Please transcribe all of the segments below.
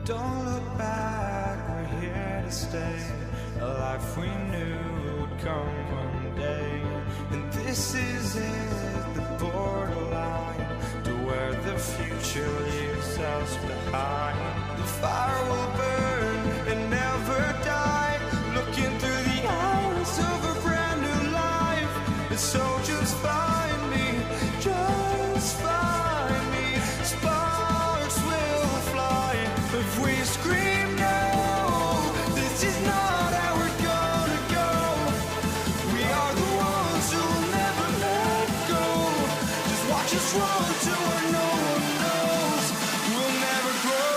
Don't look back, we're here to stay. A life we knew would come one day. And this is it, the borderline to where the future leaves us behind. The fire will burn and never die, looking through the eyes of a brand new life. And so just find me, just find me. Sparks will fly if we scream no. This is not how we're gonna go. We are the ones who'll never let go. Just watch us run to where no one knows. We'll never grow.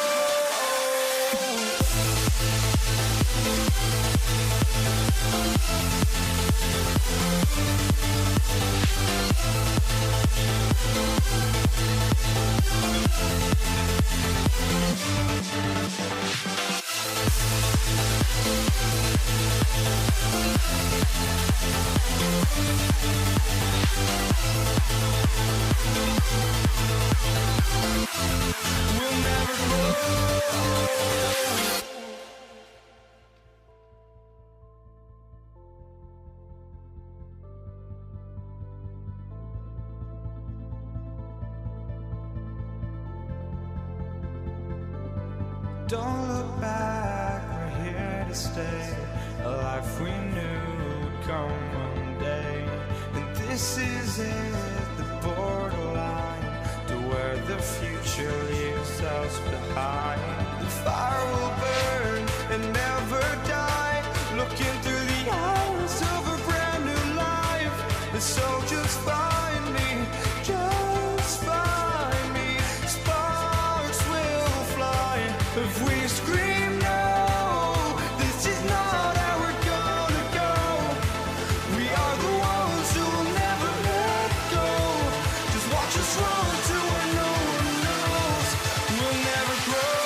We'll never grow. Don't look back, we're here to stay. A life we knew would come one day. And this is it, the borderline to where the future leaves us behind. The fire will burn and never die, looking through the eyes of a brand new life. And so just find me, just find me. Sparks will fly if we scream no. This is not how we're gonna go. We are the ones who will never let go. Just watch us run to where no one knows. We'll never grow.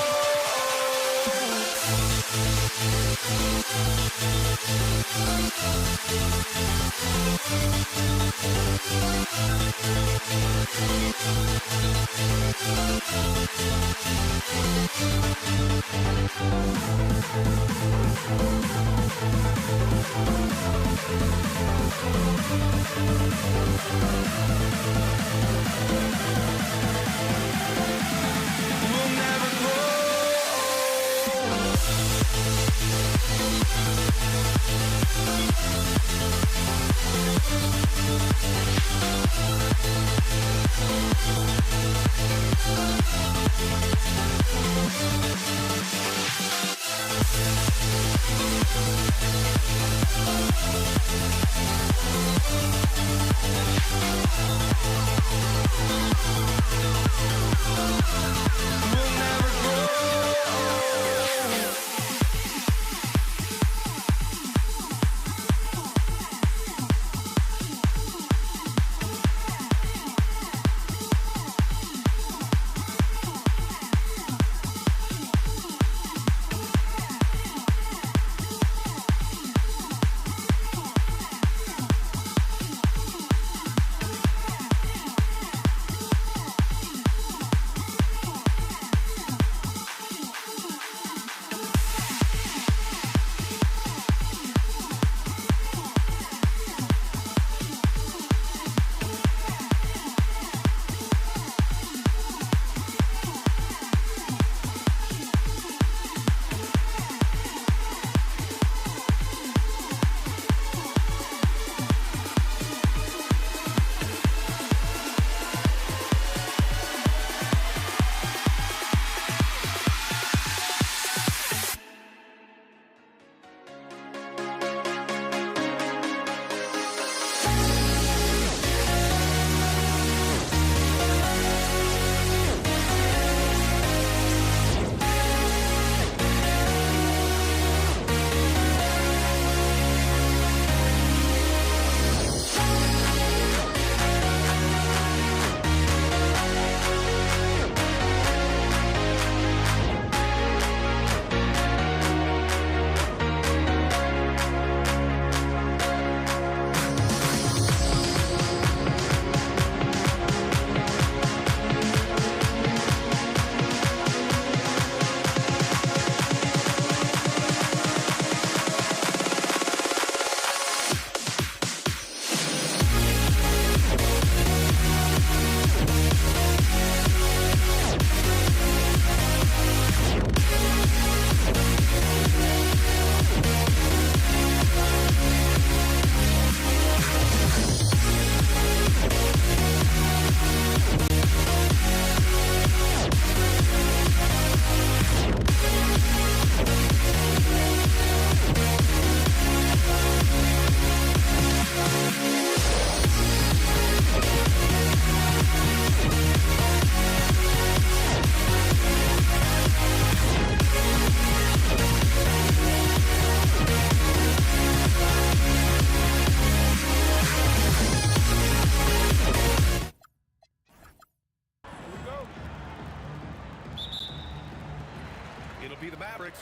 We'll never grow.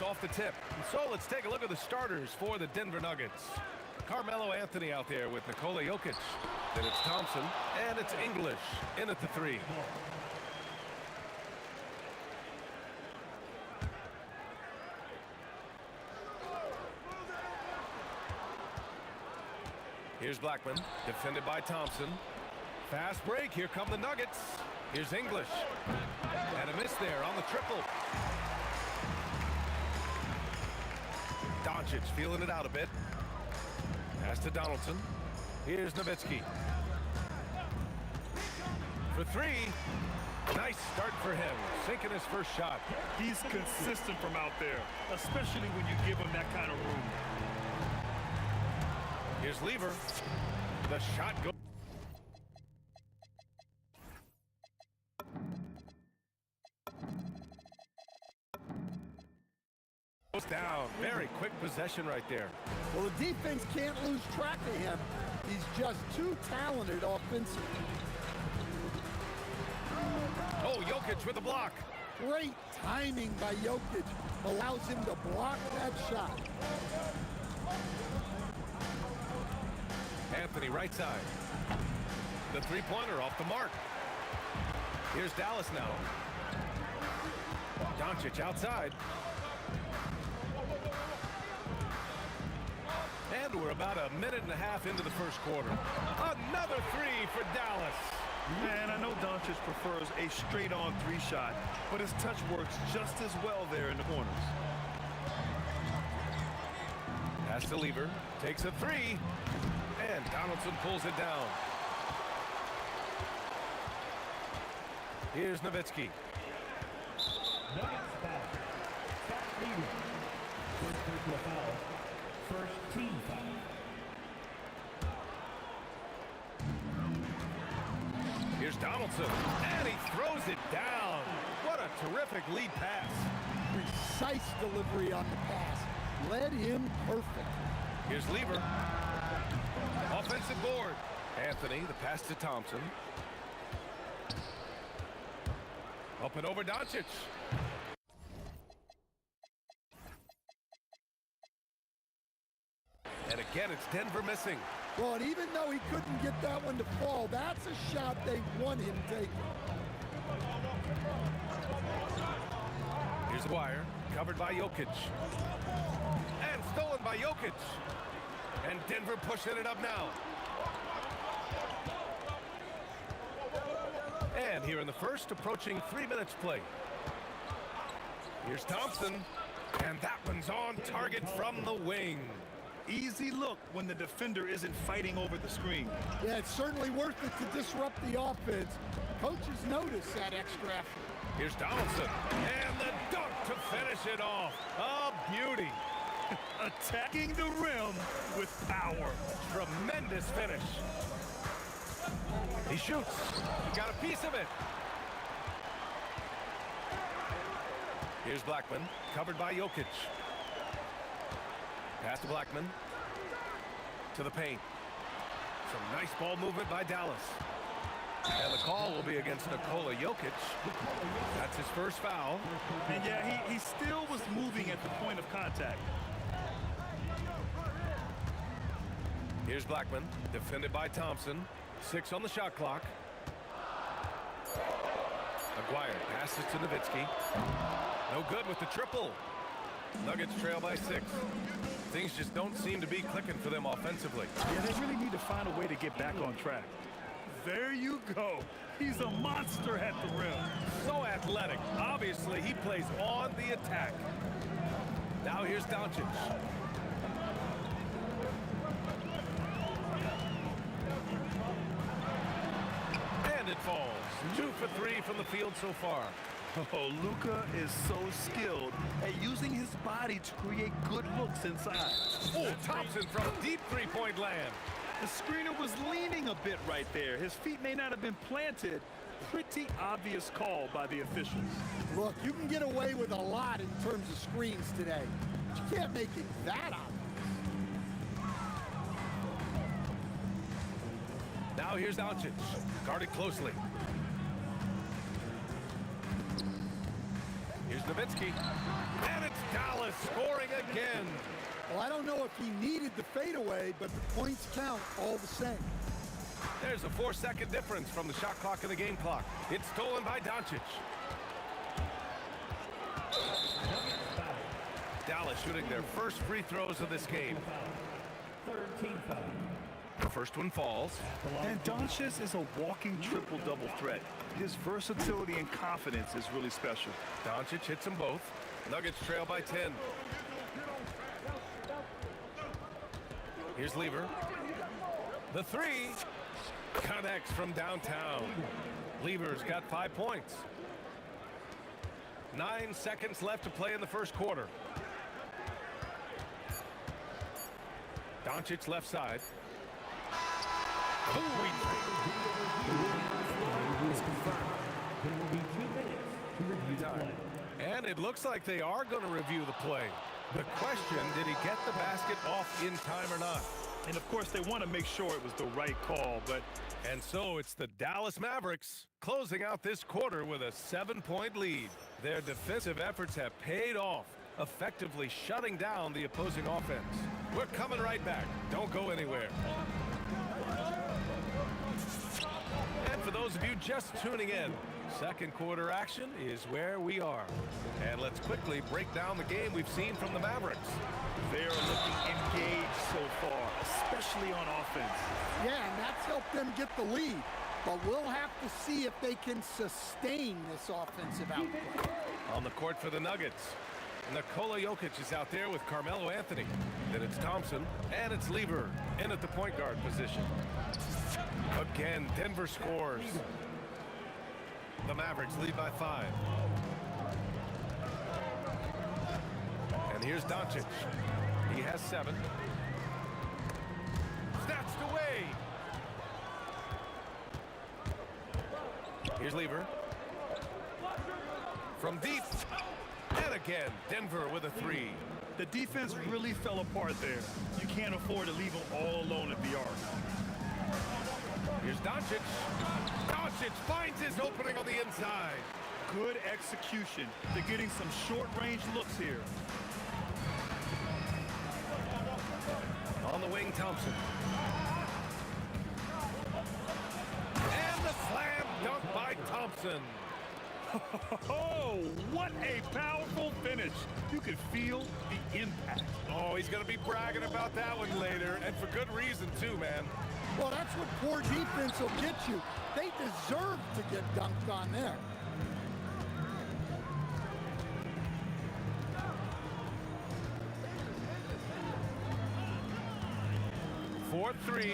Off the tip. And so let's take a look at the starters for the Denver Nuggets. Carmelo Anthony out there with Nikola Jokic. Then it's Thompson, and it's English in at the 3. Here's Blackman, defended by Thompson. Fast break, here come the Nuggets. Here's English. And a miss there on the triple. Doncic feeling it out a bit. Pass to Donaldson. Here's Nowitzki. For 3. Nice start for him. Sinking his first shot. He's consistent from out there, especially when you give him that kind of room. Here's Lever. The shot goes down. Very quick possession right there. Well, the defense can't lose track of him. He's just too talented offensively. Oh, Jokic with a block. Great timing by Jokic allows him to block that shot. Anthony right side. The three-pointer off the mark. Here's Dallas now. Doncic outside. And we're about a minute and a half into the first quarter. Another 3 for Dallas. Man, I know Doncic prefers a straight-on 3 shot, but his touch works just as well there in the corners. Pass to Lever, takes a 3, and Donaldson pulls it down. Here's Nowitzki. first team foul. Here's Donaldson, and he throws it down. What a terrific lead pass. Precise delivery on the pass. Led him perfect. Here's Lever. Offensive board. Anthony, the pass to Thompson. Up and over Doncic. And again, it's Denver missing. Well, and even though he couldn't get that one to fall, that's a shot they want him taking. Here's Dwyer, covered by Jokic. And stolen by Jokic. And Denver pushing it up now. And here in the first, approaching 3 minutes play. Here's Thompson. And that one's on target from the wing. Easy look when the defender isn't fighting over the screen. Yeah, it's certainly worth it to disrupt the offense. Coaches notice that extra effort. Here's Donaldson. And the dunk to finish it off. A beauty. Attacking the rim with power. Tremendous finish. He shoots. He got a piece of it. Here's Blackman, covered by Jokic. Pass to Blackman. To the paint. Some nice ball movement by Dallas. And the call will be against Nikola Jokic. That's his first foul. And yeah, he still was moving at the point of contact. Here's Blackman, defended by Thompson. 6 on the shot clock. Aguirre passes to Nowitzki. No good with the triple. Nuggets trail by 6. Things just don't seem to be clicking for them offensively. Yeah, they really need to find a way to get back on track. There you go. He's a monster at the rim. So athletic. Obviously, he plays on the attack. Now here's Doncic. And it falls. 2 for 3 from the field so far. Oh, Luka is so skilled at using his body to create good looks inside. Oh, Thompson from deep three-point land. The screener was leaning a bit right there. His feet may not have been planted. Pretty obvious call by the officials. Look, you can get away with a lot in terms of screens today. But you can't make it that obvious. Now here's Doncic, guarded closely. Here's Nowitzki. And it's Dallas scoring again. Well, I don't know if he needed the fadeaway, but the points count all the same. There's a 4-second difference from the shot clock and the game clock. It's stolen by Doncic. Dallas shooting their first free throws of this game. Third team foul. The first one falls. And Doncic is a walking triple-double threat. His versatility and confidence is really special. Doncic hits them both. Nuggets trail by 10. Here's Lever. The 3 connects from downtown. Lever's got 5 points. 9 seconds left to play in the first quarter. Doncic left side. And it looks like they are going to review the play. The question, did he get the basket off in time or not? And of course, they want to make sure it was the right call, but... And so it's the Dallas Mavericks closing out this quarter with a 7-point lead. Their defensive efforts have paid off, effectively shutting down the opposing offense. We're coming right back. Don't go anywhere. And for those of you just tuning in, second quarter action is where we are. And let's quickly break down the game we've seen from the Mavericks. They're looking engaged so far, especially on offense. Yeah, and that's helped them get the lead. But we'll have to see if they can sustain this offensive output. On the court for the Nuggets, Nikola Jokic is out there with Carmelo Anthony. Then it's Thompson, and it's Lever in at the point guard position. Again, Denver scores. The Mavericks lead by 5. And here's Doncic. He has 7. Snatched away. Here's Lever. From deep. And again, Denver with a 3. The defense really fell apart there. You can't afford to leave them all alone at the arc. Here's Doncic. Doncic finds his opening on the inside. Good execution. They're getting some short-range looks here. On the wing, Thompson. And the slam dunk by Thompson. Oh, what a powerful finish. You could feel the impact. Oh, he's going to be bragging about that one later, and for good reason, too, man. Well, that's what poor defense will get you. They deserve to get dunked on there. For 3.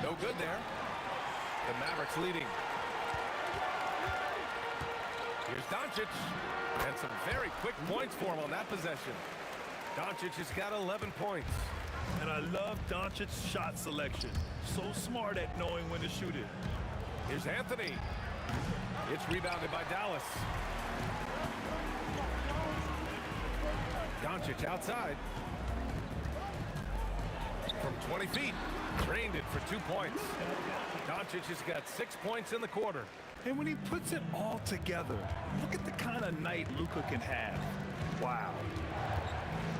No good there. The Mavericks leading. Here's Doncic. And some very quick points for him on that possession. Doncic has got 11 points. And I love Doncic's shot selection. So smart at knowing when to shoot it. Here's Anthony. It's rebounded by Dallas. Doncic outside. From 20 feet. Drained it for 2 points. Doncic has got 6 points in the quarter. And when he puts it all together, look at the kind of night Luka can have. Wow.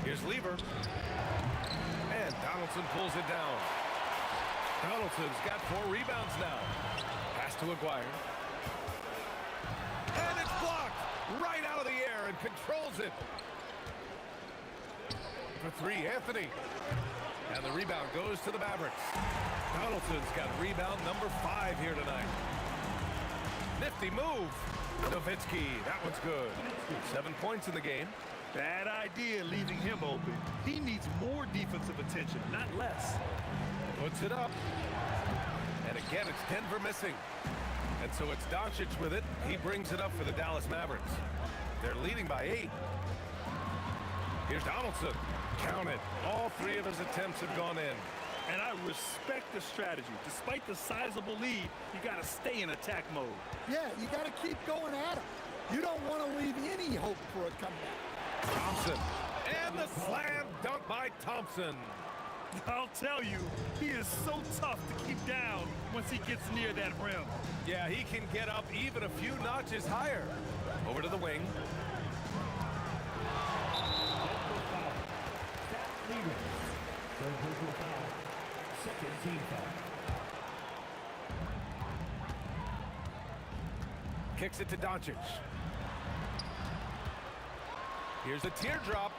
Here's Lever. And Donaldson pulls it down. Donaldson's got 4 rebounds now. Pass to Aguirre. And it's blocked right out of the air and controls it. For 3, Anthony. And the rebound goes to the Mavericks. Donaldson's got rebound number 5 here tonight. Nifty move. Nowitzki, that one's good. 7 points in the game. Bad idea leaving him open. He needs more defensive attention, not less. Puts it up. And again, it's Denver missing. And so it's Doncic with it. He brings it up for the Dallas Mavericks. They're leading by 8. Here's Donaldson. Count it. All 3 of his attempts have gone in. And I respect the strategy. Despite the sizable lead, you got to stay in attack mode. Yeah, you got to keep going at him. You don't want to leave any hope for a comeback. Thompson. And the slam dunk by Thompson. I'll tell you, he is so tough to keep down once he gets near that rim. Yeah, he can get up even a few notches higher. Over to the wing. Second team foul. Kicks it to Doncic. Here's a teardrop,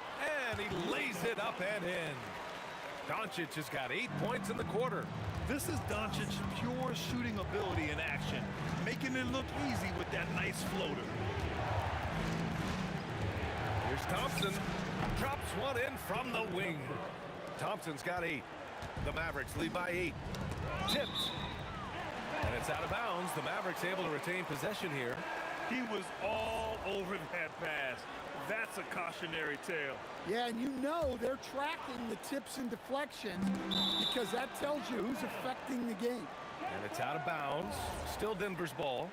and he lays it up and in. Doncic has got 8 points in the quarter. This is Doncic's pure shooting ability in action, making it look easy with that nice floater. Here's Thompson. Drops one in from the wing. Thompson's got 8. The Mavericks lead by 8. Tipped. And it's out of bounds. The Mavericks able to retain possession here. He was all over that pass. That's a cautionary tale. Yeah, and you know they're tracking the tips and deflections because that tells you who's affecting the game. And it's out of bounds. Still Denver's ball.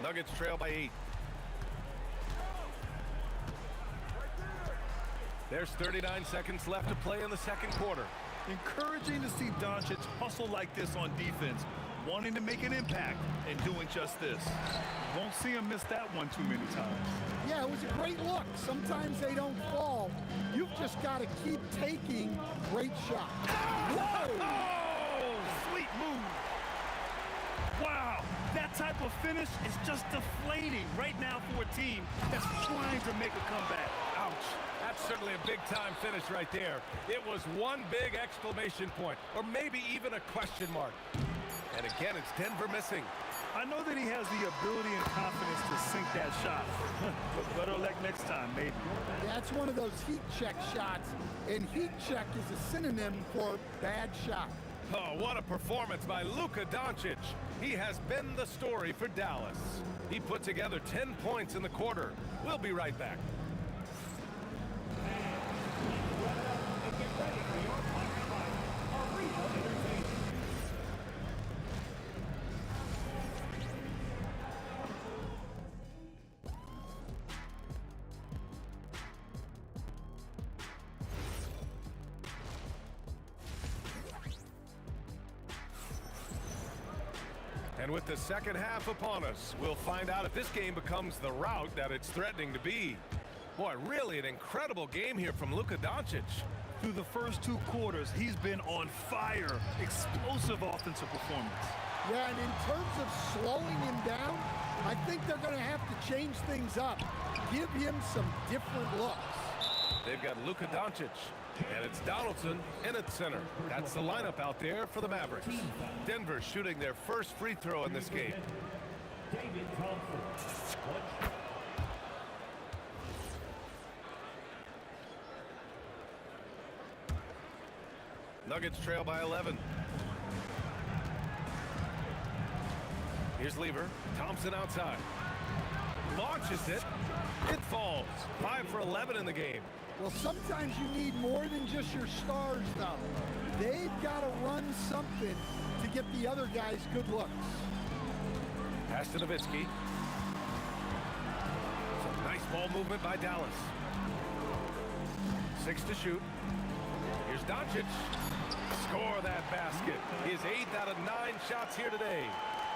Nuggets trail by 8. There's 39 seconds left to play in the second quarter. Encouraging to see Doncic hustle like this on defense, wanting to make an impact and doing just this. Won't see him miss that one too many times. Yeah, it was a great look. Sometimes they don't fall. You've just got to keep taking great shots. Whoa! Oh, sweet move. Wow, that type of finish is just deflating right now for a team that's trying to make a comeback. Ouch. That's certainly a big-time finish right there. It was one big exclamation point, or maybe even a question mark. And again, it's Denver missing. I know that he has the ability and confidence to sink that shot, but better luck next time, maybe. That's one of those heat check shots, and heat check is a synonym for bad shot. Oh, what a performance by Luka Doncic. He has been the story for Dallas. He put together 10 points in the quarter. We'll be right back. And with the second half upon us, we'll find out if this game becomes the rout that it's threatening to be. Boy, really an incredible game here from Luka Doncic. Through the first 2 quarters, he's been on fire. Explosive offensive performance. Yeah, and in terms of slowing him down, I think they're going to have to change things up. Give him some different looks. They've got Luka Doncic, and it's Donaldson in at center. That's the lineup out there for the Mavericks. Denver shooting their first free throw in this game. David Thompson. Nuggets trail by 11. Here's Lever. Thompson outside. Launches it. It falls. 5 for 11 in the game. Well, sometimes you need more than just your stars, though. They've got to run something to get the other guys good looks. Pass to Nowitzki. Some nice ball movement by Dallas. 6 to shoot. Here's Doncic. Score that basket. His 8th out of 9 shots here today.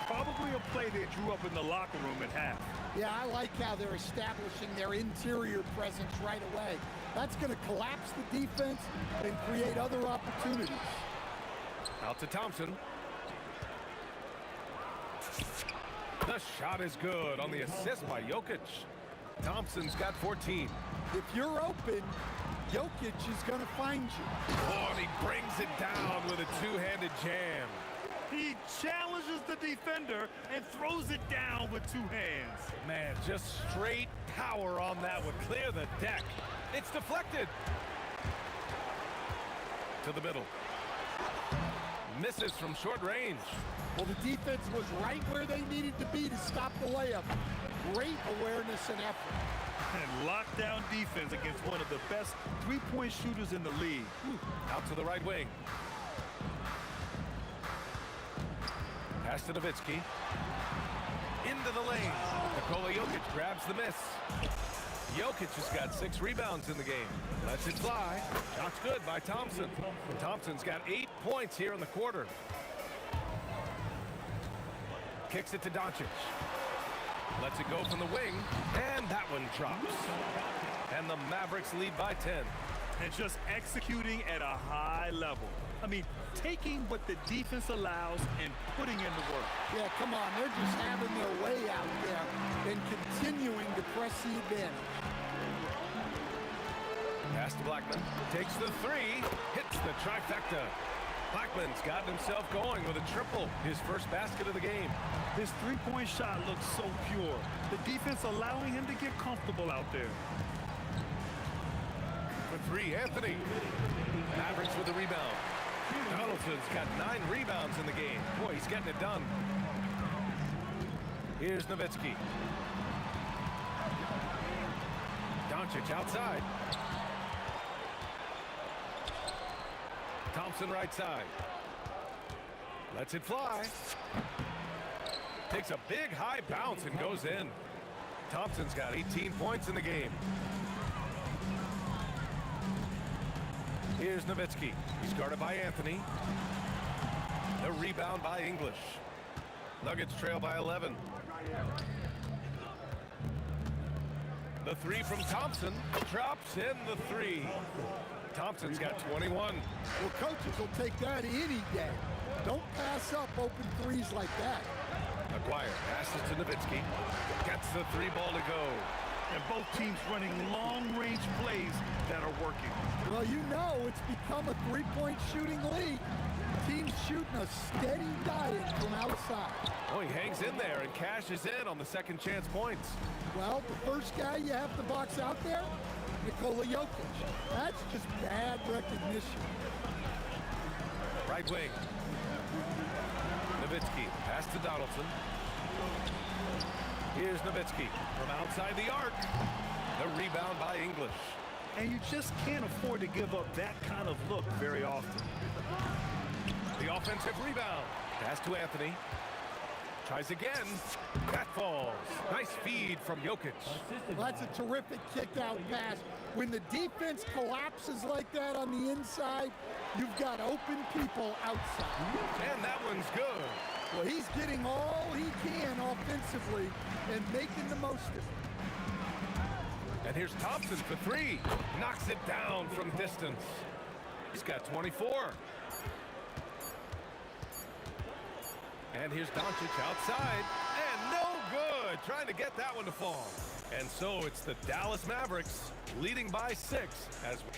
Probably a play they drew up in the locker room at half. Yeah, I like how they're establishing their interior presence right away. That's going to collapse the defense and create other opportunities. Out to Thompson. The shot is good on the assist by Jokic. Thompson's got 14. If you're open, Jokic is going to find you. Oh, and he brings it down with a two-handed jam. He challenges the defender and throws it down with 2 hands. Man, just straight power on that would clear the deck. It's deflected. To the middle. Misses from short range. Well, the defense was right where they needed to be to stop the layup. Great awareness and effort. And lockdown defense against one of the best 3-point shooters in the league. Out to the right wing. Pass to Nowitzki. Into the lane. Nikola Jokic grabs the miss. Jokic has got 6 rebounds in the game. Lets it fly. Shot's good by Thompson. Thompson's got 8 points here in the quarter. Kicks it to Doncic. Lets it go from the wing. And that one drops. And the Mavericks lead by 10. And just executing at a high level. I mean, taking what the defense allows and putting in the work. Yeah, come on. They're just having their way out there and continuing to press the advantage. Pass to Blackman. Takes the 3. Hits the trifecta. Blackman's gotten himself going with a triple. His first basket of the game. His 3-point shot looks so pure. The defense allowing him to get comfortable out there. For 3, Anthony. Mavericks with the rebound. Donaldson's got 9 rebounds in the game. Boy, he's getting it done. Here's Nowitzki. Doncic outside. Thompson right side. Lets it fly. Takes a big high bounce and goes in. Thompson's got 18 points in the game. Here's Nowitzki. He's guarded by Anthony. The rebound by English. Nuggets trail by 11. The 3 from Thompson. Drops in the 3. Thompson's got 21. Well, coaches will take that any day. Don't pass up open threes like that. McGuire passes to Nowitzki. Gets the 3 ball to go. And both teams running long-range plays that are working. Well, you know it's become a 3-point shooting league. Teams shooting a steady diet from outside. Oh, he hangs in there and cashes in on the second chance points. Well, the first guy you have to box out there, Nikola Jokic. That's just bad recognition. Right wing. Nowitzki. Pass to Donaldson. Here's Nowitzki from outside the arc. The rebound by English. And you just can't afford to give up that kind of look very often. The offensive rebound. Pass to Anthony. Tries again. That falls. Nice feed from Jokic. Well, that's a terrific kick-out pass. When the defense collapses like that on the inside, you've got open people outside. And that one's good. Well, he's getting all he can offensively and making the most of it. And here's Thompson for three. Knocks it down from distance. He's got 24. And here's Doncic outside. And no good. Trying to get that one to fall. And so it's the Dallas Mavericks leading by 6 as we...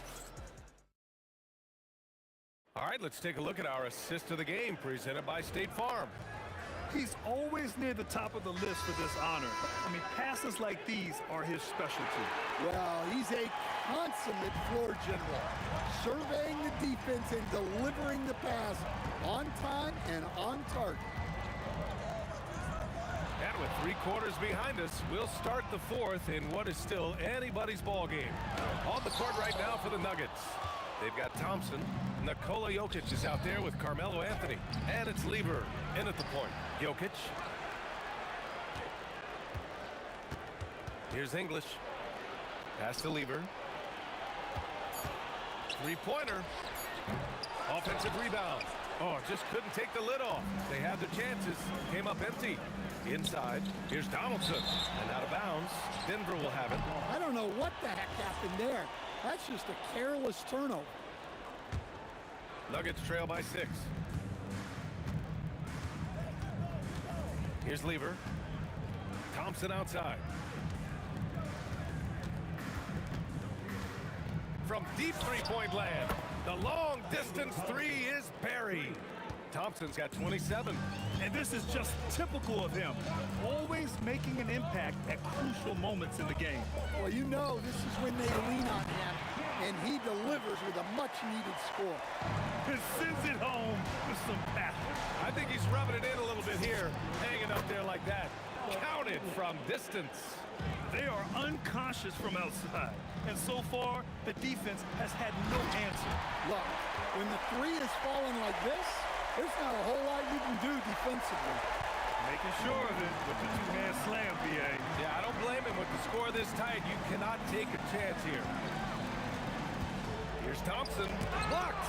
All right, let's take a look at our assist of the game presented by State Farm. He's always near the top of the list for this honor. I mean, passes like these are his specialty. Well, he's a consummate floor general, surveying the defense and delivering the pass on time and on target. And with 3 quarters behind us, we'll start the 4th in what is still anybody's ball game. On the court right now for the Nuggets. They've got Thompson. Nikola Jokic is out there with Carmelo Anthony. And it's Lever in at the point. Jokic. Here's English. Pass to Lever. 3-pointer. Offensive rebound. Oh, just couldn't take the lid off. They had their chances. Came up empty. Inside. Here's Donaldson. And out of bounds. Denver will have it. I don't know what the heck happened there. That's just a careless turnover. Nuggets trail by 6. Here's Lever. Thompson outside. From deep three-point land, the long-distance 3 is buried. Thompson's got 27. And this is just typical of him, always making an impact at crucial moments in the game. Well, you know this is when they lean on him, and he delivers with a much-needed score. And sends it home with some passion. I think he's rubbing it in a little bit here, hanging up there like that. Counted from distance. They are unconscious from outside, and so far, the defense has had no answer. Look, when the 3 is falling like this, there's not a whole lot you can do defensively. Making sure of it with the 2-man slam, BA. Yeah, I don't blame him with the score this tight. You cannot take a chance here. Here's Thompson. Blocked.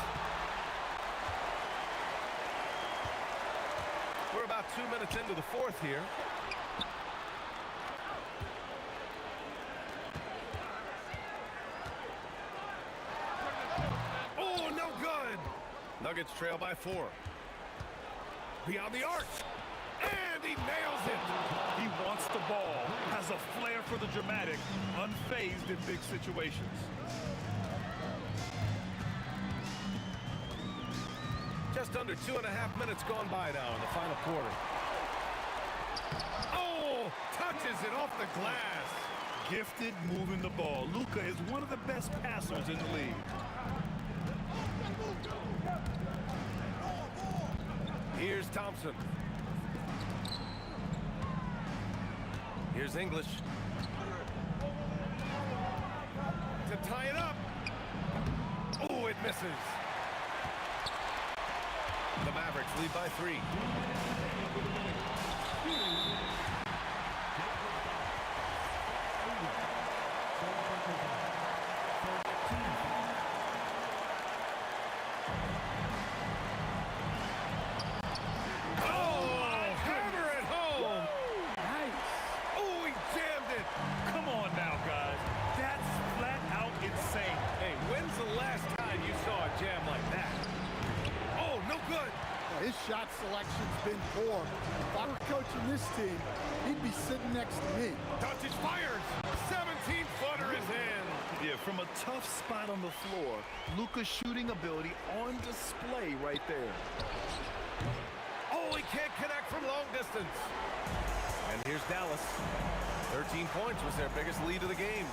We're about 2 minutes into the 4th here. Oh, no good. Nuggets trail by 4. Beyond the arc. And he nails it. He wants the ball, has a flair for the dramatic, unfazed in big situations. Just under 2.5 minutes gone by now in the final quarter. Oh, touches it off the glass. Gifted moving the ball. Luka is one of the best passers in the league. Here's Thompson. Here's English. To tie it up. Oh, it misses. The Mavericks lead by 3. His shot selection's been poor. If I were coaching this team, he'd be sitting next to me. Doncic fires. 17-footer is in. Yeah, from a tough spot on the floor, Luka's shooting ability on display right there. Oh, he can't connect from long distance. And here's Dallas. 13 points was their biggest lead of the game.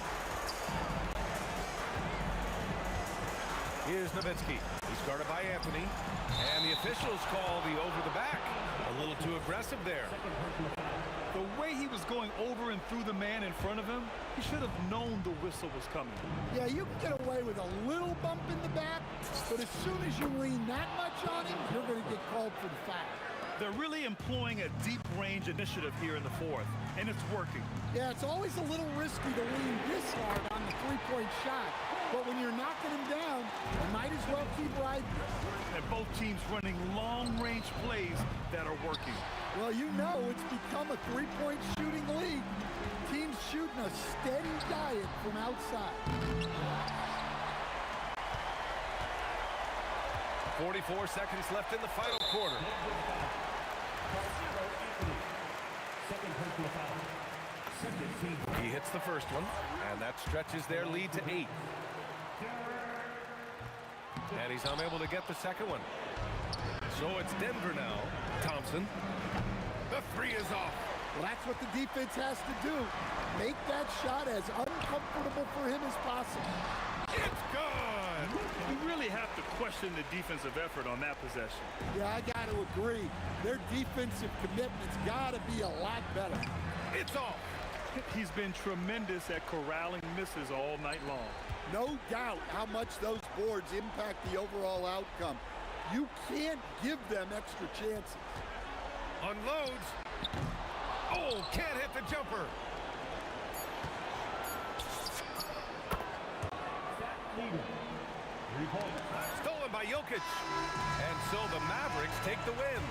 Here's Nowitzki. He's guarded by Anthony. And the officials call the over the back. A little too aggressive there. The way he was going over and through the man in front of him, he should have known the whistle was coming. Yeah, you can get away with a little bump in the back, but as soon as you lean that much on him, you're going to get called for the foul. They're really employing a deep range initiative here in the 4th, and it's working. Yeah, it's always a little risky to lean this hard on the 3-point shot, but when you're knocking him down, you might as well keep riding. And both teams running long-range plays that are working. Well, you know it's become a three-point shooting league. Teams shooting a steady diet from outside. 44 seconds left in the final quarter. He hits the first one, and that stretches their lead to 8. And he's unable to get the second one. So it's Denver now. Thompson. The three is off. Well, that's what the defense has to do. Make that shot as uncomfortable for him as possible. It's good. You really have to question the defensive effort on that possession. Yeah, I got to agree. Their defensive commitment's got to be a lot better. It's off. He's been tremendous at corralling misses all night long. No doubt how much those boards impact the overall outcome. You can't give them extra chances. Unloads. Oh, can't hit the jumper. Stolen by Jokic. And so the Mavericks take the win.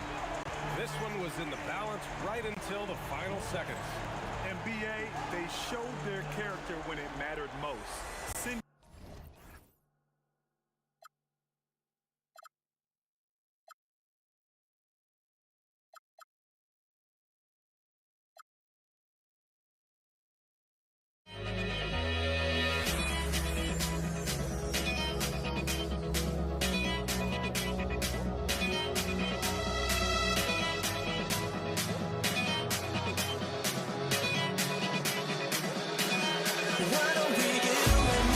This one was in the balance right until the final seconds. NBA, they showed their character when it mattered most. Why don't we get away?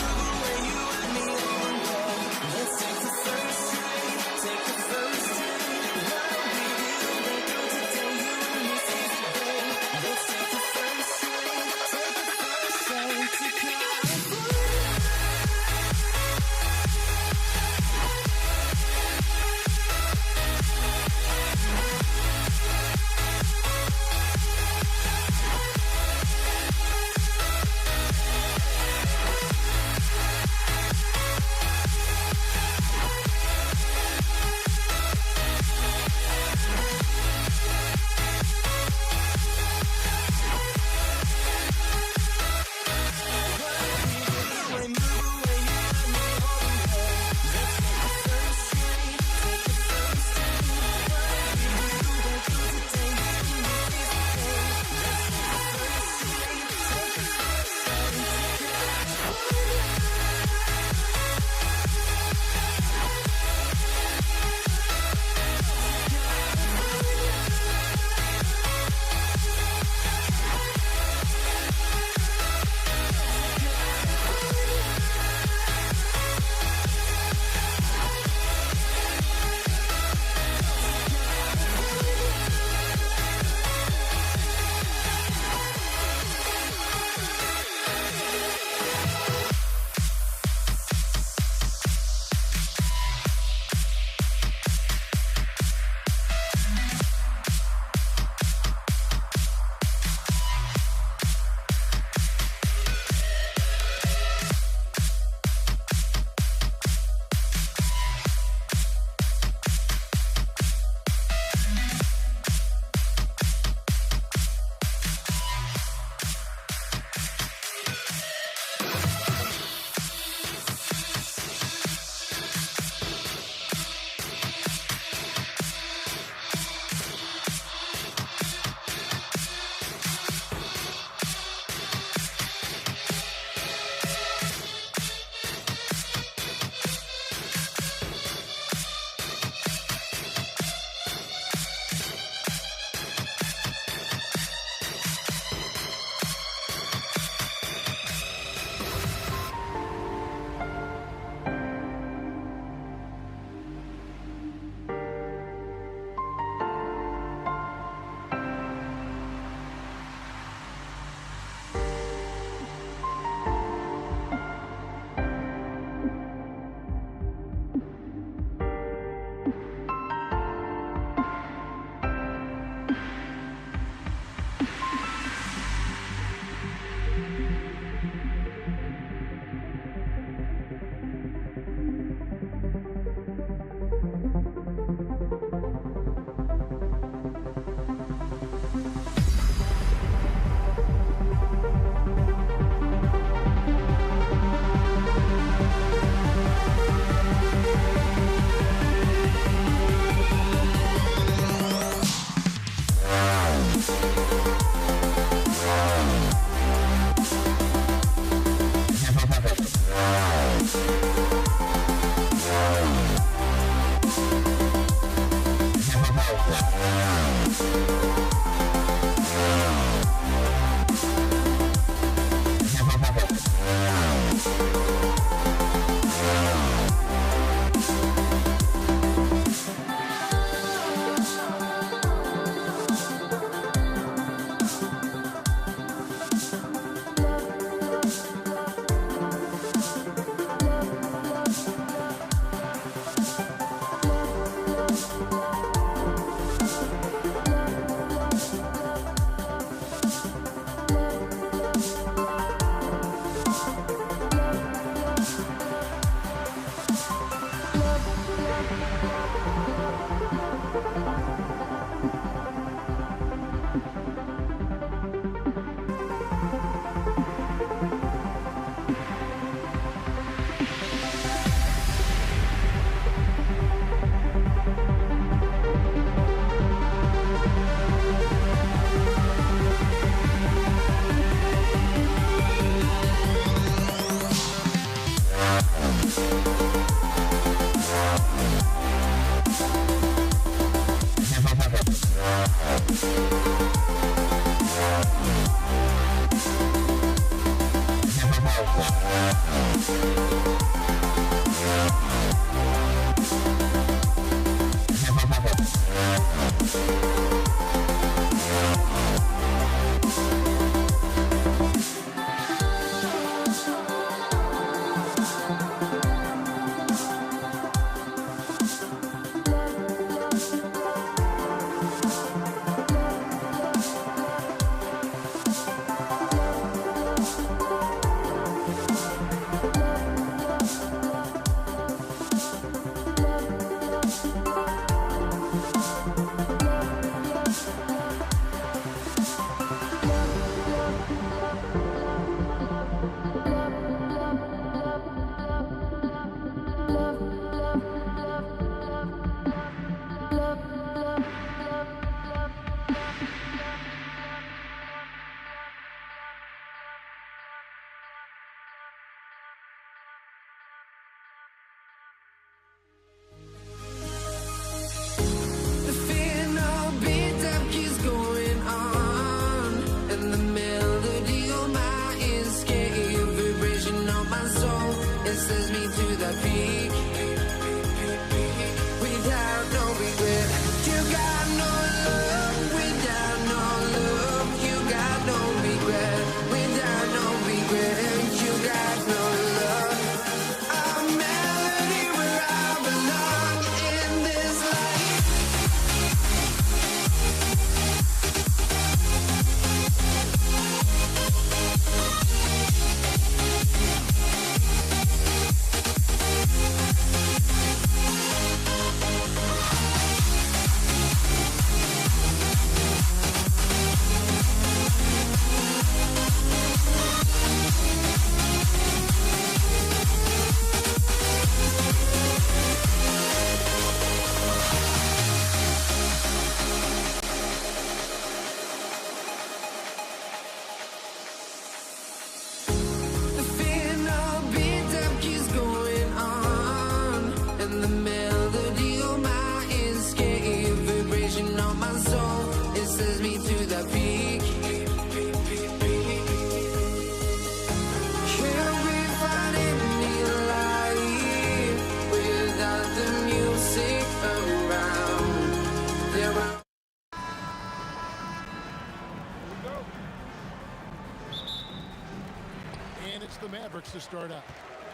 The Mavericks to start out.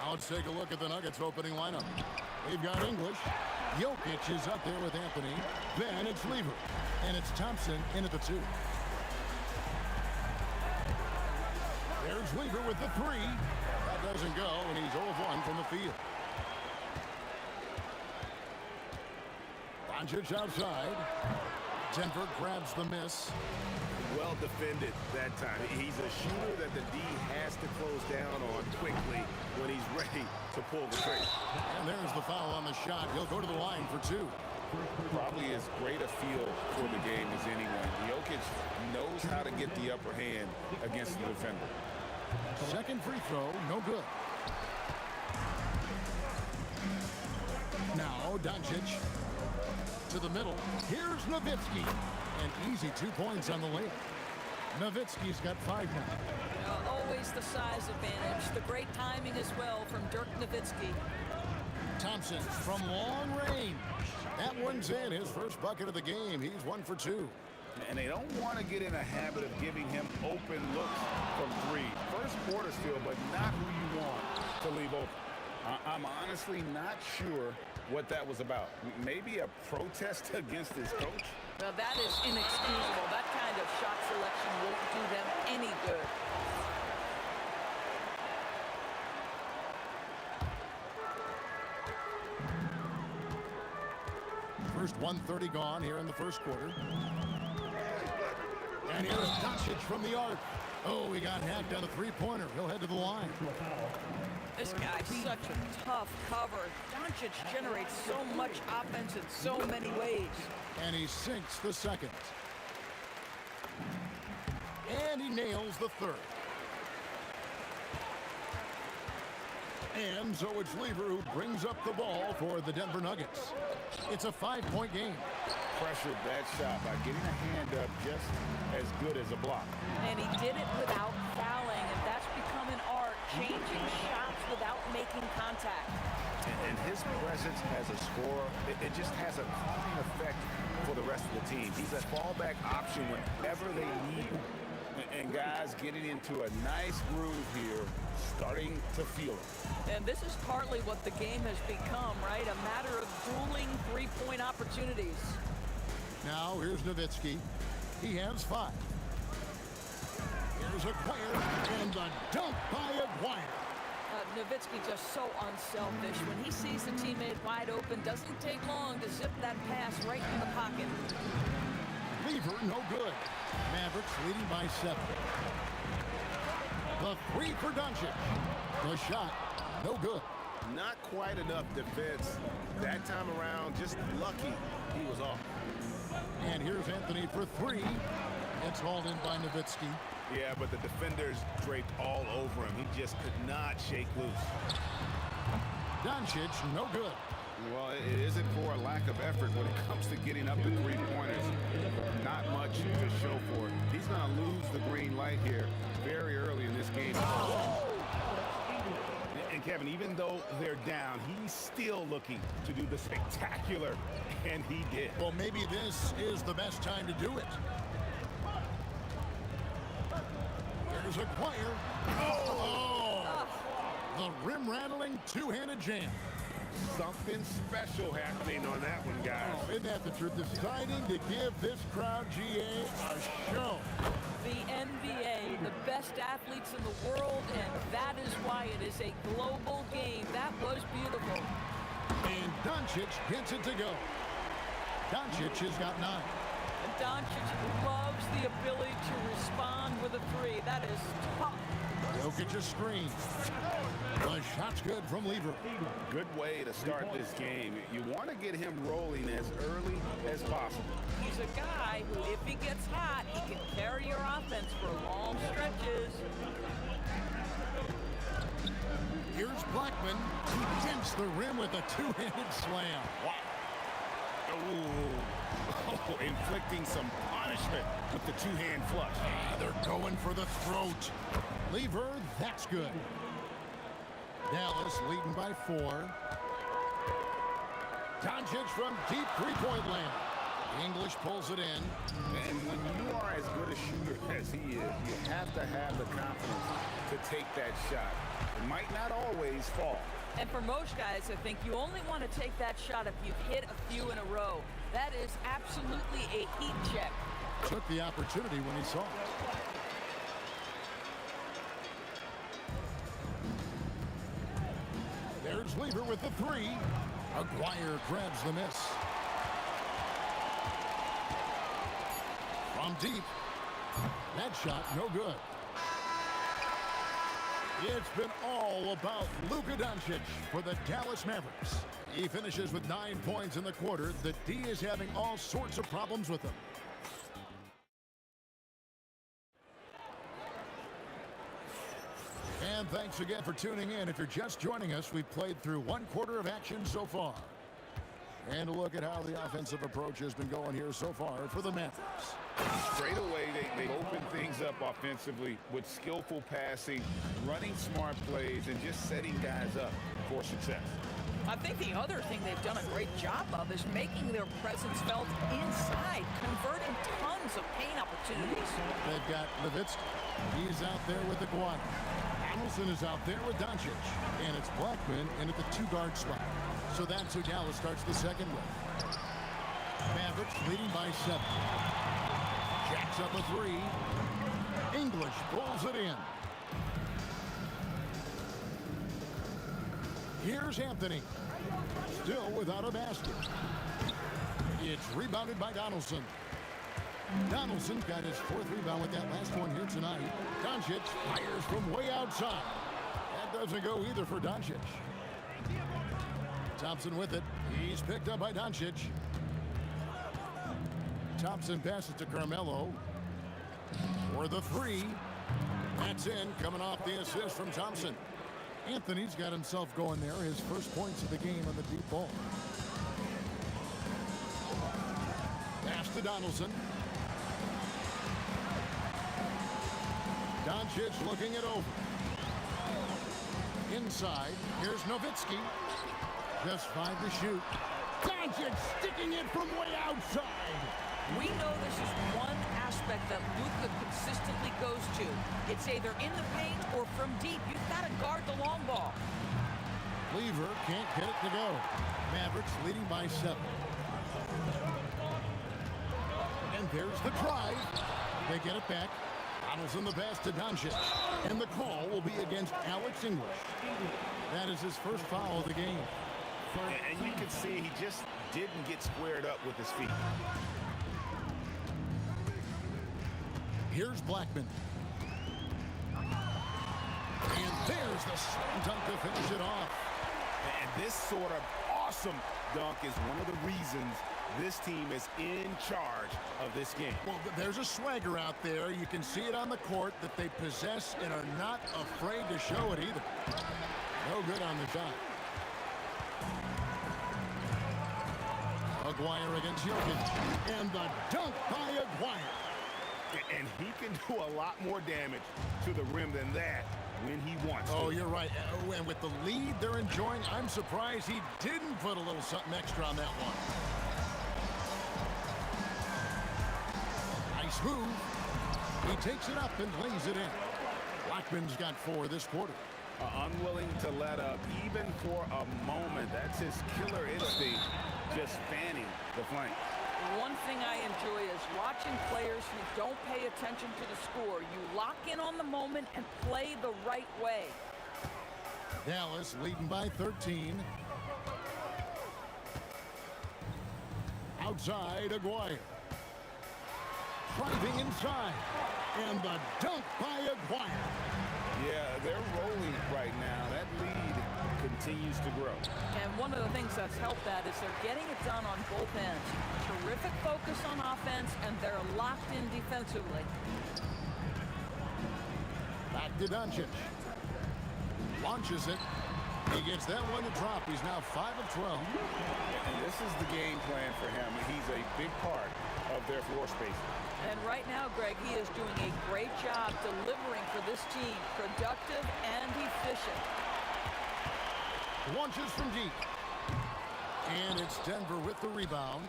Now let's take a look at the Nuggets opening lineup. They've got English. Jokic is up there with Anthony. Then it's Lever. And it's Thompson in at the 2. There's Lever with the 3. That doesn't go, and he's 0 of 1 from the field. Doncic outside. Denver grabs the miss. Well defended that time. He's a shooter that the D has to close down on quickly when he's ready to pull the trigger. And there's the foul on the shot. He'll go to the line for 2. Probably as great a feel for the game as anyone. Jokic knows how to get the upper hand against the defender. Second free throw, no good. Now Doncic to the middle. Here's Nowitzki. An easy 2 points on the layup. Nowitzki's got 5 now. Always the size advantage. The great timing as well from Dirk Nowitzki. Thompson from long range. That one's in. His first bucket of the game. He's 1 for 2. And they don't want to get in a habit of giving him open looks from 3. First quarter still, but not who you want to leave open. I'm honestly not sure what that was about. Maybe a protest against his coach? Well, that is inexcusable. That kind of shot selection won't do them any good. First 1:30 gone here in the first quarter. And here's Doncic from the arc. Oh, he got hacked on a 3-pointer. He'll head to the line. This guy's such a tough cover. Doncic generates so much offense in so many ways. And he sinks the second. And he nails the third. And so it's Lever who brings up the ball for the Denver Nuggets. It's a 5-point game. Pressured that shot by getting a hand up just as good as a block. And he did it without fouling, and that's become an art, changing shots without making contact. And his presence as a scorer, it just has a calming effect for the rest of the team. He's a fallback option whenever they need him. And guys getting into a nice groove here, starting to feel it. And this is partly what the game has become, right? A matter of grueling three-point opportunities. Now here's Nowitzki. He has 5. Here's Aguirre, and the dunk by Aguirre. Nowitzki just so unselfish. When he sees the teammate wide open, doesn't take long to zip that pass right in the pocket. Lever, no good. Mavericks leading by 7. The 3 for Doncic. The shot, no good. Not quite enough defense that time around. Just lucky he was off. And here's Anthony for 3. It's hauled in by Nowitzki. Yeah, but the defenders draped all over him. He just could not shake loose. Doncic, no good. Well, it isn't for a lack of effort when it comes to getting up to three-pointers. Not much to show for it. He's going to lose the green light here very early in this game. And Kevin, even though they're down, he's still looking to do the spectacular, and he did. Well, maybe this is the best time to do it. There's Aguirre. Oh! The rim-rattling two-handed jam. Something special happening on that one, guys. Oh, isn't that the truth? Deciding to give this crowd, GA, a show. The NBA, the best athletes in the world, and that is why it is a global game. That was beautiful. And Doncic gets it to go. Doncic has got 9. And Doncic loves the ability to respond with a 3. That is tough. Jokic screen. The shot's good from Lever. Good way to start this game. You want to get him rolling as early as possible. He's a guy who, if he gets hot, he can carry your offense for long stretches. Here's Blackman. He dents the rim with a two-handed slam. Wow. Oh, inflicting some punishment with the two-hand flush. They're going for the throat. Lever, that's good. Dallas leading by 4. Doncic from deep three-point land. English pulls it in. And when you are as good a shooter as he is, you have to have the confidence to take that shot. It might not always fall. And for most guys, I think you only want to take that shot if you've hit a few in a row. That is absolutely a heat check. Took the opportunity when he saw it. There's Lever with the 3. Aguirre grabs the miss. From deep. That shot, no good. It's been all about Luka Doncic for the Dallas Mavericks. He finishes with 9 points in the quarter. The D is having all sorts of problems with him. And thanks again for tuning in. If you're just joining us, we've played through 1 quarter of action so far. And a look at how the offensive approach has been going here so far for the Mavericks. Straight away, they open things up offensively with skillful passing, running smart plays, and just setting guys up for success. I think the other thing they've done a great job of is making their presence felt inside, converting tons of paint opportunities. They've got Nowitzki. He's out there with Aguirre. Donaldson is out there with Doncic. And it's Blackman in at the 2-guard spot. So that's who Dallas starts the second with. Mavericks leading by 7. Jacks up a 3. English pulls it in. Here's Anthony. Still without a basket. It's rebounded by Donaldson. Donaldson got his 4th rebound with that last one here tonight. Doncic fires from way outside. That doesn't go either for Doncic. Thompson with it. He's picked up by Doncic. Thompson passes to Carmelo for the 3. That's in, coming off the assist from Thompson. Anthony's got himself going there. His first points of the game on the deep ball. Pass to Donaldson. Doncic looking it over. Inside, here's Nowitzki. Just 5 to shoot. Doncic sticking it from way outside. We know this is one aspect that Luka consistently goes to. It's either in the paint or from deep. You've got to guard the long ball. Lever can't get it to go. Mavericks leading by 7. And there's the drive. They get it back. Donaldson the pass to Doncic. And the call will be against Alex English. That is his first foul of the game. And you can see he just didn't get squared up with his feet. Here's Blackman. And there's the slam dunk to finish it off. And this sort of awesome dunk is one of the reasons this team is in charge of this game. Well, there's a swagger out there. You can see it on the court that they possess and are not afraid to show it either. No good on the shot. Aguirre against Jokic. And the dunk by Aguirre. And he can do a lot more damage to the rim than that when he wants to. Oh, you're right. And with the lead they're enjoying, I'm surprised he didn't put a little something extra on that one. Nice move. He takes it up and lays it in. Blackman's got 4 this quarter. Unwilling to let up even for a moment. That's his killer instinct, just fanning the flank. One thing I enjoy is watching players who don't pay attention to the score. You lock in on the moment and play the right way. Dallas leading by 13. Outside, Aguirre. Driving inside. And the dunk by Aguirre. Yeah, they're rolling right now. That lead continues to grow. And one of the things that's helped that is they're getting it done on both ends. Terrific focus on offense, and they're locked in defensively. Back to Doncic. Launches it. He gets that one to drop. He's now 5 of 12. And this is the game plan for him. He's a big part of their floor space. And right now, Greg, he is doing a great job delivering for this team. Productive and efficient. Launches from deep. And it's Denver with the rebound.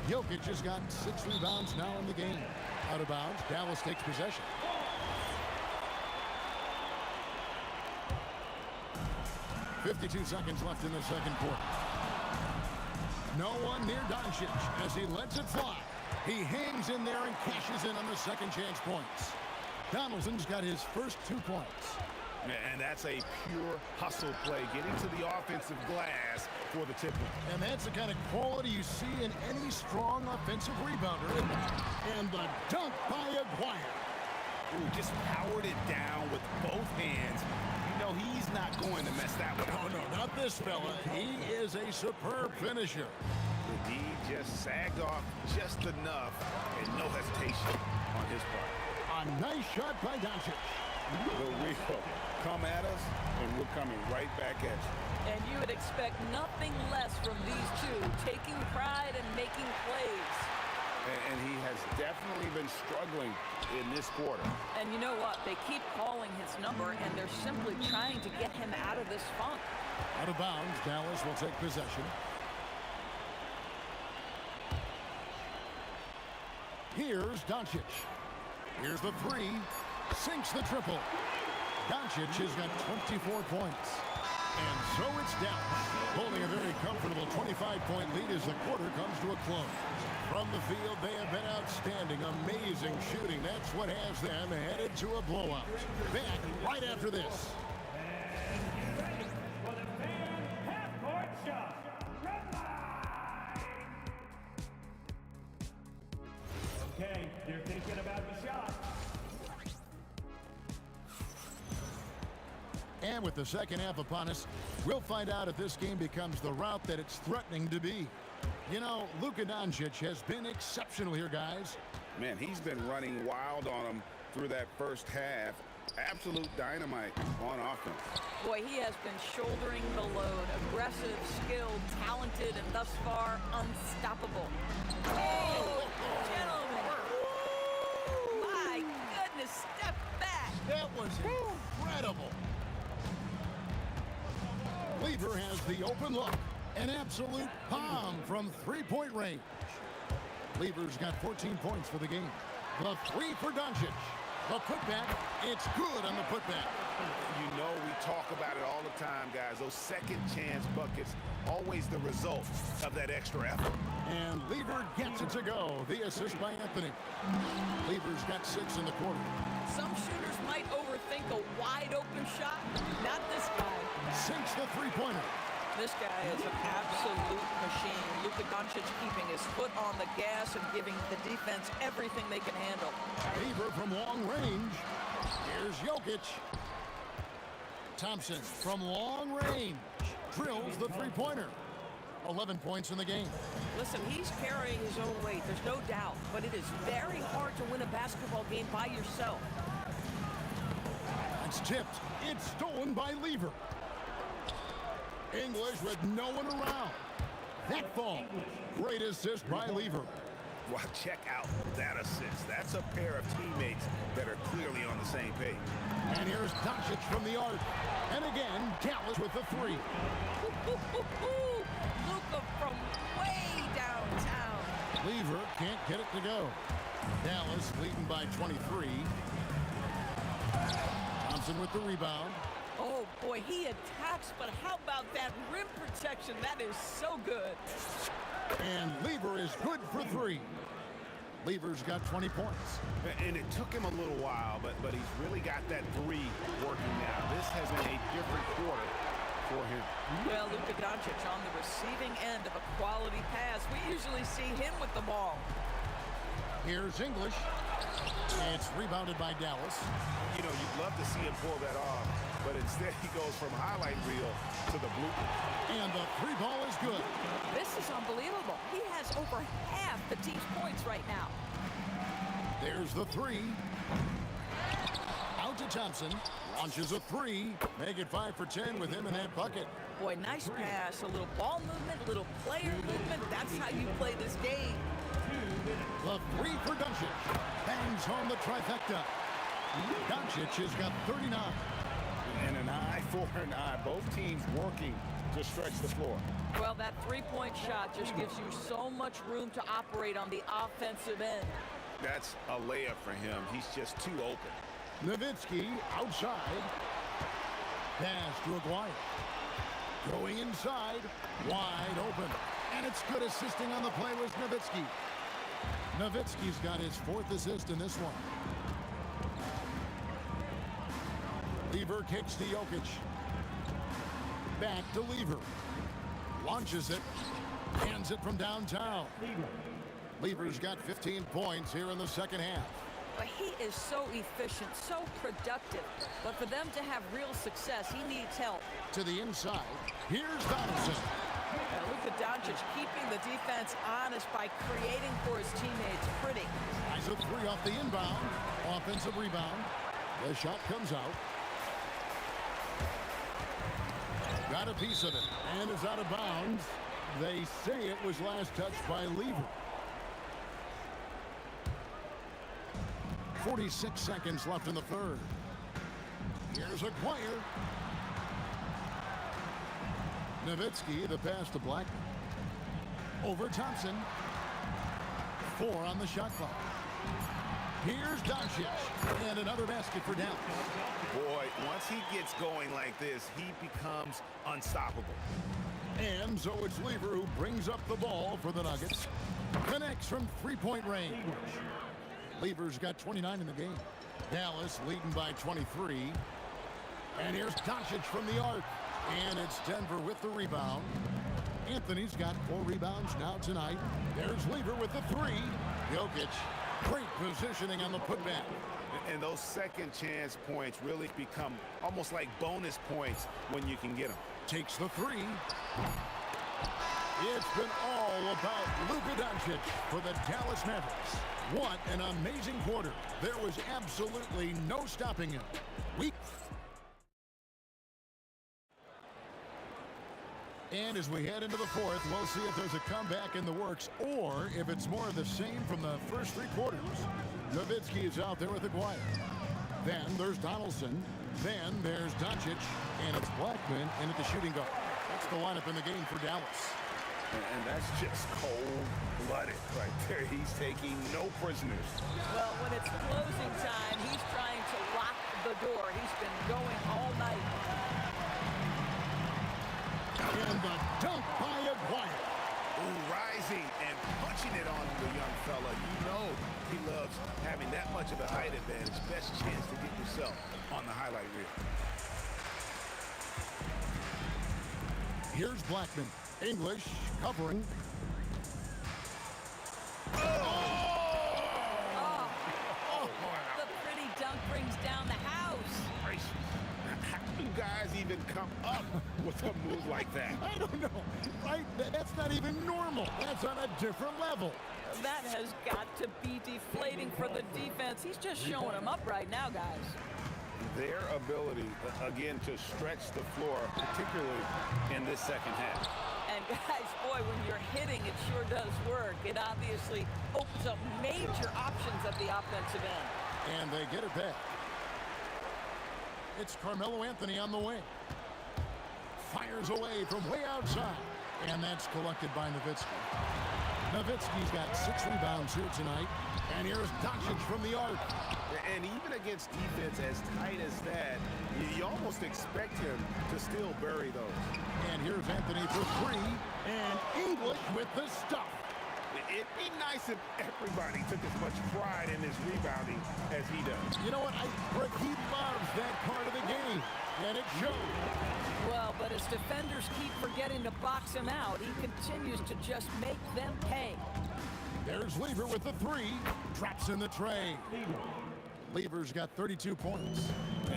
Jokic has got 6 rebounds now in the game. Out of bounds, Dallas takes possession. .52 seconds left in the second quarter. No one near Doncic as he lets it fly. He hangs in there and cashes in on the second chance points. Donaldson's got his first 2 points. And that's a pure hustle play, getting to the offensive glass for the tipper. And that's the kind of quality you see in any strong offensive rebounder. And the dunk by Aguirre. Ooh, just powered it down with both hands. You know he's not going to mess that one up. Oh, no, not this fella. He is a superb finisher. He just sagged off just enough and no hesitation on his part. A nice shot by Doncic. The real come at us, and we're coming right back at you. And you would expect nothing less from these two, taking pride and making plays. And he has definitely been struggling in this quarter. And you know what? They keep calling his number, and they're simply trying to get him out of this funk. Out of bounds, Dallas will take possession. Here's Doncic. Here's the 3. Sinks the triple. Doncic has got 24 points. And so it's Dallas, holding a very comfortable 25-point lead as the quarter comes to a close. From the field, they have been outstanding, amazing shooting. That's what has them headed to a blowout. Back right after this. For the fan half-court shot. Red line. Okay, they're thinking about the shot. And with the second half upon us, we'll find out if this game becomes the route that it's threatening to be. You know, Luka Doncic has been exceptional here, guys. Man, he's been running wild on him through that first half. Absolute dynamite on offense. Boy, he has been shouldering the load. Aggressive, skilled, talented, and thus far, unstoppable. Oh, gentlemen. My goodness, step back. That was incredible. Lever has the open look. An absolute bomb from three-point range. Lever's got 14 points for the game. The three for Doncic. The putback, it's good on the putback. You know we talk about it all the time, guys. Those second chance buckets, always the result of that extra effort. And Lever gets it to go. The assist by Anthony. Lever's got 6 in the quarter. Some shooters might overthink a wide open shot. Not this guy. Sinks the three-pointer. This guy is an absolute machine. Luka Doncic keeping his foot on the gas and giving the defense everything they can handle. Lever from long range. Here's Jokic. Thompson from long range drills the three-pointer. 11 points in the game. Listen, he's carrying his own weight, there's no doubt, but it is very hard to win a basketball game by yourself. It's tipped. It's stolen by Lever. English with no one around. That ball. Great assist by Lever. Well, check out that assist. That's a pair of teammates that are clearly on the same page. And here's Doncic from the arc. And again, Dallas with the three. Luka from way downtown. Lever can't get it to go. Dallas leading by 23. Thompson with the rebound. Oh, boy, he attacks, but how about that rim protection? That is so good. And Lever is good for 3. Lever's got 20 points. And it took him a little while, but he's really got that 3 working now. This has been a different quarter for him. Well, Luka Doncic on the receiving end of a quality pass. We usually see him with the ball. Here's English. It's rebounded by Dallas. You know, you'd love to see him pull that off, but instead he goes from highlight reel to the blooper. And the 3 ball is good. This is unbelievable. He has over half the team's points right now. There's the 3. Out to Thompson. Launches a 3. Make it 5 for 10 with him in that bucket. Boy, nice pass. A little ball movement, a little player movement. That's how you play this game. The 3 for Doncic. Bangs home the trifecta. Doncic has got 39. And an eye for an eye. Both teams working to stretch the floor. Well, that three-point shot just gives you so much room to operate on the offensive end. That's a layup for him. He's just too open. Nowitzki outside. Pass to Aguirre. Going inside. Wide open. And it's good assisting on the play was Nowitzki. Nowitzki's got his 4th assist in this one. Lever kicks to Jokic. Back to Lever. Launches it. Hands it from downtown. Lever's got 15 points here in the second half. But he is so efficient, so productive. But for them to have real success, he needs help. To the inside. Here's Donaldson. And Luka Doncic keeping the defense honest by creating for his teammates. Pretty. Nice a 3 off the inbound. Offensive rebound. The shot comes out. Got a piece of it and is out of bounds. They say it was last touched by Lever. 46 seconds left in the third. Here's Aguirre. Nowitzki, the pass to Blackman. Over Thompson. 4 on the shot clock. Here's Doncic. And another basket for Dallas. Boy, once he gets going like this, he becomes unstoppable. And so it's Lever who brings up the ball for the Nuggets. Connects from three-point range. Lever's got 29 in the game. Dallas leading by 23. And here's Doncic from the arc. And it's Denver with the rebound. Anthony's got 4 rebounds now tonight. There's Lever with the 3. Jokic, great positioning on the putback. And those second chance points really become almost like bonus points when you can get them. Takes the 3. It's been all about Luka Doncic for the Dallas Mavericks. What an amazing quarter. There was absolutely no stopping him. And as we head into the fourth, we'll see if there's a comeback in the works or if it's more of the same from the first three quarters. Nowitzki is out there with Aguirre. Then there's Donaldson. Then there's Doncic. And it's Blackman in at the shooting guard. That's the lineup in the game for Dallas. And that's just cold-blooded right there. He's taking no prisoners. Well, when it's closing time, he's trying to lock the door. He's been going all night. And the dunk by Aguirre. Ooh, rising and punching it on the young fella. You know he loves having that much of a height advantage. Best chance to get yourself on the highlight reel. Here's Blackman. English covering. The pretty dunk brings down the house. Gracious. How do you guys even come up with a move like that? I don't know. Right? That's not even normal. That's on a different level. That has got to be deflating for the defense. He's just showing them up right now, guys. Their ability, again, to stretch the floor, particularly in this second half. And guys, boy, when you're hitting, it sure does work. It obviously opens up major options at the offensive end. And they get it back. It's Carmelo Anthony on the wing. Fires away from way outside. And that's collected by Nowitzki. Nowitzki's got 6 rebounds here tonight. And here's Doncic from the arc. And even against defense as tight as that, you almost expect him to still bury those. And here's Anthony for 3. And English with the stuff. It'd be nice if everybody took as much pride in his rebounding as he does. You know what? Rick, he loves that part of the game. And it shows. Well, but as defenders keep forgetting to box him out, he continues to just make them pay. There's Lever with the 3. Drops in the tray. Lever's got 32 points.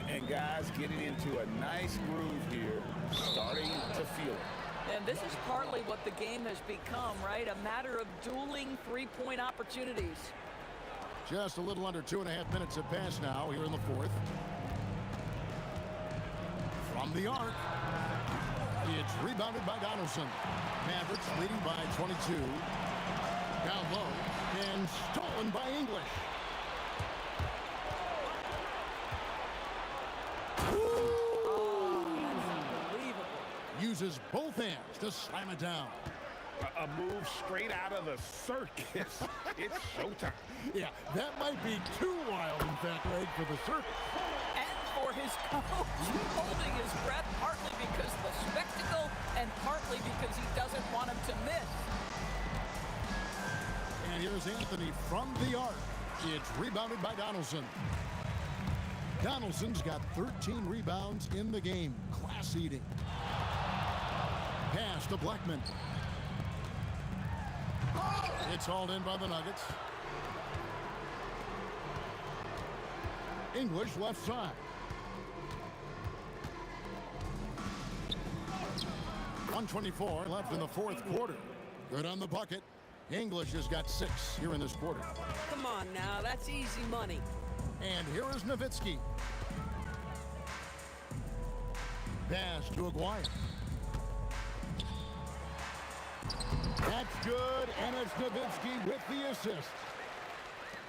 And guys getting into a nice groove here, starting to feel it. And this is partly what the game has become, right? A matter of dueling three-point opportunities. Just a little under 2.5 minutes have passed now here in the fourth. From the arc. It's rebounded by Donaldson. Mavericks leading by 22. Down low. And stolen by English. Uses both hands to slam it down. A move straight out of the circus. It's showtime. Yeah, that might be too wild, in fact, Greg, for the circus. And for his coach, holding his breath, partly because of the spectacle and partly because he doesn't want him to miss. And here's Anthony from the arc. It's rebounded by Donaldson. Donaldson's got 13 rebounds in the game. Class eating. Pass to Blackman. It's hauled in by the Nuggets. English left side. .124 left in the fourth quarter. Good on the bucket. English has got 6 here in this quarter. Come on now, that's easy money. And here is Nowitzki. Pass to Aguirre. That's good, and it's Nowitzki with the assist.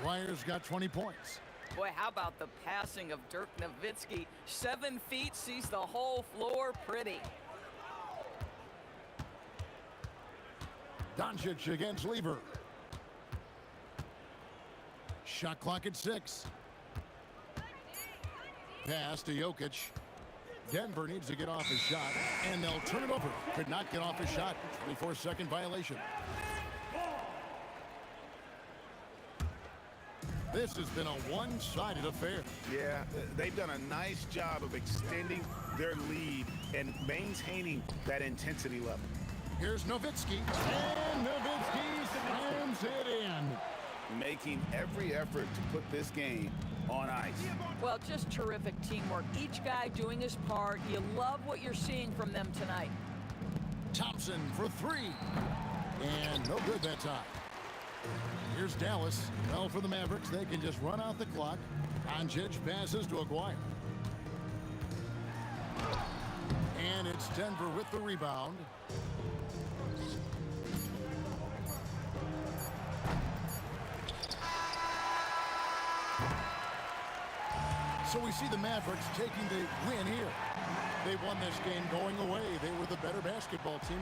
Aguirre's got 20 points. Boy, how about the passing of Dirk Nowitzki? 7 feet, sees the whole floor pretty. Doncic against Lever. Shot clock at 6. Pass to Jokic. Denver needs to get off his shot, and they'll turn it over. Could not get off his shot. 24-second violation. This has been a one-sided affair. Yeah, they've done a nice job of extending their lead and maintaining that intensity level. Here's Nowitzki, and Nowitzki slams it in. Making every effort to put this game on ice. Well, just terrific teamwork. Each guy doing his part. You love what you're seeing from them tonight. Thompson for three. And no good that time. Here's Dallas. Well, for the Mavericks, they can just run out the clock. Doncic passes to Aguirre. And it's Denver with the rebound. So we see the Mavericks taking the win here. They won this game going away. They were the better basketball team.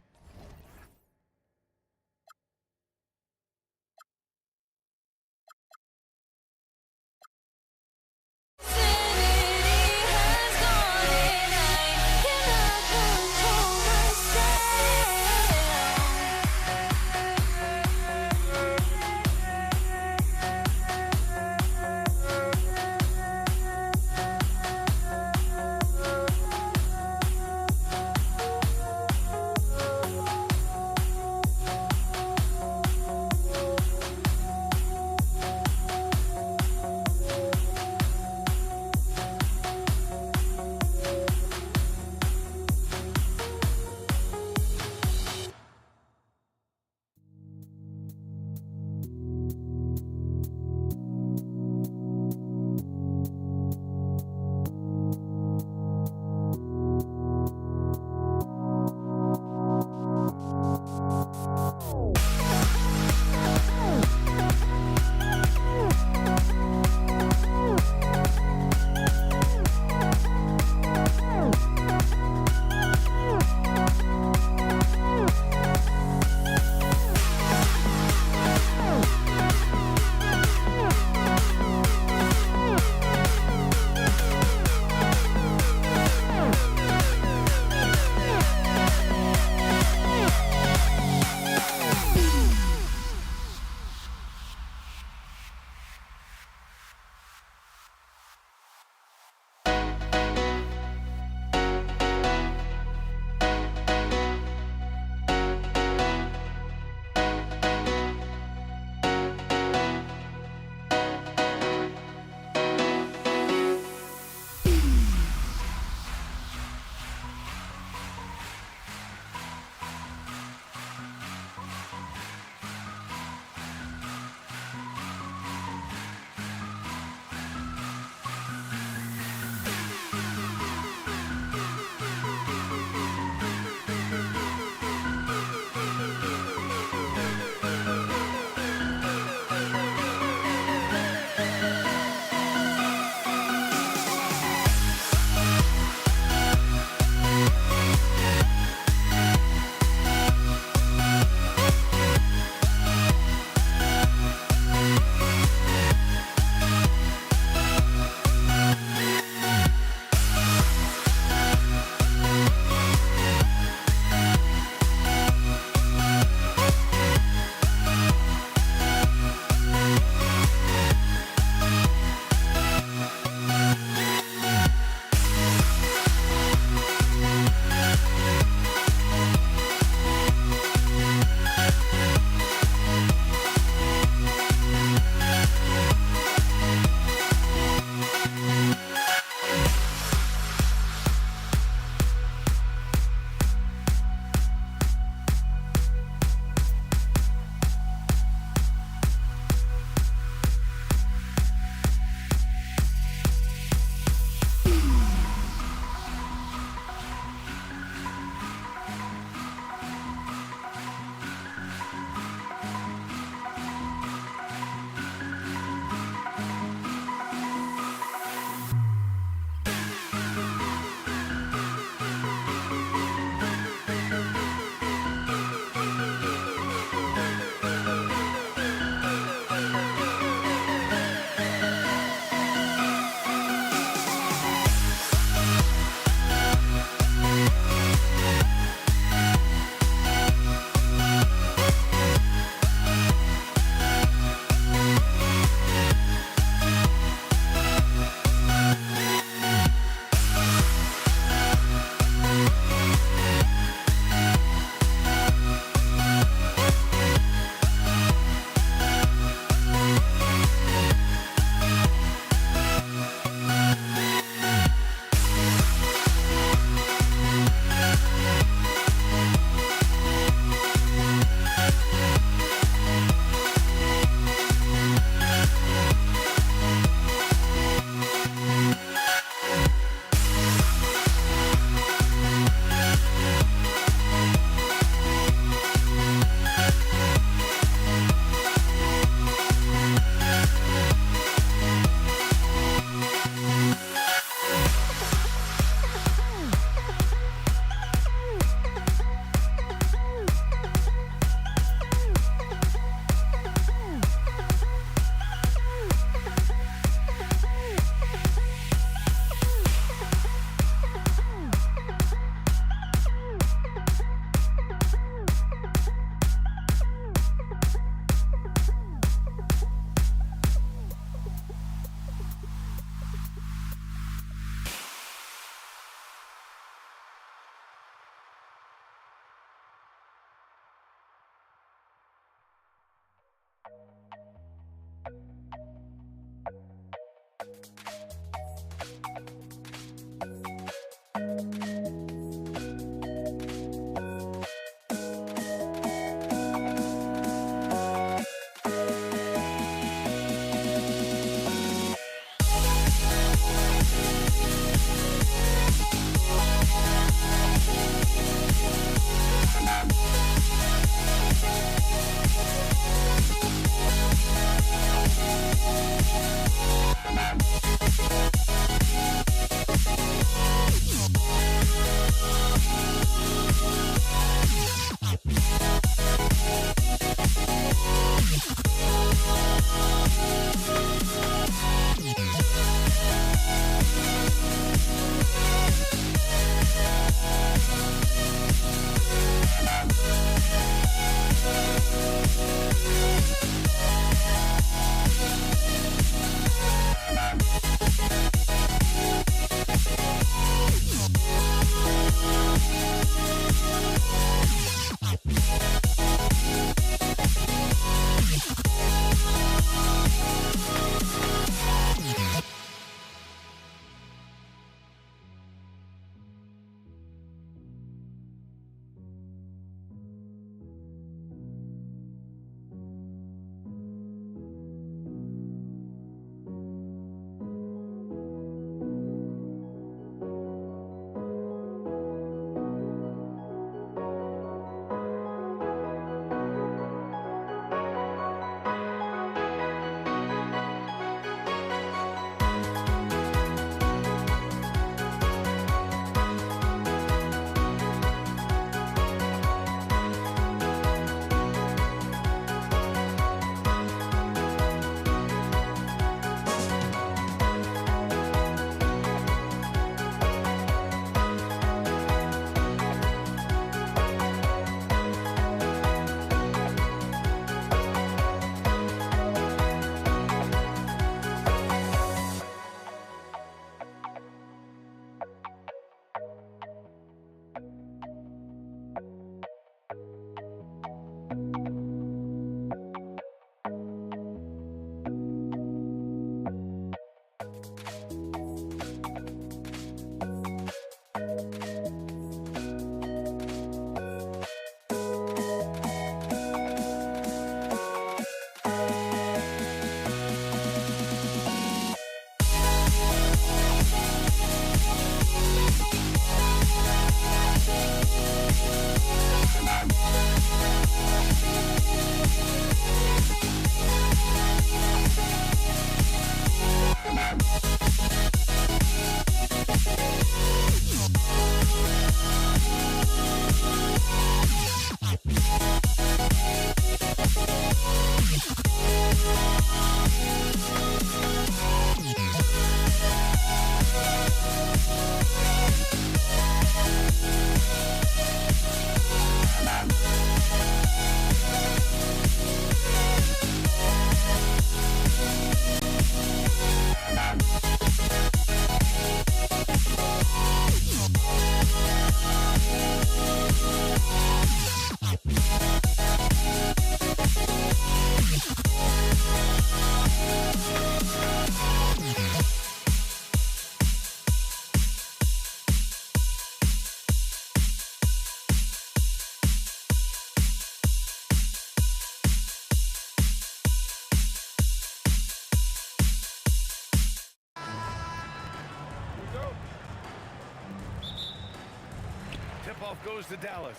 rebound goes to Dallas.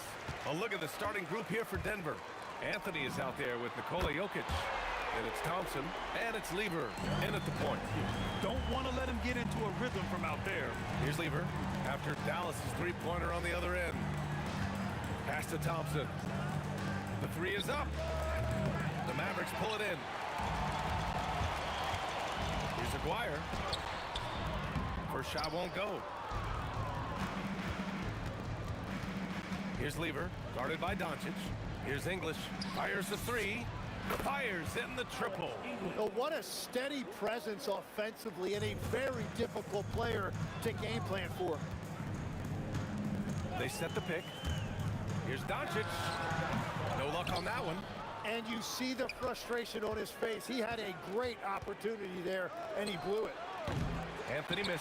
A look at the starting group here for Denver. Anthony is out there with Nikola Jokic. And it's Thompson, and it's Lever in at the point. Don't want to let him get into a rhythm from out there. Here's Lever after Dallas' three-pointer on the other end. Pass to Thompson. The three is up. The Mavericks pull it in. Here's Aguirre. First shot won't go. Here's Lever, guarded by Doncic. Here's English, fires the three. Fires in the triple. Oh, what a steady presence offensively and a very difficult player to game plan for. They set the pick. Here's Doncic. No luck on that one. And you see the frustration on his face. He had a great opportunity there, and he blew it. Anthony misses.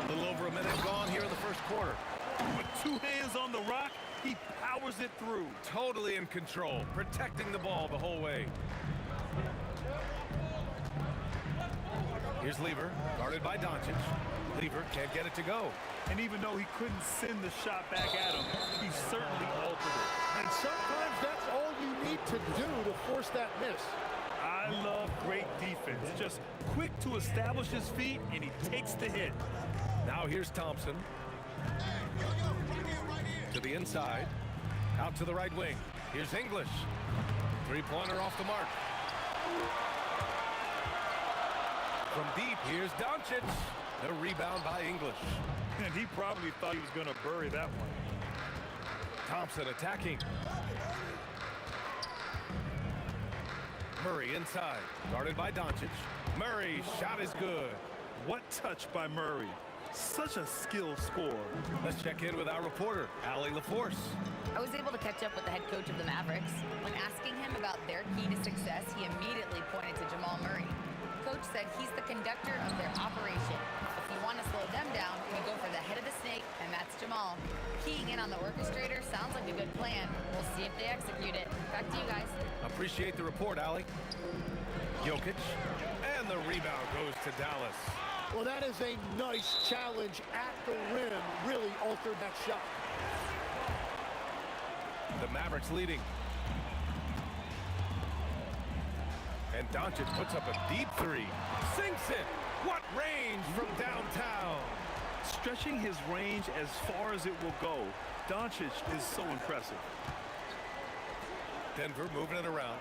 A little over a minute gone here in the first quarter. With two hands on the rock, he powers it through. Totally in control, protecting the ball the whole way. Here's Lever, guarded by Doncic. Lever can't get it to go. And even though he couldn't send the shot back at him, he certainly altered it. And sometimes that's all you need to do to force that miss. I love great defense. Just quick to establish his feet, and he takes the hit. Now here's Thompson. To the inside. Out to the right wing. Here's English. Three-pointer off the mark. From deep, here's Doncic. The rebound by English. And he probably thought he was going to bury that one. Thompson attacking. Murray inside. Guarded by Doncic. Murray, shot is good. What touch by Murray. Such a skilled scorer. Let's check in with our reporter, Allie LaForce. I was able to catch up with the head coach of the Mavericks. When asking him about their key to success, he immediately pointed to Jamal Murray. Coach said he's the conductor of their operation. If you want to slow them down, you go for the head of the snake, and that's Jamal. Keying in on the orchestrator sounds like a good plan. We'll see if they execute it. Back to you guys. Appreciate the report, Allie. Jokic, and the rebound goes to Dallas. Well, that is a nice challenge at the rim. Really altered that shot. The Mavericks leading. And Doncic puts up a deep three. Sinks it. What range from downtown. Stretching his range as far as it will go. Doncic is so impressive. Denver moving it around.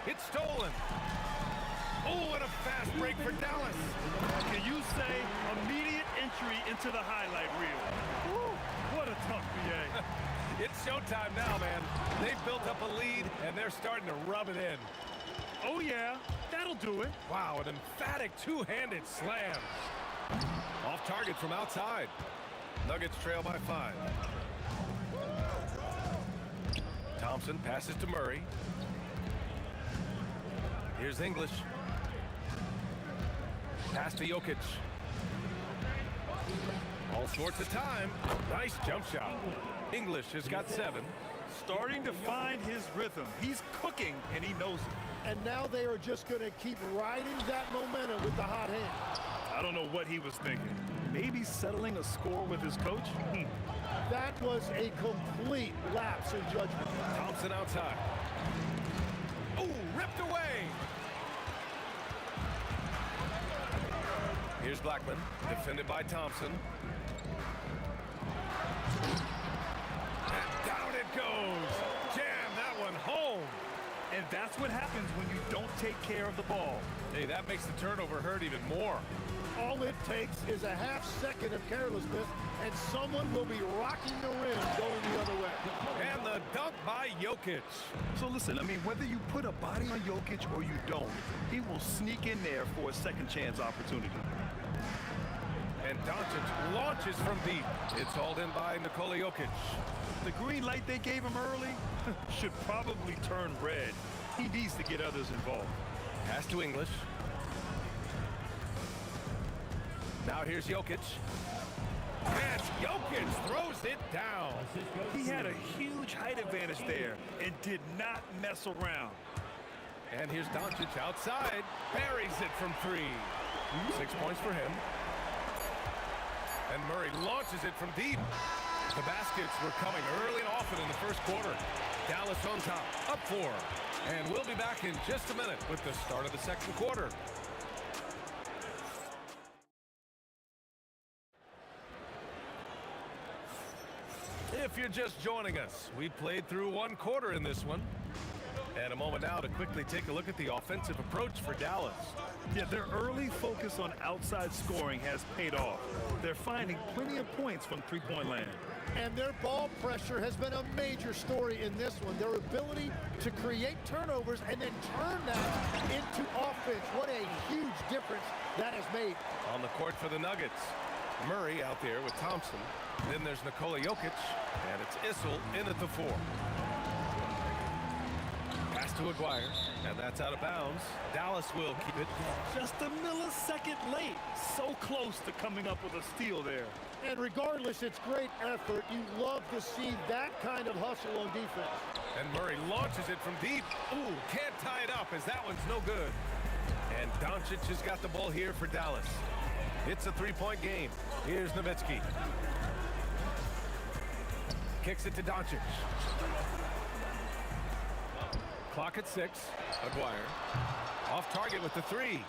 It's stolen. Oh, and a fast break for Dallas. Can you say immediate entry into the highlight reel? Woo, what a tough BA. It's showtime now, man. They've built up a lead, and they're starting to rub it in. Oh, yeah, that'll do it. Wow, an emphatic two-handed slam. Off target from outside. Nuggets trail by 5. Thompson passes to Murray. Here's English. Pass to Jokic. All sorts of time. Nice jump shot. English has got 7. Starting to find his rhythm. He's cooking, and he knows it. And now they are just going to keep riding that momentum with the hot hand. I don't know what he was thinking. Maybe settling a score with his coach? That was a complete lapse in judgment. Thompson outside. Oh, ripped away. Here's Blackman, defended by Thompson. And down it goes. Jam that one home. And that's what happens when you don't take care of the ball. Hey, that makes the turnover hurt even more. All it takes is a half second of carelessness, and someone will be rocking the rim going the other way. And the dunk by Jokic. So listen, I mean, whether you put a body on Jokic or you don't, he will sneak in there for a second chance opportunity. And Doncic launches from deep. It's hauled in by Nikola Jokic. The green light they gave him early should probably turn red. He needs to get others involved. Pass to English. Now here's Jokic. And Jokic throws it down. He had a huge height advantage there and did not mess around. And here's Doncic outside. Buries it from 3. 6 points for him. And Murray launches it from deep. The baskets were coming early and often in the first quarter. Dallas on top, up 4. And we'll be back in just a minute with the start of the second quarter. If you're just joining us, we played through one quarter in this one. And a moment now to quickly take a look at the offensive approach for Dallas. Yeah, their early focus on outside scoring has paid off. They're finding plenty of points from three-point land. And their ball pressure has been a major story in this one. Their ability to create turnovers and then turn that into offense. What a huge difference that has made. On the court for the Nuggets, Murray out there with Thompson. Then there's Nikola Jokic, and it's Issel in at the 4. Pass to Aguirre, and that's out of bounds. Dallas will keep it. Just a millisecond late. So close to coming up with a steal there. And regardless, it's great effort. You love to see that kind of hustle on defense. And Murray launches it from deep. Ooh, can't tie it up as that one's no good. And Doncic has got the ball here for Dallas. It's a three-point game. Here's Nowitzki. Kicks it to Doncic. Clock at 6. Aguirre. Off target with the 3.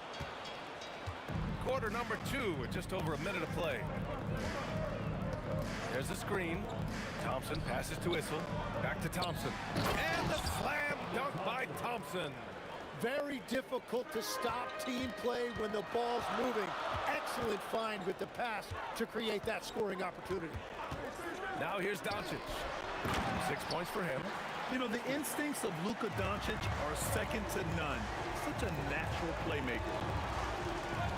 Quarter number 2 with just over a minute of play. There's the screen. Thompson passes to Issel. Back to Thompson. And the slam dunk by Thompson. Very difficult to stop team play when the ball's moving. Excellent find with the pass to create that scoring opportunity. Now here's Doncic. 6 points for him. You know, the instincts of Luka Doncic are second to none. Such a natural playmaker.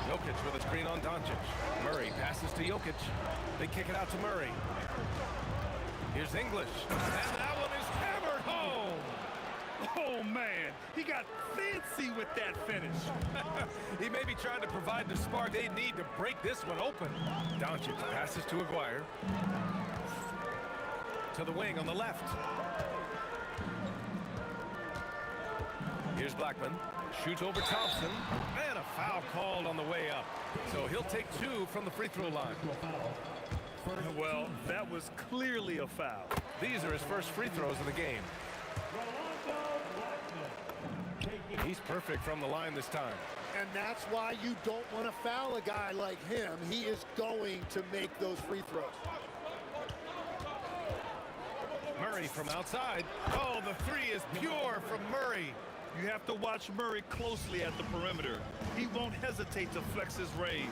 Jokic with a screen on Doncic. Murray passes to Jokic. They kick it out to Murray. Here's English. And that one is hammered home. Oh, man. He got fancy with that finish. He may be trying to provide the spark they need to break this one open. Doncic passes to Aguirre. To the wing on the left. Here's Blackman. Shoots over Thompson. And a foul called on the way up. So he'll take 2 from the free throw line. Well, that was clearly a foul. These are his first free throws of the game. He's perfect from the line this time. And that's why you don't want to foul a guy like him. He is going to make those free throws. Murray from outside. Oh, the 3 is pure from Murray. You have to watch Murray closely at the perimeter. He won't hesitate to flex his range.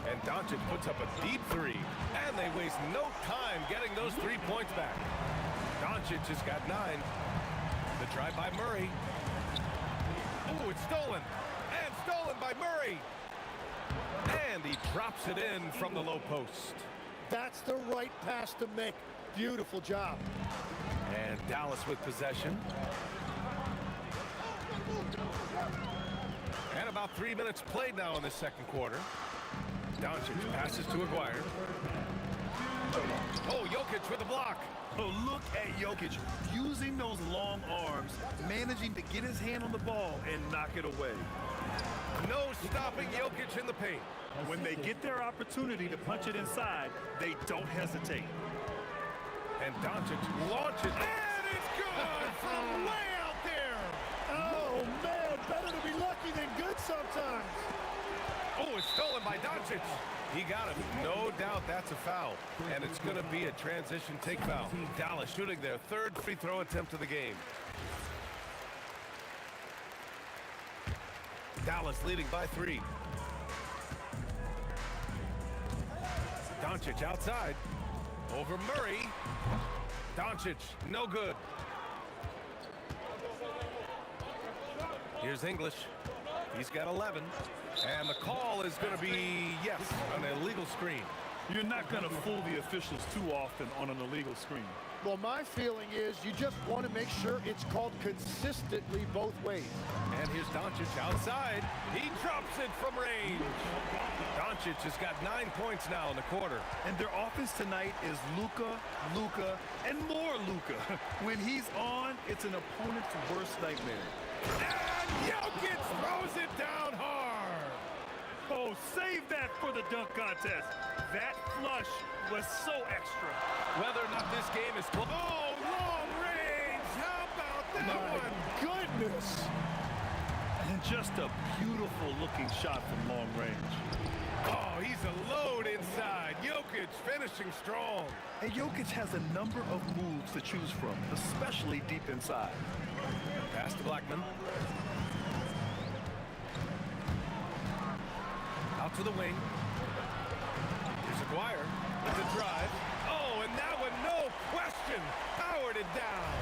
And Doncic puts up a deep 3. And they waste no time getting those 3 points back. Doncic has got 9. The drive by Murray. Oh, it's stolen. And stolen by Murray. And he drops it in from the low post. That's the right pass to make. Beautiful job. And Dallas with possession. And about 3 minutes played now in the second quarter. Doncic passes to Aguirre. Oh, Jokic with a block. Oh, look at Jokic using those long arms, managing to get his hand on the ball and knock it away. No stopping Jokic in the paint. When they get their opportunity to punch it inside, they don't hesitate. And Doncic launches. And it's good from way out there. Oh, man, better to be lucky than good sometimes. Oh, it's stolen by Doncic. He got him. No doubt that's a foul. And it's going to be a transition take foul. Dallas shooting their 3rd free throw attempt of the game. Dallas leading by 3. Doncic outside. Over Murray. Doncic, no good. Here's English. He's got 11. And the call is going to be, yes, an illegal screen. You're not going to fool the officials too often on an illegal screen. Well, my feeling is you just want to make sure it's called consistently both ways. And here's Doncic outside. He drops it from range. Doncic has got 9 points now in the quarter. And their offense tonight is Luka, and more Luka. When he's on, it's an opponent's worst nightmare. And Jokic throws it down hard. Oh, save that for the dunk contest. That flush was so extra. Whether or not this game is close. Oh, long range! How about that one? Goodness. And just a beautiful looking shot from long range. Oh, he's a load inside. Jokic finishing strong. And Jokic has a number of moves to choose from, especially deep inside. Pass to Blackman. Out to the wing. Here's Aguirre with the drive. Oh, and that one, no question, powered it down.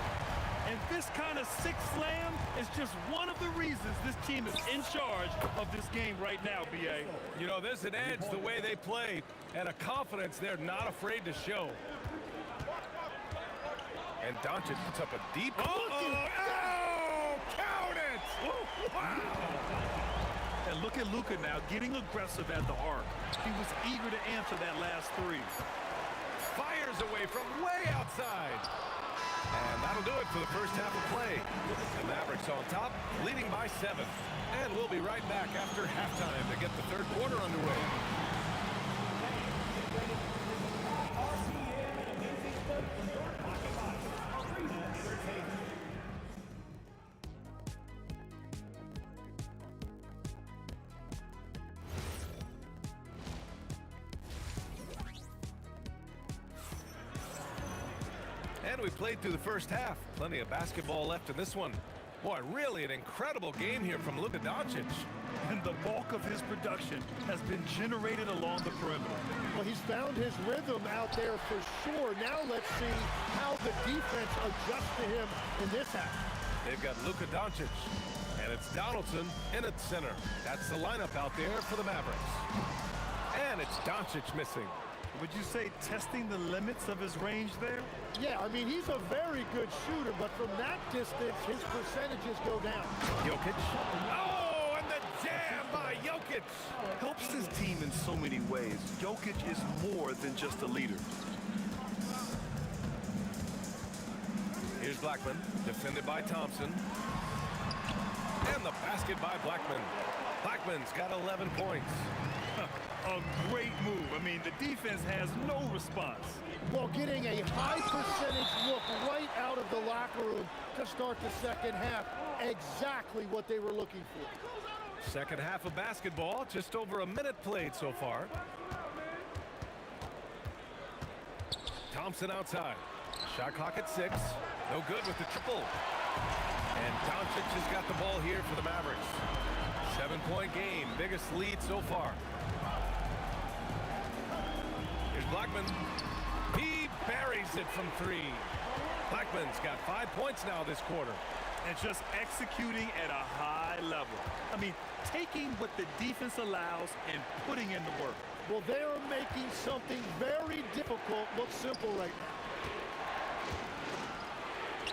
And this kind of six slam is just one of the reasons this team is in charge of this game right now, B.A. You know, there's an edge the way they play and a confidence they're not afraid to show. And Doncic puts up a deep... Oh, count it! Wow! And look at Luka now, getting aggressive at the arc. He was eager to answer that last three. Fires away from way outside. And that'll do it for the first half of play. The Mavericks on top, leading by 7. And we'll be right back after halftime to get the third quarter underway. And we played through the first half. Plenty of basketball left in this one. Boy, really an incredible game here from Luka Doncic. And the bulk of his production has been generated along the perimeter. Well, he's found his rhythm out there for sure. Now let's see how the defense adjusts to him in this half. They've got Luka Doncic, and it's Donaldson in at center. That's the lineup out there for the Mavericks. And it's Doncic missing. Would you say testing the limits of his range there? Yeah, I mean, he's a very good shooter, but from that distance, his percentages go down. Jokic. Oh, and the jam by Jokic. Helps his team in so many ways. Jokic is more than just a leader. Here's Blackman, defended by Thompson. And the basket by Blackman. Blackman's got 11 points. A great move. I mean, the defense has no response. Well, getting a high percentage look right out of the locker room to start the second half. Exactly what they were looking for. Second half of basketball, just over a minute played so far. Thompson outside. Shot clock at 6. No good with the triple. And Doncic has got the ball here for the Mavericks. 7-point game, biggest lead so far. Here's Blackman. He buries it from 3. Blackman's got 5 points now this quarter. And just executing at a high level. I mean, taking what the defense allows and putting in the work. Well, they are making something very difficult look simple right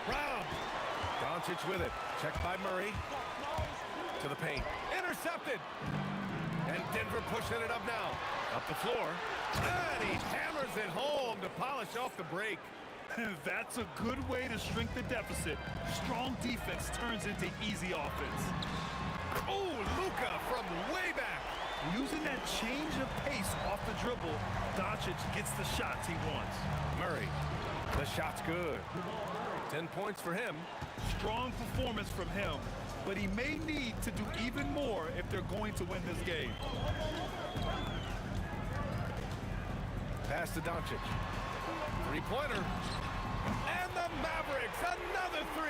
now. Rob. Doncic with it. Checked by Murray. To the paint. Intercepted. And Denver pushing it up now. Up the floor. And he hammers it home to polish off the break. That's a good way to shrink the deficit. Strong defense turns into easy offense. Oh, Luka from way back. Using that change of pace off the dribble, Doncic gets the shots he wants. Murray. The shot's good. 10 points for him. Strong performance from him, but he may need to do even more if they're going to win this game. Pass to Doncic. Three-pointer. And the Mavericks, another 3.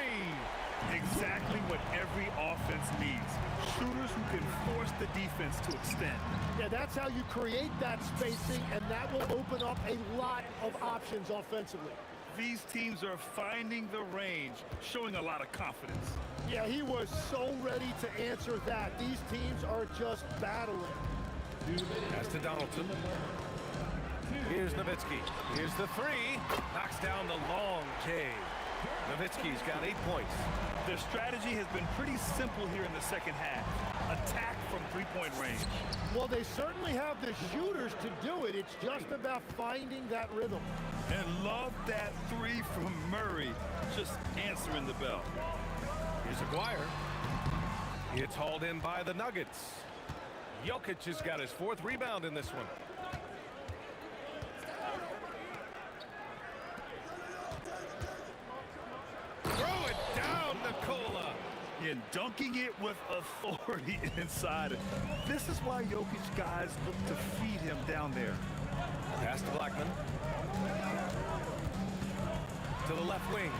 Exactly what every offense needs. Shooters who can force the defense to extend. Yeah, that's how you create that spacing, and that will open up a lot of options offensively. These teams are finding the range, showing a lot of confidence. Yeah, he was so ready to answer that. These teams are just battling. Pass to Donaldson. Here's Nowitzki. Here's the 3. Knocks down the long K. Nowitzki's got 8 points. Their strategy has been pretty simple here in the second half. Attack from three-point range. Well, they certainly have the shooters to do it. It's just about finding that rhythm. And love that 3 from Murray, just answering the bell. Here's Aguirre. It's hauled in by the Nuggets. Jokic has got his 4th rebound in this one. Throw it down, Nikola. And dunking it with authority inside. This is why Jokic guys look to feed him down there. Pass to Blackman. To the left wing.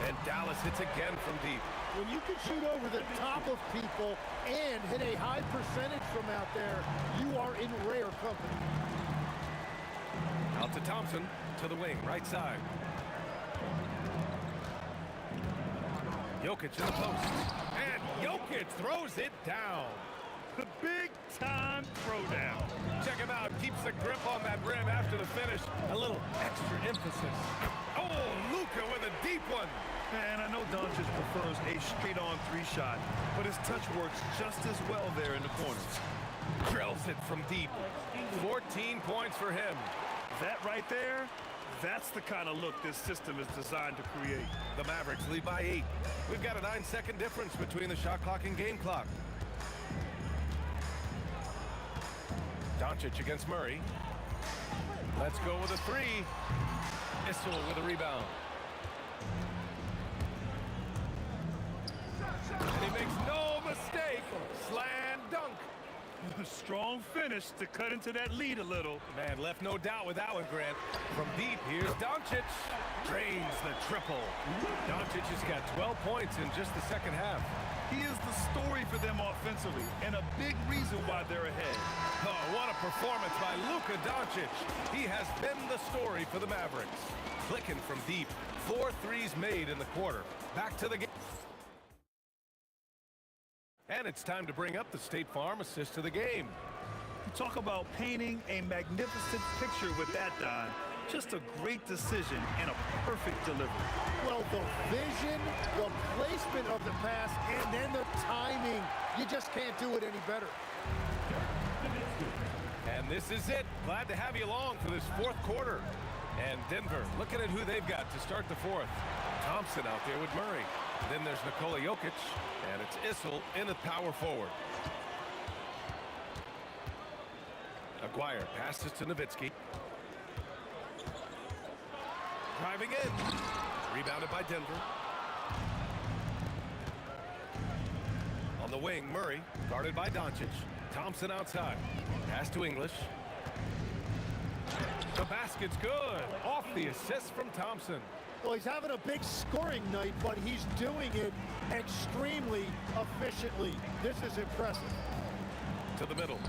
And Dallas hits again from deep. When you can shoot over the top of people and hit a high percentage from out there, you are in rare company. Out to Thompson, to the wing, right side. Jokic in the post. And Jokic throws it down. The big-time throwdown. Check him out. Keeps the grip on that rim after the finish. A little extra emphasis. Oh, Luka with a deep one. And I know Doncic prefers a straight-on 3-shot, but his touch works just as well there in the corners. Drills it from deep. 14 points for him. That right there, that's the kind of look this system is designed to create. The Mavericks lead by 8. We've got a 9-second difference between the shot clock and game clock. Doncic against Murray. Let's go with a 3. Issel with a rebound. And he makes no mistake. Slam dunk. Strong finish to cut into that lead a little. Man, left no doubt with that one, Grant. From deep, here's Doncic. Drains the triple. Doncic has got 12 points in just the second half. He is the story for them offensively, and a big reason why they're ahead. Oh, what a performance by Luka Doncic. He has been the story for the Mavericks. Clicking from deep. 4 threes made in the quarter. Back to the game. And it's time to bring up the State Farm assist to the game. You talk about painting a magnificent picture with that, Don. Just a great decision and a perfect delivery. Well, the vision, the placement of the pass, and then the timing. You just can't do it any better. And this is it. Glad to have you along for this 4th quarter. And Denver looking at who they've got to start the 4th. Thompson out there with Murray. Then there's Nikola Jokic, and it's Issel in at power forward. Aguirre passes to Nowitzki. Driving in. Rebounded by Denver. On the wing, Murray, guarded by Doncic. Thompson outside. Pass to English. The basket's good. Off the assist from Thompson. Well, he's having a big scoring night, but he's doing it extremely efficiently. This is impressive. To the middle.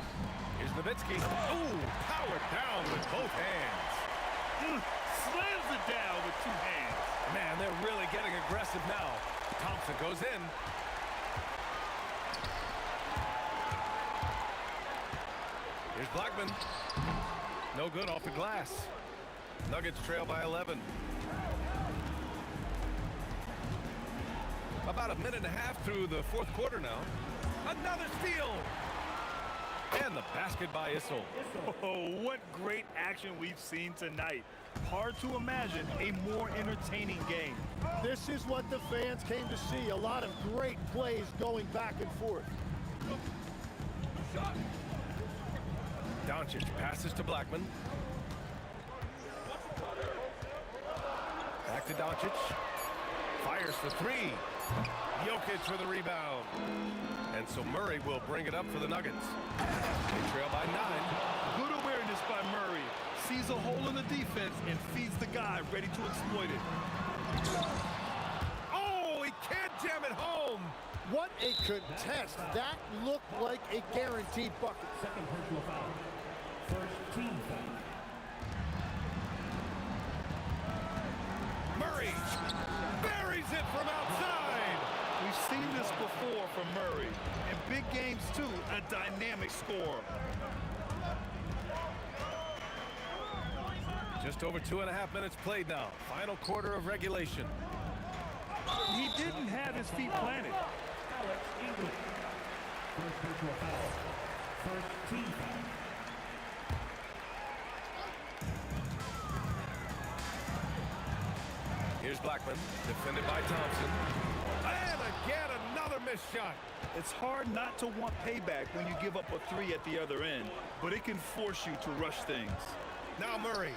Here's Nowitzki. Ooh, powered down with both hands. Slams it down with 2 hands. Man, they're really getting aggressive now. Thompson goes in. Here's Blackman. No good off the glass. Nuggets trail by 11. About a minute and a half through the 4th quarter now. Another steal. And the basket by Issel. Oh, what great action we've seen tonight. Hard to imagine a more entertaining game. This is what the fans came to see. A lot of great plays going back and forth. Doncic passes to Blackman. Back to Doncic. Fires for 3. Jokic with a rebound. And so Murray will bring it up for the Nuggets. They trail by 9. Good awareness by Murray. Sees a hole in the defense and feeds the guy ready to exploit it. Oh, he can't jam it home. What a contest. That looked like a guaranteed bucket. Second personal foul. First team foul. Murray buries it from outside. We've seen this before from Murray. In big games, too, a dynamic scorer. Just over 2.5 minutes played now. Final quarter of regulation. He didn't have his feet planted. Alex English. First personal foul. First team foul. Here's Blackman, defended by Thompson. And again, another Another missed shot. It's hard not to want payback when you give up a three at the other end, but it can force you to rush things. Now Murray.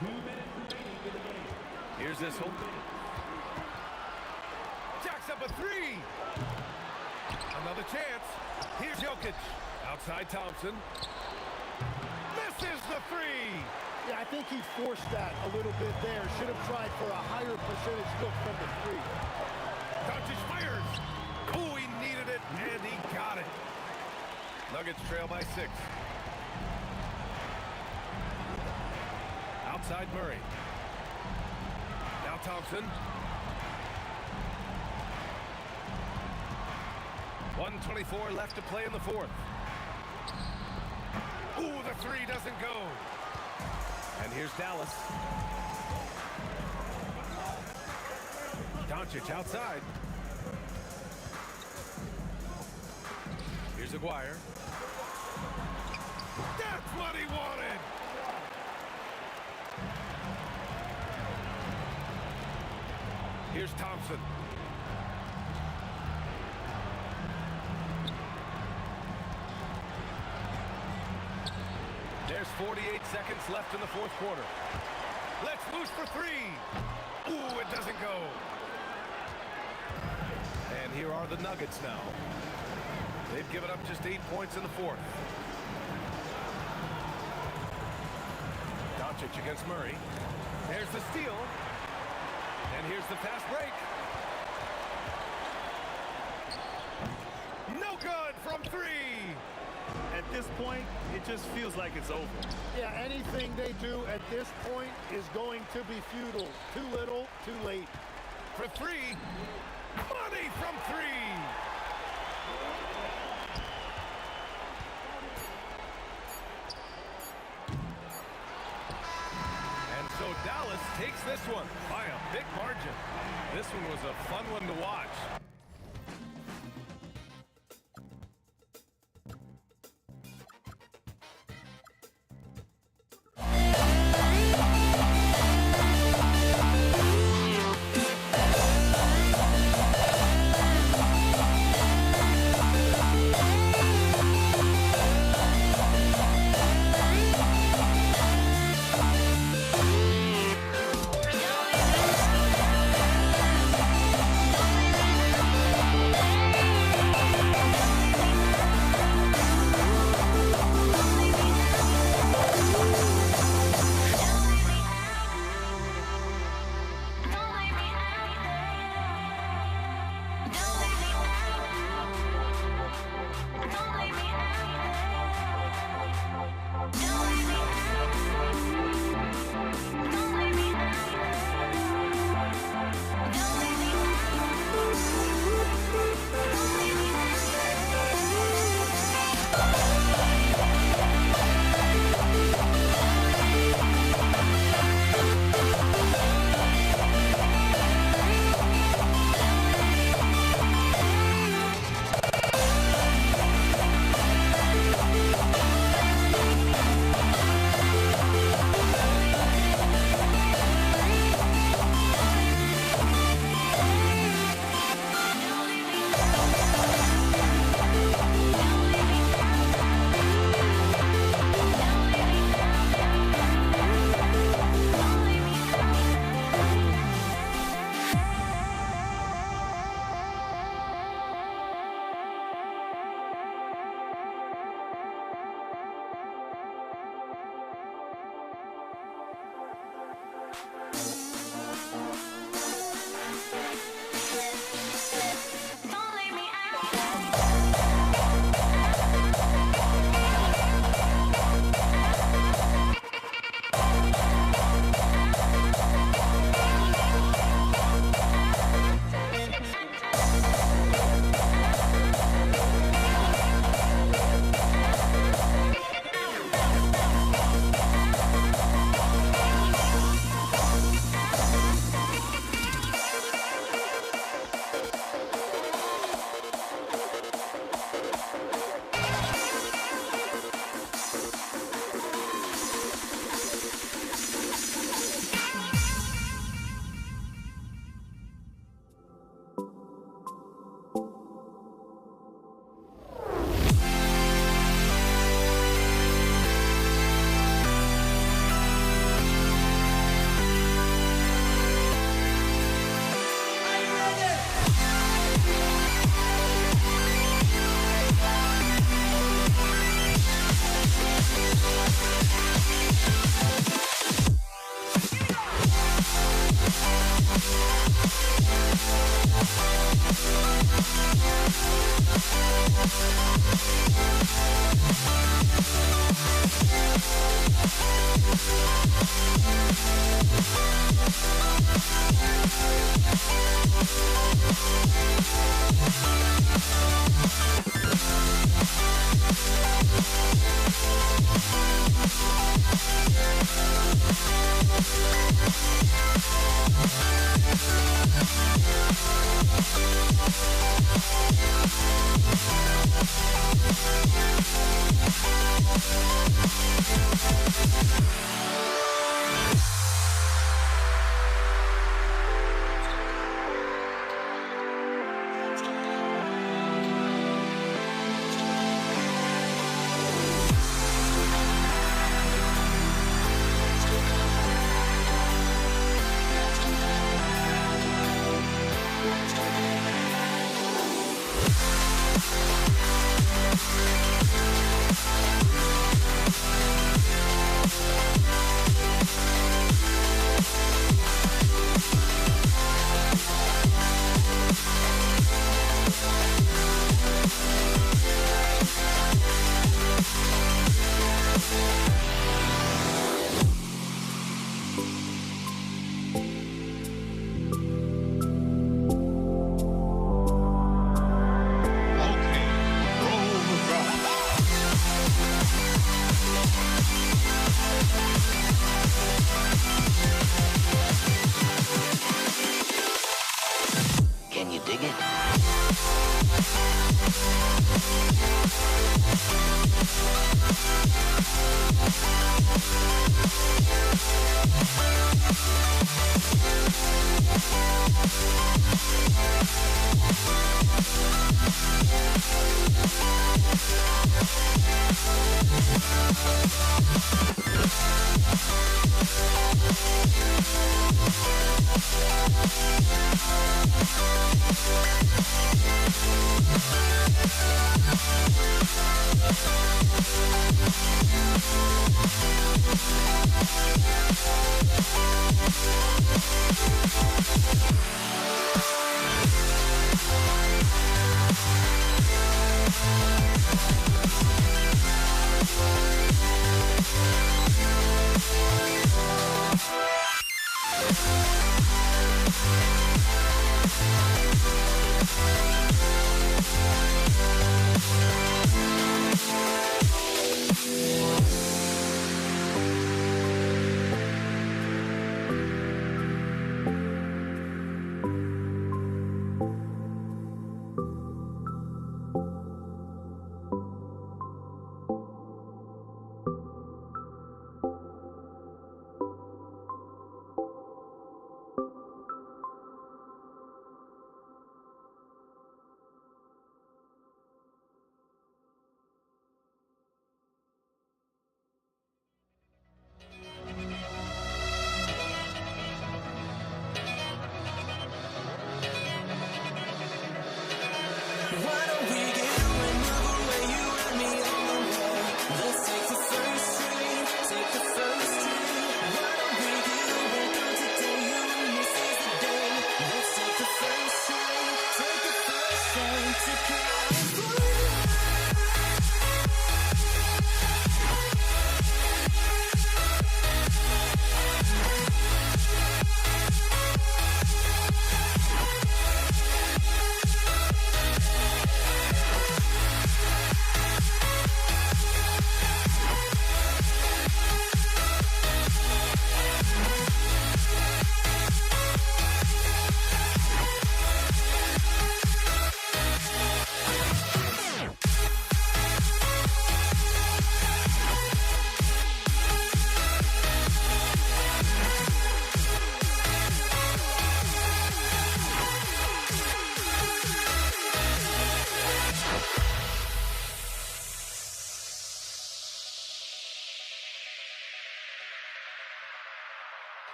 2 minutes remaining in the game. Here's Issel. Jacks up a three. Another chance. Here's Jokic. Outside Thompson. Misses the three. Yeah, I think he forced that a little bit there. Should have tried for a higher percentage look from the three. Doncic fires. Oh, he needed it, and he got it. Nuggets trail by 6. Outside Murray. Now Thompson. 1:24 left to play in the fourth. Ooh, the three doesn't go. And here's Dallas. Doncic outside. Here's Aguirre. That's what he wanted. Here's Thompson. There's 48 seconds left in the fourth quarter. Let's loose for three. Ooh, it doesn't go. And here are the Nuggets now. They've given up just 8 points in the fourth. Doncic against Murray. There's the steal. And here's the fast break. No good from three. At this point, it just feels like it's over. Yeah, anything they do at this point is going to be futile. Too little, too late. For three. Money from three. And so Dallas takes this one by a big margin. This one was a fun one to watch.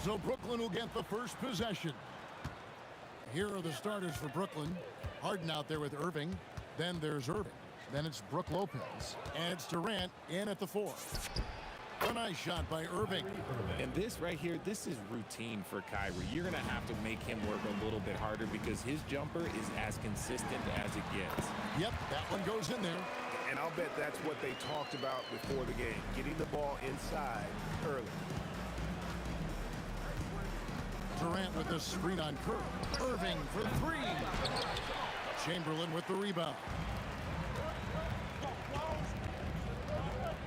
So Brooklyn will get the first possession. Here are the starters for Brooklyn. Harden out there with Irving. Then there's Irving. Then it's Brook Lopez. And it's Durant in at the 4. A nice shot by Irving. And this right here, this is routine for Kyrie. You're going to have to make him work a little bit harder because his jumper is as consistent as it gets. Yep, that one goes in there. And I'll bet that's what they talked about before the game, getting the ball inside early. Durant with the screen on Curry. Irving for 3. Chamberlain with the rebound.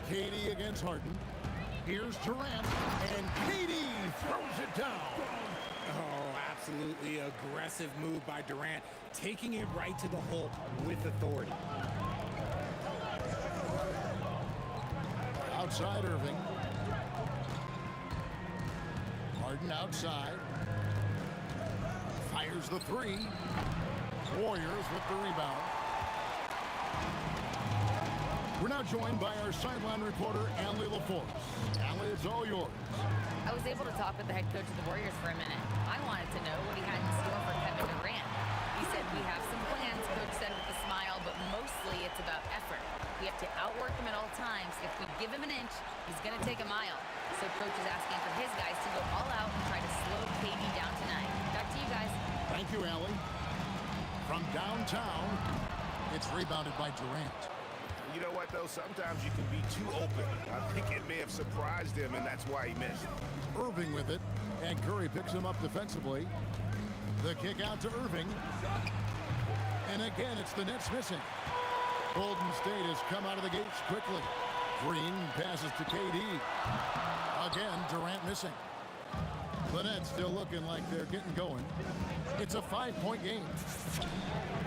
KD against Harden. Here's Durant, and KD throws it down. Oh, absolutely aggressive move by Durant, taking it right to the hole with authority. Outside Irving. Harden outside. Fires the 3. Warriors with the rebound. We're now joined by our sideline reporter, Allie LaForce. Allie, it's all yours. I was able to talk with the head coach of the Warriors for a minute. I wanted to know what he had in store for Kevin Durant. He said, we have some plans, Coach said with a smile, but mostly it's about effort. We have to outwork him at all times. If we give him an inch, he's going to take a mile. So Coach is asking for his guys to go all out and try to slow KD down tonight. Back to you guys. Thank you, Allie. From downtown, it's rebounded by Durant. You know what, though? Sometimes you can be too open. I think it may have surprised him, and that's why he missed. Irving with it, and Curry picks him up defensively. The kick out to Irving. And again, it's the Nets missing. Golden State has come out of the gates quickly. Green passes to KD. Again, Durant missing. The Nets still looking like they're getting going. It's a 5-point game.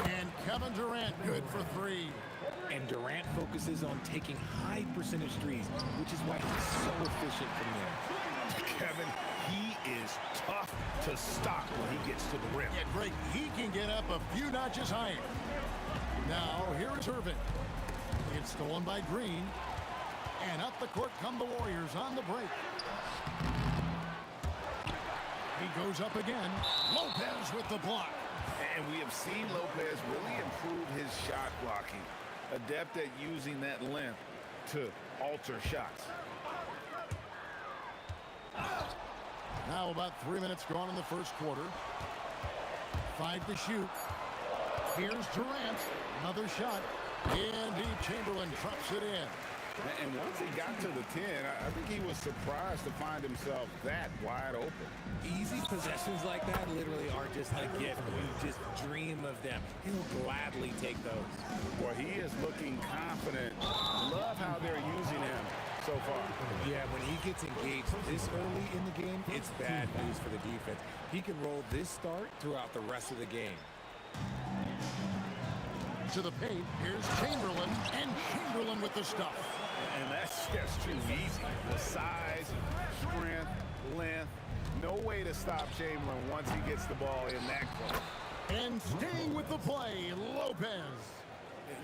And Kevin Durant good for 3. And Durant focuses on taking high percentage threes, which is why he's so efficient from there. Kevin, he is tough to stop when he gets to the rim. Yeah, great. He can get up a few notches higher. Now, here is Irving. It's stolen by Green. And up the court come the Warriors on the break. He goes up again. Lopez with the block. And we have seen Lopez really improve his shot blocking. Adept at using that length to alter shots. Now about 3 minutes gone in the first quarter. 5 to shoot. Here's Durant. Another shot. And Chamberlain drops it in. And once he got to the 10, I think he was surprised to find himself that wide open. Easy possessions like that literally are just a gift. You just dream of them. He'll gladly take those. Well, he is looking confident. Love how they're using him so far. Yeah, when he gets engaged this early in the game, it's bad news for the defense. He can roll this start throughout the rest of the game. To the paint, here's Chamberlain, and Chamberlain with the stuff. And that's just too easy. The size, strength, length, no way to stop Chamberlain once he gets the ball in that close. And staying with the play, Lopez.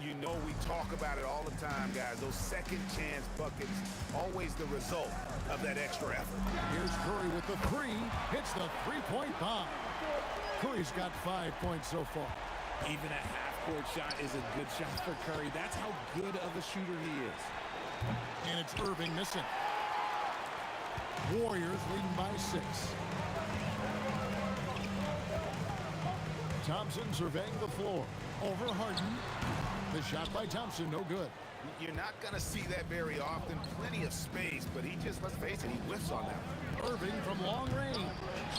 You know we talk about it all the time, guys. Those second chance buckets, always the result of that extra effort. Here's Curry with the 3, hits the 3-point bomb. Curry's got 5 points so far. Even a half-court shot is a good shot for Curry. That's how good of a shooter he is. And it's Irving missing. Warriors leading by 6. Thompson surveying the floor. Over Harden. The shot by Thompson, no good. You're not going to see that very often. Plenty of space, but he just, let's face it, he whiffs on that. Irving from long range.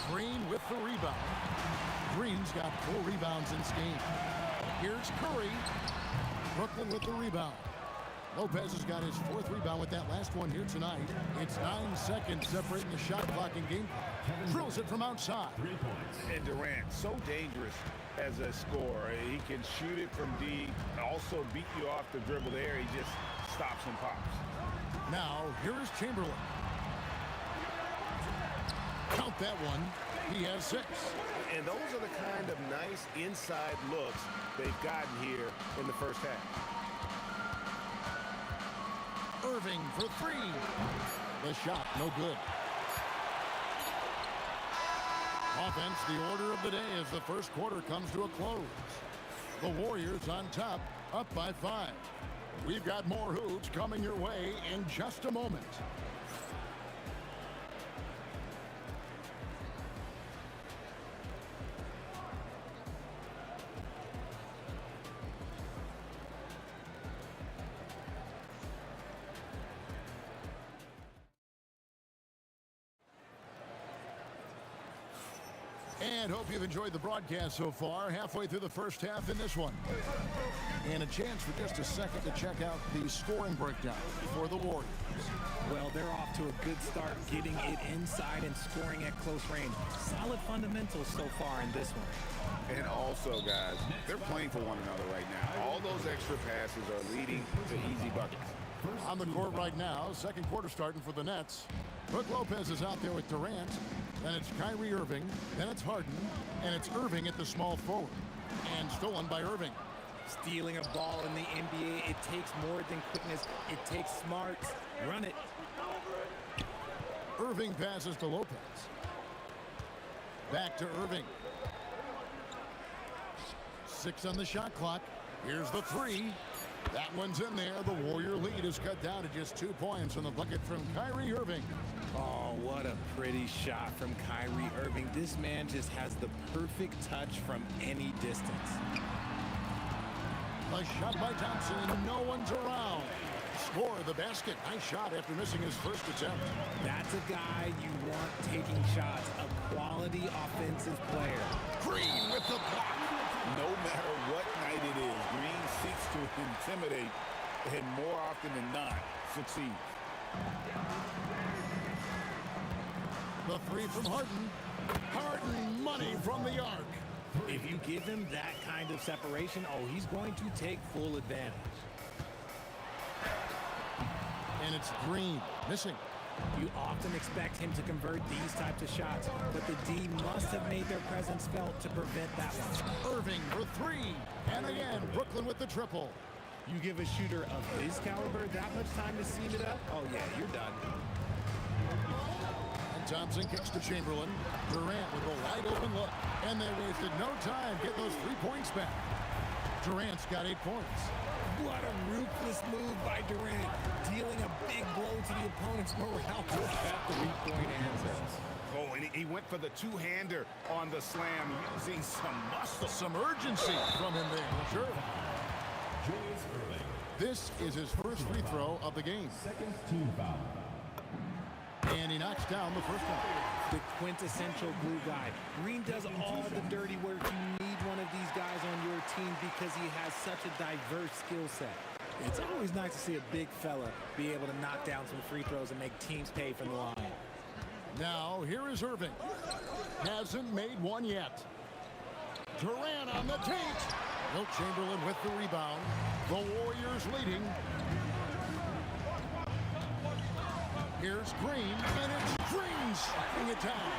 Green with the rebound. Green's got 4 rebounds in this game. Here's Curry. Brooklyn with the rebound. Lopez has got his 4th rebound with that last one here tonight. It's 9 seconds separating the shot clock and game. Drills it from outside. And Durant, so dangerous as a scorer. He can shoot it from deep, also beat you off the dribble there. He just stops and pops. Now, here is Chamberlain. Count that one. He has 6. And those are the kind of nice inside looks they've gotten here in the first half. Irving for 3. The shot, no good. Offense, the order of the day as the first quarter comes to a close. The Warriors on top, up by 5. We've got more hoops coming your way in just a moment. And hope you've enjoyed the broadcast so far. Halfway through the first half in this one. And a chance for just a second to check out the scoring breakdown for the Warriors. Well, they're off to a good start, getting it inside and scoring at close range. Solid fundamentals so far in this one. And also, guys, they're playing for one another right now. All those extra passes are leading to easy buckets. On the court right now, second quarter starting for the Nets. Brook Lopez is out there with Durant. Then it's Kyrie Irving. Then it's Harden. And it's Irving at the small forward. And stolen by Irving. Stealing a ball in the NBA, it takes more than quickness. It takes smarts. Run it. Irving passes to Lopez. Back to Irving. 6 on the shot clock. Here's the 3. That one's in there. The Warrior lead is cut down to just 2 points on the bucket from Kyrie Irving. Oh, what a pretty shot from Kyrie Irving. This man just has the perfect touch from any distance. A shot by Thompson. No one's around. Score the basket. Nice shot after missing his first attempt. That's a guy you want taking shots. A quality offensive player. Green with the block. No matter what night it is, Green seeks to intimidate and more often than not succeeds. The 3 from Harden. Harden, money from the arc. If you give him that kind of separation, oh, he's going to take full advantage. And it's Green, missing. You often expect him to convert these types of shots, but the D must have made their presence felt to prevent that one. Irving for 3. And again, Brooklyn with the triple. You give a shooter of his caliber that much time to seam it up? Oh, yeah, you're done. And Thompson kicks to Chamberlain. Durant with a wide open look. And they wasted no time getting those 3 points back. Durant's got 8 points. What a ruthless move by Durant, dealing a big blow to the opponent's morale with that 3-point answer. Oh, and he went for the two-hander on the slam, using some muscle. Some urgency from him there. Sure. This is his first free throw of the game. Second team foul. And he knocks down the first one. The quintessential glue guy. Green does all the dirty work. You need one of these guys on your team because he has such a diverse skill set. It's always nice to see a big fella be able to knock down some free throws and make teams pay from the line. Now, here is Irving. Hasn't made one yet. Durant on the taint. Wilt Chamberlain with the rebound. The Warriors leading. Here's Green, and it's Green shutting it down.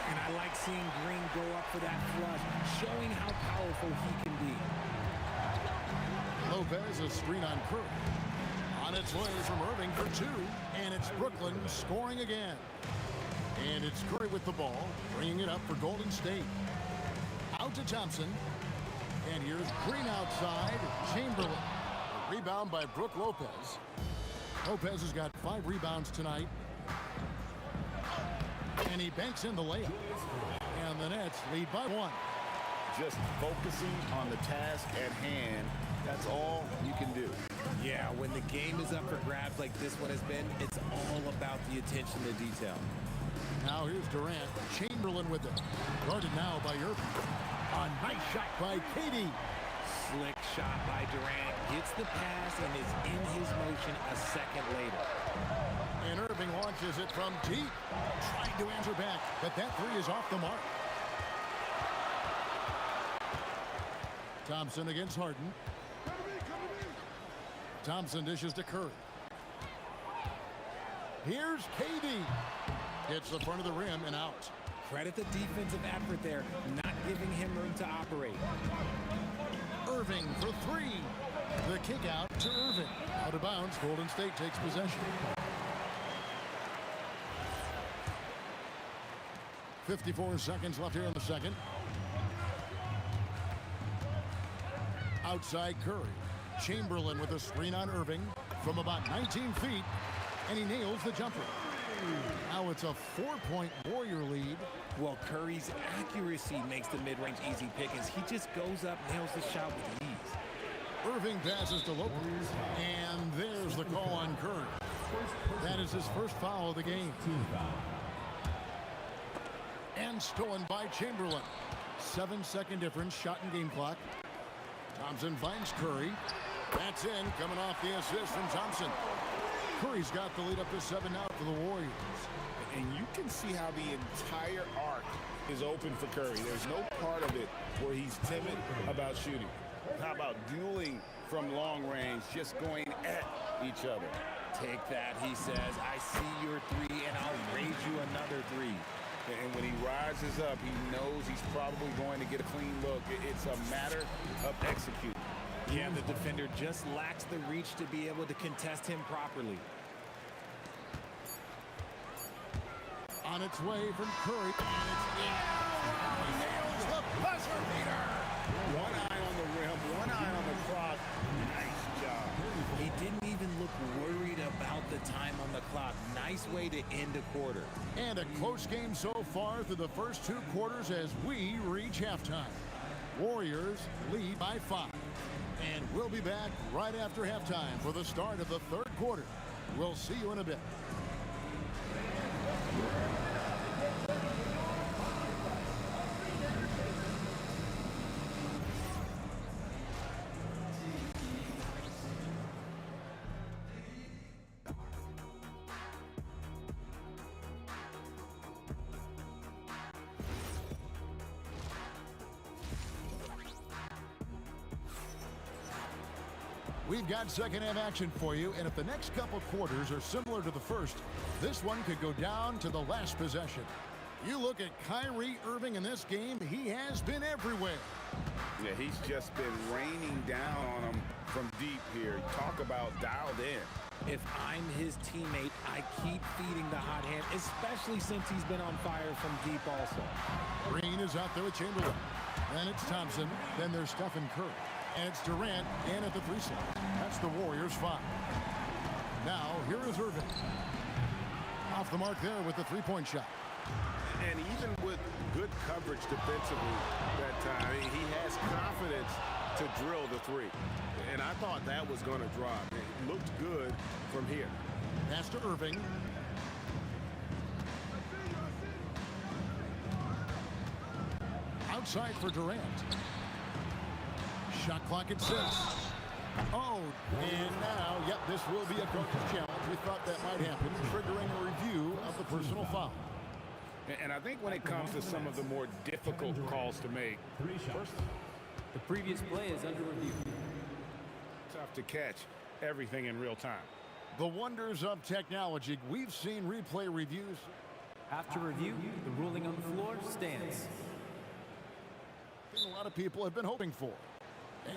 And I like seeing Green go up for that flush, showing how powerful he can be. Lopez, a screen on Curry. On its way from Irving for 2, and it's Brooklyn scoring again. And it's Curry with the ball, bringing it up for Golden State. Out to Thompson. And here's Green outside. Chamberlain. A rebound by Brook Lopez. Lopez has got 5 rebounds tonight. And he banks in the layup. And the Nets lead by 1. Just focusing on the task at hand. That's all you can do. Yeah, when the game is up for grabs like this one has been, it's all about the attention to detail. Now here's Durant. Chamberlain with it. Guarded now by Irving. A nice shot by KD. Slick shot by Durant. Gets the pass and is in his motion a second later. And Irving launches it from deep. Trying to answer back, but that 3 is off the mark. Thompson against Harden. Thompson dishes to Curry. Here's KD. Hits the front of the rim and out. Credit the defensive effort there, not giving him room to operate. Irving for 3. The kick out to Irving. Out of bounds, Golden State takes possession. 54 seconds left here in the second. Outside Curry. Chamberlain with a screen on Irving from about 19 feet, and he nails the jumper. Now it's a 4-point Warrior lead. Well, Curry's accuracy makes the mid-range easy pickings. He just goes up, nails the shot with ease. Irving passes to Lopez, and there's the call on Curry. That is his first foul of the game. And stolen by Chamberlain. 7-second difference, shot and game clock. Thompson finds Curry. That's in, coming off the assist from Thompson. Curry's got the lead up to 7 now for the Warriors. And you can see how the entire arc is open for Curry. There's no part of it where he's timid about shooting. How about dueling from long range, just going at each other? Take that, he says. I see your three, and I'll raise you another three. And when he rises up, he knows he's probably going to get a clean look. It's a matter of executing. Yeah, the defender just lacks the reach to be able to contest him properly. On its way from Curry, and it's in. He nails the buzzer beater. One eye on the rim, one eye on the clock. Nice job. He didn't even look worried about the time on the clock. Nice way to end a quarter. And a close game so far through the first 2 quarters as we reach halftime. Warriors lead by 5. And we'll be back right after halftime for the start of the 3rd quarter. We'll see you in a bit. We've got second half action for you, and if the next couple quarters are similar to the first, this one could go down to the last possession. You look at Kyrie Irving in this game, he has been everywhere. Yeah, he's just been raining down on him from deep here. Talk about dialed in. If I'm his teammate, I keep feeding the hot hand, especially since he's been on fire from deep also. Green is out there with Chamberlain. Then it's Thompson. Then there's Stephen Curry. And it's Durant in at the 3 slot. That's the Warriors 5. Now, here is Irving. Off the mark there with the 3-point shot. And even with good coverage defensively that time, he has confidence to drill the 3. And I thought that was going to drop. It looked good from here. Pass to Irving. Outside for Durant. Shot clock at 6. Oh, and now, yep, this will be a coach's challenge. We thought that might happen, triggering a review of the personal foul. And I think when it comes to some of the more difficult calls to make, first, the previous play is under review. Tough to catch everything in real time. The wonders of technology. We've seen replay reviews. After review, the ruling on the floor stands. A lot of people have been hoping for.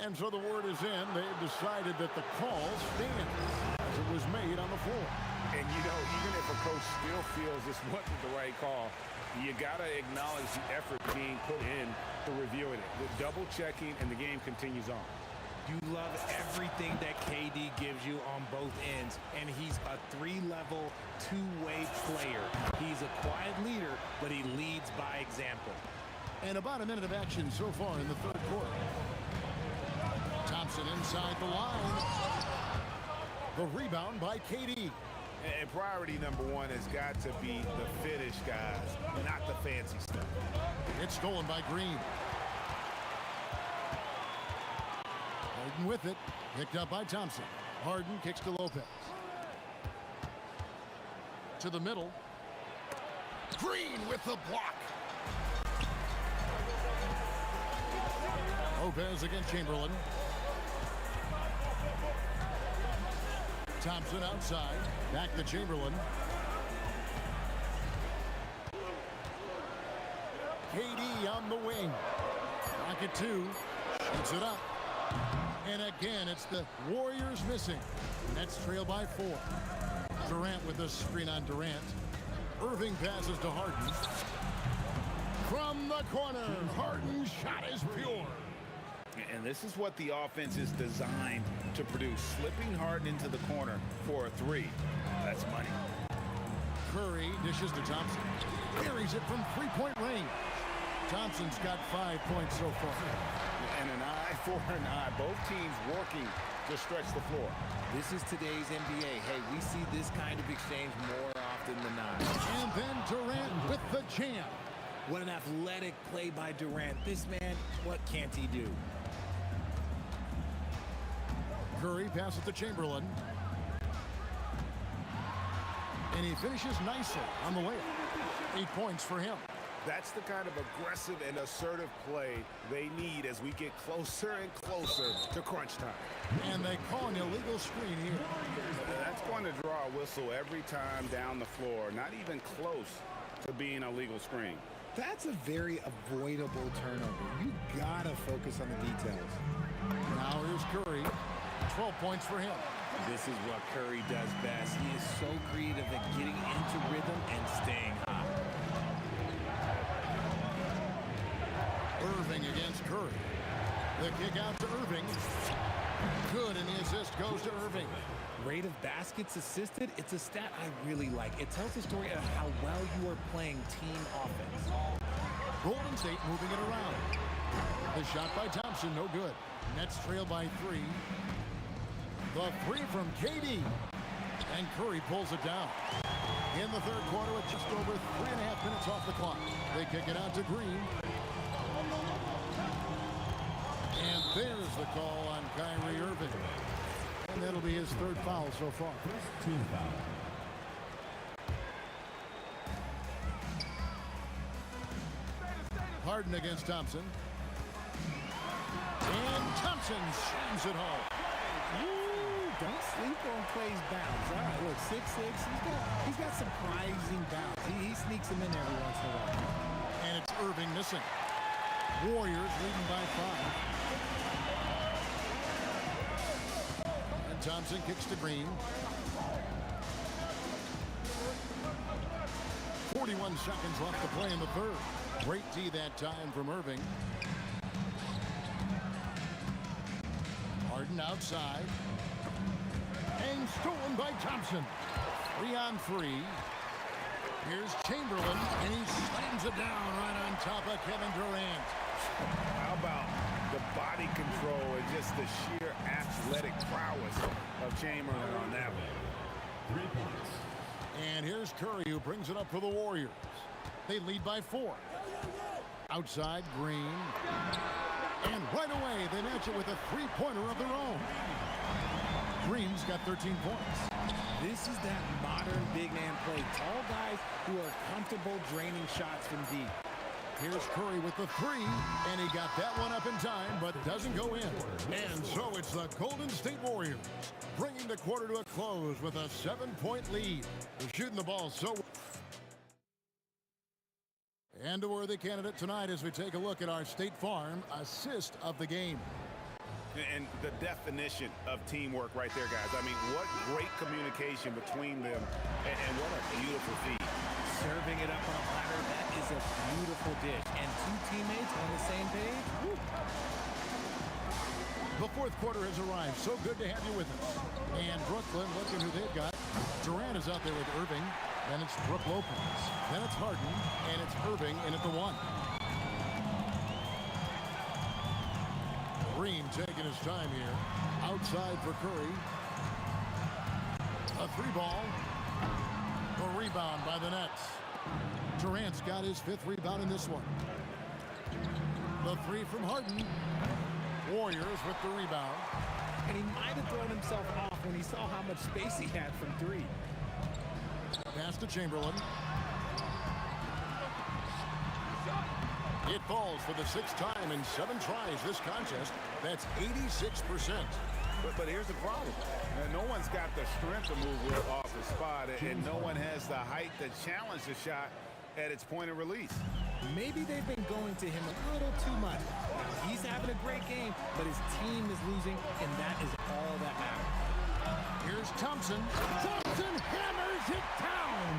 And so the word is in. They've decided that the call stands as it was made on the floor. And, you know, even if a coach still feels this wasn't the right call, you got to acknowledge the effort being put in to reviewing it. The double checking, and the game continues on. You love everything that KD gives you on both ends, and he's a 3-level, 2-way player. He's a quiet leader, but he leads by example. And about a minute of action so far in the 3rd quarter. Thompson inside the line. The rebound by KD. And priority number 1 has got to be the finish, guys, not the fancy stuff. It's stolen by Green. Harden with it. Picked up by Thompson. Harden kicks to Lopez. To the middle. Green with the block. Lopez against Chamberlain. Thompson outside. Back to Chamberlain. KD on the wing. Rocket 2. Shoots it up. And again, it's the Warriors missing. Nets trail by 4. Durant with the screen on Durant. Irving passes to Harden. the corner. Harden's shot is pure. And this is what the offense is designed to produce. Slipping Harden into the corner for a three. That's money. Curry dishes to Thompson. Carries it from three-point range. Thompson's got 5 points so far. And an eye for an eye. Both teams working to stretch the floor. This is today's NBA. Hey, we see this kind of exchange more often than not. And then Durant with the jam. What an athletic play by Durant. This man, what can't he do? Curry passes to Chamberlain. And he finishes nicely on the layup. 8 points for him. That's the kind of aggressive and assertive play they need as we get closer and closer to crunch time. And they call an illegal screen here. That's going to draw a whistle every time down the floor. Not even close to being a legal screen. That's a very avoidable turnover. You gotta focus on the details. Now here's Curry. 12 points for him. This is what Curry does best. He is so creative at getting into rhythm and staying hot. Irving against Curry. The kick out to Irving. Good, and the assist goes to Irving. Rate of baskets assisted, it's a stat I really like. It tells the story of how well you are playing team offense. Golden State moving it around. The shot by Thompson, no good. Nets trail by 3. The three from KD. And Curry pulls it down. In the third quarter with just over 3.5 minutes off the clock. They kick it out to Green. And there's the call on Kyrie Irving. And that'll be his third foul so far. First team foul. Harden against Thompson. And Thompson slams it home. Ooh, don't sleep on Clay's bounce. All right, look, 6'6". He's got surprising bounce. He sneaks them in every once in a while. And it's Irving missing. Warriors leading by 5. And Thompson kicks to Green. 41 seconds left to play in the third. Great D that time from Irving. Harden outside. And stolen by Thompson. 3-on-3. Here's Chamberlain, and he slams it down right on top of Kevin Durant. How about the body control and just the sheer athletic prowess of Chamberlain on that one? 3 points. And here's Curry, who brings it up for the Warriors. They lead by 4. Outside, Green. And right away, they match it with a three-pointer of their own. Green's got 13 points. This is that modern big man play. Tall guys who are comfortable draining shots from deep. Here's Curry with the 3, and he got that one up in time, but doesn't go in. And so it's the Golden State Warriors, bringing the quarter to a close with a 7-point lead. They're shooting the ball so well. And a worthy candidate tonight as we take a look at our State Farm assist of the game. And the definition of teamwork right there, guys. I mean, what great communication between them, and what a beautiful feat. Serving it up on a platter, that is a beautiful dish. And 2 teammates on the same page. Woo. The fourth quarter has arrived. So good to have you with us. And Brooklyn, looking who they've got. Durant is out there with Irving. Then it's Brook Lopez. Then it's Harden. And it's Irving in at the 1. Green taking his time here. Outside for Curry. A 3-ball. A rebound by the Nets. Durant's got his 5th rebound in this one. The 3 from Harden. Warriors with the rebound. And he might have thrown himself off when he saw how much space he had from 3. Pass to Chamberlain. It falls for the 6th time in 7 tries this contest. That's 86%. But here's the problem. No one's got the strength to move with off the spot, and no one has the height to challenge the shot at its point of release. Maybe they've been going to him a little too much. He's having a great game, but his team is losing, and that is all that matters. Here's Thompson. Thompson hammers it down.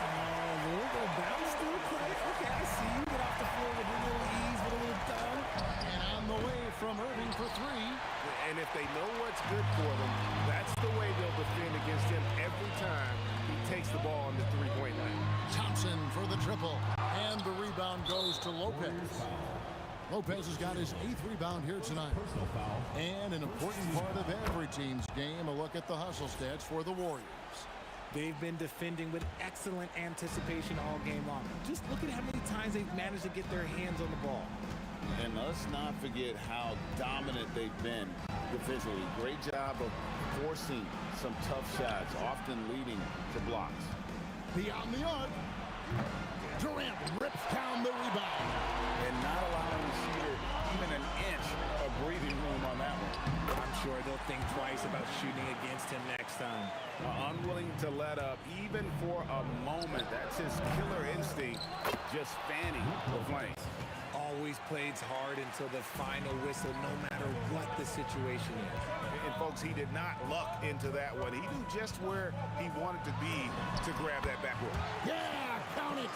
A little bit of bounce, still play. Okay, I see you. Get off the floor with good for them. That's the way they'll defend against him every time he takes the ball on the three-point line. Thompson for the triple, and the rebound goes to Lopez. Lopez has got his 8th rebound here tonight. And an important part of every team's game, a look at the hustle stats for the Warriors. They've been defending with excellent anticipation all game long. Just look at how many times they've managed to get their hands on the ball. And let's not forget how dominant they've been defensively. Great job of forcing some tough shots, often leading to blocks. Beyond the arc, Durant rips down the rebound. And not allowing the shooter even an inch of breathing room on that one. I'm sure they'll think twice about shooting against him next time. Unwilling to let up even for a moment. That's his killer instinct, just fanning the flames. Always plays hard until the final whistle, no matter what the situation is. And folks, he did not luck into that one. He knew just where he wanted to be to grab that backboard. Yeah, count it.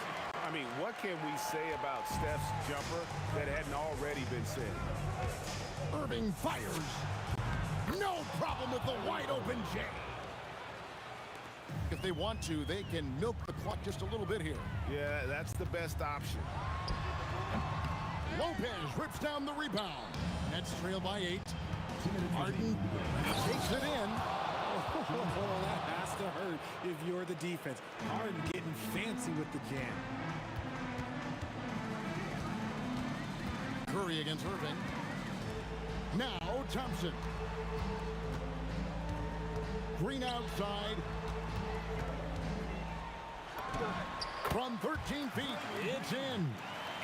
I mean, what can we say about Steph's jumper that hadn't already been said? Irving fires. No problem with the wide open J. If they want to, they can milk the clock just a little bit here. Yeah, that's the best option. Lopez rips down the rebound. Nets trail by 8. Harden takes it in. Oh, that has to hurt if you're the defense. Harden getting fancy with the jam. Curry against Irving. Now Thompson. Green outside. From 13 feet, it's in.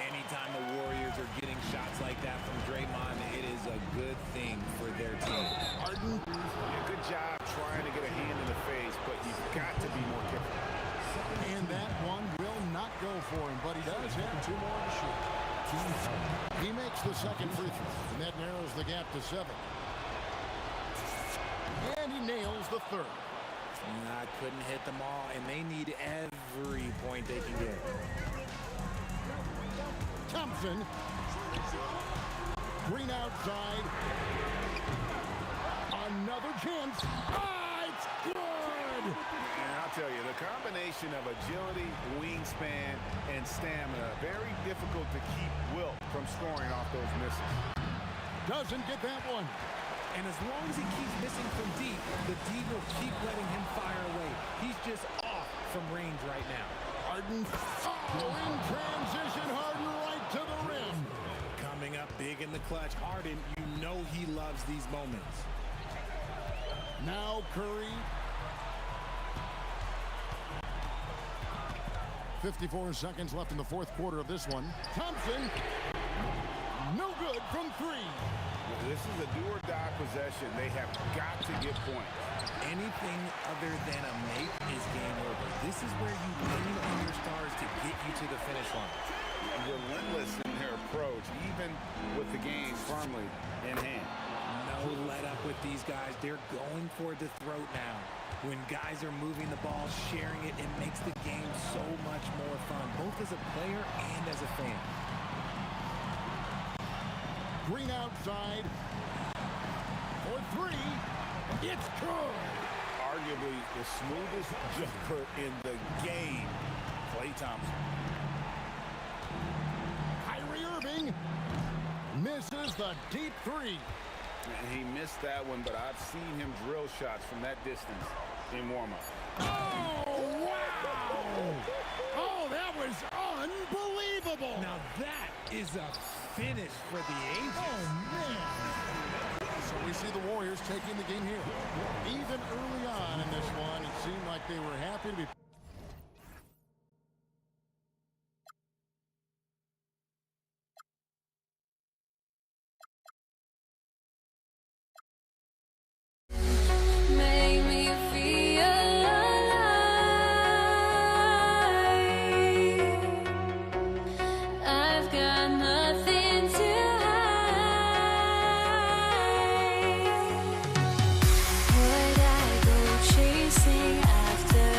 Anytime the Warriors are getting shots like that from Draymond, it is a good thing for their team. Harden. Yeah, good job trying to get a hand in the face, but you've got to be more careful. And that one will not go for him, but he does have 2 more to shoot. He makes the second free throw, and that narrows the gap to 7. And he nails the third. I couldn't hit them all, and they need every point they can get. Thompson. Green outside. Another chance. Ah, it's good! And I'll tell you, the combination of agility, wingspan, and stamina, very difficult to keep Wilt from scoring off those misses. Doesn't get that one. And as long as he keeps missing from deep, the D will keep letting him fire away. He's just off from range right now. Harden. Oh, in transition, Harden right to the rim. Coming up big in the clutch. Harden, you know he loves these moments. Now Curry. 54 seconds left in the 4th quarter of this one. Thompson. No good from 3. This is a do-or-die possession. They have got to get points. Anything other than a make is game over. This is where you lean on your stars to get you to the finish line. Relentless in their approach, even with the game firmly in hand. No let up with these guys. They're going for the throat now. When guys are moving the ball, sharing it, it makes the game so much more fun, both as a player and as a fan. Green outside. For 3. It's good. Arguably the smoothest jumper in the game, Klay Thompson. Kyrie Irving misses the deep 3. And he missed that one, but I've seen him drill shots from that distance in warm-up. Oh, wow! Oh, that was unbelievable! Now that is a finish for the Angels. Oh, man! So we see the Warriors taking the game here. Even early on in this one, it seemed like they were happy to be... Make me feel alive. I've got nothing to hide. Would I go chasing after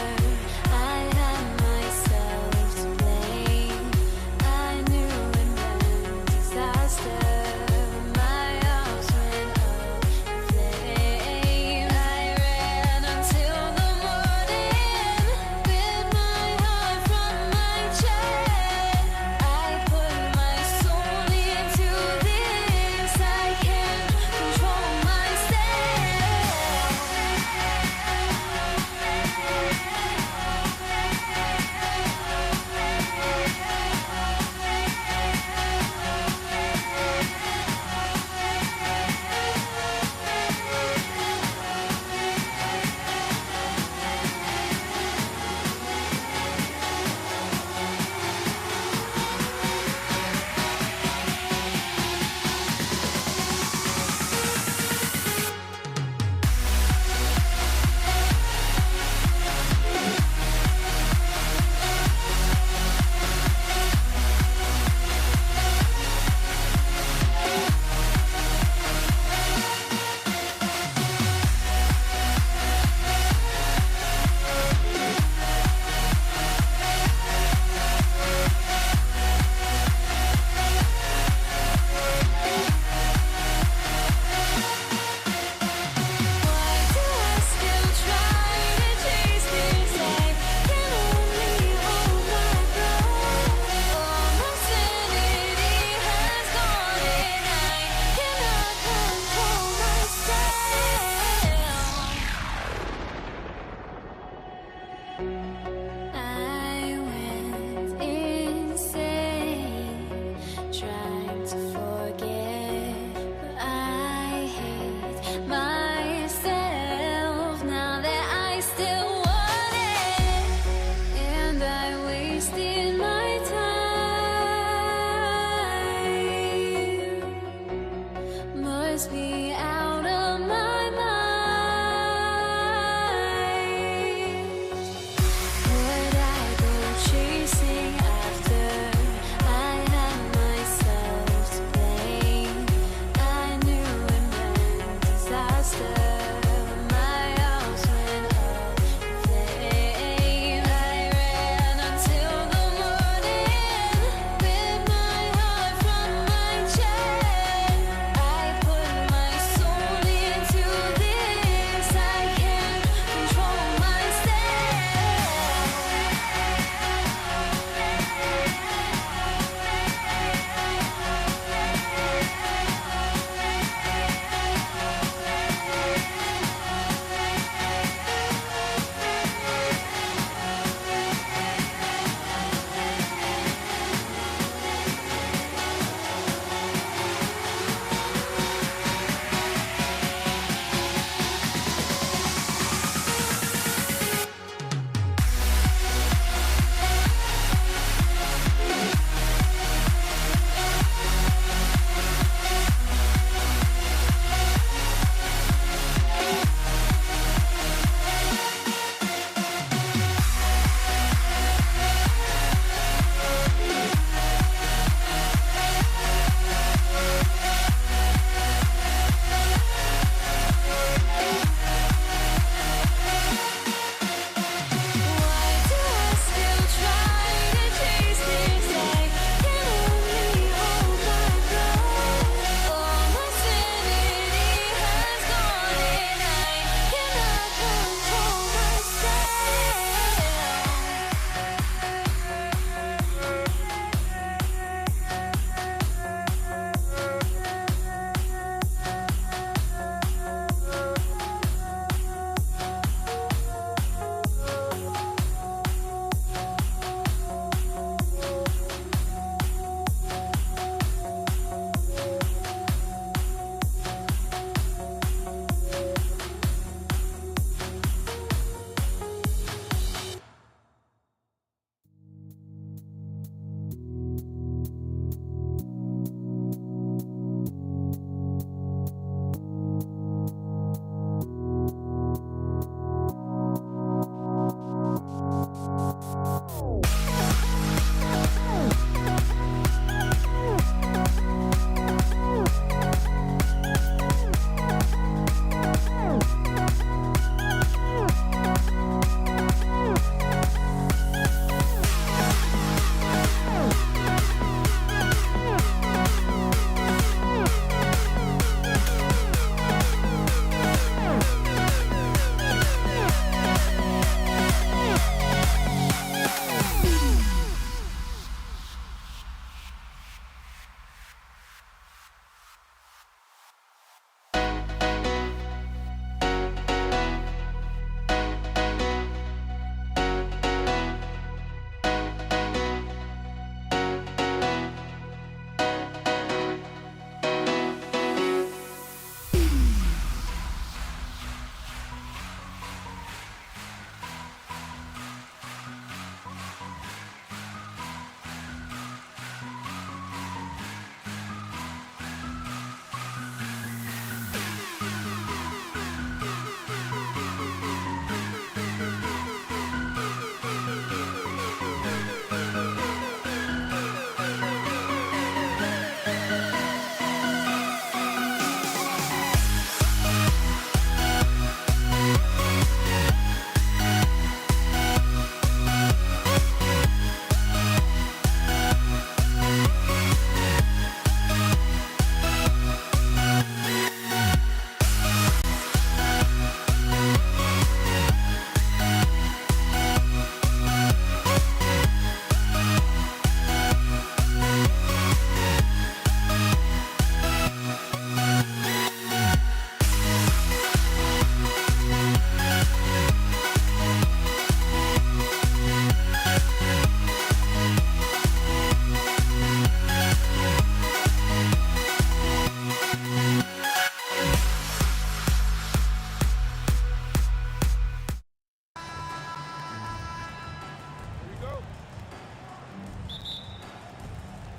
puts me out of my mind. Would I go chasing after I had myself to blame? I knew it meant disaster. My house went up in flames. I ran until the morning with my heart from my chest. I put my soul into this. I can't control myself. Why do I still try to chase this? I can only hold my breath. All my sanity has gone and I cannot control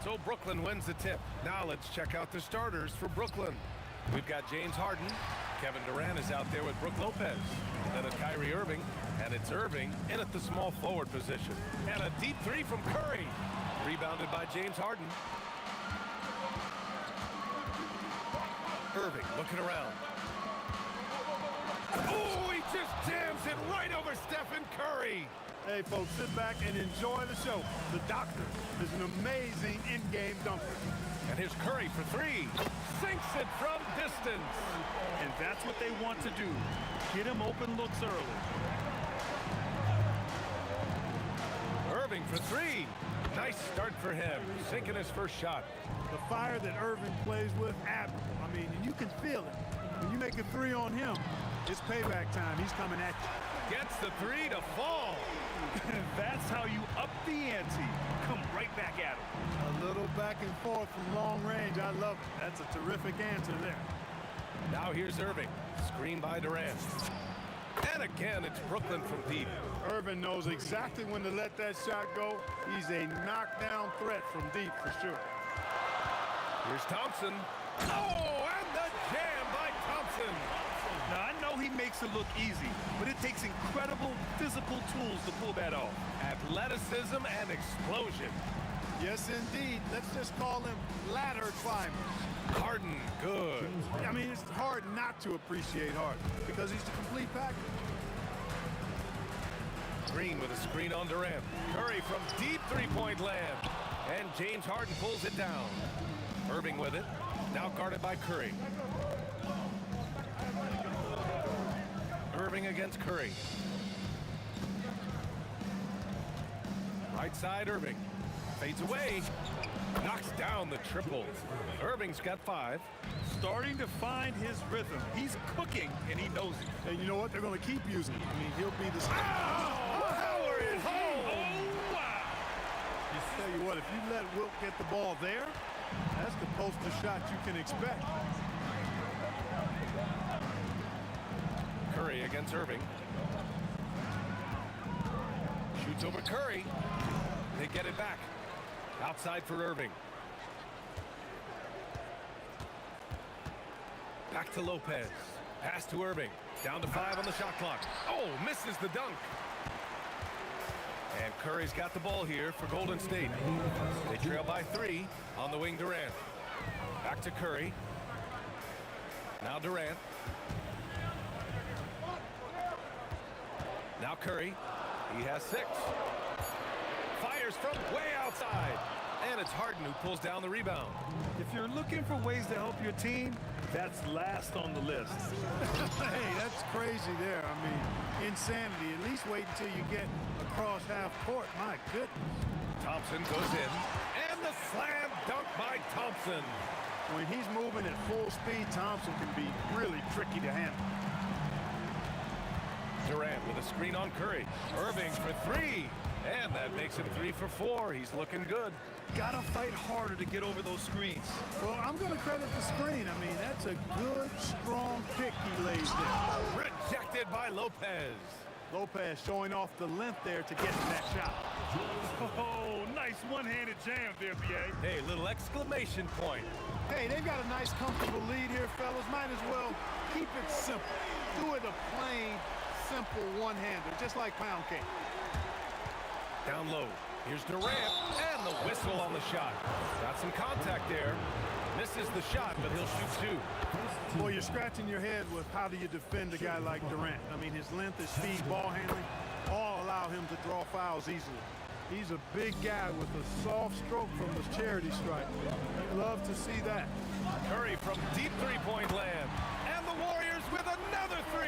So Brooklyn wins the tip. Now let's check out the starters for Brooklyn. We've got James Harden. Kevin Durant is out there with Brook Lopez. Then it's Kyrie Irving, and it's Irving in at the small forward position. And a deep three from Curry. Rebounded by James Harden. Irving looking around. Oh, he just jams it right over Stephen Curry. Hey, folks, sit back and enjoy the show. The Doctor is an amazing in-game dunker. And here's Curry for three. Sinks it from distance. And that's what they want to do. Get him open looks early. Irving for three. Nice start for him. Sinking his first shot. The fire that Irving plays with, admirable. I mean, you can feel it. When you make a three on him, it's payback time. He's coming at you. Gets the three to fall. That's how you up the ante. Come right back at him. A little back and forth from long range. I love it. That's a terrific answer there. Now here's Irving. Screen by Durant. And again, it's Brooklyn from deep. Irving knows exactly when to let that shot go. He's a knockdown threat from deep for sure. Here's Thompson. Oh, and the jam by Thompson. Now, I know he makes it look easy, but it takes incredible physical tools to pull that off. Athleticism and explosion. Yes, indeed. Let's just call him ladder climbers. Harden, good. I mean, it's hard not to appreciate Harden because he's the complete package. Green with a screen on Durant. Curry from deep three-point land. And James Harden pulls it down. Irving with it. Now guarded by Curry. Irving against Curry. Right side, Irving. Fades away. Knocks down the triple. Irving's got 5. Starting to find his rhythm. He's cooking, and he knows it. And you know what? They're going to keep using it. I mean, he'll be the... Power is home! Oh, wow! Just tell you what, if you let Wilt get the ball there, that's the poster shot you can expect. Curry against Irving. Shoots over Curry. They get it back. Outside for Irving. Back to Lopez. Pass to Irving. Down to 5 on the shot clock. Oh, misses the dunk. And Curry's got the ball here for Golden State. They trail by 3 on the wing Durant. Back to Curry. Now Durant. Now Curry. He has 6. Fires from way outside. And it's Harden who pulls down the rebound. If you're looking for ways to help your team, that's last on the list. Hey, that's crazy there. I mean, insanity. At least wait until you get across half court. My goodness. Thompson goes in. And the slam dunk by Thompson. When he's moving at full speed, Thompson can be really tricky to handle. Durant with a screen on Curry. Irving for 3. And that makes him 3 for 4. He's looking good. Gotta fight harder to get over those screens. Well, I'm gonna credit the screen. I mean, that's a good, strong pick he lays there. Rejected by Lopez. Lopez showing off the length there to get to that shot. Oh, nice one-handed jam there, B.A. Hey, little exclamation point. Hey, they've got a nice, comfortable lead here, fellas. Might as well keep it simple. Do it a plain, simple one-hander, just like pound cake. Down low. Here's Durant, and the whistle on the shot. Got some contact there. Misses the shot, but he'll shoot 2. Well, you're scratching your head with how do you defend a guy like Durant. I mean, his length, his speed, ball handling, all allow him to draw fouls easily. He's a big guy with a soft stroke from the charity stripe. You love to see that. Curry from deep three-point land. And the Warriors with another 3.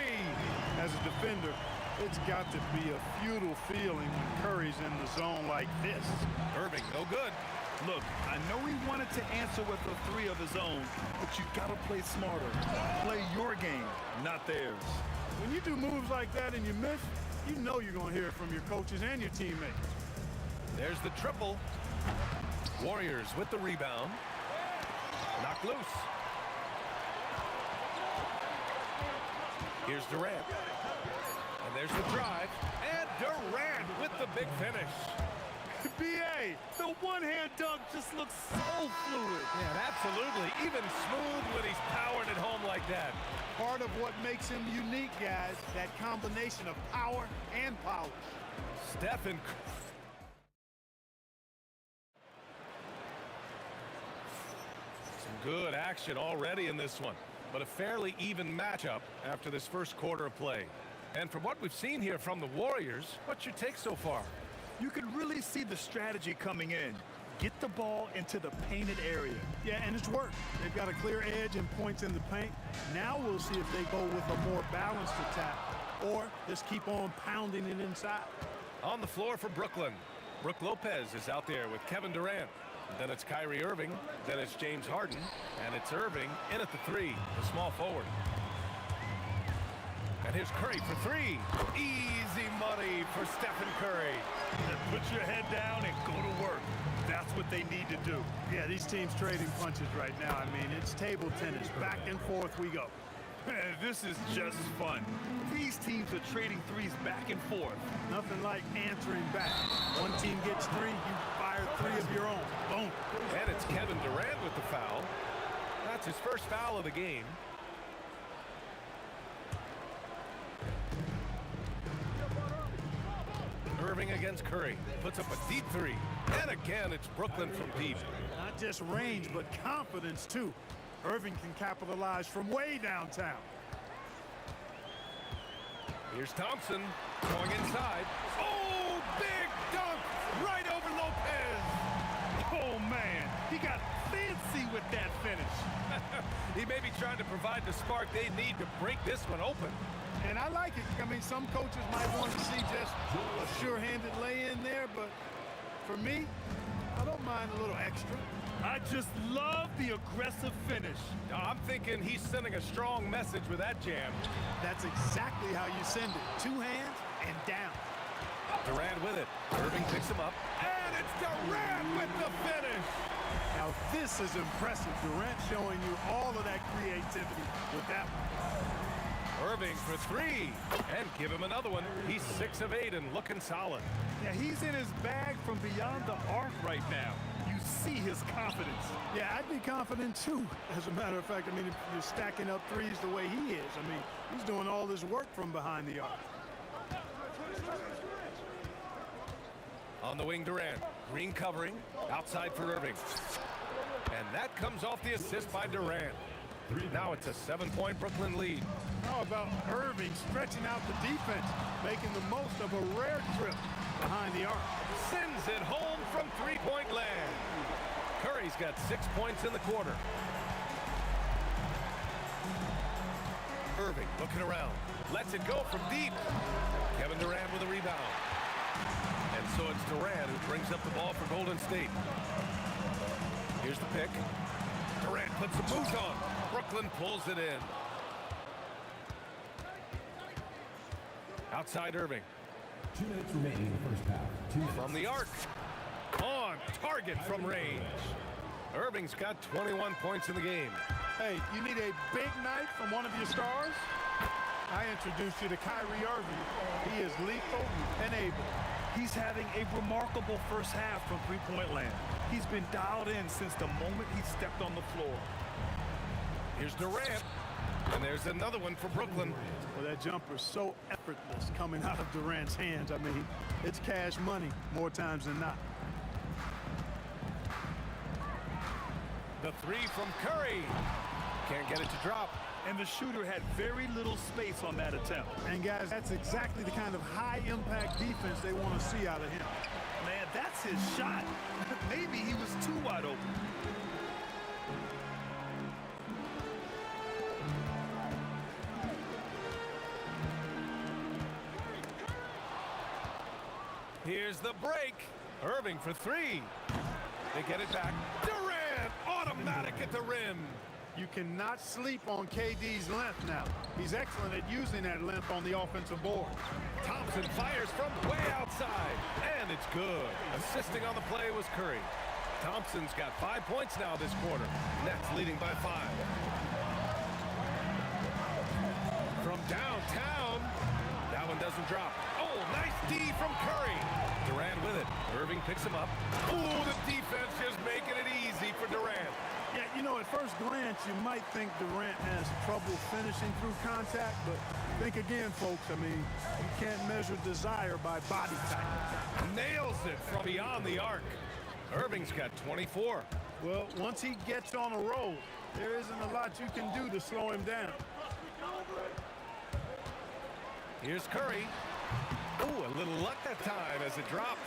As a defender, it's got to be a futile feeling when Curry's in the zone like this. Irving, no good. Look, I know he wanted to answer with a 3 of his own, but you got to play smarter. Play your game, not theirs. When you do moves like that and you miss, you know you're going to hear it from your coaches and your teammates. There's the triple. Warriors with the rebound. Knocked loose. Here's Durant. And there's the drive. And Durant with the big finish. BA, the one-hand dunk just looks so fluid. Yeah, absolutely. Even smooth when he's powering it home like that. Part of what makes him unique, guys, that combination of power and polish. Stephen. Some good action already in this one, but a fairly even matchup after this first quarter of play. And from what we've seen here from the Warriors, what's your take so far? You can really see the strategy coming in. Get the ball into the painted area. Yeah, and it's worked. They've got a clear edge and points in the paint. Now we'll see if they go with a more balanced attack or just keep on pounding it inside. On the floor for Brooklyn, Brook Lopez is out there with Kevin Durant. Then it's Kyrie Irving, then it's James Harden, and it's Irving in at the three, the small forward. And here's Curry for three. Easy money for Stephen Curry. Then put your head down and go to work. That's what they need to do. Yeah, these teams trading punches right now. I mean, it's table tennis. Back and forth we go. This is just fun. These teams are trading threes back and forth. Nothing like answering back. One team gets three, you fire three of your own. Boom. And it's Kevin Durant with the foul. That's his first foul of the game. Irving against Curry. Puts up a deep three. And again, it's Brooklyn from deep. Not just range, but confidence, too. Irving can capitalize from way downtown. Here's Thompson going inside. Oh, big dunk right over Lopez. Oh, man. He got fancy with that finish. He may be trying to provide the spark they need to break this one open. And I like it. I mean, some coaches might want to see just a sure-handed lay-in there, but for me, I don't mind a little extra. I just love the aggressive finish. I'm thinking he's sending a strong message with that jam. That's exactly how you send it. Two hands and down. Durant with it. Irving picks him up. And it's Durant with the finish. Now this is impressive. Durant showing you all of that creativity with that one. Irving for three. And give him another one. He's 6 of 8 and looking solid. Yeah, he's in his bag from beyond the arc right now. You see his confidence. Yeah, I'd be confident too. As a matter of fact, I mean, if you're stacking up threes the way he is, I mean, he's doing all this work from behind the arc. On the wing, Durant. Green covering. Outside for Irving. And that comes off the assist by Durant. Now it's a 7-point Brooklyn lead. How about Irving stretching out the defense, making the most of a rare trip behind the arc. Sends it home from three-point land. Curry's got 6 points in the quarter. Irving looking around. Lets it go from deep. Kevin Durant with a rebound. And so it's Durant who brings up the ball for Golden State. Here's the pick. Durant puts the moves on. Brooklyn pulls it in. Outside Irving. 2 minutes remaining in the first half. 2 minutes. From the arc. On target from range. Irving's got 21 points in the game. Hey, you need a big night from one of your stars? I introduced you to Kyrie Irving. He is lethal and able. He's having a remarkable first half from three-point land. He's been dialed in since the moment he stepped on the floor. Here's Durant. And there's another one for Brooklyn. Well, that jumper's so effortless coming out of Durant's hands. I mean, it's cash money more times than not. The three from Curry. Can't get it to drop. And the shooter had very little space on that attempt. And guys, that's exactly the kind of high-impact defense they want to see out of him. Man, that's his shot. Maybe he was too wide open. Here's the break. Irving for three. They get it back. Durant, automatic at the rim. You cannot sleep on KD's length now. He's excellent at using that length on the offensive board. Thompson fires from way outside, and it's good. Assisting on the play was Curry. Thompson's got 5 points now this quarter. Nets leading by 5. From downtown, that one doesn't drop. Oh, Oh, nice D from Curry. Durant with it. Irving picks him up. Oh, the defense just making it easy for Durant. Yeah, you know, at first glance, you might think Durant has trouble finishing through contact, but think again, folks. I mean, you can't measure desire by body type. Nails it from beyond the arc. Irving's got 24. Well, once he gets on a roll, there isn't a lot you can do to slow him down. Here's Curry. Oh, a little luck that time as it drops.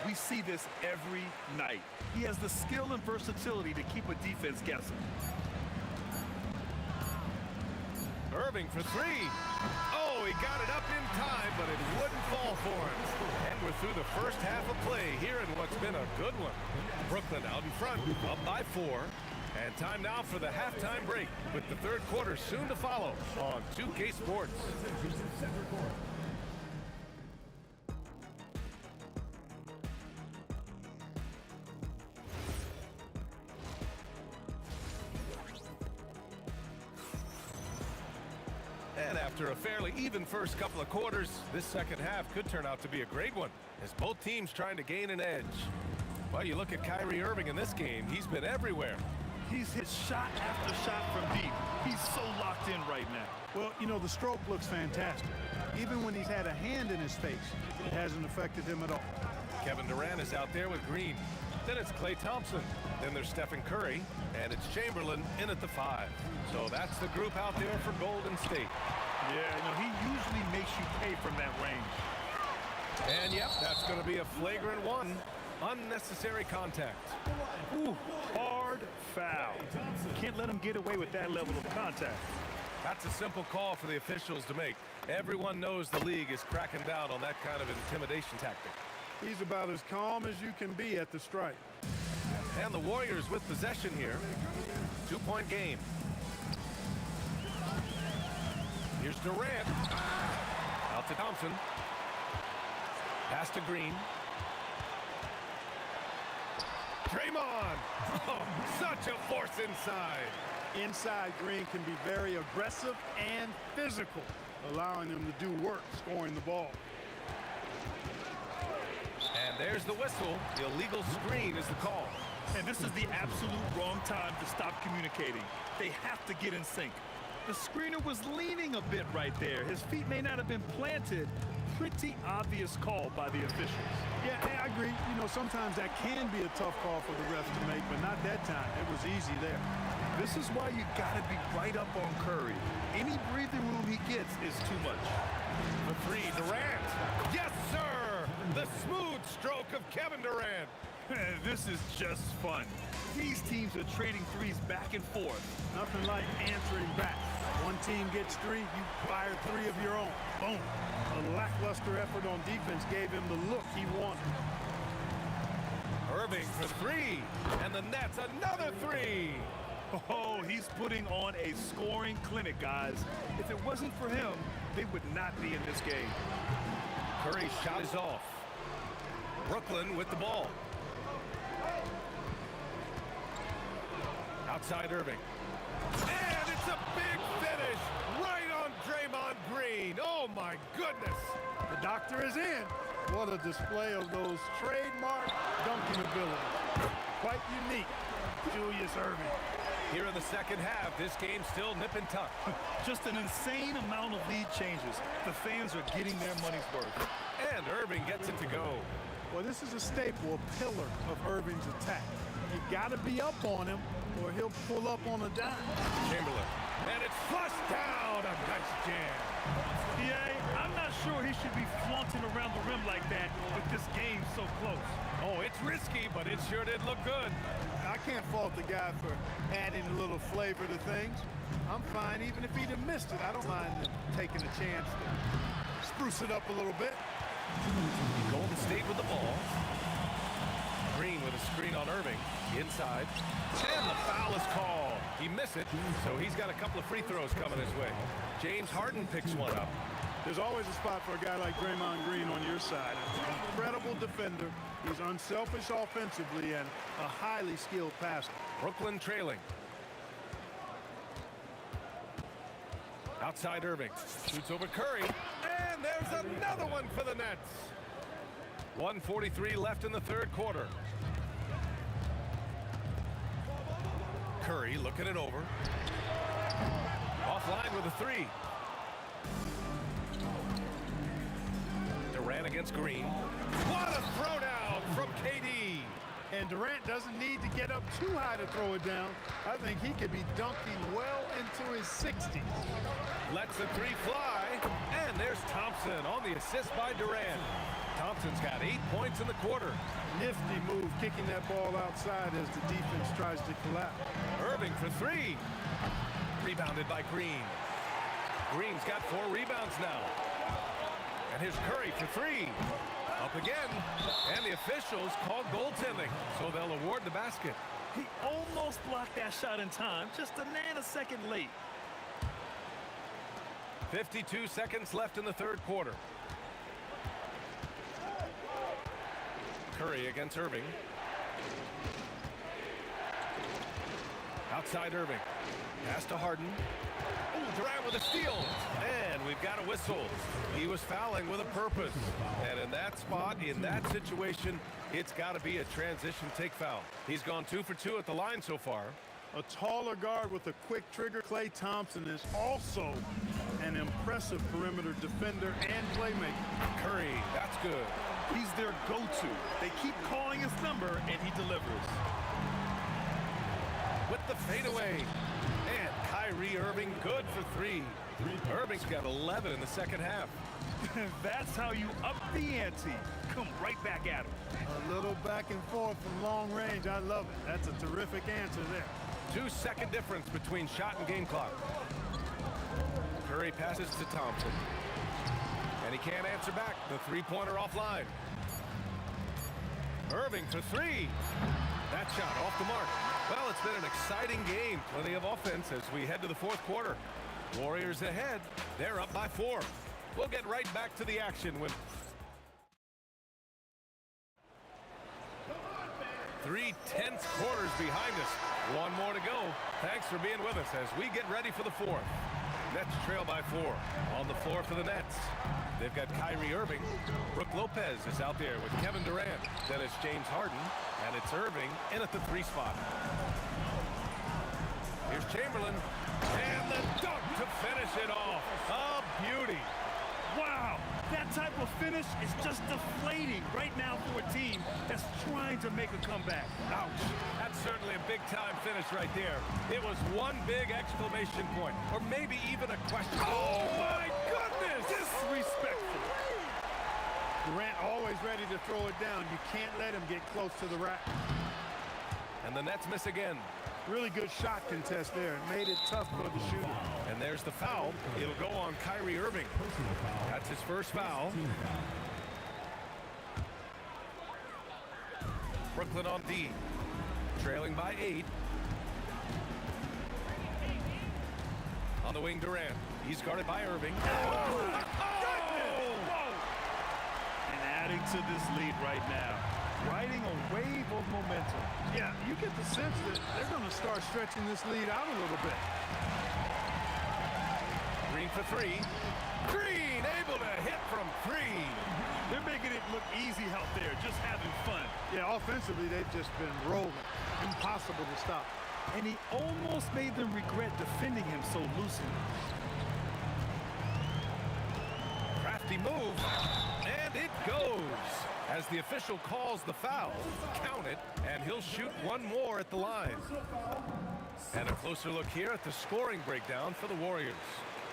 We see this every night. He has the skill and versatility to keep a defense guessing. Irving for three. Oh, he got it up in time, but it wouldn't fall for him. And we're through the first half of play here in what's been a good one. Brooklyn out in front, up by 4. And time now for the halftime break, with the third quarter soon to follow on 2K Sports. And after a fairly even first couple of quarters, this second half could turn out to be a great one, as both teams trying to gain an edge. Well, you look at Kyrie Irving in this game, he's been everywhere. He's hit shot after shot from deep. He's so locked in right now. Well, you know, the stroke looks fantastic. Even when he's had a hand in his face, it hasn't affected him at all. Kevin Durant is out there with Green. Then it's Klay Thompson. Then there's Stephen Curry. And it's Chamberlain in at the 5. So that's the group out there for Golden State. Yeah, you know, he usually makes you pay from that range. And yep, that's going to be a flagrant one. Unnecessary contact. Ooh, hard foul. Can't let him get away with that level of contact. That's a simple call for the officials to make. Everyone knows the league is cracking down on that kind of intimidation tactic. He's about as calm as you can be at the strike. And the Warriors with possession here. 2-point game. Here's Durant. Out to Thompson. Pass to Green. Draymond. Oh, such a force inside. Inside, Green can be very aggressive and physical, allowing him to do work scoring the ball. And there's the whistle. The illegal screen is the call. And this is the absolute wrong time to stop communicating. They have to get in sync. The screener was leaning a bit right there. His feet may not have been planted. Pretty obvious call by the officials. Yeah, I agree. You know, sometimes that can be a tough call for the refs to make, but not that time. It was easy there. This is why you got to be right up on Curry. Any breathing room he gets is too much. The 3, Durant. Yes, sir! The smooth stroke of Kevin Durant. This is just fun. These teams are trading threes back and forth. Nothing like answering back. One team gets 3, you fire 3 of your own. Boom. A lackluster effort on defense gave him the look he wanted. Irving for 3. And the Nets another 3. Oh, he's putting on a scoring clinic, guys. If it wasn't for him, they would not be in this game. Curry's shot is off. Brooklyn with the ball. Outside Irving. And it's a big finish right on Draymond Green. Oh, my goodness. The doctor is in. What a display of those trademark dunking abilities. Quite unique, Julius Irving. Here in the second half, this game's still nip and tuck. Just an insane amount of lead changes. The fans are getting their money's worth. And Irving gets it to go. Well, this is a staple, a pillar of Irving's attack. You got to be up on him, or he'll pull up on a dime. Chamberlain. And it's flushed down. A nice jam. Yeah, I'm not sure he should be flaunting around the rim like that with this game so close. Oh, it's risky, but it sure did look good. I can't fault the guy for adding a little flavor to things. I'm fine even if he'd have missed it. I don't mind taking a chance to spruce it up a little bit. Golden State with the ball. Green with a screen on Irving. Inside. And the foul is called. He missed it, so he's got a couple of free throws coming his way. James Harden picks one up. There's always a spot for a guy like Draymond Green on your side. Incredible defender. He's unselfish offensively and a highly skilled passer. Brooklyn trailing. Outside Irving. Shoots over Curry. And there's another one for the Nets. 1:43 left in the third quarter. Curry looking it over. Offline with a three. Durant against Green. What a throwdown from KD. And Durant doesn't need to get up too high to throw it down. I think he could be dunking well into his 60s. Lets the three fly. And there's Thompson on the assist by Durant. Thompson's got 8 points in the quarter. Nifty move, kicking that ball outside as the defense tries to collapse. Irving for three. Rebounded by Green. Green's got 4 rebounds now. And here's Curry for three. Up again. And the officials called goaltending, so they'll award the basket. He almost blocked that shot in time, just a nanosecond late. 52 seconds left in the third quarter. Curry against Irving. Outside Irving. Pass to Harden. Oh, Durant with a steal. And we've got a whistle. He was fouling with a purpose. And in that spot, in that situation, it's got to be a transition take foul. He's gone 2 for 2 at the line so far. A taller guard with a quick trigger. Klay Thompson is also an impressive perimeter defender and playmaker. Curry, that's good. He's their go-to. They keep calling his number, and he delivers. With the fadeaway. And Kyrie Irving good for three. Irving's got 11 in the second half. That's how you up the ante. Come right back at him. A little back and forth from long range. I love it. That's a terrific answer there. 2-second difference between shot and game clock. Curry passes to Thompson. And he can't answer back. The three-pointer offline. Irving for three. That shot off the mark. Well, it's been an exciting game. Plenty of offense as we head to the fourth quarter. Warriors ahead. They're up by 4. We'll get right back to the action when 3 tense quarters behind us. One more to go. Thanks for being with us as we get ready for the fourth. Nets trail by 4. On the floor for the Nets. They've got Kyrie Irving. Brook Lopez is out there with Kevin Durant. Then it's James Harden. And it's Irving in at the 3 spot. Here's Chamberlain. And the dunk to finish it off. A beauty. Wow, that type of finish is just deflating right now for a team that's trying to make a comeback. Ouch. That's certainly a big-time finish right there. It was one big exclamation point, or maybe even a question. Oh, my goodness! Disrespectful. Durant always ready to throw it down. You can't let him get close to the rack. And the Nets miss again. Really good shot contest there. It made it tough for the shooter. And there's the foul. It'll go on Kyrie Irving. That's his first foul. Brooklyn on D. Trailing by 8. On the wing, Durant. He's guarded by Irving. Oh! And adding to this lead right now. Riding a wave of momentum. Yeah, you get the sense that they're going to start stretching this lead out a little bit. Green for 3. Green able to hit from 3. They're making it look easy out there, just having fun. Yeah, offensively, they've just been rolling. Impossible to stop. And he almost made them regret defending him so loosely. Crafty move. And it goes. As the official calls the foul, count it, and he'll shoot one more at the line. And a closer look here at the scoring breakdown for the Warriors.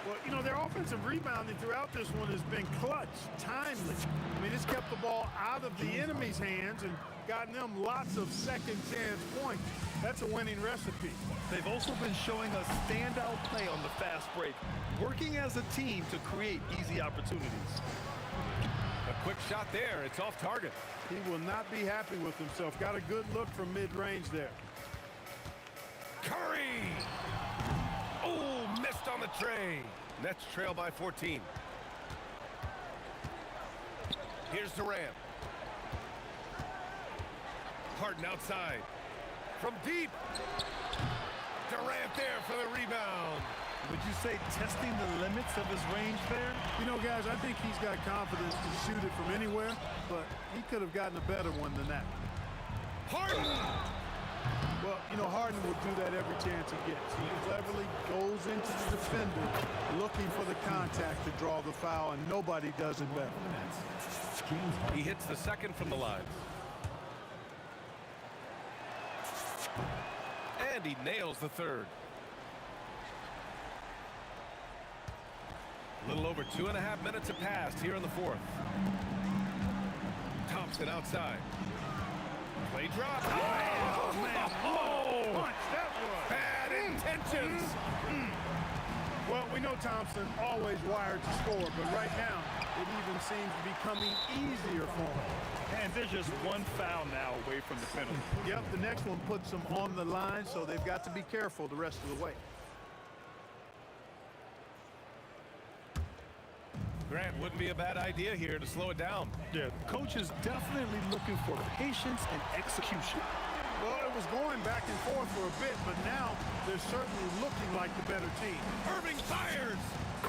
Well, you know, their offensive rebounding throughout this one has been clutch, timely. I mean, it's kept the ball out of the enemy's hands and gotten them lots of second chance points. That's a winning recipe. They've also been showing us standout play on the fast break, working as a team to create easy opportunities. A quick shot there. It's off target. He will not be happy with himself. Got a good look from mid-range there. Curry! Oh, missed on the tray. Nets trail by 14. Here's Durant. Harden outside. From deep. Durant there for the rebound. Would you say testing the limits of his range there? You know, guys, I think he's got confidence to shoot it from anywhere, but he could have gotten a better one than that. Harden! Well, you know, Harden will do that every chance he gets. He cleverly goes into the defender looking for the contact to draw the foul, and nobody does it better. He hits the second from the line. And he nails the third. A little over 2.5 minutes have passed here in the fourth. Thompson outside. Play drop. Oh, man. Oh, Punch, that was. bad intentions. Well, we know Thompson always wired to score, but right now it even seems to be coming easier for him. And they're just one foul now away from the penalty. Yep, the next one puts them on the line, so they've got to be careful the rest of the way. Grant, wouldn't be a bad idea here to slow it down. Yeah, the coach is definitely looking for patience and execution. Well, it was going back and forth for a bit, but now they're certainly looking like the better team. Irving fires.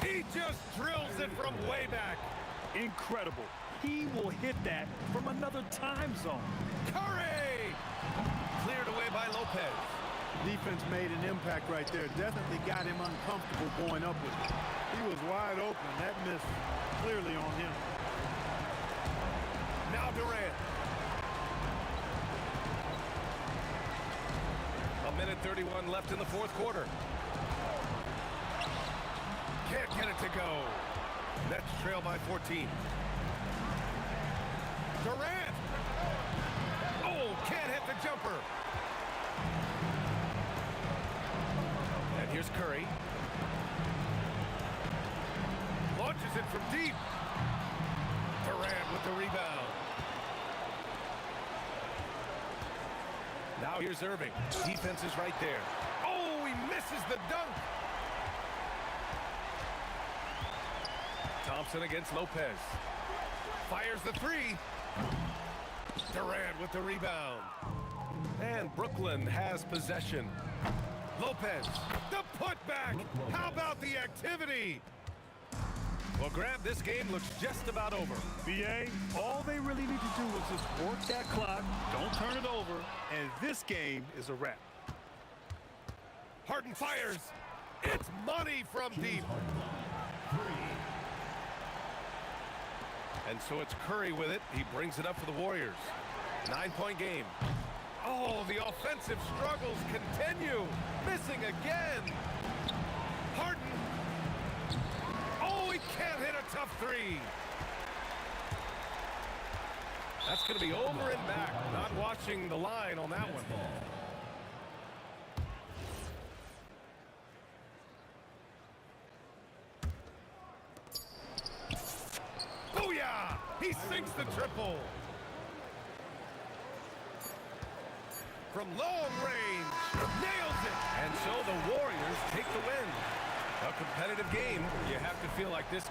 He just drills it from way back. Incredible. He will hit that from another time zone. Curry! Cleared away by Lopez. Defense made an impact right there. Definitely got him uncomfortable going up with it. He was wide open. That miss clearly on him. Now Durant. A minute 31 left in the fourth quarter. Can't get it to go. Nets trail by 14. Durant. Oh, can't hit the jumper. And here's Curry. Launches it from deep. Durant with the rebound. Now here's Irving. Defense is right there. Oh, he misses the dunk. Thompson against Lopez. Fires the three. Durant with the rebound. And Brooklyn has possession. Lopez, the putback. How about the activity? Well, Grant, this game looks just about over. BA, all they really need to do is just work that clock, don't turn it over, and this game is a wrap. Harden fires. It's money from deep. And so it's Curry with it. He brings it up for the Warriors. 9-point game. Oh, the offensive struggles continue. Missing again. Harden. Oh, he can't hit a tough three. That's going to be over and back. Not watching the line on that one. Booyah! He sinks the triple. From long range, nails it. And so the Warriors take the win. A competitive game. You have to feel like this.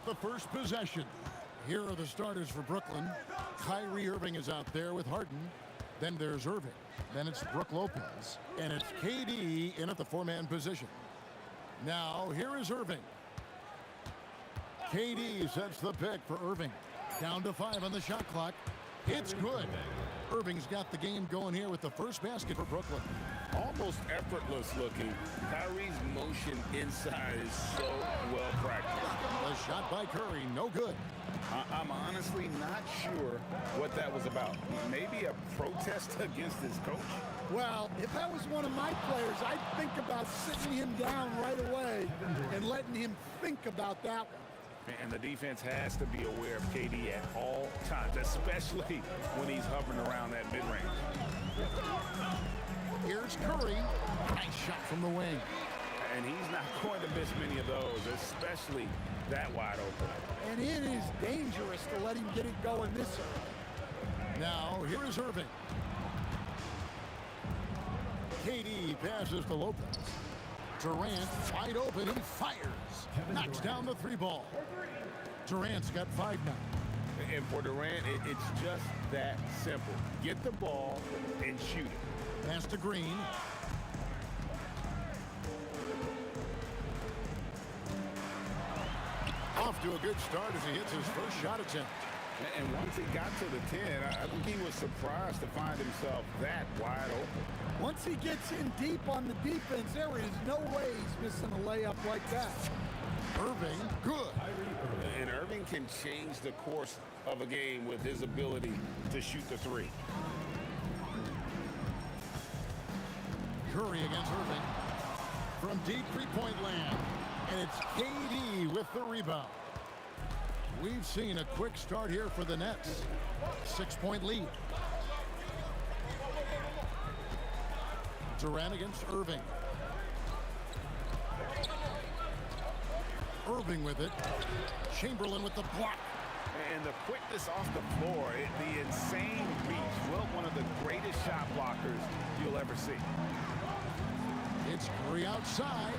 the first possession. Here are the starters for Brooklyn. Kyrie Irving is out there with Harden. Then there's Irving. Then it's Brook Lopez. And it's KD in at the four-man position. Now, here is Irving. KD sets the pick for Irving. Down to 5 on the shot clock. It's good. Irving's got the game going here with the first basket for Brooklyn. Almost effortless looking. Kyrie's motion inside is so well practiced. The shot by Curry, no good. I'm honestly not sure what that was about. Maybe a protest against his coach? Well, if that was one of my players, I'd think about sitting him down right away and letting him think about that one. And the defense has to be aware of KD at all times, especially when he's hovering around that mid-range. Here's Curry. Nice shot from the wing. And he's not going to miss many of those, especially that wide open. And it is dangerous to let him get it going this way. Now, here is Irving. KD passes to Lopez. Durant wide open. He fires. Knocks down the three ball. Durant's got 5 now. And for Durant, it's just that simple. Get the ball and shoot it. Pass to Green. Off to a good start as he hits his first shot attempt. And once he got to the 10, I think he was surprised to find himself that wide open. Once he gets in deep on the defense, there is no way he's missing a layup like that. Irving, good. And Irving can change the course of a game with his ability to shoot the three. Curry against Irving. From deep three-point land. And it's KD with the rebound. We've seen a quick start here for the Nets. 6-point lead. Durant against Irving. Irving with it. Chamberlain with the block. And the quickness off the floor, the insane reach. Well, one of the greatest shot blockers you'll ever see. It's Curry outside.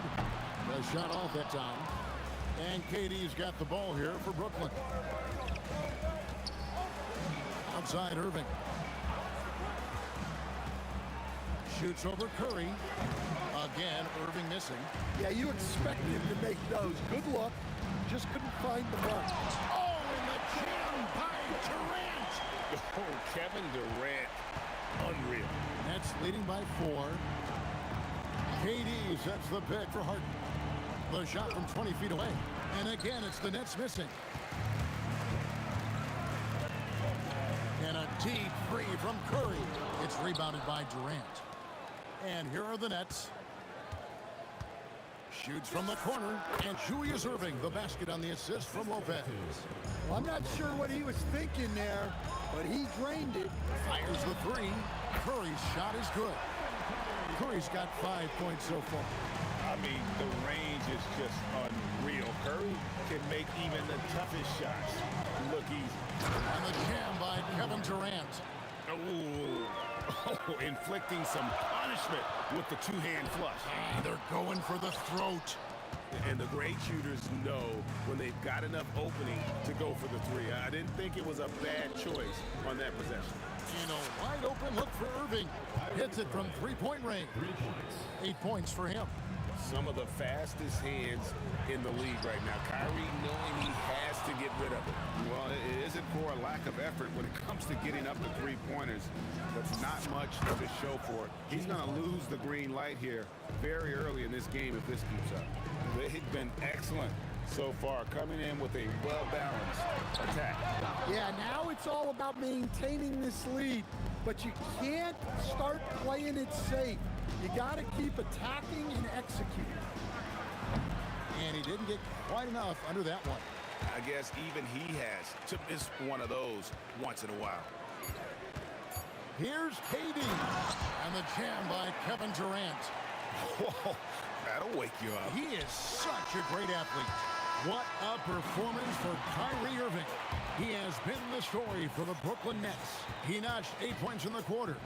The shot off that time. And KD's got the ball here for Brooklyn. Outside Irving. Shoots over Curry. Again, Irving missing. Yeah, you expect him to make those. Good luck. Just couldn't find the mark. Oh, and the jam by Durant. Oh, Kevin Durant. Unreal. Nets leading by 4. KD sets the pick for Harden. The shot from 20 feet away. And again, it's the Nets missing. And a deep three from Curry. It's rebounded by Durant. And here are the Nets. Shoots from the corner. And Julius Irving, the basket on the assist from Lopez. Well, I'm not sure what he was thinking there, but he drained it. Fires the three. Curry's shot is good. Curry's got 5 points so far. I mean, the range is just unreal. Curry can make even the toughest shots look easy. And the jam by Kevin Durant. Oh, inflicting some punishment with the two-hand flush. They're going for the throat. And the great shooters know when they've got enough opening to go for the three. I didn't think it was a bad choice on that possession. And a wide open look for Irving. Hits it from three-point range. 8 points for him. Some of the fastest hands in the league right now. Kyrie knowing he has to get rid of it. Well, it isn't for a lack of effort when it comes to getting up to three-pointers. That's not much to show for it. He's going to lose the green light here very early in this game if this keeps up. They've been excellent so far, coming in with a well-balanced attack. Yeah, now it's all about maintaining this lead, but you can't start playing it safe. You got to keep attacking and executing. And he didn't get quite enough under that one. I guess even he has to miss one of those once in a while. Here's KD. And the jam by Kevin Durant. Whoa, that'll wake you up. He is such a great athlete. What a performance for Kyrie Irving. He has been the story for the Brooklyn Nets. He notched 8 points in the quarter.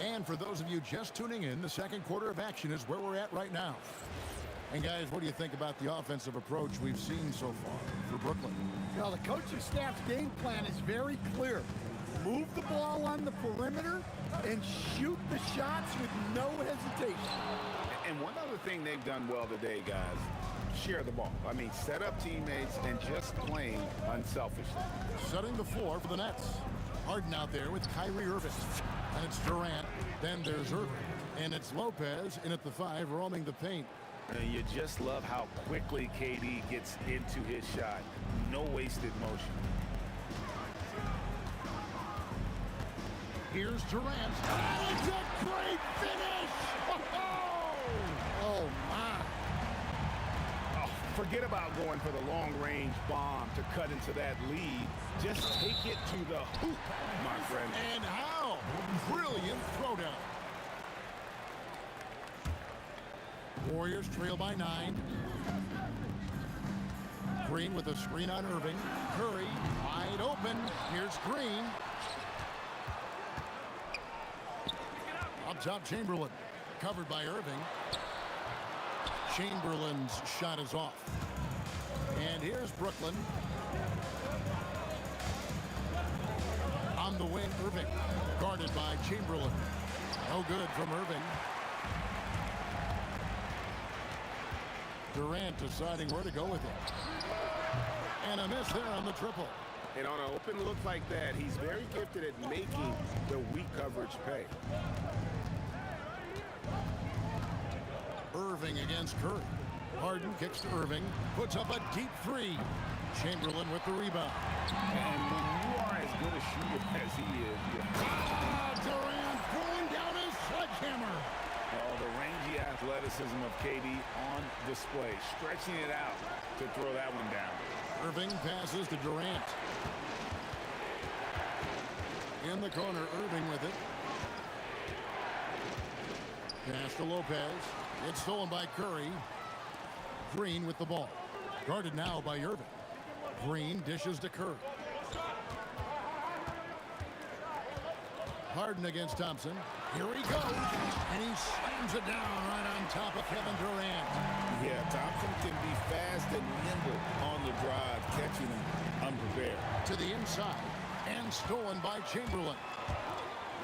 And for those of you just tuning in, the second quarter of action is where we're at right now. And guys, what do you think about the offensive approach we've seen so far for Brooklyn? Now, the coaching staff's game plan is very clear. Move the ball on the perimeter and shoot the shots with no hesitation. And one other thing they've done well today, guys, share the ball. I mean, set up teammates and just playing unselfishly. Setting the floor for the Nets. Harden out there with Kyrie Irving. And it's Durant. Then there's Irving. And it's Lopez in at the 5, roaming the paint. And you just love how quickly KD gets into his shot. No wasted motion. Here's Durant. Oh, it's a great finish! Oh, my. Oh, forget about going for the long-range bomb to cut into that lead. Just take it to the hoop, my friend. And how? Brilliant throwdown. Warriors trail by 9. Green with a screen on Irving. Curry wide open. Here's Green. Up top, Chamberlain. Covered by Irving. Chamberlain's shot is off. And here's Brooklyn. On the wing, Irving. Guarded by Chamberlain. No good from Irving. Durant deciding where to go with it. And a miss there on the triple. And on an open look like that, he's very gifted at making the weak coverage pay. Irving against Curry. Harden kicks to Irving. Puts up a deep 3. Chamberlain with the rebound. And when you are as good a shooter as he is, Durant pulling down his sledgehammer. Oh, the rangy athleticism of KD on display, stretching it out to throw that one down. Irving passes to Durant. In the corner, Irving with it. Pass to Lopez. It's stolen by Curry. Green with the ball. Guarded now by Irving. Green dishes to Curry. Harden against Thompson. Here he goes. And he slams it down right on top of Kevin Durant. Yeah, Thompson can be fast and nimble on the drive, catching him unprepared. To the inside. And stolen by Chamberlain.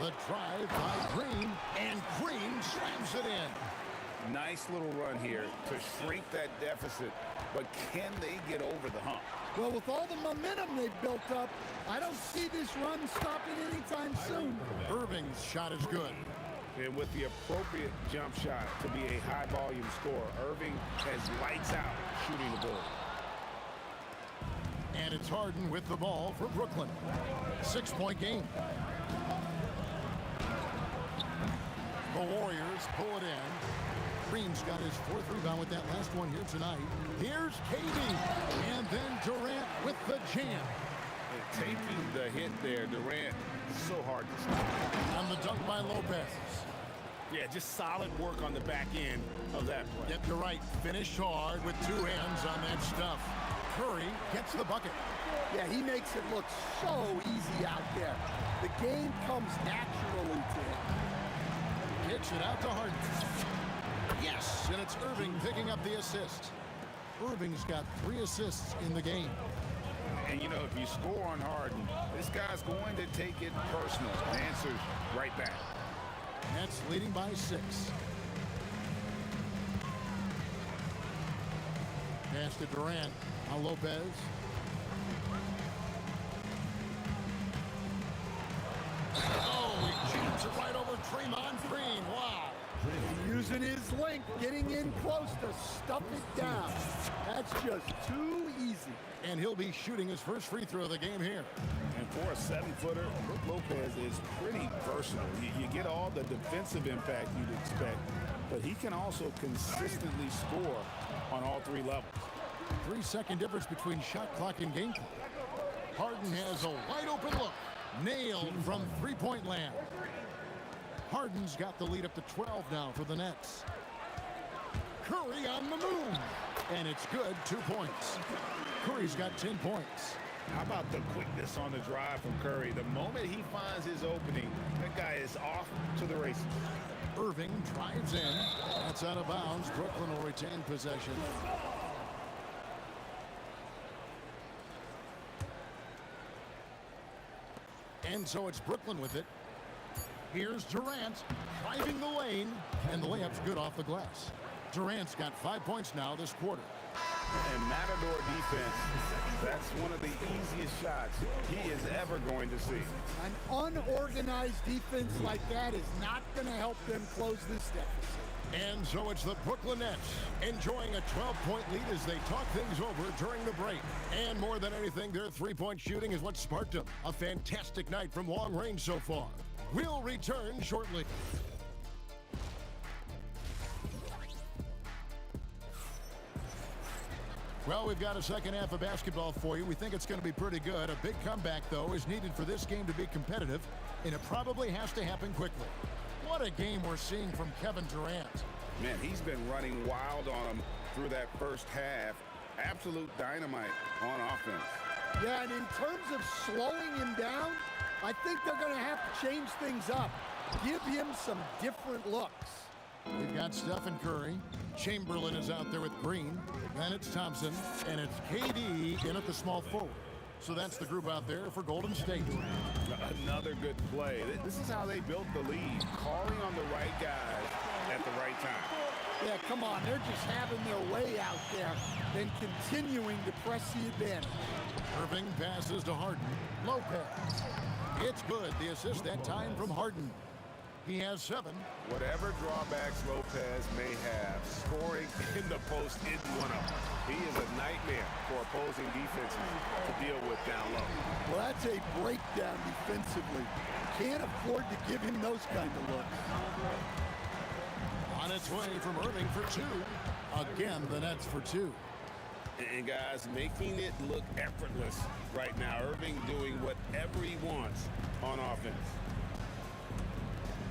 The drive by Green. And Green slams it in. Nice little run here to shrink that deficit, but can they get over the hump? Well, with all the momentum they've built up, I don't see this run stopping anytime soon. Irving's shot is good. And with the appropriate jump shot to be a high-volume scorer, Irving has lights out shooting the ball. And it's Harden with the ball for Brooklyn. 6-point game. The Warriors pull it in. Green's got his 4th rebound with that last one here tonight. Here's KD. And then Durant with the jam. And taking the hit there, Durant, so hard to stop. On the dunk by Lopez. Yeah, just solid work on the back end of that play. Yep, you're right. Finished hard with 2 hands on that stuff. Curry gets the bucket. Yeah, he makes it look so easy out there. The game comes naturally to him. Kicks it out to Harden. Yes, and it's Irving picking up the assist. Irving's got 3 assists in the game. And, you know, if you score on Harden, this guy's going to take it personal. The answer's right back. Nets leading by 6. Pass to Durant. Now Lopez. Oh, he jams it right over Draymond Green. Wow. Using his length, getting in close to stuff it down. That's just too easy. And he'll be shooting his first free throw of the game here. And for a 7-footer, Brook Lopez is pretty versatile. You get all the defensive impact you'd expect, but he can also consistently score on all 3 levels. 3-second difference between shot clock and game clock. Harden has a wide open look. Nailed from 3-point land. Harden's got the lead up to 12 now for the Nets. Curry on the move. And it's good, 2 points. Curry's got 10 points. How about the quickness on the drive from Curry? The moment he finds his opening, that guy is off to the races. Irving drives in. That's out of bounds. Brooklyn will retain possession. And so it's Brooklyn with it. Here's Durant driving the lane, and the layup's good off the glass. Durant's got 5 points now this quarter. And Matador defense, that's one of the easiest shots he is ever going to see. An unorganized defense like that is not going to help them close this deficit. And so it's the Brooklyn Nets enjoying a 12-point lead as they talk things over during the break. And more than anything, their three-point shooting is what sparked them. A fantastic night from long range so far. We'll return shortly. Well, we've got a second half of basketball for you. We think it's going to be pretty good. A big comeback, though, is needed for this game to be competitive, and it probably has to happen quickly. What a game we're seeing from Kevin Durant. Man, he's been running wild on him through that first half. Absolute dynamite on offense. Yeah, and in terms of slowing him down, I think they're going to have to change things up. Give him some different looks. We've got Stephen Curry. Chamberlain is out there with Green. Then it's Thompson. And it's KD in at the small forward. So that's the group out there for Golden State. Another good play. This is how they built the lead. Calling on the right guys at the right time. Yeah, come on. They're just having their way out there and continuing to press the advantage. Irving passes to Harden. Lopez. It's good. The assist that time from Harden. He has 7. Whatever drawbacks Lopez may have, scoring in the post isn't one of them. He is a nightmare for opposing defenses to deal with down low. Well, that's a breakdown defensively. Can't afford to give him those kind of looks. On its way from Irving for 2. Again, the Nets for 2. And guys, making it look effortless right now. Irving doing whatever he wants on offense.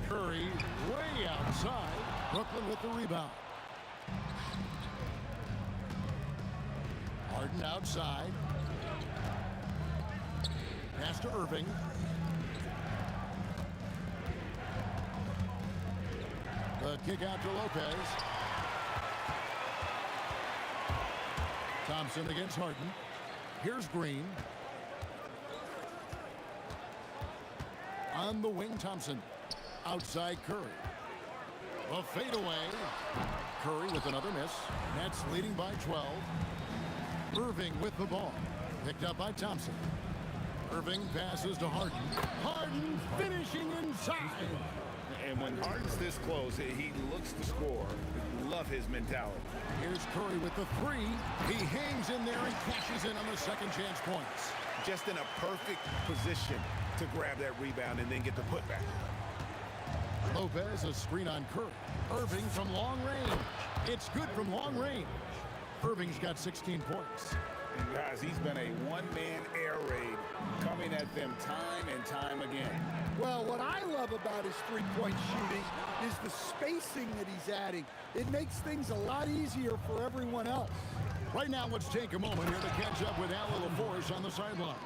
Curry way outside. Brooklyn with the rebound. Harden outside. Pass to Irving. The kick out to Lopez. Thompson against Harden. Here's Green. On the wing, Thompson. Outside Curry. A fadeaway. Curry with another miss. Nets leading by 12. Irving with the ball. Picked up by Thompson. Irving passes to Harden. Harden finishing inside. And when Harden's this close, he looks to score. Love his mentality. Here's Curry with the 3. He hangs in there and cashes in on the second chance points. Just in a perfect position to grab that rebound and then get the putback. Lopez, a screen on Curry. Irving from long range. It's good from long range. Irving's got 16 points. And guys, he's been a one-man air raid coming at them time and time again. Well, what I love about his three-point shooting is the spacing that he's adding. It makes things a lot easier for everyone else. Right now, let's take a moment here to catch up with Al LaForce on the sidelines.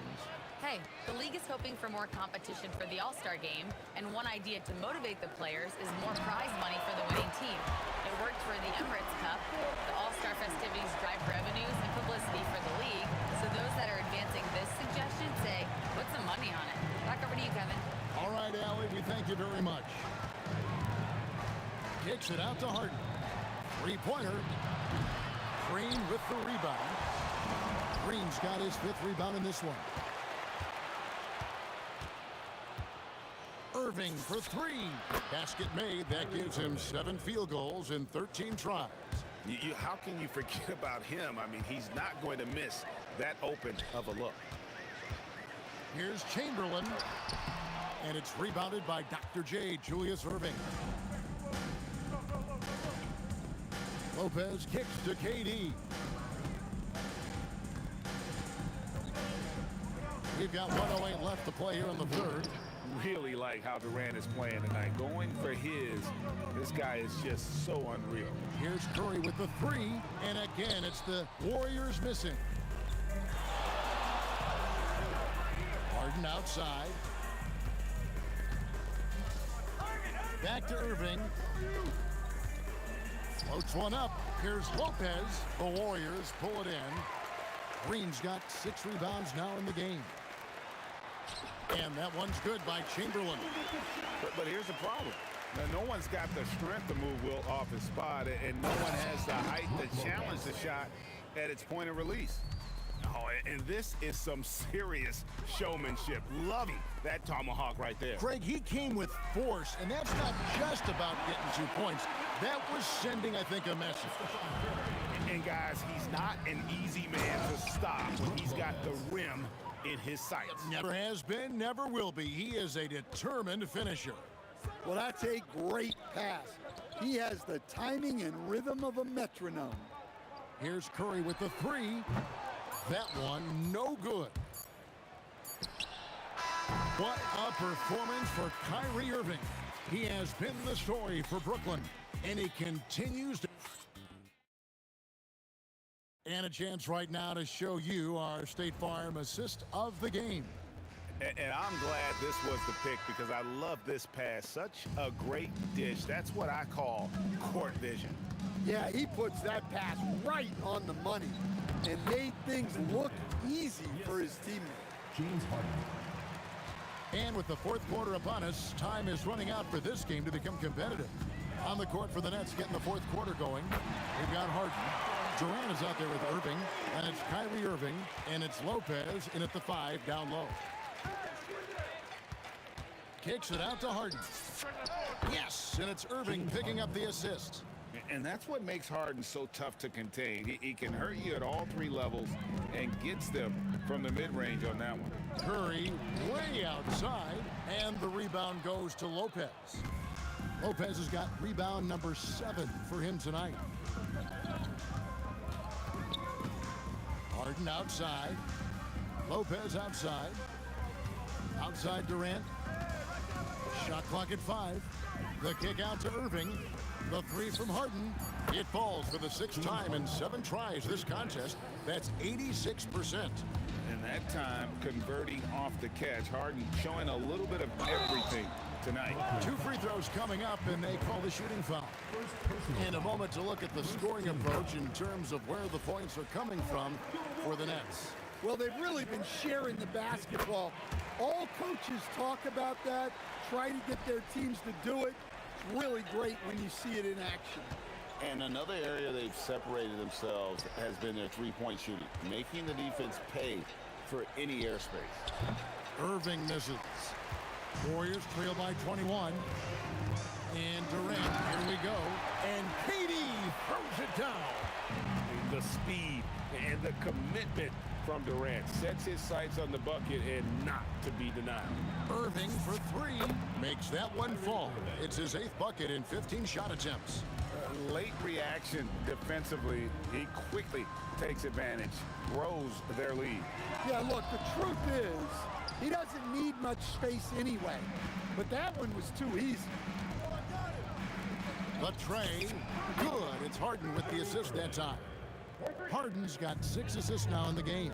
Hey, the league is hoping for more competition for the All-Star game, and one idea to motivate the players is more prize money for the winning team. It worked for the Emirates Cup. The All-Star festivities drive revenues and publicity for the league, so those that are advancing this suggestion say, put some money on it. Back over to you, Kevin. All right, Allie, we thank you very much. Kicks it out to Harden. Three-pointer. Green with the rebound. Green's got his 5th rebound in this one. Irving for 3. Basket made. That gives him 7 field goals in 13 tries. How can you forget about him? I mean, he's not going to miss that open of a look. Here's Chamberlain. And it's rebounded by Dr. J, Julius Irving. Lopez kicks to KD. We've got 1:08 left to play here in the 3rd. Really like how Durant is playing tonight. Going for his. This guy is just so unreal. Here's Curry with the 3. And again, it's the Warriors missing. Harden outside. Back to Irving. Floats one up. Here's Lopez. The Warriors pull it in. Green's got 6 rebounds now in the game. And that one's good by Chamberlain. But here's the problem. Now, no one's got the strength to move Wilt off his spot, and no one has the height to challenge the shot at its point of release. Oh, and this is some serious showmanship. Loving that tomahawk right there. Craig, he came with force, and that's not just about getting 2 points. That was sending, I think, a message. And guys, he's not an easy man to stop when he's got the rim in his sights. Never has been, never will be. He is a determined finisher. Well, that's a great pass. He has the timing and rhythm of a metronome. Here's Curry with the 3. That one, no good. What a performance for Kyrie Irving. He has been the story for Brooklyn, and he continues to... And a chance right now to show you our State Farm assist of the game. And I'm glad this was the pick because I love this pass. Such a great dish. That's what I call court vision. Yeah, he puts that pass right on the money and made things look easy for his teammate. James Harden. And with the fourth quarter upon us, time is running out for this game to become competitive. On the court for the Nets, getting the fourth quarter going. We've got Harden. Durant is out there with Irving, and it's Kyrie Irving, and it's Lopez in at the 5 down low. Kicks it out to Harden. Yes, and it's Irving picking up the assist. And that's what makes Harden so tough to contain. He can hurt you at all 3 levels and gets them from the mid-range on that one. Curry way outside, and the rebound goes to Lopez. Lopez has got rebound number 7 for him tonight. Harden outside. Lopez outside. Outside Durant. Shot clock at 5. The kick out to Irving. The 3 from Harden. It falls for the 6th time in 7 tries this contest. That's 86%. And that time converting off the catch. Harden showing a little bit of everything tonight. 2 free throws coming up, and they call the shooting foul. In a moment to look at the scoring approach in terms of where the points are coming from for the Nets. Well, they've really been sharing the basketball. All coaches talk about that, try to get their teams to do it. It's really great when you see it in action. And another area they've separated themselves has been their 3-point shooting, making the defense pay for any airspace. Irving misses. Warriors trail by 21. And Durant, here we go. And KD throws it down. The speed and the commitment from Durant sets his sights on the bucket and not to be denied. Irving for 3 makes that one fall. It's his 8th bucket in 15 shot attempts. Late reaction defensively. He quickly takes advantage, grows their lead. Yeah, look, the truth is, he doesn't need much space anyway. But that one was too easy. The tray, good. It's Harden with the assist that time. Harden's got 6 assists now in the game.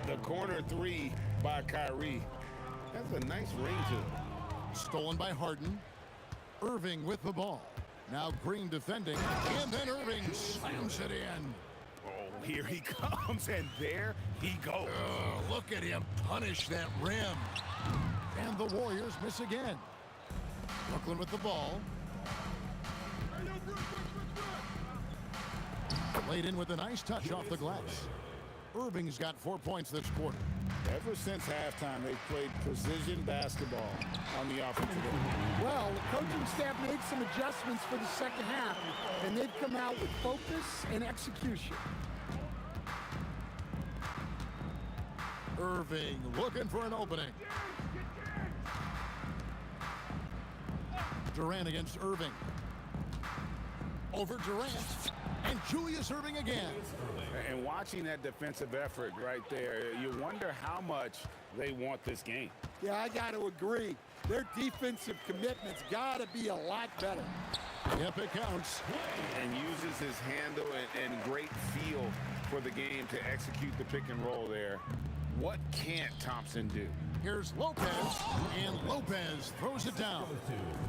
The corner 3 by Kyrie. That's a nice ring to it. Stolen by Harden. Irving with the ball. Now Green defending, and then Irving slams it in. Oh, here he comes, and there he goes. Look at him punish that rim. And the Warriors miss again. Brooklyn with the ball. Laid in with a nice touch off the glass. Irving's got 4 points this quarter. Ever since halftime, they've played precision basketball on the offensive end. Well, the coaching staff made some adjustments for the second half, and they've come out with focus and execution. Irving looking for an opening. Durant against Irving. Over Durant. And Julius Irving again. And watching that defensive effort right there, you wonder how much they want this game. Yeah, I got to agree. Their defensive commitment's got to be a lot better. Yep, it counts. And uses his handle and great feel for the game to execute the pick and roll there. What can't Thompson do? Here's Lopez, and Lopez throws it down.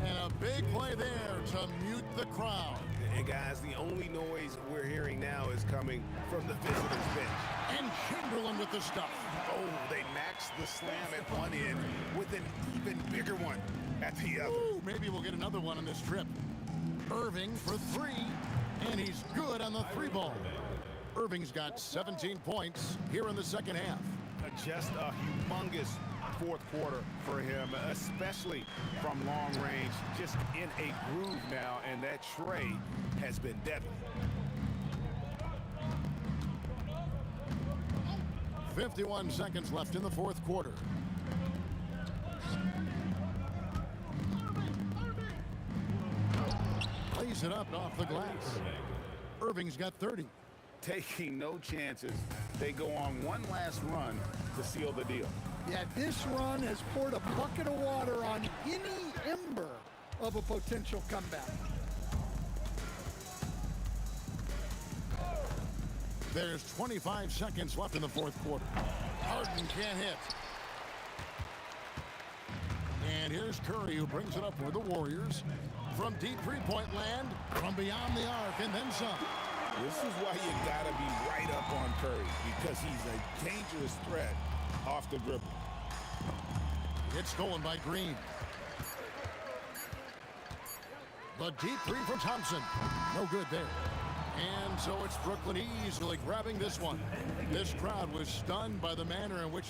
And a big play there to mute the crowd. And guys, the only noise we're hearing now is coming from the visitors' bench. And Chamberlain with the stuff. Oh, they maxed the slam at one end with an even bigger one at the other. Ooh, maybe we'll get another one on this trip. Irving for three, and he's good on the three ball. Irving's got 17 points here in the second half. Just a humongous fourth quarter for him, especially from long range. Just in a groove now, and that tray has been deadly. 51 seconds left in the fourth quarter. Plays it up off the glass. Irving's got 30. Taking no chances. They go on one last run to seal the deal. Yeah, this run has poured a bucket of water on any ember of a potential comeback. There's 25 seconds left in the fourth quarter. Harden can't hit. And here's Curry, who brings it up for the Warriors. From deep three-point land, from beyond the arc, and then some. This is why you gotta be right up on Curry, because he's a dangerous threat off the dribble. It's stolen by Green. The deep three from Thompson. No good there. And so it's Brooklyn easily grabbing this one. This crowd was stunned by the manner in which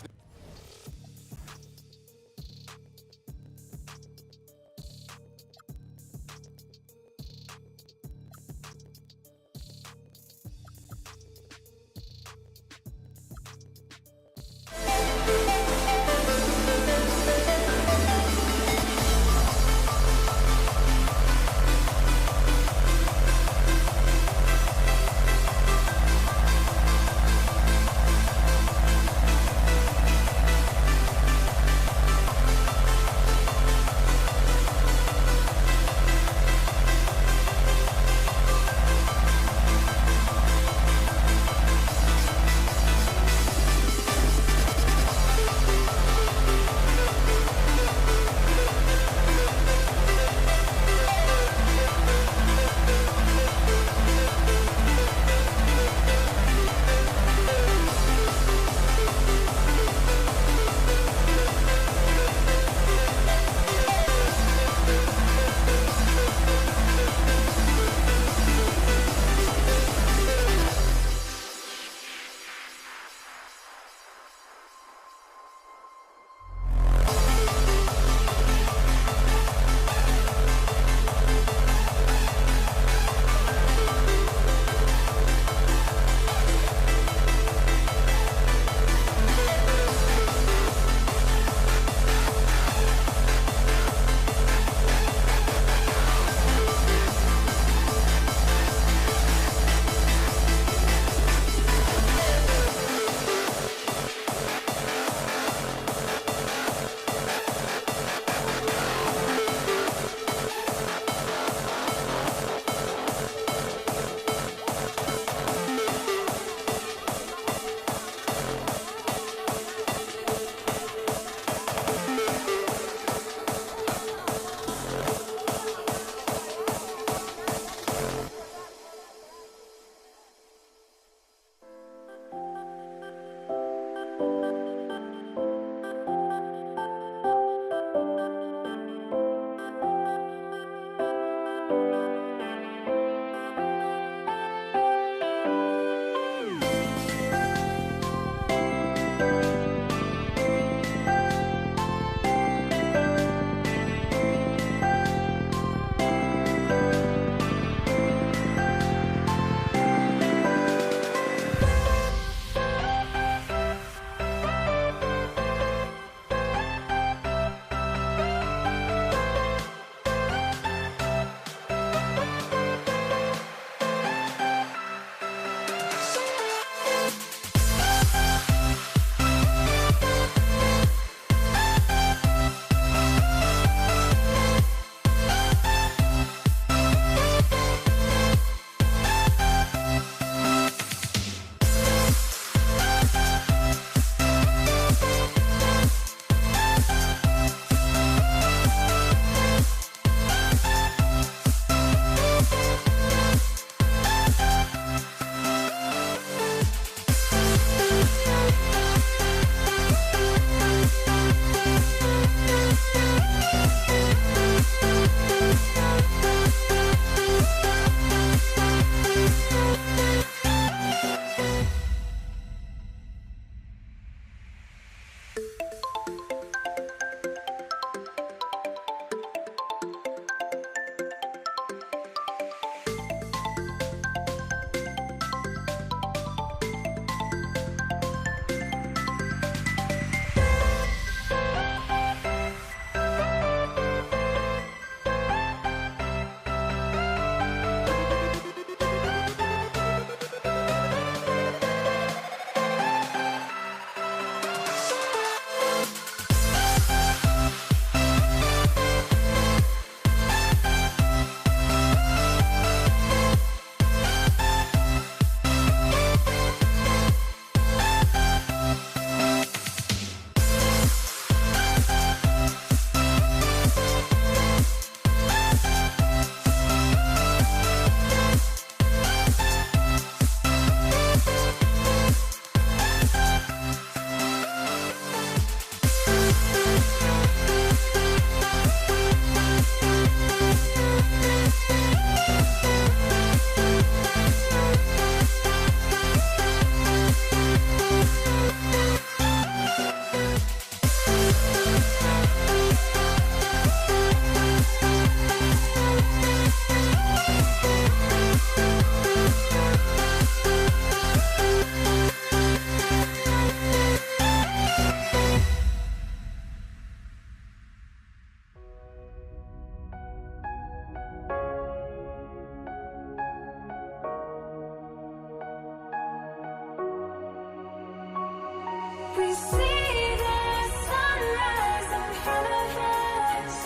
We see the sunrise in front of us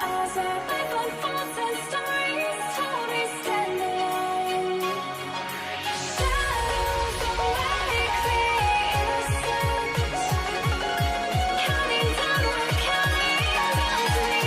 as our life unfolds and stories told we stand alone. Shadows awake the innocence, counting down, we're counting down to the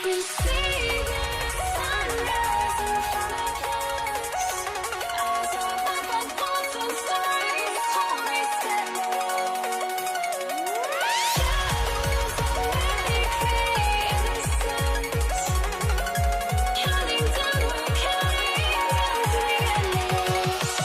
We see the sunrise in front of us as our life unfolds and stories told we stand alone. Shadows awake the innocence, counting down, we're counting down to the endless.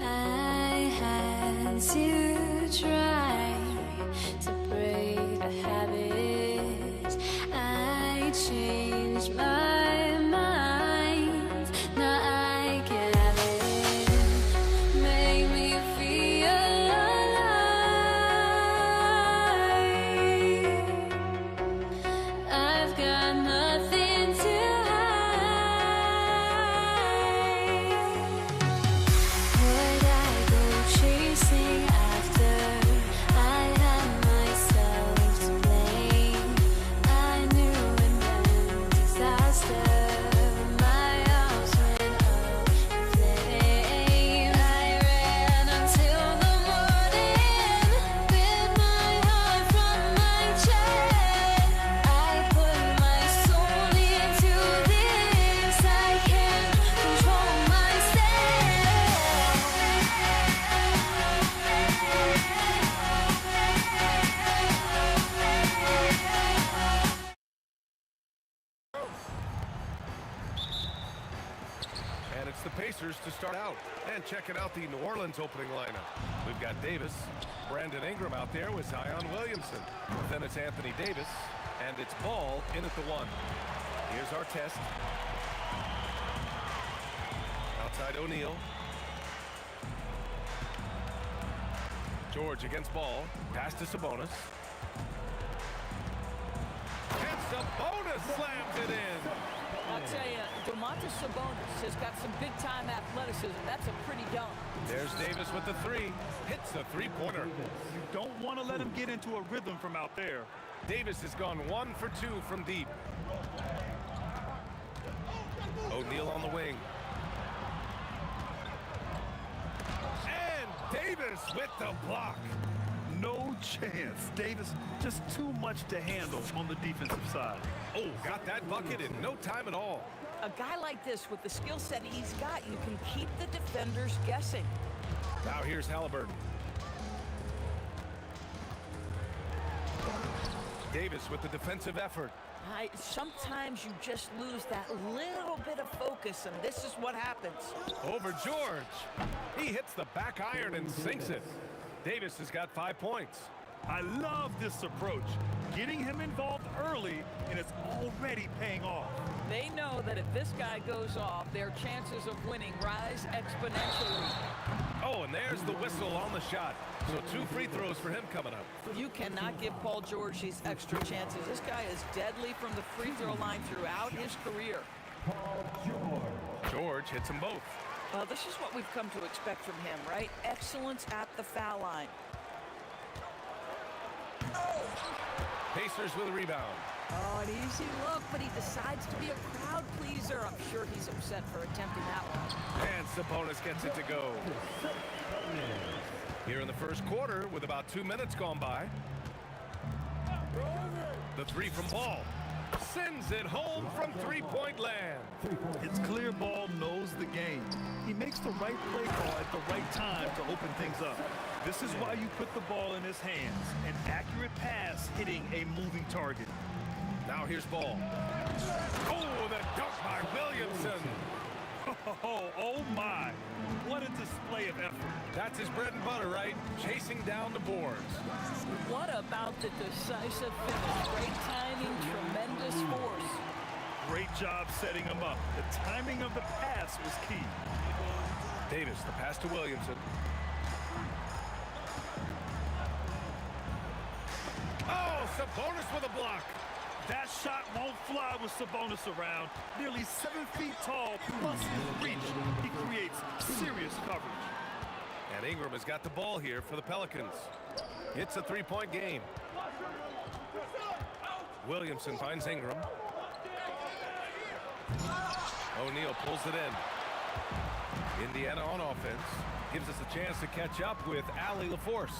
I had to try to break a habit. I changed my mind. Now I can have it. Make me feel alive. I've got nothing to hide. Would I go chasing And it's the Pacers to start out. And checking out the New Orleans opening lineup. We've got Davis, Brandon Ingram out there with Zion Williamson. Then it's Anthony Davis, and it's Ball in at the 1. Here's our test. Outside O'Neal. George against Ball. Pass to Sabonis. And Sabonis slams it in. I'll tell you, Domantas Sabonis has got some big-time athleticism. That's a pretty dunk. There's Davis with the 3. Hits the three-pointer. You don't want to let him get into a rhythm from out there. Davis has gone 1 for 2 from deep. O'Neal on the wing. And Davis with the block. No chance. Davis just too much to handle on the defensive side. Oh, got that bucket in no time at all. A guy like this, with the skill set he's got, you can keep the defenders guessing. Now here's Halliburton. Davis with the defensive effort. Sometimes you just lose that little bit of focus, and this is what happens. Over George. He hits the back iron and sinks it. Davis has got 5 points. I love this approach. Getting him involved early, and it's already paying off. They know that if this guy goes off, their chances of winning rise exponentially. Oh, and there's the whistle on the shot. So 2 free throws for him coming up. You cannot give Paul George these extra chances. This guy is deadly from the free throw line throughout his career. George hits them both. Well, this is what we've come to expect from him, right? Excellence at the foul line. Pacers with a rebound. Oh, an easy look, but he decides to be a crowd pleaser. I'm sure he's upset for attempting that one. And Sabonis gets it to go. Here in the first quarter, with about 2 minutes gone by. The 3 from Ball. Sends it home from three-point land. It's clear Ball knows the game. He makes the right play call at the right time to open things up. This is why you put the ball in his hands. An accurate pass hitting a moving target. Now here's Ball. Oh, the dunk by Williamson. Oh my. What a display of effort. That's his bread and butter, right? Chasing down the boards. What about the decisive finish? Great timing, tremendous force. Great job setting him up. The timing of the pass was key. Davis, the pass to Williamson. Oh, Sabonis with a block. That shot won't fly with Sabonis around. Nearly 7 feet tall, plus his reach. He creates serious coverage. And Ingram has got the ball here for the Pelicans. It's a 3-point game. Williamson finds Ingram. O'Neal pulls it in. Indiana on offense. Gives us a chance to catch up with Allie LaForce.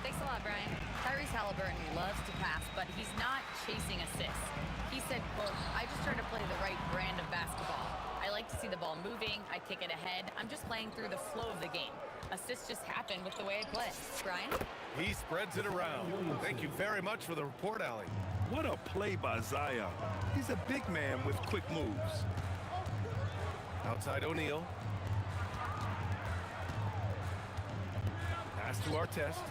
Thanks a lot, Brian. Tyrese Halliburton loves to pass, but he's not chasing assists. He said, quote, I just try to play the right brand of basketball. I like to see the ball moving. I kick it ahead. I'm just playing through the flow of the game. Assists just happen with the way I play. Brian? He spreads it around. Thank you very much for the report, Allie. What a play by Zion. He's a big man with quick moves. Outside O'Neal. Pass to Artest.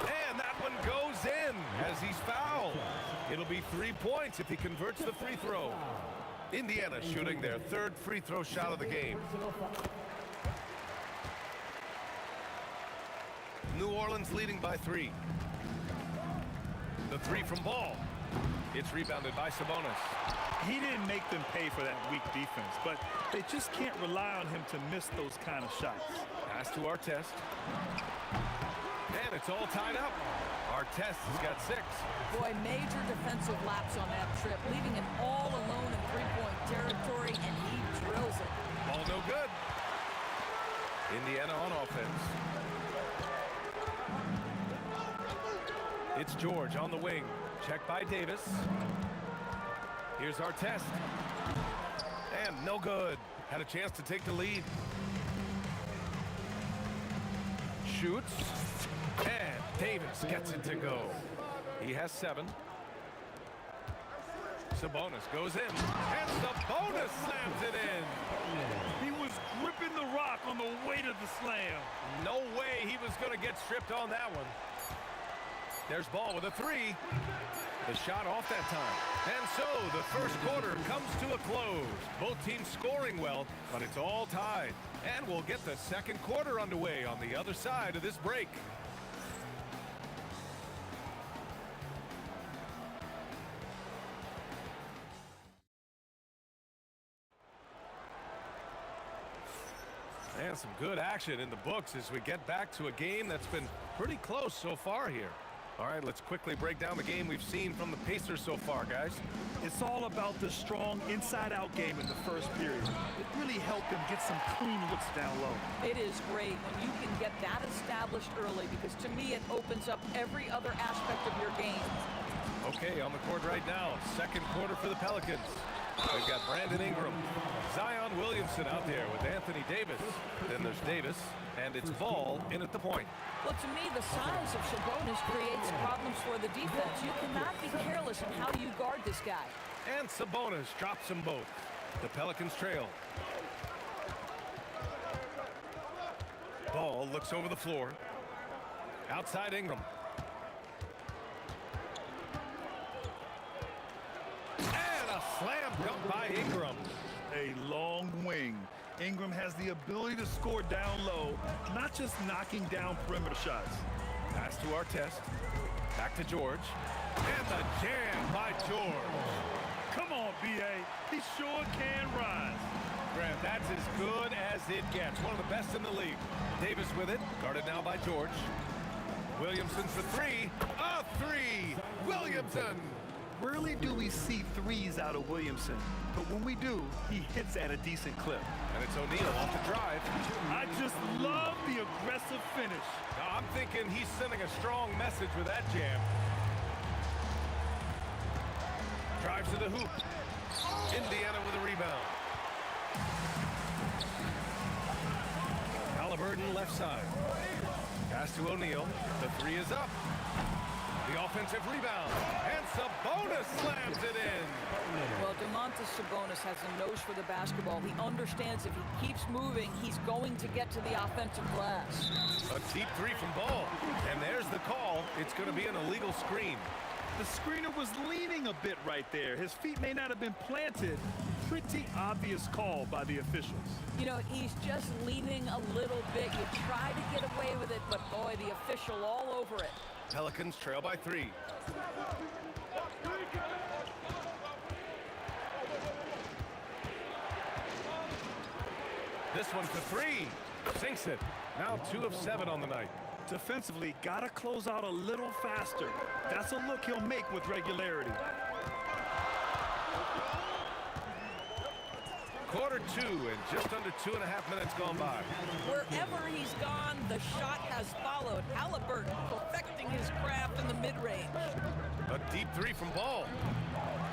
And that one goes in as he's fouled. It'll be 3 points if he converts the free throw. Indiana shooting their 3rd free throw shot of the game. New Orleans leading by 3. The 3 from Ball. It's rebounded by Sabonis. He didn't make them pay for that weak defense, but they just can't rely on him to miss those kind of shots. Pass to Artest. And it's all tied up. Artest has got 6. Boy, major defensive lapse on that trip, leaving him all alone in three-point territory, and he drills it. Ball no good. Indiana on offense. It's George on the wing. Check by Davis. Here's Artest. And no good. Had a chance to take the lead. Shoots. And Davis gets it to go. He has 7. Sabonis goes in, and Sabonis slams it in. He was gripping the rock on the weight of the slam. No way he was going to get stripped on that one. There's Ball with a three. The shot off that time. And so the first quarter comes to a close. Both teams scoring well, but it's all tied. And we'll get the second quarter underway on the other side of this break. And some good action in the books as we get back to a game that's been pretty close so far here. All right, let's quickly break down the game we've seen from the Pacers so far, guys. It's all about the strong inside-out game in the first period. It really helped them get some clean looks down low. It is great when you can get that established early because to me it opens up every other aspect of your game. Okay, on the court right now, second quarter for the Pelicans. We've got Brandon Ingram, Zion Williamson out there with Anthony Davis. Then there's Davis, and it's Ball in at the point. Well, to me, the size of Sabonis creates problems for the defense. You cannot be careless in how you guard this guy. And Sabonis drops them both. The Pelicans trail. Ball looks over the floor. Outside Ingram. And a slam dunk by Ingram. A long wing. Ingram has the ability to score down low, not just knocking down perimeter shots. Pass to Artest. Back to George. And the jam by George. Come on, B.A. He sure can rise. Graham, that's as good as it gets. One of the best in the league. Davis with it. Guarded now by George. Williamson for three. A three. Williamson. Rarely do we see threes out of Williamson, but when we do, he hits at a decent clip. And it's O'Neal off the drive. I just love the aggressive finish. Now, I'm thinking he's sending a strong message with that jam. Drives to the hoop. Indiana with a rebound. Halliburton left side. Pass to O'Neal. The three is up. The offensive rebound. And Sabonis slams it in. Well, Domantas Sabonis has a nose for the basketball. He understands if he keeps moving, he's going to get to the offensive glass. A deep three from Ball. And there's the call. It's going to be an illegal screen. The screener was leaning a bit right there. His feet may not have been planted. Pretty obvious call by the officials. You know, he's just leaning a little bit. You try to get away with it, but boy, the official all over it. Pelicans trail by three. This one for three. Sinks it. Now 2 of 7 on the night. Defensively, gotta close out a little faster. That's a look he'll make with regularity. Quarter 2 and just under 2.5 minutes gone by. Wherever he's gone, the shot has followed. Halliburton perfecting his craft in the mid-range. A deep three from Ball.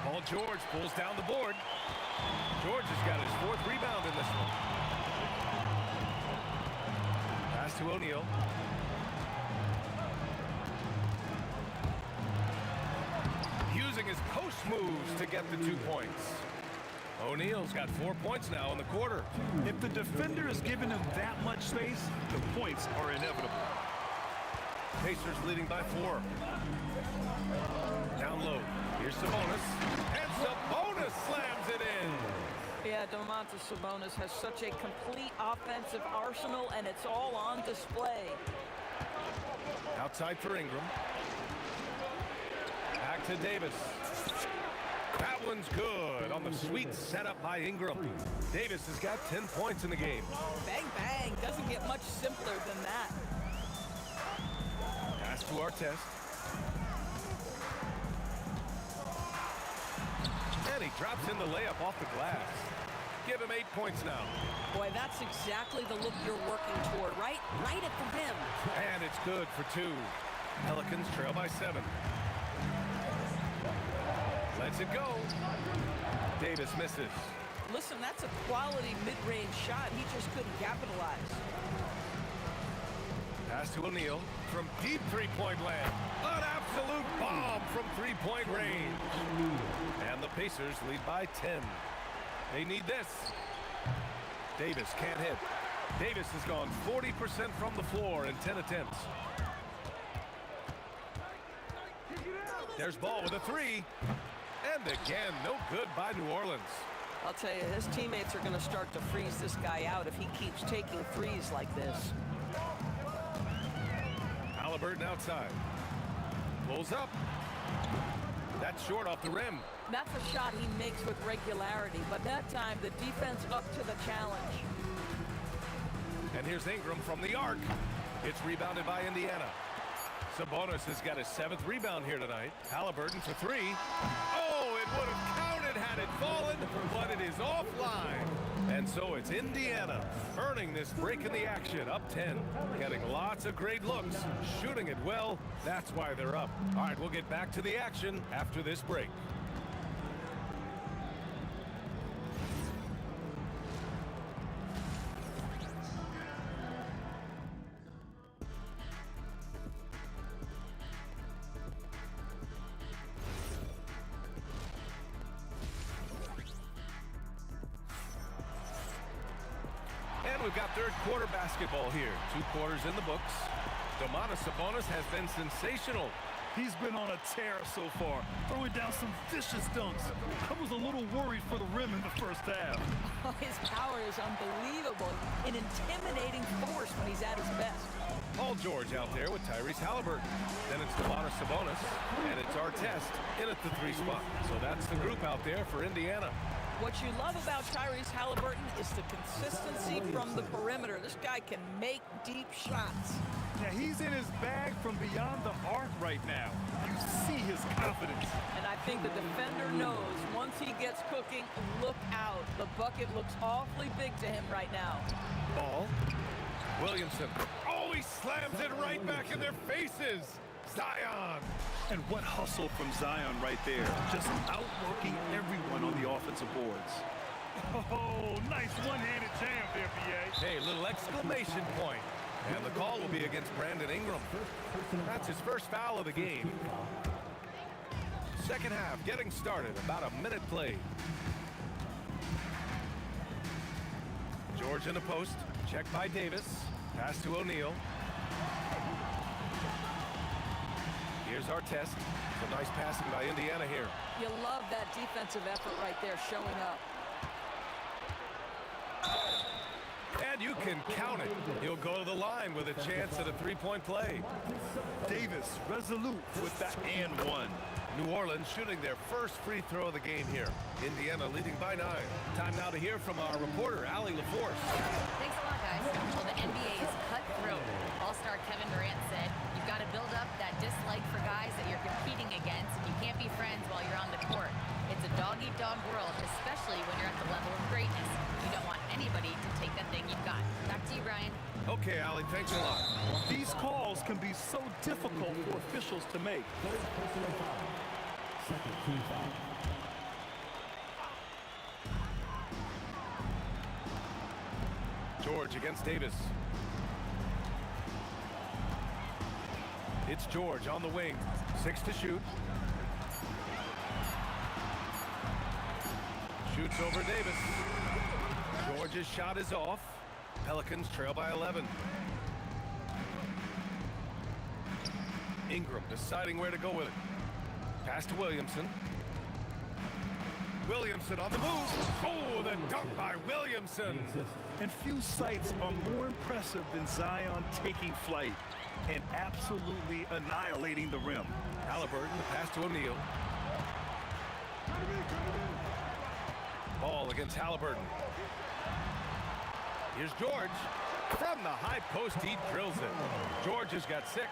Paul George pulls down the board. George has got his 4th rebound in this one. Pass to O'Neal. Using his post moves to get the 2 points. O'Neal's got 4 points now in the quarter. If the defender is giving him that much space, the points are inevitable. Pacers leading by 4. Down low. Here's Sabonis. And Sabonis slams it in. Yeah, Domantas Sabonis has such a complete offensive arsenal, and it's all on display. Outside for Ingram. Back to Davis. That one's good on the sweet setup by Ingram. Davis has got 10 points in the game. Bang, bang. Doesn't get much simpler than that. Pass to Artest. And he drops in the layup off the glass. Give him 8 points now. Boy, that's exactly the look you're working toward, right? Right at the rim. And it's good for 2. Pelicans trail by 7. Lets it go. Davis misses. Listen, that's a quality mid-range shot. He just couldn't capitalize. Pass to O'Neal from deep three-point land. An absolute bomb from three-point range. And the Pacers lead by 10. They need this. Davis can't hit. Davis has gone 40% from the floor in 10 attempts. There's Ball with a three. And again, no good by New Orleans. I'll tell you, his teammates are going to start to freeze this guy out if he keeps taking threes like this. Halliburton outside. Pulls up. That's short off the rim. That's a shot he makes with regularity, but that time the defense up to the challenge. And here's Ingram from the arc. It's rebounded by Indiana. Sabonis has got his 7th rebound here tonight. Halliburton for three. Oh, it would have counted had it fallen, but it is offline. And so it's Indiana earning this break in the action, up 10. Getting lots of great looks, shooting it well. That's why they're up. All right, we'll get back to the action after this break. And we've got third quarter basketball here. 2 quarters in the books. Domantas Sabonis has been sensational. He's been on a tear so far, throwing down some vicious dunks. I was a little worried for the rim in the first half. Oh, his power is unbelievable. An intimidating force when he's at his best. Paul George out there with Tyrese Halliburton. Then it's Domantas Sabonis, and it's Artest in at the 3 spot. So that's the group out there for Indiana. What you love about Tyrese Halliburton is the consistency from the perimeter. This guy can make deep shots. Yeah, he's in his bag from beyond the arc right now. You see his confidence. And I think the defender knows once he gets cooking, look out. The bucket looks awfully big to him right now. Ball. Williamson. Oh, he slams it right back in their faces. Zion. And what hustle from Zion right there. Just outworking everyone on the offensive boards. Oh, nice one-handed jam there, B.A. Hey, little exclamation point. And the call will be against Brandon Ingram. That's his first foul of the game. Second half getting started. About a minute played. George in the post. Checked by Davis. Pass to O'Neal. Here's Artest. Some nice passing by Indiana here. You love that defensive effort right there showing up. And you can count it. He'll go to the line with a chance at a 3-point play. Davis resolute with that and one. New Orleans shooting their first free throw of the game here. Indiana leading by 9. Time now to hear from our reporter, Allie LaForce. Thanks a lot, guys. Well, the NBA is cutthroat. All-star Kevin Durant said, you've got to build up that dislike for guys that you're competing against, and you can't be friends while you're on the court. It's a dog-eat-dog world, especially when you're at the level of greatness. You don't want anybody to take that thing you've got. Back to you, Brian. Okay, Allie, thanks a lot. These calls can be so difficult for officials to make. Second team foul. George against Davis. It's George on the wing. 6 to shoot. Shoots over Davis. George's shot is off. Pelicans trail by 11. Ingram deciding where to go with it. Pass to Williamson. Williamson on the move. Oh, the dunk by Williamson. And few sights are more impressive than Zion taking flight and absolutely annihilating the rim. Halliburton, the pass to O'Neal. Ball against Halliburton. Here's George. From the high post, he drills it. George has got 6.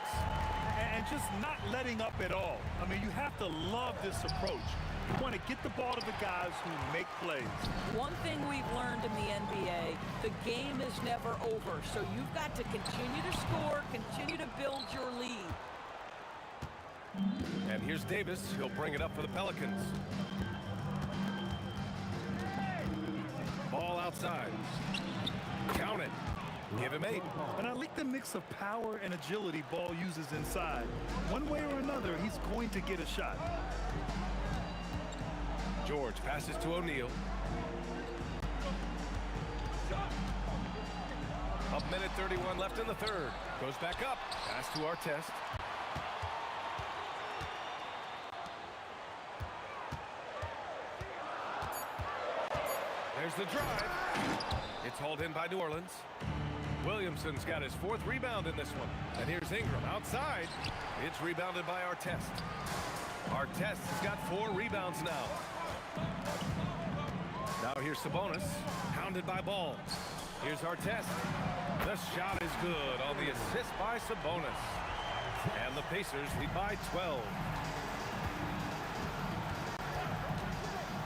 And just not letting up at all. I mean, you have to love this approach. You want to get the ball to the guys who make plays. One thing we've learned in the NBA, the game is never over. So you've got to continue to score, continue to build your lead. And here's Davis. He'll bring it up for the Pelicans. Ball outside. Count it. Give him 8. And I like the mix of power and agility Ball uses inside. One way or another, he's going to get a shot. George passes to O'Neal. A minute 31 left in the third. Goes back up. Pass to Artest. There's the drive. It's hauled in by New Orleans. Williamson's got his 4th rebound in this one. And here's Ingram outside. It's rebounded by Artest. Artest has got 4 rebounds now. Now here's Sabonis, hounded by Ball. Here's Artest. The shot is good on the assist by Sabonis. And the Pacers lead by 12.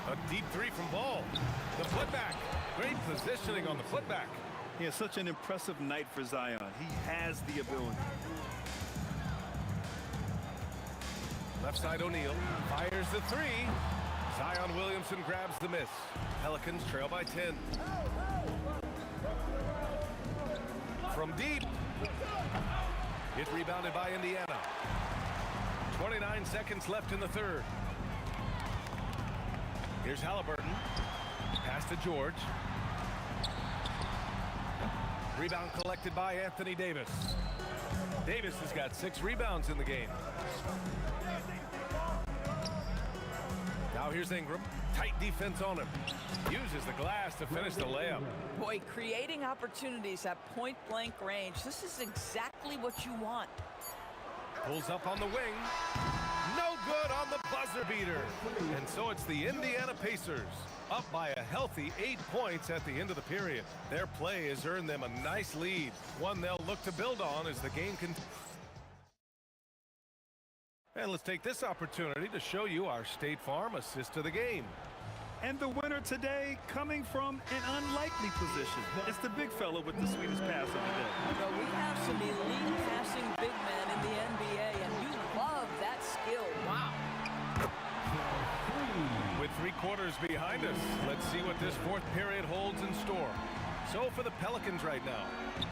A deep 3 from Ball. The putback. Great positioning on the putback. He has such an impressive night for Zion. He has the ability. Left side O'Neal fires the 3. Zion Williamson grabs the miss. Pelicans trail by 10. From deep. It rebounded by Indiana. 29 seconds left in the third. Here's Halliburton. Pass to George. Rebound collected by Anthony Davis. Davis has got 6 rebounds in the game. Now here's Ingram. Tight defense on him. Uses the glass to finish the layup. Boy, creating opportunities at point-blank range. This is exactly what you want. Pulls up on the wing. No good on the buzzer beater. And so it's the Indiana Pacers up by a healthy 8 points at the end of the period. Their play has earned them a nice lead, one they'll look to build on as the game continues. And let's take this opportunity to show you our State Farm assist to the game. And the winner today coming from an unlikely position. It's the big fella with the sweetest pass of the day. Well, we have some elite passing big men in the NBA, and you love that skill. Wow. With 3 quarters behind us, let's see what this 4th period holds in store. So for the Pelicans right now,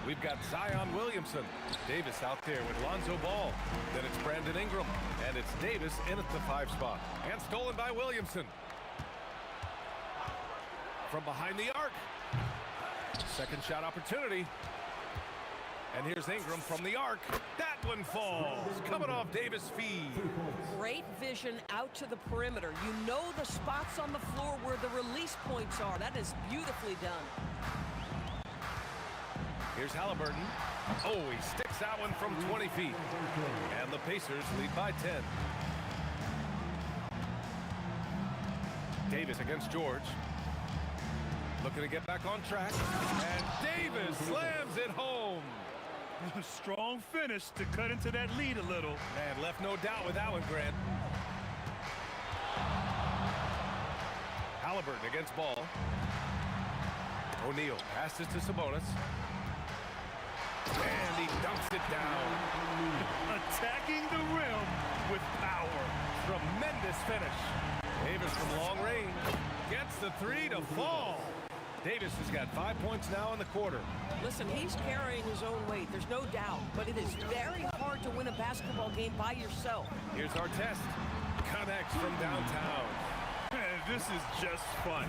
we've got Zion Williamson. Davis out there with Lonzo Ball. Then it's Brandon Ingram. And it's Davis in at the 5 spot. And stolen by Williamson. From behind the arc. Second shot opportunity. And here's Ingram from the arc. That one falls. Coming off Davis' feed. Great vision out to the perimeter. You know the spots on the floor where the release points are. That is beautifully done. Here's Halliburton. Oh, he sticks that one from 20 feet. And the Pacers lead by 10. Davis against George. Looking to get back on track. And Davis slams it home. A strong finish to cut into that lead a little. Man, left no doubt with that one, Grant. Halliburton against Ball. O'Neal passes to Sabonis. And he dunks it down. Attacking the rim with power. Tremendous finish. Davis from long range gets the 3 to fall. Davis has got 5 points now in the quarter. Listen, he's carrying his own weight. There's no doubt. But it is very hard to win a basketball game by yourself. Here's Artest. Connects from downtown. This is just fun.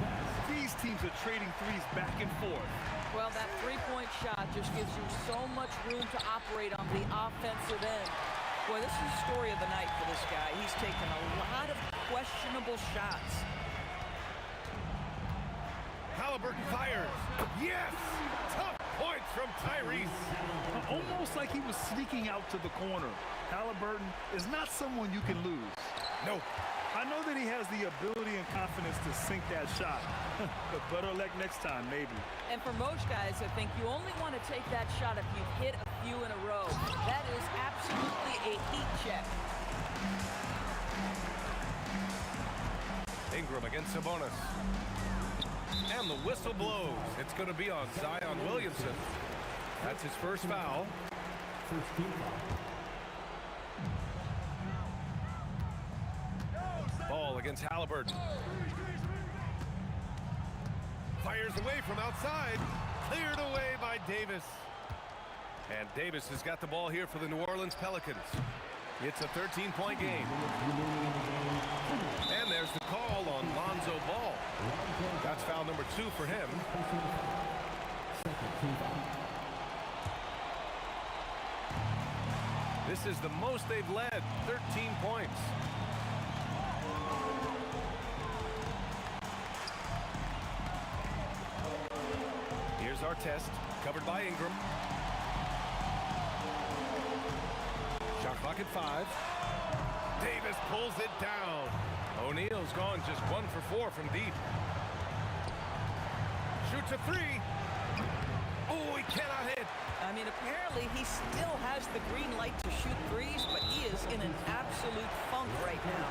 These teams are trading threes back and forth. Well, that 3-point shot just gives you so much room to operate on the offensive end. Boy, this is the story of the night for this guy. He's taken a lot of questionable shots. Halliburton fires. Yes! Tough points from Tyrese. Almost like he was sneaking out to the corner. Halliburton is not someone you can lose. No. I know that he has the ability and confidence to sink that shot. But better luck next time, maybe. And for most guys, I think you only want to take that shot if you've hit a few in a row. That is absolutely a heat check. Ingram against Sabonis. And the whistle blows. It's going to be on Zion Williamson. That's his first foul. First team foul. Ball against Halliburton. Fires away from outside. Cleared away by Davis. And Davis has got the ball here for the New Orleans Pelicans. It's a 13-point game. And there's the call on Lonzo So ball. That's foul number 2 for him. This is the most they've led, 13 points. Here's our test, covered by Ingram. Shot clock at 5. Davis pulls it down. O'Neal's gone just 1 for 4 from deep. Shoots a 3. Oh, he cannot hit. I mean, apparently he still has the green light to shoot threes, but he is in an absolute funk right now.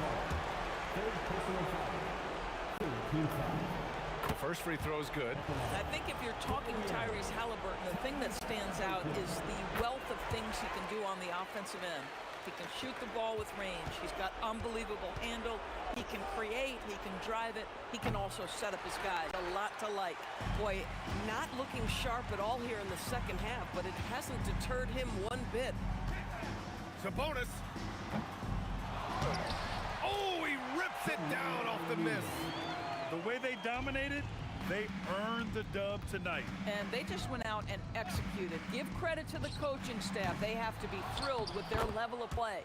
The first free throw is good. I think if you're talking Tyrese Halliburton, the thing that stands out is the wealth of things he can do on the offensive end. He can shoot the ball with range. He's got unbelievable handle. He can create. He can drive it. He can also set up his guys. A lot to like. Boy, not looking sharp at all here in the second half, but it hasn't deterred him one bit. Sabonis. Oh, he rips it down off the miss. The way they dominated, they earned the dub tonight. And they just went out and executed. Give credit to the coaching staff. They have to be thrilled with their level of play.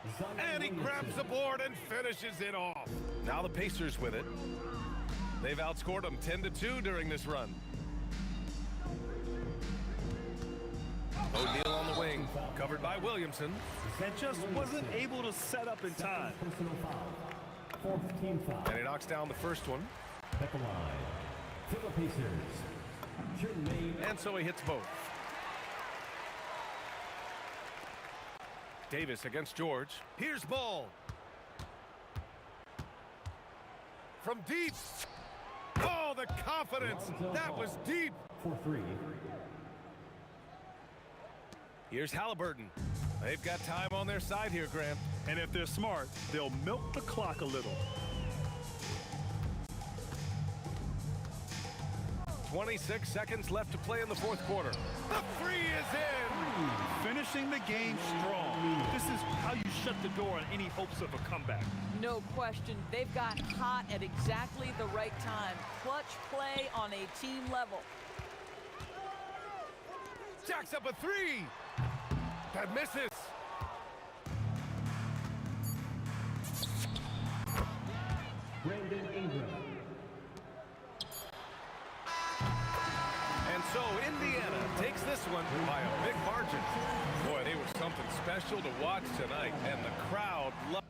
And he grabs the board and finishes it off. Now the Pacers with it. They've outscored them 10-2 during this run. O'Neal on the wing, covered by Williamson. And just wasn't able to set up in time. And he knocks down the first one. At the line, for the Pacers, Jermaine. And so he hits both. Davis against George. Here's ball. From deep. Oh, the confidence. That was deep. 4-3. Here's Halliburton. They've got time on their side here, Grant. And if they're smart, they'll milk the clock a little. 26 seconds left to play in the fourth quarter. The three is in. Finishing the game strong. This is how you shut the door on any hopes of a comeback. No question. They've got hot at exactly the right time. Clutch play on a team level. Jacks up a 3. That misses. Brandon Ingram. And so Indiana takes this one by a big margin. Boy, they were something special to watch tonight, and the crowd loved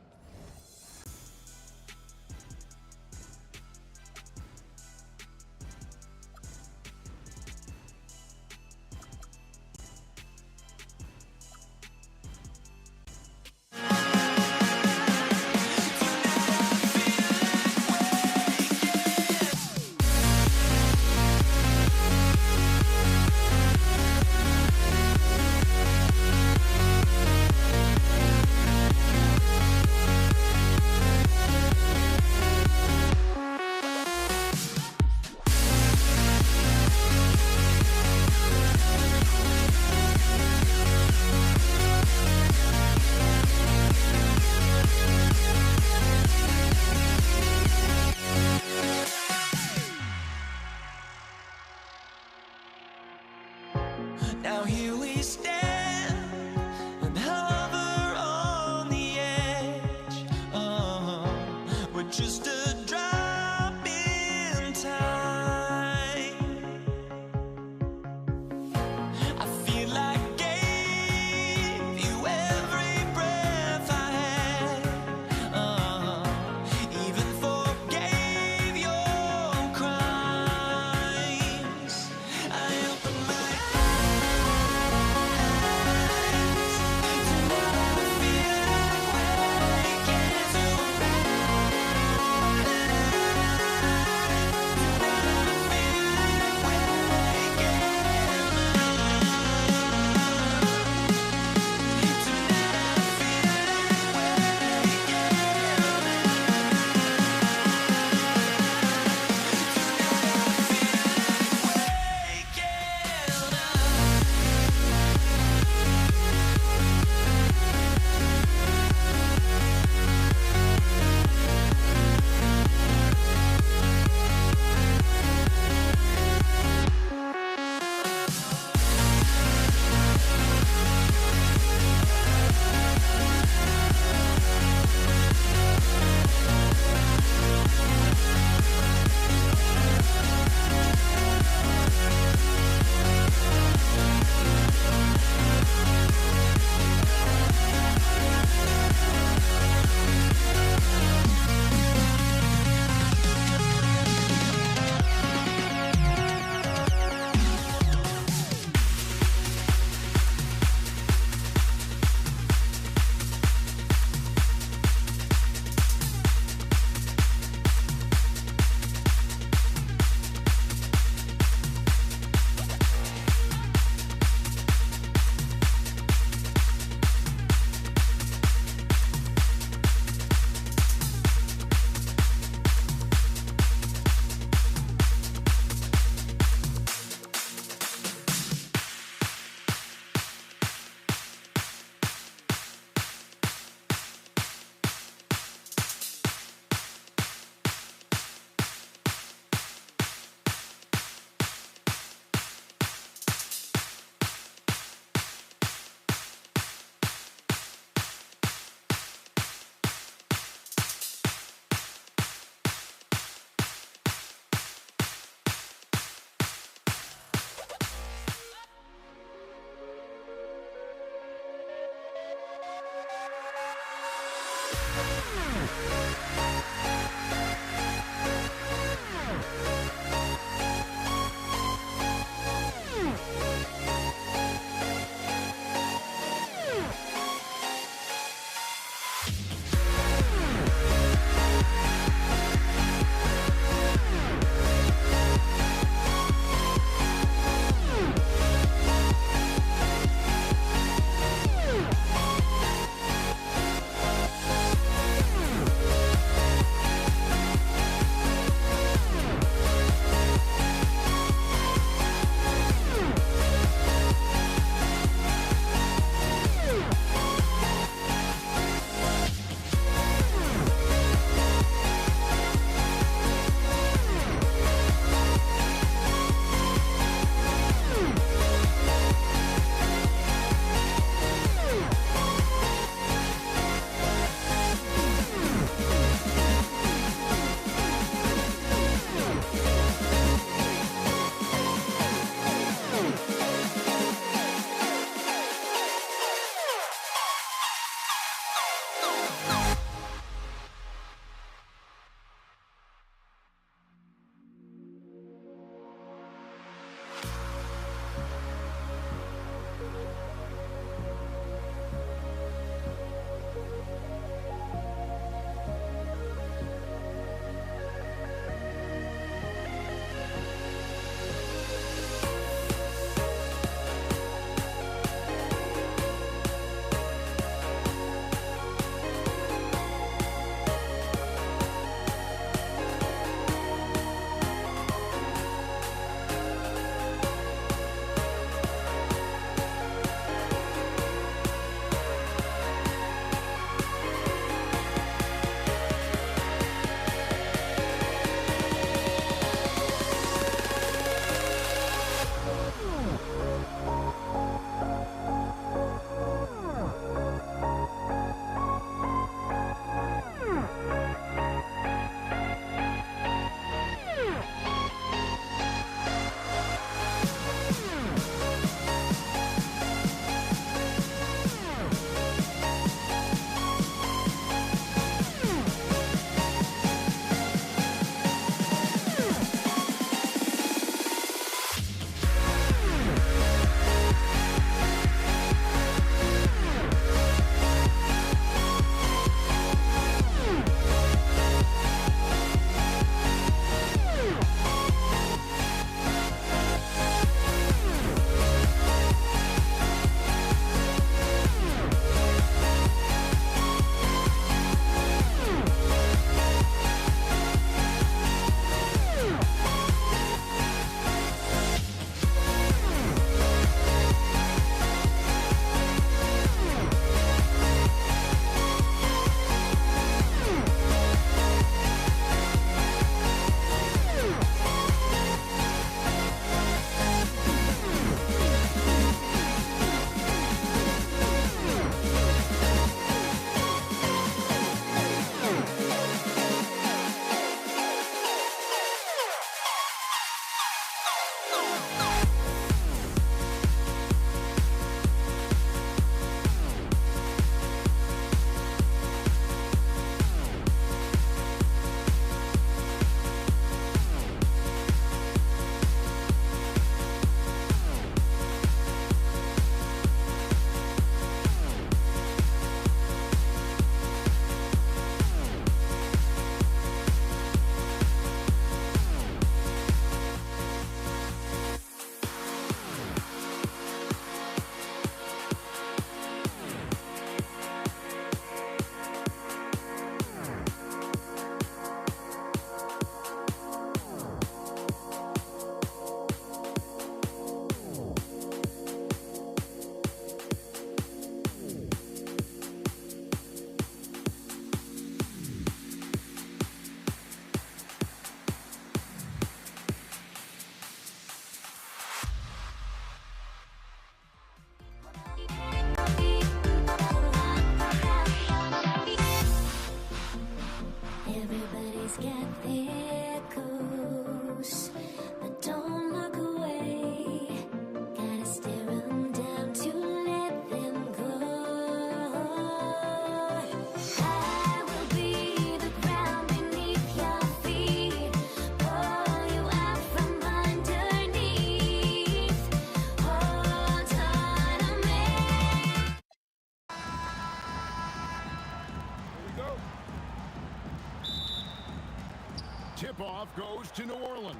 Tip goes to New Orleans.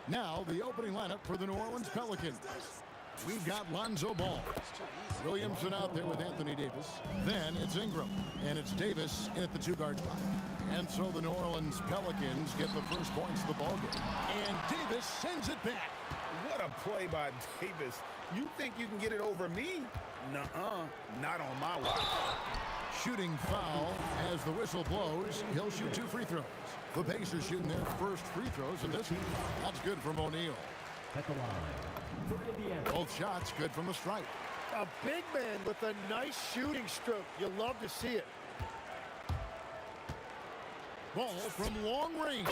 Now the opening lineup for the New Orleans Pelicans. We've got Lonzo Ball. Williamson out there with Anthony Davis. Then it's Ingram. And it's Davis in at the 2-guard spot. And so the New Orleans Pelicans get the first points of the ballgame. And Davis sends it back. What a play by Davis. You think you can get it over me? Nuh-uh. Not on my watch. Shooting foul as the whistle blows. He'll shoot 2 free throws. The Pacers shooting their first free throws in this one. That's good from O'Neal. At the line. For Indiana. Both shots good from the stripe. A big man with a nice shooting stroke. You love to see it. Ball from long range.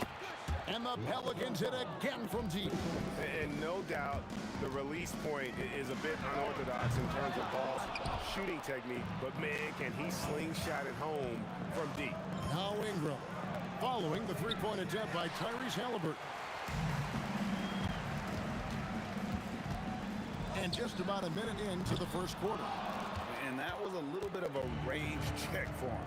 And the Pelicans hit again from deep. And no doubt the release point is a bit unorthodox in terms of ball shooting technique, but man, can he slingshot it home from deep. Now Ingram, following the three-point attempt by Tyrese Halliburton. And just about a minute into the first quarter. And that was a little bit of a range check for him.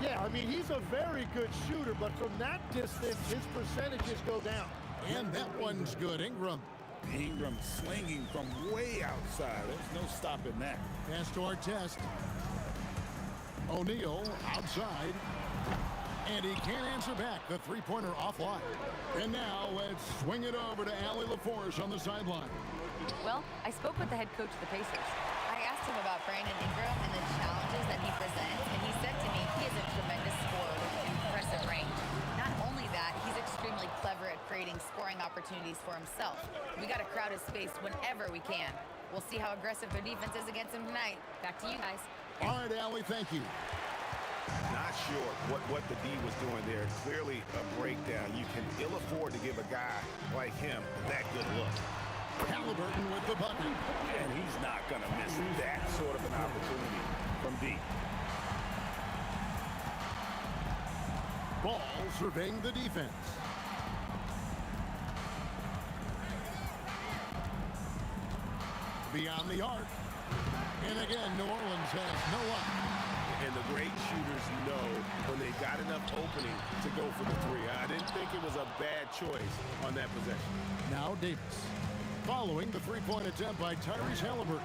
Yeah, I mean, he's a very good shooter, but from that distance, his percentages go down. And that one's good. Ingram Slinging from way outside. There's no stopping that. Pass to Artest. O'Neal outside. And he can't answer back. The three-pointer offline. And now let's swing it over to Allie LaForce on the sideline. Well, I spoke with the head coach of the Pacers. I asked him about Brandon Ingram and the challenges that he presents, and he said to me he is a tremendous scorer with impressive range. Not only that, he's extremely clever at creating scoring opportunities for himself. We got to crowd his space whenever we can. We'll see how aggressive their defense is against him tonight. Back to you guys. All right, Allie, thank you. Not sure what the D was doing there. Clearly a breakdown. You can ill afford to give a guy like him that good look. Halliburton with the bucket. And he's not going to miss that sort of an opportunity from deep. Ball surveying the defense. Beyond the arc. And again, New Orleans has no luck. And the great shooters know when they got enough opening to go for the three. I didn't think it was a bad choice on that possession. Now Davis. Following the three-point attempt by Tyrese Halliburton.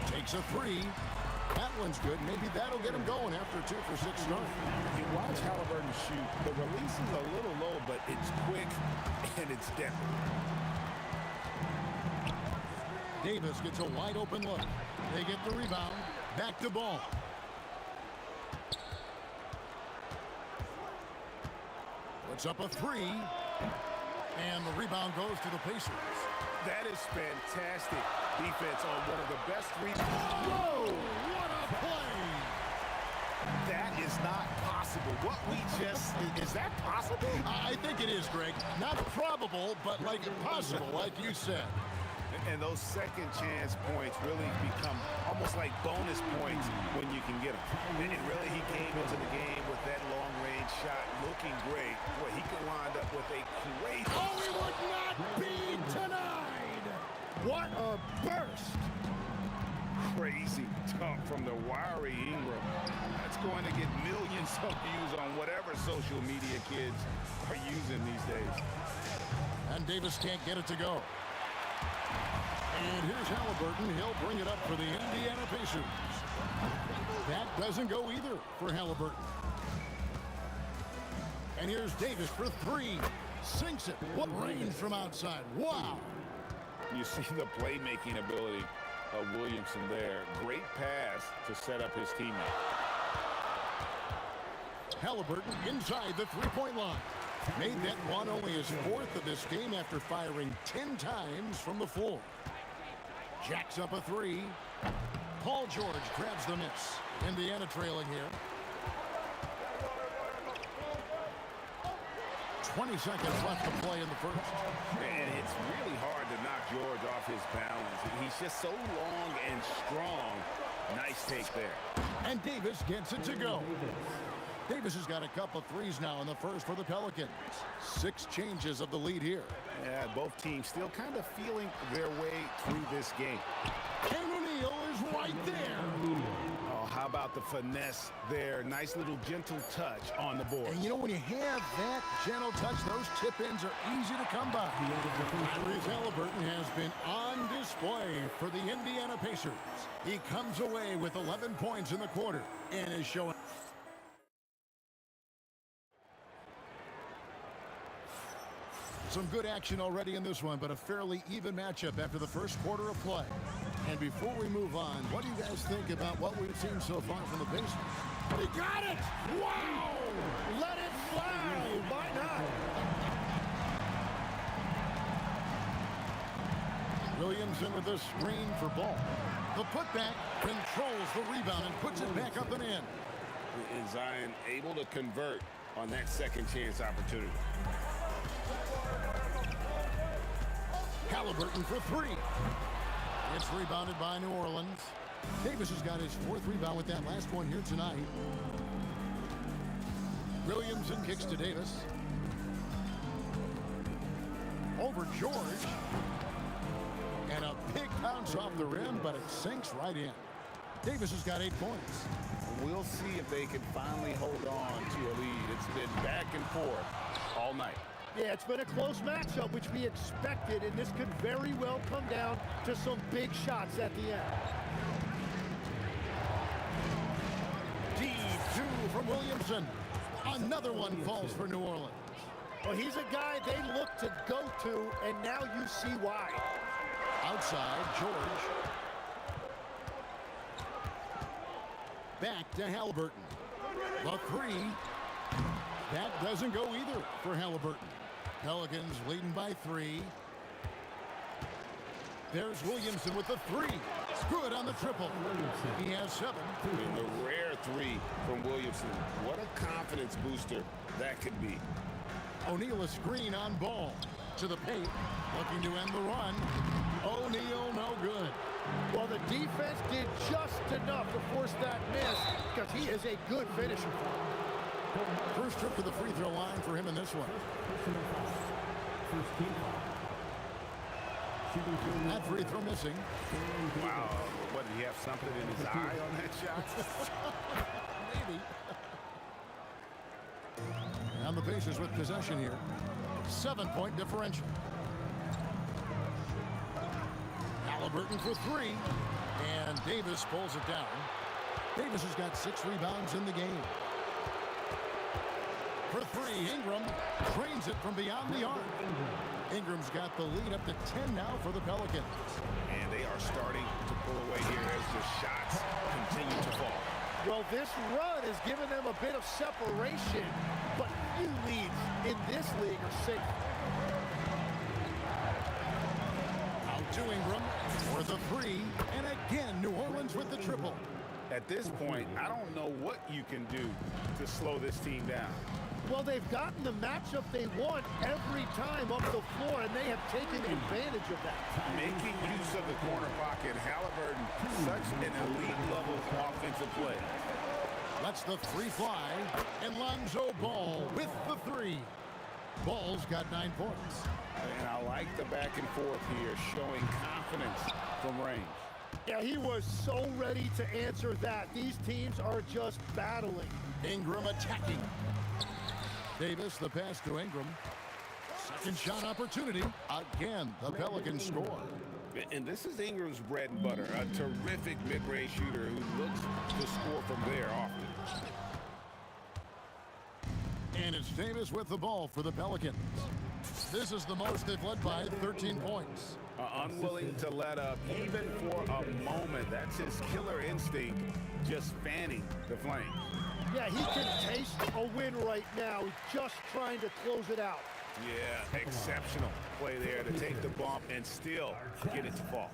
Takes a three. That one's good. Maybe that'll get him going after a 2 for 6 start. You watch Halliburton shoot. The release is a little low, but it's quick and it's definite. Davis gets a wide open look. They get the rebound. Back to Ball. Puts up a three. And the rebound goes to the Pacers. That is fantastic defense on one of the best rebounds. Whoa! What a play! That is not possible. What we just... Is that possible? I think it is, Greg. Not probable, but like possible, like you said. And those second chance points really become almost like bonus points when you can get them. And really, he came into the game with that long-range shot looking great. Boy, he could wind up with a great... Oh, he would not be denied! What a burst! Crazy dunk from the wiry Ingram. That's going to get millions of views on whatever social media kids are using these days. And Davis can't get it to go. And here's Halliburton. He'll bring it up for the Indiana Pacers. That doesn't go either for Halliburton. And here's Davis for three. Sinks it. What range from outside. Wow. You see the playmaking ability of Williamson there. Great pass to set up his teammate. Halliburton inside the three-point line. Made that one only his fourth of this game after firing 10 times from the floor. Jacks up a three. Paul George grabs the miss. Indiana trailing here. 20 seconds left to play in the first. And it's really hard to knock George off his balance. He's just so long and strong. Nice take there. And Davis gets it to go. Davis has got a couple threes now in the first for the Pelicans. 6 changes of the lead here. Yeah, both teams still kind of feeling their way through this game. And O'Neal is right there. Oh, how about the finesse there? Nice little gentle touch on the board. And you know, when you have that gentle touch, those chip-ins are easy to come by. Tyrese Halliburton has been on display for the Indiana Pacers. He comes away with 11 points in the quarter and is showing. Some good action already in this one, but a fairly even matchup after the first quarter of play. And before we move on, what do you guys think about what we've seen so far from the Pacers? They got it! Wow! Let it fly! Why not? Williamson with the screen for ball. The putback controls the rebound and puts it back up and in. Is Zion able to convert on that second chance opportunity? Halliburton for three. It's rebounded by New Orleans. Davis has got his fourth rebound with that last one here tonight. Williamson kicks to Davis. Over George. And a big bounce off the rim, but it sinks right in. Davis has got 8 points. We'll see if they can finally hold on to a lead. It's been back and forth all night. Yeah, it's been a close matchup, which we expected, and this could very well come down to some big shots at the end. D2 from Williamson. Another one falls for New Orleans. Well, he's a guy they look to go to, and now you see why. Outside, George. Back to Halliburton. The three. That doesn't go either for Halliburton. Pelicans leading by 3. There's Williamson with the 3. Good on the triple. He has 7. And the rare 3 from Williamson. What a confidence booster that could be. O'Neal a screen on ball. To the paint. Looking to end the run. O'Neal no good. Well, the defense did just enough to force that miss because he is a good finisher. First trip to the free throw line for him in this one. That free throw missing. Wow. What, did he have something in his eye on that shot? Maybe. And the Pacers with possession here. 7-point differential. Halliburton for 3. And Davis pulls it down. Davis has got 6 rebounds in the game. For 3, Ingram trains it from beyond the arc. Ingram's got the lead up to 10 now for the Pelicans. And they are starting to pull away here as the shots continue to fall. Well, this run has given them a bit of separation, but few leads in this league are safe. Out to Ingram for the 3, and again, New Orleans with the triple. At this point, I don't know what you can do to slow this team down. Well, they've gotten the matchup they want every time up the floor, and they have taken advantage of that. Making use of the corner pocket, Halliburton, such an elite level offensive play. Lets the 3 fly, and Lonzo Ball with the 3. Ball's got 9 points. And I like the back and forth here, showing confidence from range. Yeah, he was so ready to answer that. These teams are just battling. Ingram attacking. Davis, the pass to Ingram. Second shot opportunity. Again, the Pelicans score. And this is Ingram's bread and butter. A terrific mid-range shooter who looks to score from there often. And it's Davis with the ball for the Pelicans. This is the most they've led by 13 points. Unwilling to let up even for a moment. That's his killer instinct, just fanning the flames. Yeah, he can taste a win right now. He's just trying to close it out. Yeah, exceptional play there to take the bump and still get it to fall.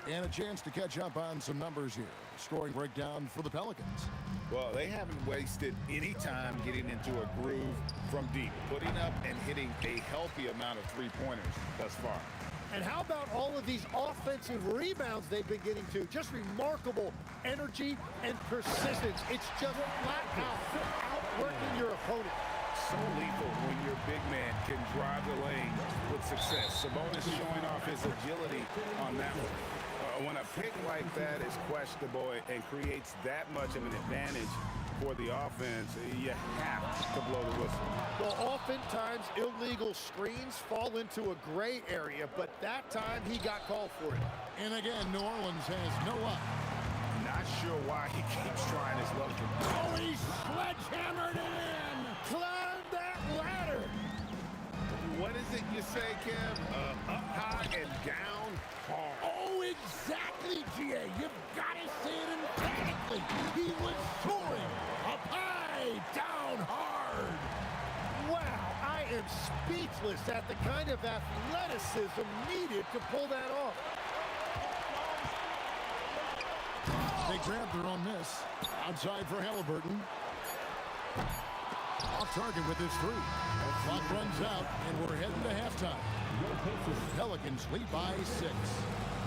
And a chance to catch up on some numbers here. Scoring breakdown for the Pelicans. Well, they haven't wasted any time getting into a groove from deep, putting up and hitting a healthy amount of three-pointers thus far. And how about all of these offensive rebounds they've been getting to? Just remarkable energy and persistence. It's just flat out outworking your opponent. So lethal when your big man can drive the lane with success. Sabonis showing off his agility on that one. When a pick like that is questionable and creates that much of an advantage for the offense, you have to blow the whistle. Well, oftentimes illegal screens fall into a gray area, but that time he got called for it. And again, New Orleans has no luck. Not sure why he keeps trying his luck. Oh, he sledgehammered it in! Climb that ladder! What is it you say, Kev? Up high and down hard. Oh, exactly, G.A. You've got to say it emphatically. He was soaring up high, down hard. Wow, I am speechless at the kind of athleticism needed to pull that off. They grabbed their own miss. Outside for Halliburton. Off target with his three. The clock runs out, and we're heading to halftime. Pelicans lead by 6.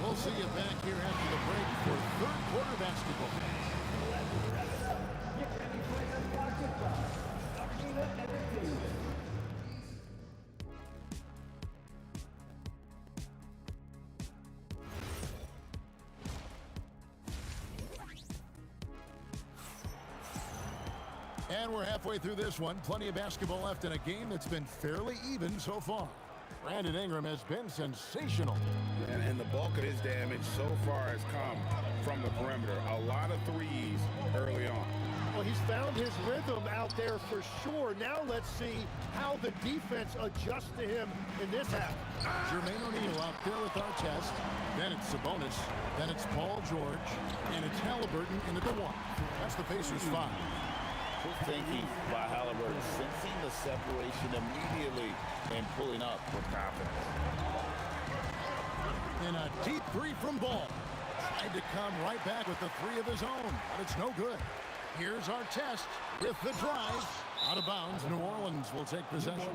We'll see you back here after the break for third quarter basketball. And we're halfway through this one. Plenty of basketball left in a game that's been fairly even so far. Brandon Ingram has been sensational. And the bulk of his damage so far has come from the perimeter. A lot of threes early on. Well, he's found his rhythm out there for sure. Now let's see how the defense adjusts to him in this half. Jermaine O'Neal out there with our test. Then it's Sabonis. Then it's Paul George. And it's Halliburton into the 1. That's the Pacers 5. Good thinking by Halliburton, sensing the separation immediately and pulling up with confidence. And a deep 3 from Ball. Tried to come right back with the 3 of his own, but it's no good. Here's our test with the drive. Out of bounds, New Orleans will take possession.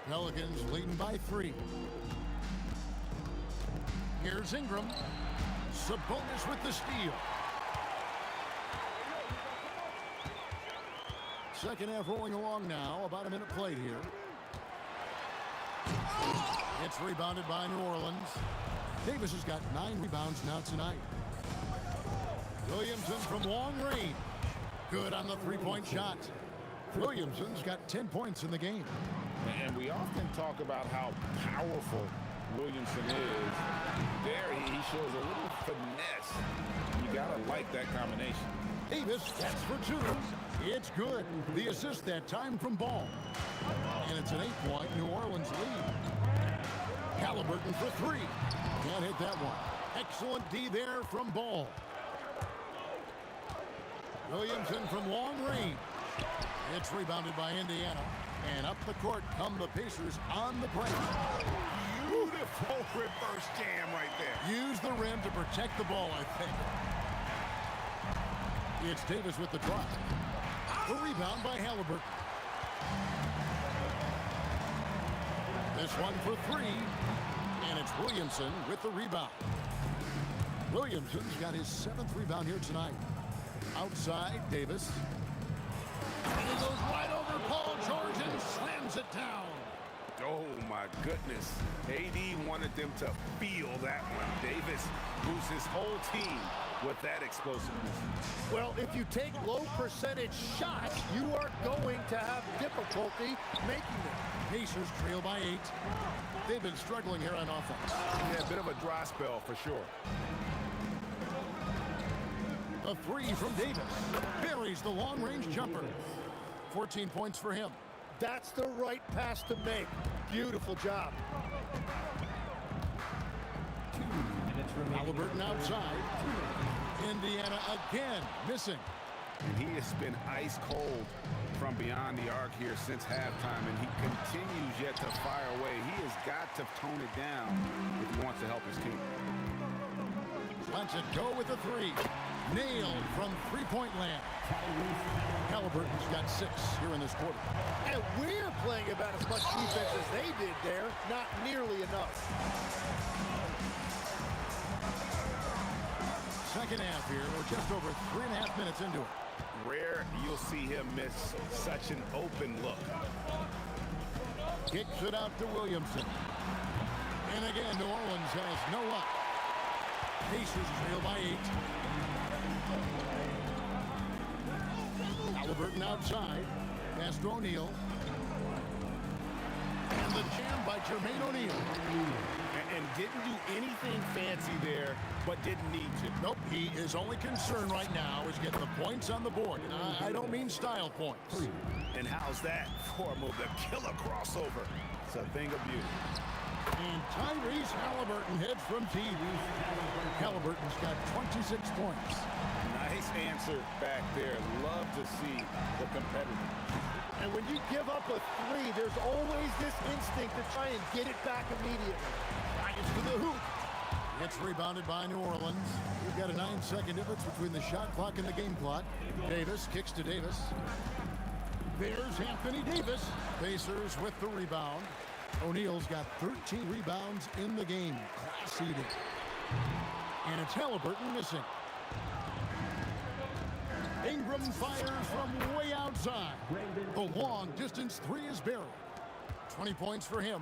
Pelicans leading by 3. Here's Ingram. Sabonis with the steal. Second half rolling along now. About a minute played here. It's rebounded by New Orleans. Davis has got 9 rebounds now tonight. Williamson from long range. Good on the three-point shot. Williamson's got 10 points in the game. And we often talk about how powerful Williamson is. There he shows a little finesse. You gotta like that combination. Davis gets for 2. It's good. The assist that time from Ball. And it's an 8-point New Orleans lead. Halliburton for 3. Can't hit that one. Excellent D there from Ball. Williamson from long range. It's rebounded by Indiana. And up the court come the Pacers on the break. Beautiful reverse jam right there. Use the rim to protect the ball, I think. It's Davis with the drive. The rebound by Halliburton. This one for 3. And it's Williamson with the rebound. Williamson's got his 7th rebound here tonight. Outside, Davis. And he goes right over Paul George and slams it down. Oh, my goodness. AD wanted them to feel that one. Davis moves his whole team with that explosiveness. Well, if you take low percentage shots, you are going to have difficulty making them. Pacers trail by 8. They've been struggling here on offense. Yeah, a bit of a dry spell for sure. A 3 from Davis. Buries the long-range jumper. 14 points for him. That's the right pass to make. Beautiful job. Halliburton outside. Indiana again missing. And he has been ice cold from beyond the arc here since halftime, and he continues yet to fire away. He has got to tone it down if he wants to help his team. Lets it go with a 3. Nailed from three-point land. Halliburton's got 6 here in this quarter. And we're playing about as much defense as they did there. Not nearly enough. Second half here. We're just over 3.5 minutes into it. Rare you'll see him miss such an open look. Kicks it out to Williamson. And again, New Orleans has no luck. Pacers trail by 8. Halliburton outside. Pass to O'Neal. And the jam by Jermaine O'Neal. And didn't do anything fancy there, but didn't need to. Nope, his only concern right now is getting the points on the board. And I don't mean style points. And how's that for a move? The killer crossover. It's a thing of beauty. And Tyrese Halliburton heads from deep. Halliburton's got 26 points. Nice answer back there. Love to see the competitor. And when you give up a three, there's always this instinct to try and get it back immediately. It's to the hoop. It's rebounded by New Orleans. We've got a 9-second difference between the shot clock and the game clock. Davis kicks to Davis. There's Anthony Davis. Pacers with the rebound. O'Neal's got 13 rebounds in the game. Class eating. And it's Halliburton missing. Ingram fires from way outside. The long distance three is buried. 20 points for him.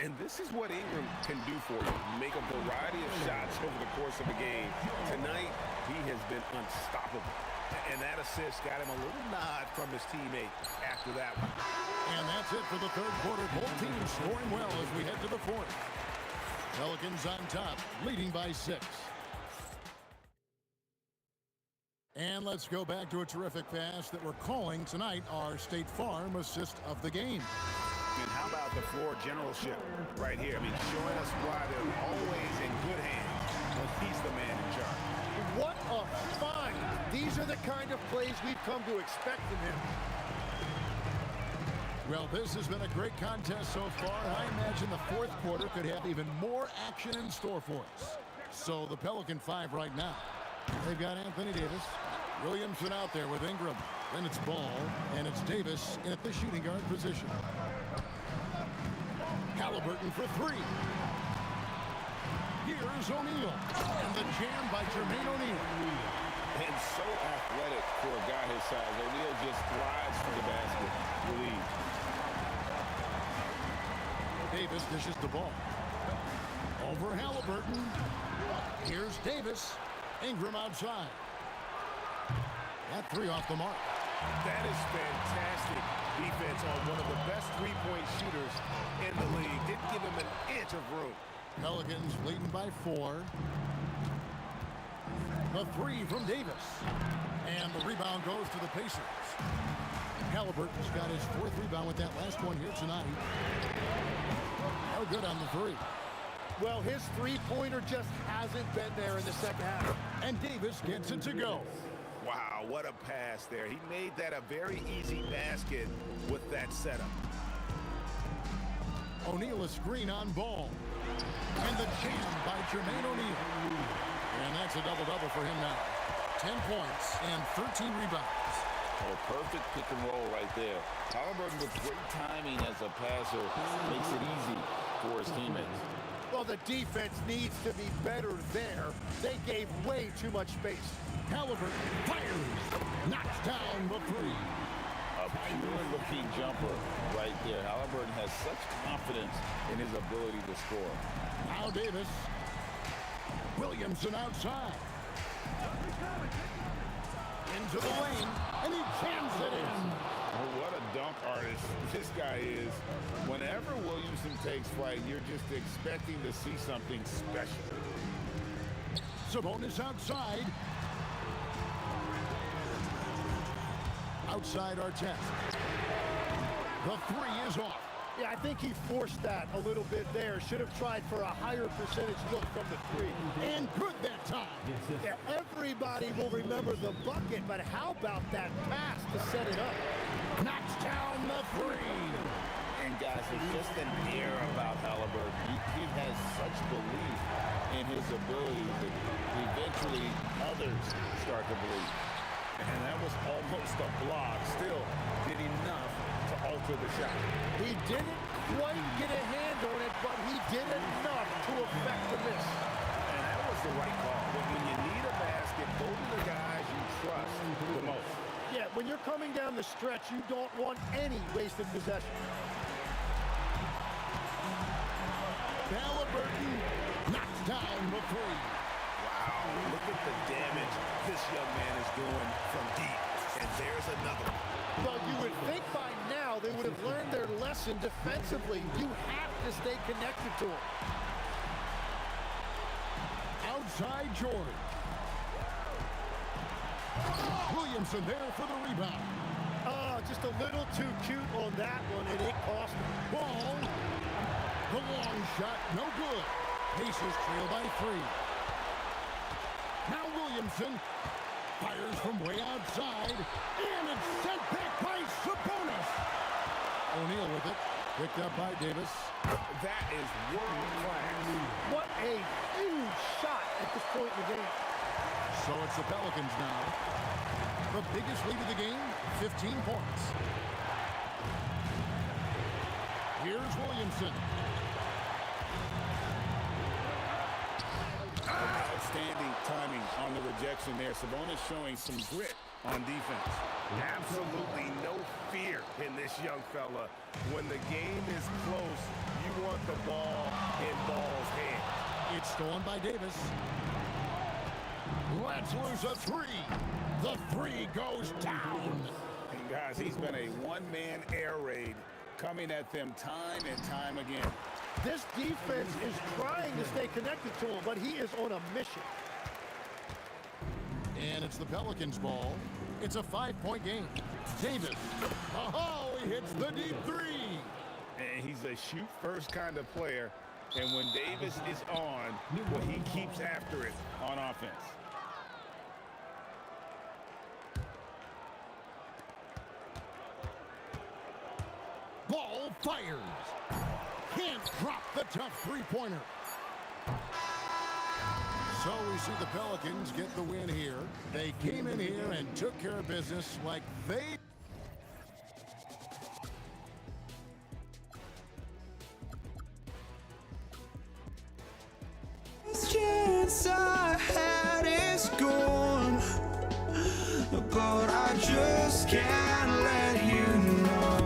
And this is what Ingram can do for you. Make a variety of shots over the course of a game. Tonight, he has been unstoppable. And that assist got him a little nod from his teammate after that one. And that's it for the third quarter. Both teams scoring well as we head to the fourth. Pelicans on top, leading by 6. And let's go back to a terrific pass that we're calling tonight our State Farm assist of the game. And how about the floor generalship right here? I mean, showing us why they're always in good hands when he's the man in charge. What a find! These are the kind of plays we've come to expect from him. Well, this has been a great contest so far. I imagine the fourth quarter could have even more action in store for us. So the Pelican 5 right now. They've got Anthony Davis. Williamson out there with Ingram. Then it's Ball, and it's Davis in at the shooting guard position. Halliburton for 3. Here's O'Neal. And the jam by Jermaine O'Neal. And so athletic for a guy his size. O'Neal just glides to the basket. Relieved. Davis dishes the ball. Over Halliburton. Here's Davis. Ingram outside. That 3 off the mark. That is fantastic defense on one of the best three-point shooters in the league. Didn't give him an inch of room. Pelicans leading by 4. The 3 from Davis. And the rebound goes to the Pacers. Halliburton's got his 4th rebound with that last one here tonight. No good on the 3. Well, his three-pointer just hasn't been there in the second half. And Davis gets it to go. Wow, what a pass there. He made that a very easy basket with that setup. O'Neal a screen on Ball. And the jam by Jermaine O'Neal. And that's a double-double for him now. 10 points and 13 rebounds. A perfect pick and roll right there. Halliburton with great timing as a passer makes it easy for his teammates. Well, the defense needs to be better there. They gave way too much space. Halliburton fires. Knocks down the 3. A pure-looking jumper right there. Halliburton has such confidence in his ability to score. Now Davis. Williamson outside. Into the lane, and he jams it in. Oh, what a dunk artist this guy is. Whenever Williamson takes flight, you're just expecting to see something special. Sabonis outside. Outside Artest. The 3 is off. Yeah, I think he forced that a little bit there. Should have tried for a higher percentage look from the 3. And good that time. Yeah, everybody will remember the bucket, but how about that pass to set it up? Knocks down the 3. And guys, there's just an air about Halliburton. He has such belief in his ability that eventually others start to believe. And that was almost a block. Still did enough to alter the shot. He didn't quite get a hand on it, but he did enough to affect the miss. And that was the right call. When you need a basket, go to the guys you trust the most. Yeah, when you're coming down the stretch, you don't want any wasted possession. Halliburton knocks down the three. Wow, look at the damage this young man is doing from deep. And there's another one. Well, you would think by now they would have learned their lesson defensively. You have to stay connected to him. Outside Jordan. Williamson there for the rebound. Just a little too cute on that one, and it cost him. Ball. The long shot, no good. Pacers trail by 3. Now Williamson fires from way outside, and it's sent back by Sabonis. O'Neal with it, picked up by Davis. That is world class. What a huge shot at this point in the game. So it's the Pelicans now. The biggest lead of the game, 15 points. Here's Williamson. Outstanding timing on the rejection there. Sabonis showing some grit on defense. Absolutely no fear in this young fella. When the game is close, you want the ball in Ball's hand. It's stolen by Davis. Let's lose a 3. The 3 goes down. And guys, he's been a one-man air raid coming at them time and time again. This defense is trying to stay connected to him, but he is on a mission. And it's the Pelicans' ball. It's a 5-point game. Davis. Oh, he hits the deep 3. And he's a shoot-first kind of player. And when Davis is on, well, he keeps after it on offense. Ball fires. Can't drop the tough 3-pointer. So we see the Pelicans get the win here. They came in here and took care of business like they... This chance I had is gone, but I just can't let you know.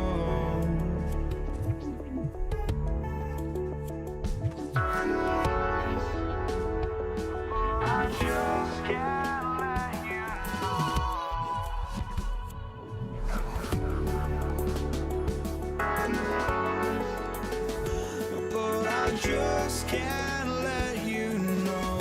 I just can't let you know. But I just can't let you know.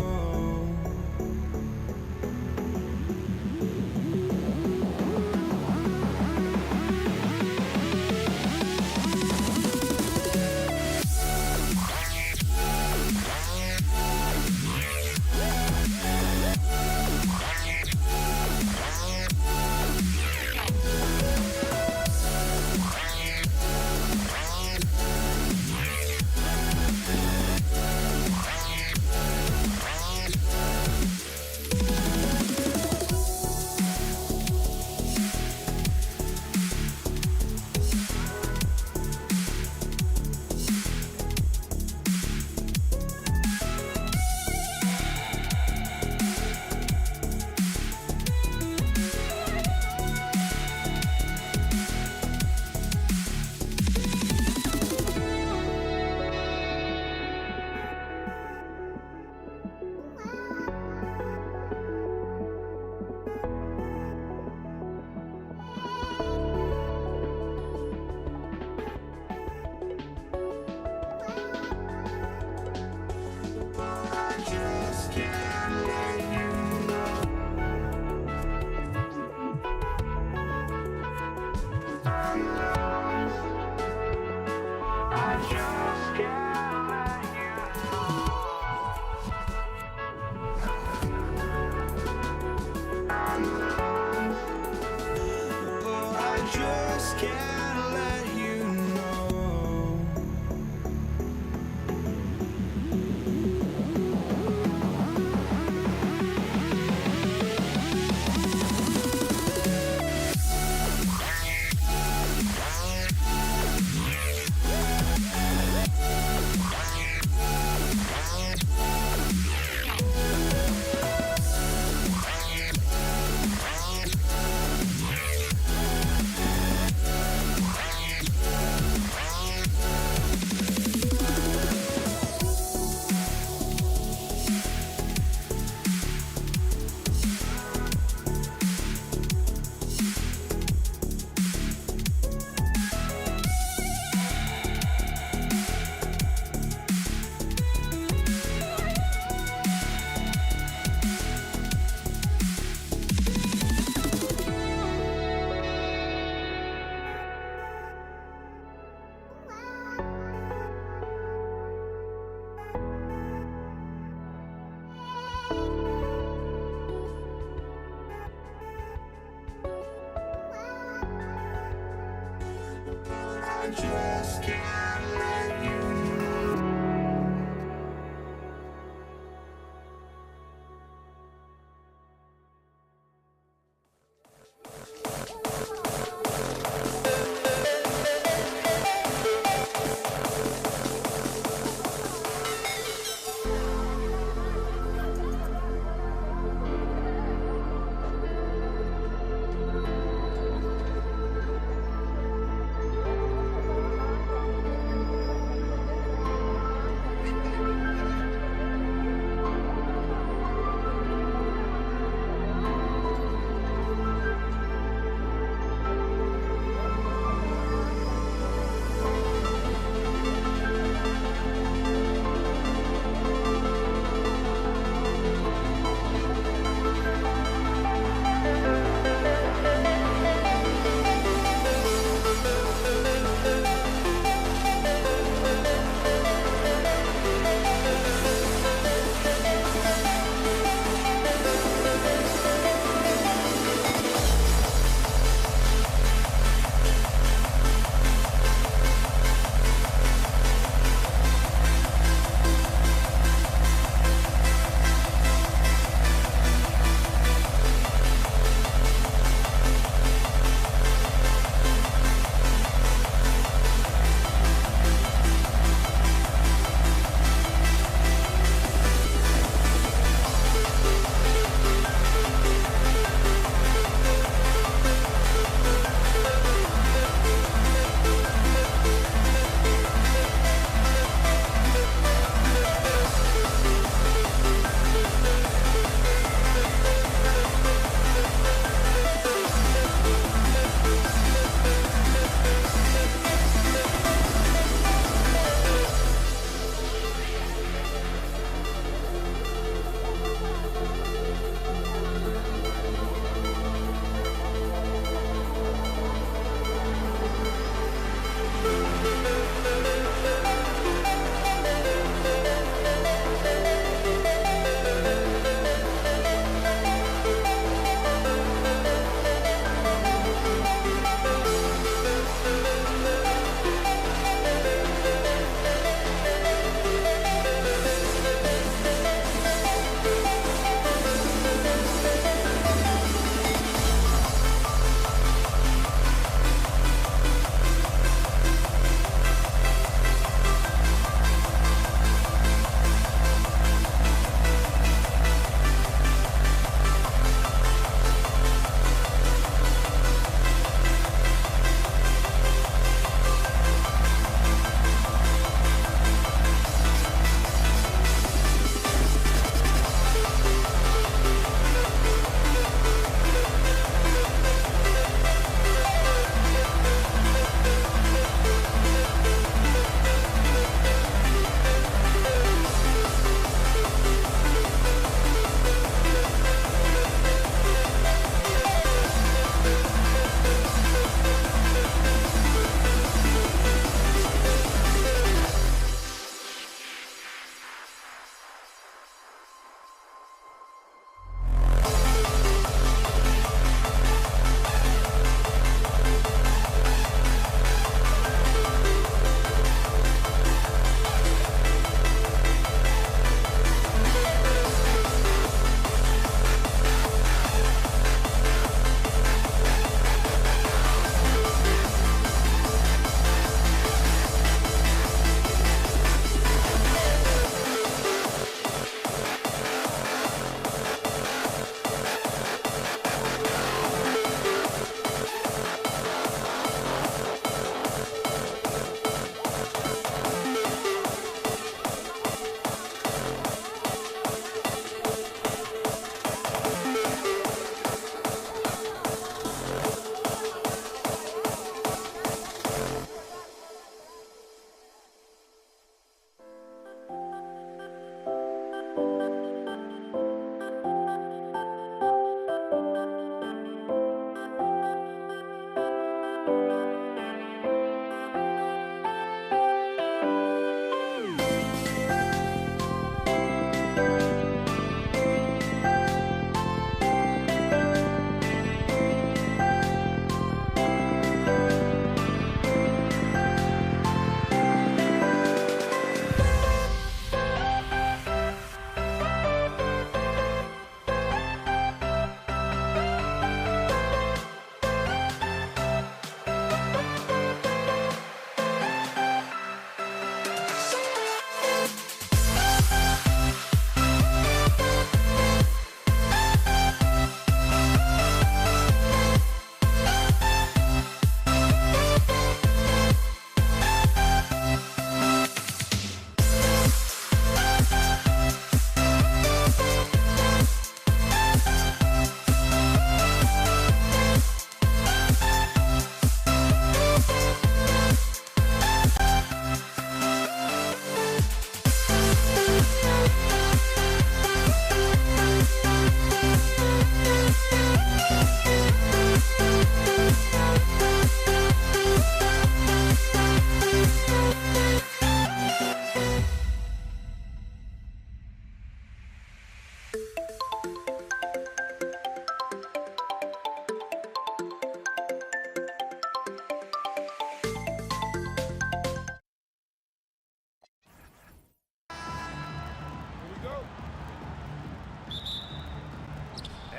just can't let you know.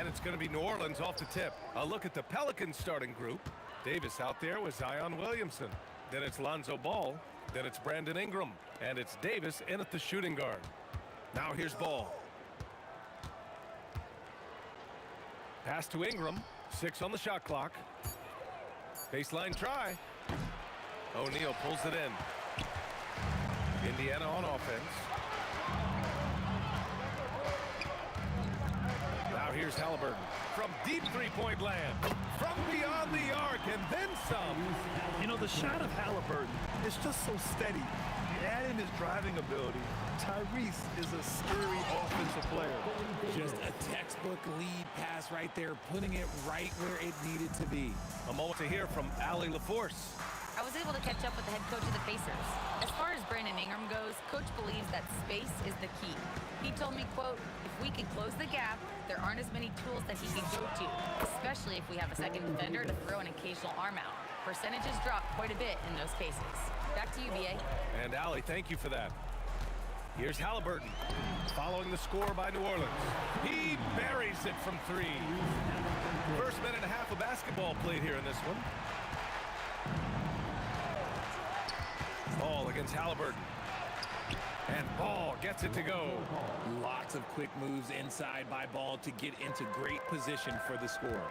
And it's going to be New Orleans off the tip. A look at the Pelicans starting group. Davis out there with Zion Williamson. Then it's Lonzo Ball. Then it's Brandon Ingram. And it's Davis in at the shooting guard. Now here's Ball. Pass to Ingram. 6 on the shot clock. Baseline try. O'Neal pulls it in. Indiana on offense. Now here's Halliburton from deep three-point land, from beyond the arc, and then some. You know, the shot of Halliburton is just so steady. You add in his driving ability. Tyrese is a scary offensive player. Just a textbook lead pass right there, putting it right where it needed to be. A moment to hear from Allie LaForce. I was able to catch up with the head coach of the Pacers. As far as Brandon Ingram goes, coach believes that space is the key. He told me, quote, if we can close the gap, there aren't as many tools that he can go to, especially if we have a second defender to throw an occasional arm out. Percentages drop quite a bit in those cases. Back to you, BA. And Allie, thank you for that. Here's Halliburton, following the score by New Orleans. He buries it from 3. First minute and a half of basketball played here in this one. Ball against Halliburton. And Ball gets it to go. Lots of quick moves inside by Ball to get into great position for the score.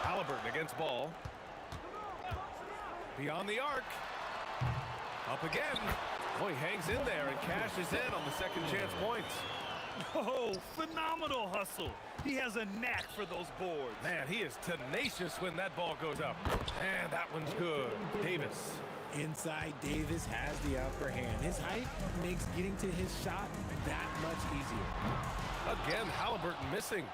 Halliburton against Ball. Beyond the arc. Up again. Boy, hangs in there and cashes in on the second chance points. Oh, phenomenal hustle. He has a knack for those boards. Man, he is tenacious when that ball goes up. And that one's good. Davis. Inside, Davis has the upper hand. His height makes getting to his shot that much easier. Again, Halliburton missing.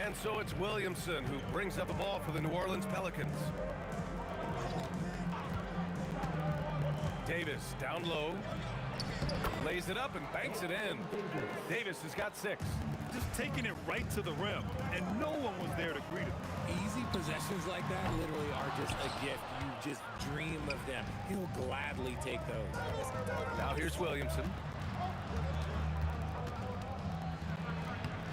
And so it's Williamson who brings up the ball for the New Orleans Pelicans. Davis down low. Lays it up and banks it in. Davis has got 6. Just taking it right to the rim, and no one was there to greet him. Easy possessions like that literally are just a gift. You just dream of them. He'll gladly take those. Now here's Williamson.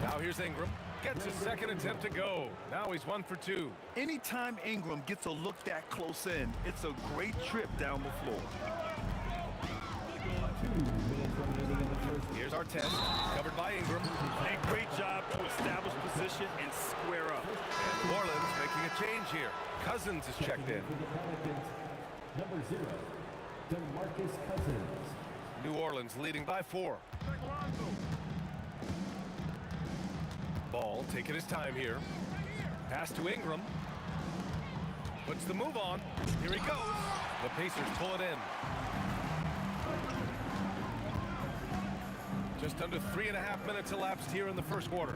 Now here's Ingram. Gets his second attempt to go. Now he's 1 for 2. Anytime Ingram gets a look that close in, it's a great trip down the floor. Here's our test, covered by Ingram. A great job to establish position and square up. And New Orleans making a change here. Cousins is checked in. Number 0, DeMarcus Cousins. New Orleans leading by 4. Ball taking his time here. Pass to Ingram. Puts the move on. Here he goes. The Pacers pull it in. Just under 3.5 minutes elapsed here in the first quarter.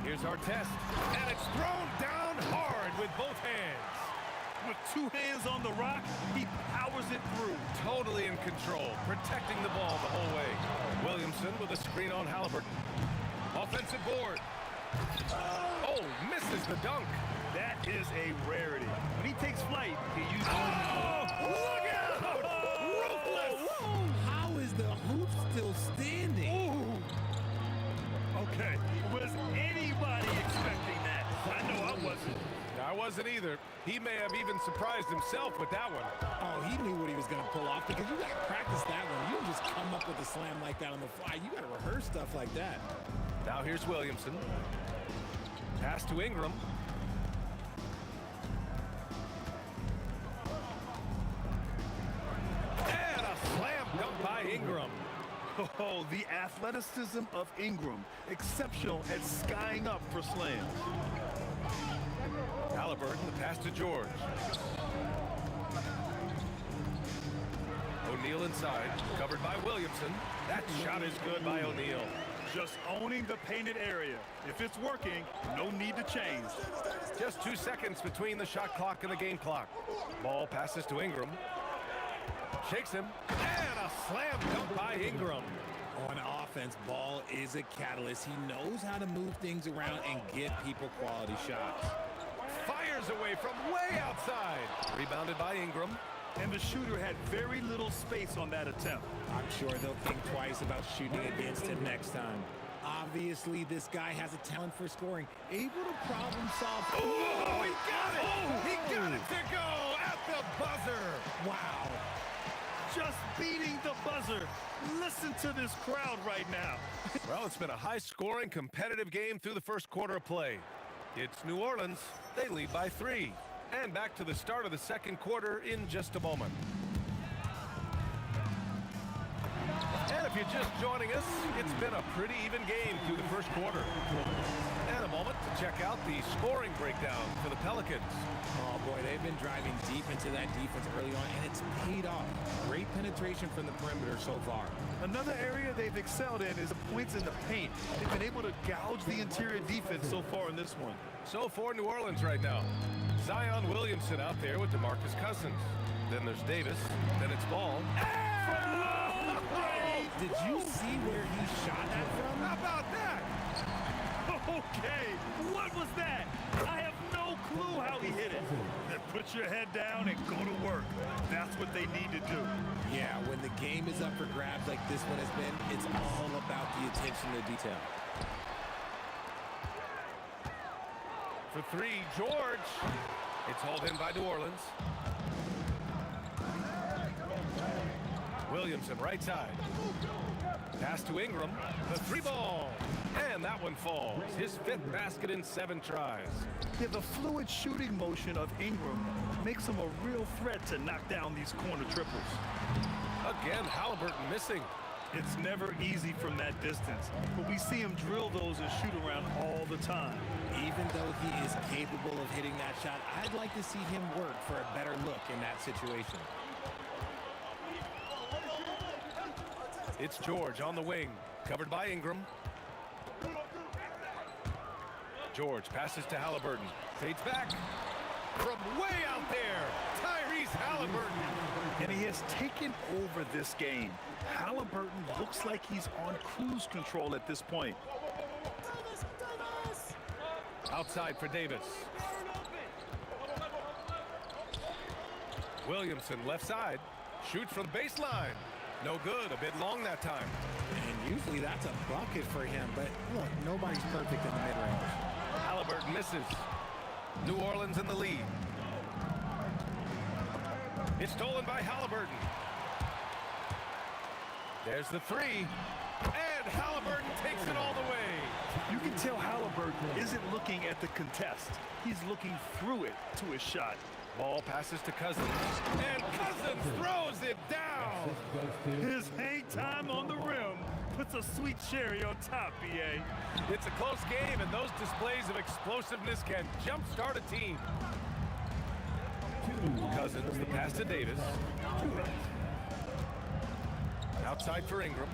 Here's our test. And it's thrown down hard with both hands. With 2 hands on the rock, he powers it through. Totally in control, protecting the ball the whole way. Williamson with a screen on Halliburton. Offensive board. Oh, misses the dunk. That is a rarity. When he takes flight, he usually... Oh, look out! Ruthless! How is the hoop still standing? Ooh. Okay, was anybody expecting that? I know I wasn't. I wasn't either. He may have even surprised himself with that one. Oh, he knew what he was going to pull off because you got to practice that one. You don't just come up with a slam like that on the fly. You got to rehearse stuff like that. Now here's Williamson. Pass to Ingram. And a slam dunk by Ingram. Oh, the athleticism of Ingram. Exceptional at skying up for slams. Halliburton, the pass to George. O'Neal inside, covered by Williamson. That shot is good by O'Neal. Just owning the painted area. If it's working, no need to change. Just 2 seconds between the shot clock and the game clock. Ball passes to Ingram. Shakes him. And a slam dunk by Ingram. On offense, Ball is a catalyst. He knows how to move things around and get people quality shots. Fires away from way outside. Rebounded by Ingram. and the shooter had very little space on that attempt. I'm sure they'll think twice about shooting against him next time. Obviously, this guy has a talent for scoring, able to problem solve. Oh, he got it! He got it to go at the buzzer! Wow. Just beating the buzzer. Listen to this crowd right now. Well, it's been a high-scoring, competitive game through the first quarter of play. It's New Orleans. They lead by 3. And back to the start of the second quarter in just a moment. And if you're just joining us, it's been a pretty even game through the first quarter. And a moment to check out the scoring breakdown for the Pelicans. Oh, boy, they've been driving deep into that defense early on, and it's paid off. Great penetration from the perimeter so far. Another area they've excelled in is the points in the paint. They've been able to gouge the interior defense so far in this one. So for New Orleans right now, Zion Williamson out there with DeMarcus Cousins. Then there's Davis. Then it's Ball. Did you see where he shot that from? How about that? Okay, what was that? I have no clue how he hit it. Then put your head down and go to work. That's what they need to do. Yeah, when the game is up for grabs like this one has been, it's all about the attention to detail. For 3, George. It's hauled in by New Orleans. Williamson, right side. Pass to Ingram. The 3-ball. And that one falls. His 5th basket in 7 tries. Yeah, the fluid shooting motion of Ingram makes him a real threat to knock down these corner triples. Again, Halliburton missing. It's never easy from that distance, but we see him drill those and shoot around all the time. Even though he is capable of hitting that shot, I'd like to see him work for a better look in that situation. It's George on the wing, covered by Ingram. George passes to Halliburton. Fades back from way out there. Tyrese Halliburton. And he has taken over this game. Halliburton looks like he's on cruise control at this point. Outside for Davis. Williamson left side. Shoots from the baseline. No good. A bit long that time. And usually that's a bucket for him. But look, nobody's perfect in the mid-range. Halliburton misses. New Orleans in the lead. It's stolen by Halliburton. There's the 3. And Halliburton takes it all the way. You can tell Halliburton isn't looking at the contest. He's looking through it to his shot. Ball passes to Cousins. And Cousins throws it down. His hang time on the rim puts a sweet cherry on top, BA. It's a close game, and those displays of explosiveness can jumpstart a team. Cousins, the pass to Davis. Outside for Ingram.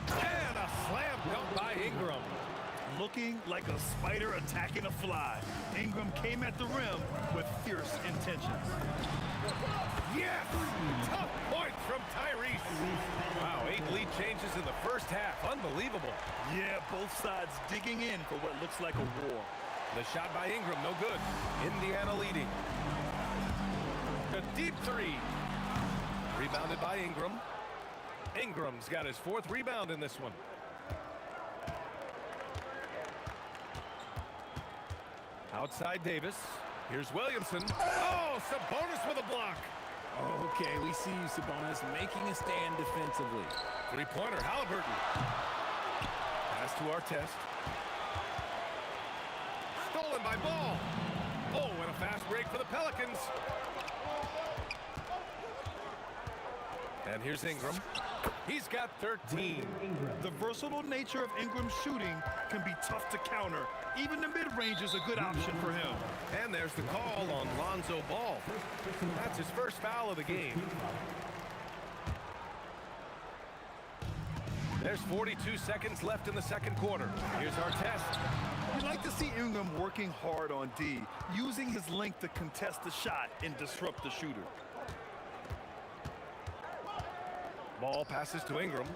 And a slam dunk by Ingram. Looking like a spider attacking a fly. Ingram came at the rim with fierce intentions. Yes! Tough point from Tyrese. Wow, 8 lead changes in the first half. Unbelievable. Yeah, both sides digging in for what looks like a war. The shot by Ingram, no good. Indiana leading. A deep 3. Rebounded by Ingram. Ingram's got his 4th rebound in this one. Outside Davis. Here's Williamson. Oh, Sabonis with a block. Okay, we see you, Sabonis, making a stand defensively. 3-pointer, Halliburton. Pass to Artest. Stolen by Ball. Oh, and a fast break for the Pelicans. And here's Ingram. He's got 13. The versatile nature of Ingram's shooting can be tough to counter. Even the mid-range is a good option for him. And there's the call on Lonzo Ball. That's his first foul of the game. There's 42 seconds left in the second quarter. Here's Artest. You'd like to see Ingram working hard on D, using his length to contest the shot and disrupt the shooter. Ball passes to Ingram.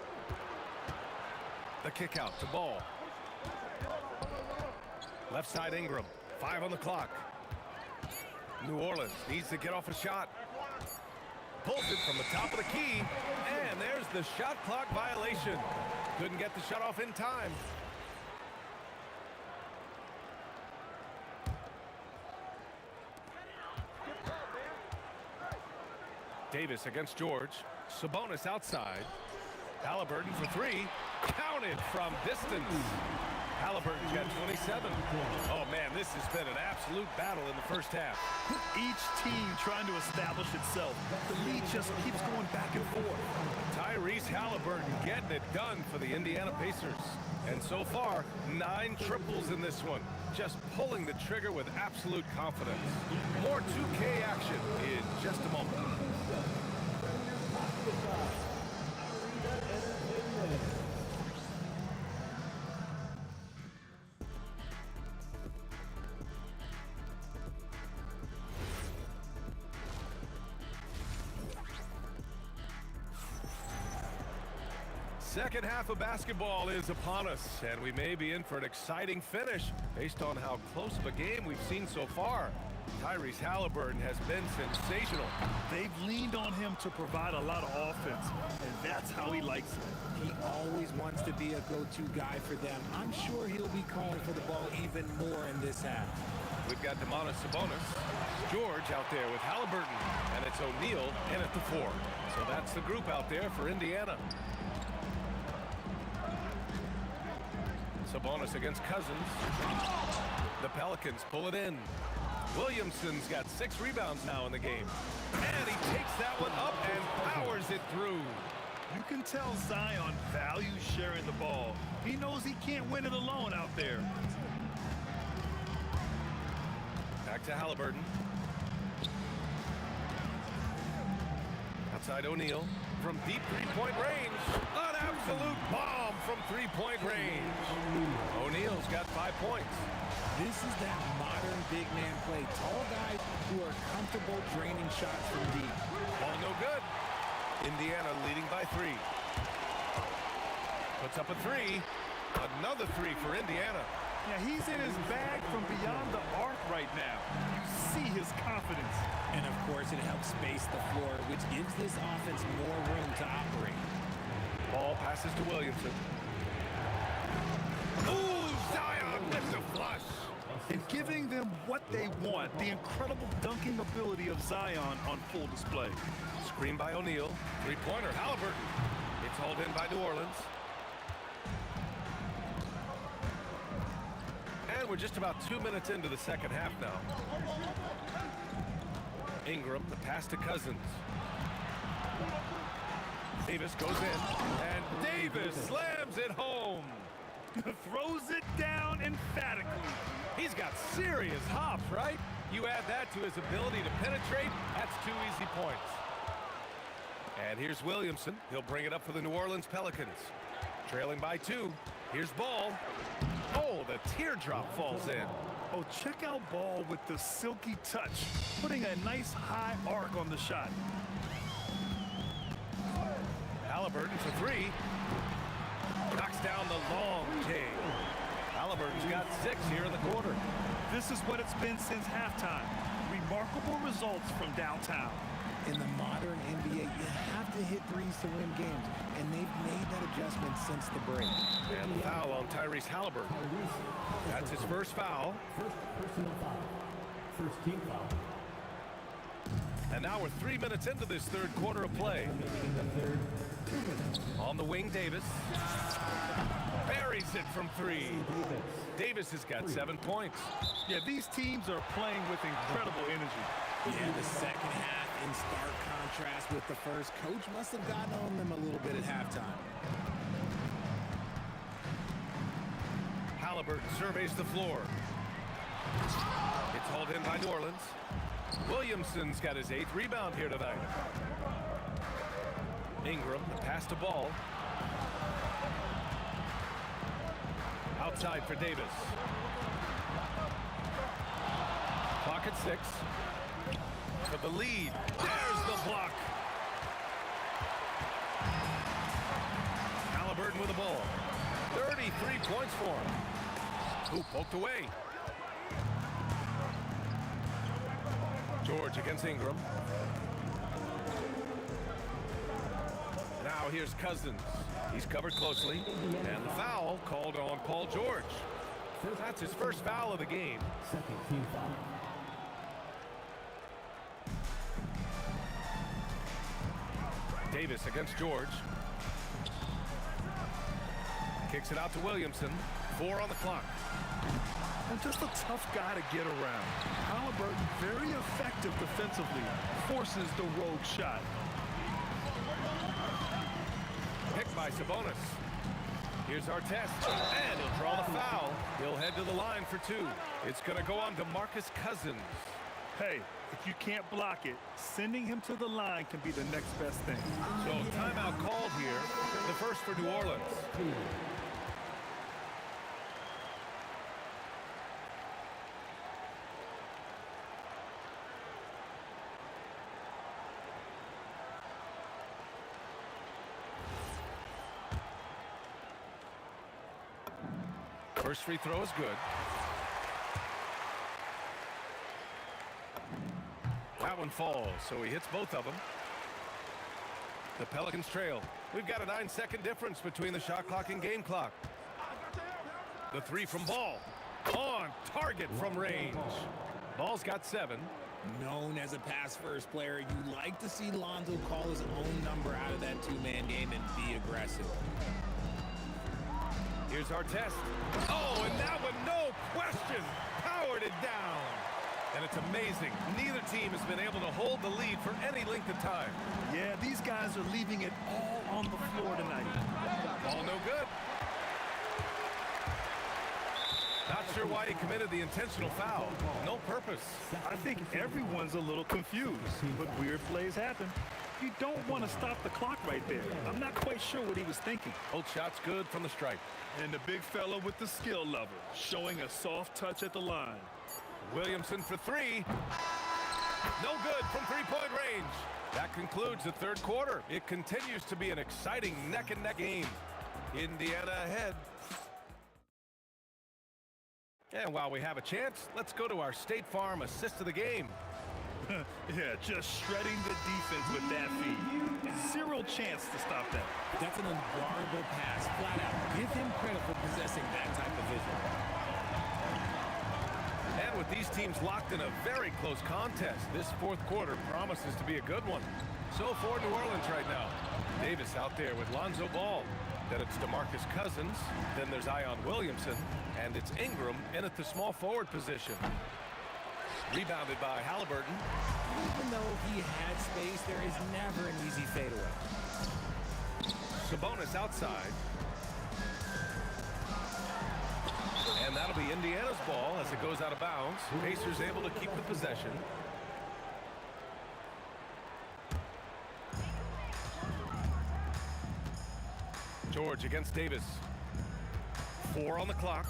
The kick out to Ball. Left side Ingram. 5 on the clock. New Orleans needs to get off a shot. Pulls it from the top of the key, and there's the shot clock violation. Couldn't get the shot off in time. Davis against George. Sabonis outside. Halliburton for three. Counted from distance. Halliburton's got 27. Oh, man, this has been an absolute battle in the first half. Each team trying to establish itself. The lead just keeps going back and forth. Tyrese Halliburton getting it done for the Indiana Pacers. And so far, 9 triples in this one. Just pulling the trigger with absolute confidence. More 2K action in just a moment. Second half of basketball is upon us, and we may be in for an exciting finish based on how close of a game we've seen so far. Tyrese Halliburton has been sensational. They've leaned on him to provide a lot of offense, and that's how he likes it. He always wants to be a go-to guy for them. I'm sure he'll be calling for the ball even more in this half. We've got Domantas Sabonis, George out there with Halliburton, and it's O'Neal in at the 4. So that's the group out there for Indiana. Sabonis against Cousins. The Pelicans pull it in. Williamson's got 6 rebounds now in the game. And he takes that one up and powers it through. You can tell Zion values sharing the ball. He knows he can't win it alone out there. Back to Halliburton. Outside O'Neal from deep three-point range. An absolute bomb from three-point range. O'Neal's got 5 points. This is that modern big man play. Tall guys who are comfortable draining shots from deep. Ball no good. Indiana leading by 3. Puts up a 3. Another 3 for Indiana. Yeah, he's in his bag from beyond the arc right now. You see his confidence. And of course, it helps space the floor, which gives this offense more room to operate. Ball passes to Williamson. Ooh, Zion with the flush. And giving them what they want, the incredible dunking ability of Zion on full display. Screen by O'Neal. Three-pointer, Halliburton. It's hauled in by New Orleans. And we're just about 2 minutes into the second half now. Ingram, the pass to Cousins. Davis goes in, and Davis slams it home. Throws it down emphatically. He's got serious hop, right? You add that to his ability to penetrate, that's 2 easy points. And here's Williamson. He'll bring it up for the New Orleans Pelicans. Trailing by 2. Here's Ball. Oh, the teardrop falls in. Oh, check out Ball with the silky touch, putting a nice high arc on the shot. Halliburton for 3. Knocks down the long J. Halliburton's got 6 here in the quarter. This is what it's been since halftime. Remarkable results from downtown. In the modern NBA, you have to hit threes to win games, and they've made that adjustment since the break. And the foul on Tyrese Halliburton. That's his first foul. First personal foul. First team foul. And now we're 3 minutes into this third quarter of play. In the third, 2 minutes. On the wing, Davis. Buries it from 3. Davis has got 7 points. Yeah, these teams are playing with incredible energy. Yeah, the second half in stark contrast with the first. Coach must have gotten on them a little bit at halftime. Halliburton surveys the floor. It's hauled in by New Orleans. Williamson's got his 8th rebound here tonight. Ingram, the pass to Ball. Outside for Davis. Clock at 6. For the lead. There's the block. Halliburton with the ball. 33 points for him. Who poked away. George against Ingram. Now here's Cousins. He's covered closely. And the foul called on Paul George. That's his first foul of the game. Second team foul. Davis against George. Kicks it out to Williamson. 4 on the clock. And just a tough guy to get around. Halliburton, very effective defensively, forces the rogue shot. Picked by Sabonis. Here's Artest, and he'll draw the foul. He'll head to the line for 2. It's going to go on to Marcus Cousins. Hey, if you can't block it, sending him to the line can be the next best thing. So timeout called here, the first for New Orleans. First free throw is good. That one falls, so he hits both of them. The Pelicans trail. We've got a 9-second difference between the shot clock and game clock. The 3 from Ball. On target from range. Ball's got 7. Known as a pass-first player, you like to see Lonzo call his own number out of that two-man game and be aggressive. Here's Artest. Oh, and that one, no question, powered it down. And it's amazing. Neither team has been able to hold the lead for any length of time. Yeah, these guys are leaving it all on the floor tonight. Ball no good. Not sure why he committed the intentional foul. No purpose. I think everyone's a little confused, but weird plays happen. You don't want to stop the clock right there. I'm not quite sure what he was thinking. Both shots good from the stripe. And the big fella with the skill level, showing a soft touch at the line. Williamson for 3. No good from three-point range. That concludes the third quarter. It continues to be an exciting neck-and-neck game. Indiana ahead. And while we have a chance, let's go to our State Farm assist of the game. Yeah, just shredding the defense with that feed. Zero chance to stop that. That's an unguardable pass, flat out. Give him credit for possessing that type of vision. And with these teams locked in a very close contest, this fourth quarter promises to be a good one. So for New Orleans right now, Davis out there with Lonzo Ball. Then it's DeMarcus Cousins. Then there's Ion Williamson. And it's Ingram in at the small forward position. Rebounded by Halliburton. Even though he had space, there is never an easy fadeaway. Sabonis outside. And that'll be Indiana's ball as it goes out of bounds. Pacers able to keep the possession. George against Davis. 4 on the clock.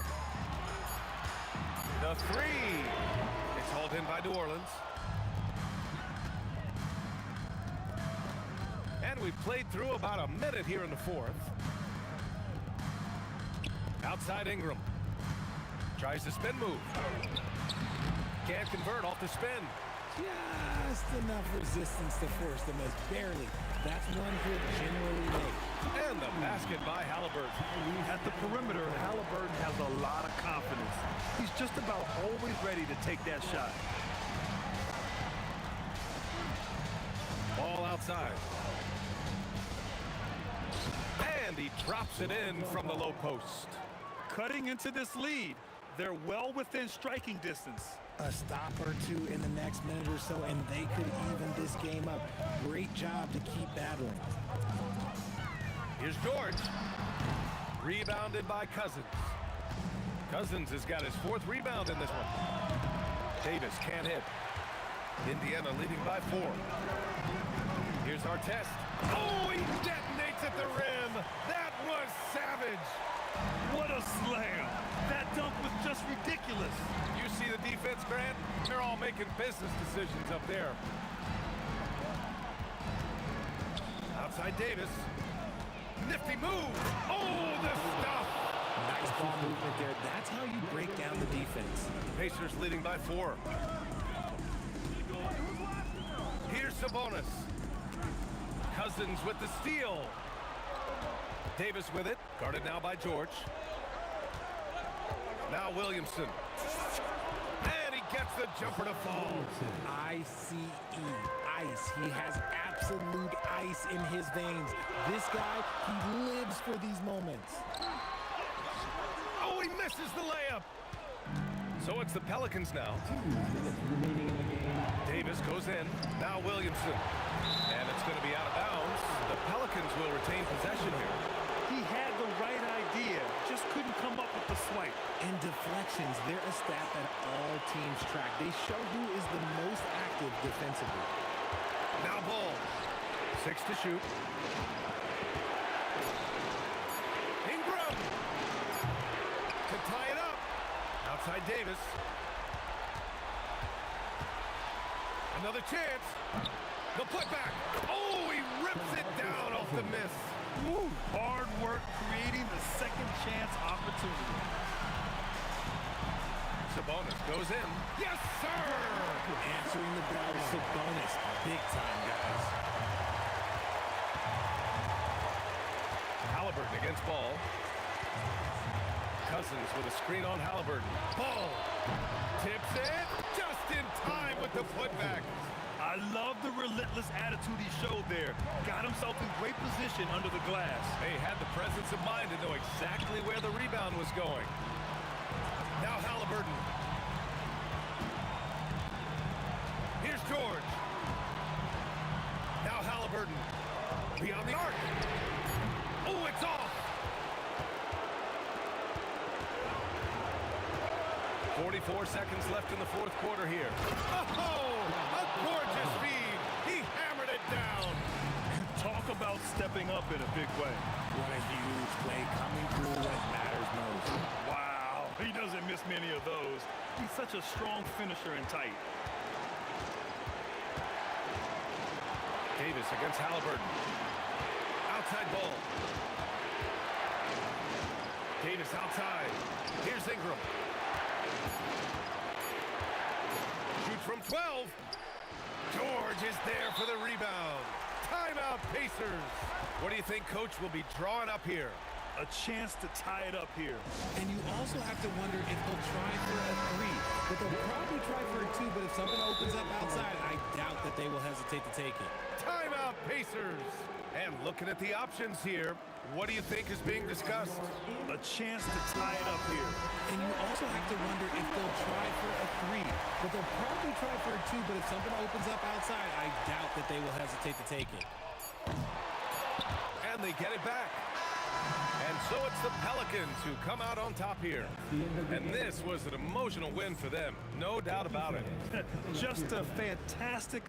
The 3. It's hauled in by New Orleans. And we've played through about a minute here in the fourth. Outside Ingram. Tries the spin move. Can't convert off the spin. Just enough resistance to force the miss. Barely. That's one he'll generally make. And the basket by Halliburton. At the perimeter, Halliburton has a lot of confidence. He's just about always ready to take that shot. Ball outside. And he drops it in from the low post. Cutting into this lead. They're well within striking distance. A stop or two in the next minute or so, and they could even this game up. Great job to keep battling. Here's George. Rebounded by Cousins. Cousins has got his 4th rebound in this one. Davis can't hit. Indiana leading by 4. Here's Artest. Oh, he detonates at the rim. That was savage. What a slam. That dunk was just ridiculous. You see the defense, Grant? They're all making business decisions up there. Outside Davis. Nifty move. Oh, the stuff. Nice ball movement there. That's how you break down the defense. Pacers leading by 4. Sabonis. Cousins with the steal. Davis with it. Guarded now by George. Now Williamson. And he gets the jumper to fall. ICE. Ice. He has absolute ice in his veins. This guy, he lives for these moments. Oh, he misses the layup. So it's the Pelicans now. Davis goes in. Now Williamson. And it's going to be out of bounds. The Pelicans will retain possession here. He had the right idea, just couldn't come up with the swipe. And deflections, they're a stat that all teams track. They show who is the most active defensively. Now Ball. 6 to shoot. Ingram. To tie it up. Outside Davis. Another chance. The putback. Oh, he rips it down off the miss. Ooh, hard work creating the second chance opportunity. Sabonis goes in. Yes, sir! Answering the bell, Sabonis. Big time, guys. Halliburton against Ball. Cousins with a screen on Halliburton. Ball tips it just in time with the putback. I love the relentless attitude he showed there. Got himself in great position under the glass. He had the presence of mind to know exactly where the rebound was going. Now Halliburton. Here's George. Now Halliburton. Beyond the arc. Oh, it's off. 44 seconds left in the fourth quarter here. Oh, a gorgeous feed. He hammered it down. Talk about stepping up in a big way. What a huge play coming through when matters most. Wow, he doesn't miss many of those. He's such a strong finisher and tight. Davis against Halliburton. Outside Ball. Davis outside. Here's Ingram. Shoots from 12. George is there for the rebound. Timeout, Pacers. What do you think Coach will be drawing up here? A chance to tie it up here. And you also have to wonder if they'll try for a 3. But they'll probably try for a 2, but if something opens up outside, I doubt that they will hesitate to take it. Timeout, Pacers. And looking at the options here, what do you think is being discussed? A chance to tie it up here. And you also have to wonder if they'll try for a 3. But they'll probably try for a 2, but if something opens up outside, I doubt that they will hesitate to take it. And they get it back. And so it's the Pelicans who come out on top here. And this was an emotional win for them, no doubt about it. Just a fantastic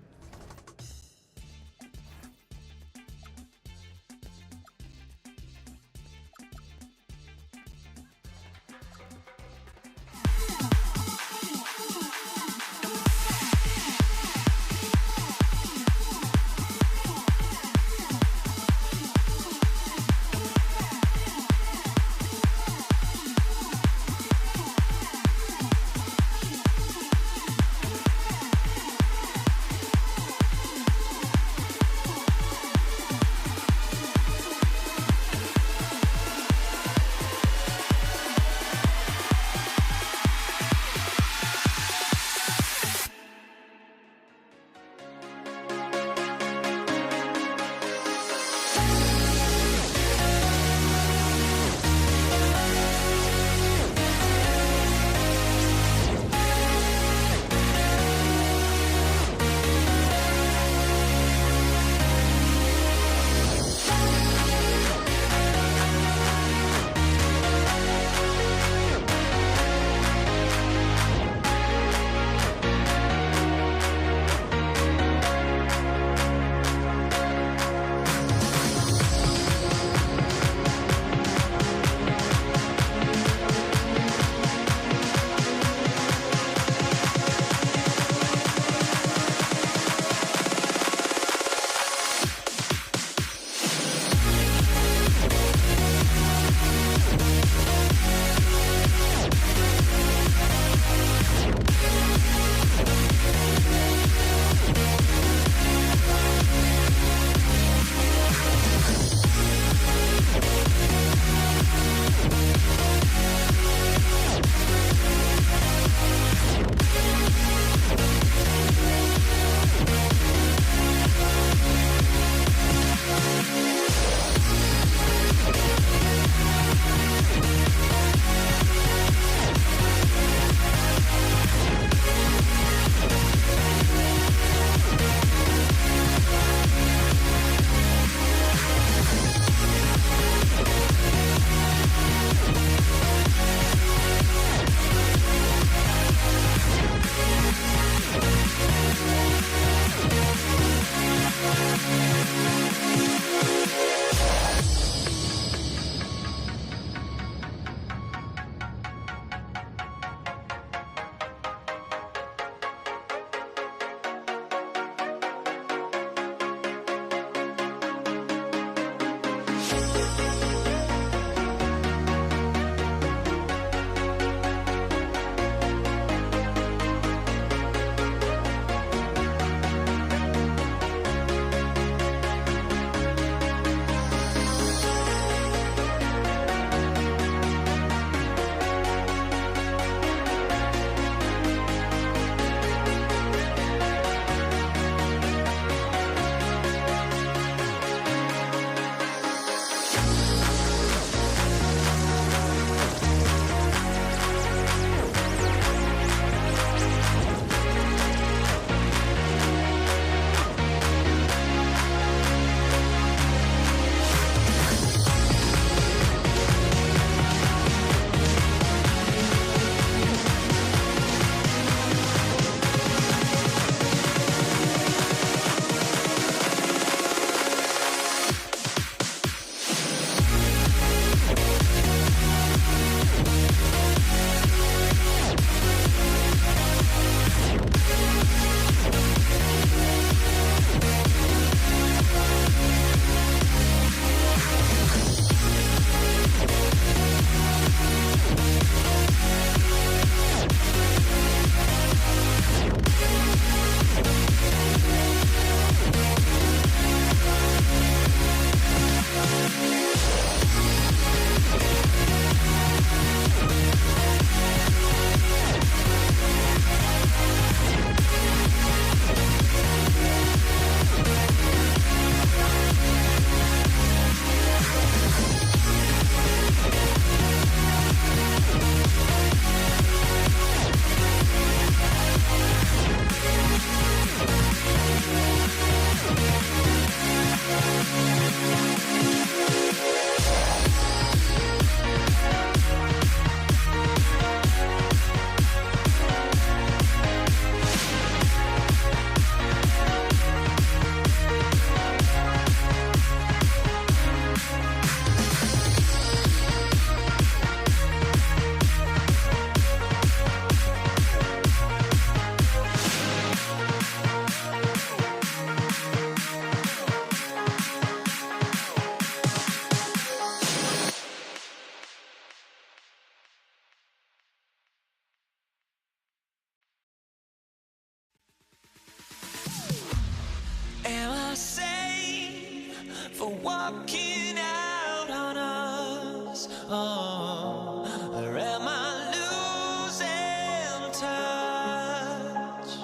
Am I sane for walking out on us? Oh, or am I losing touch?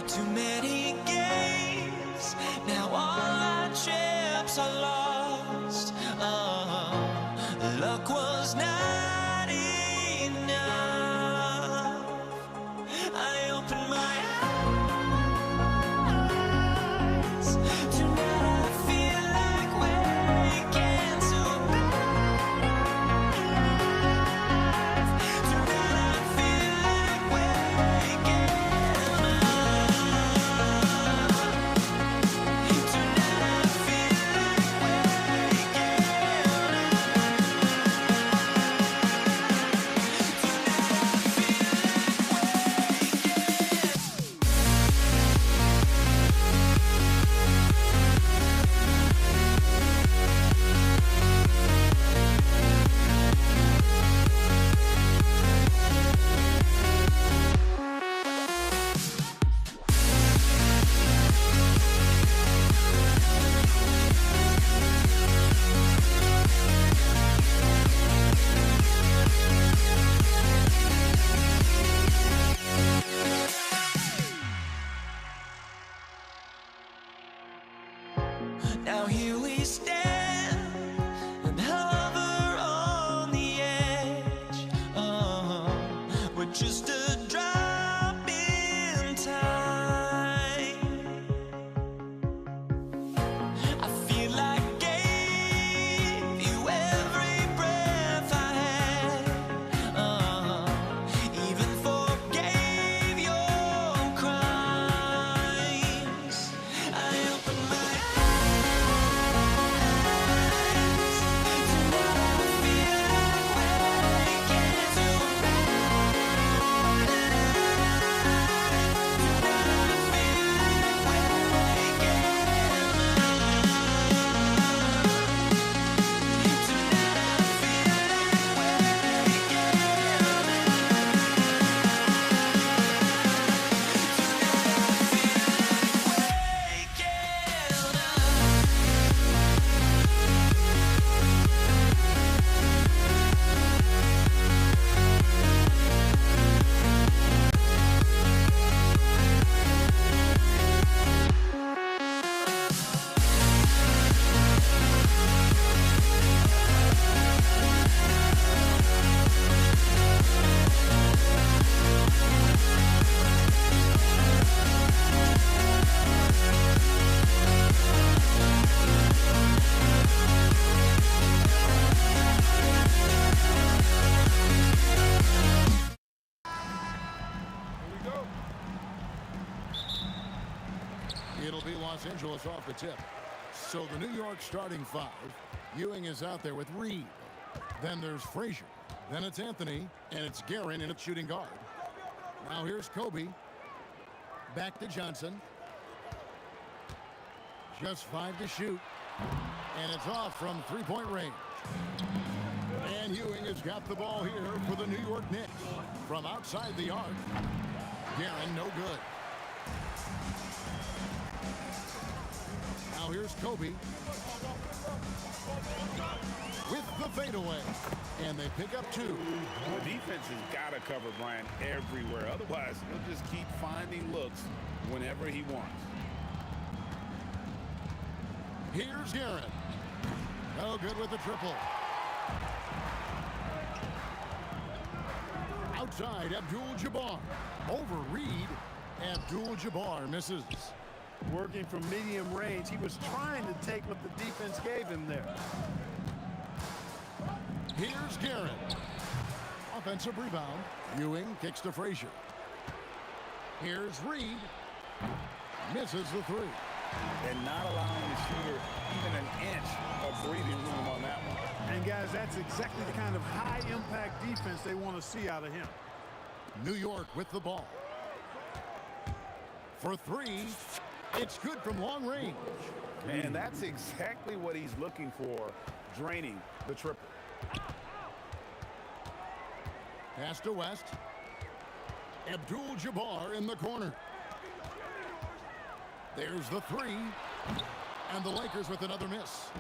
Too many games, now all our chips are lost. Oh, luck was not enough. I opened my eyes. Tonight I feel like waking to a better life. Tonight I feel like waking up. Tonight I feel like waking Now here we stand and hover on the edge. Oh, we're just a drop in time. I feel like I gave you every breath I had. Even forgave your crimes. I opened my eyes. Dallas off the tip. So the New York starting five. Ewing is out there with Reed. Then there's Frazier. Then it's Anthony, and it's Guerin in a shooting guard. Now here's Kobe. Back to Johnson. Just 5 to shoot. And it's off from three-point range. And Ewing has got the ball here for the New York Knicks. From outside the arc. Guerin, no good. Now here's Kobe. With the fadeaway. And they pick up 2. The defense has got to cover Bryant everywhere. Otherwise, he'll just keep finding looks whenever he wants. Here's Guerin. No good with the triple. Outside, Abdul-Jabbar. Over Reed. Abdul-Jabbar misses. Working from medium range, he was trying to take what the defense gave him there. Here's Guerin. Offensive rebound. Ewing kicks to Frazier. Here's Reed. Misses the 3. And not allowing the shooter even an inch of breathing room on that one. And guys, that's exactly the kind of high-impact defense they want to see out of him. New York with the ball. For 3, it's good from long range. And that's exactly what he's looking for, draining the triple. Pass to West. Abdul-Jabbar in the corner. There's the 3. And the Lakers with another miss.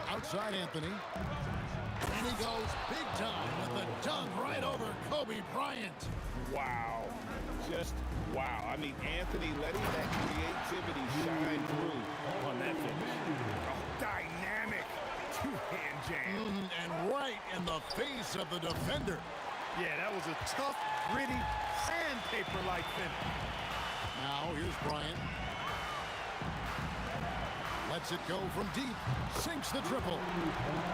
Outside Anthony. And he goes big time with a dunk right over Kobe Bryant. Wow. Just wow. I mean, Anthony letting that creativity shine through on that finish. Oh, dynamic two-hand jam. And right in the face of the defender. Yeah, that was a tough, gritty, sandpaper-like finish. Now here's Bryant. Lets it go from deep. Sinks the triple.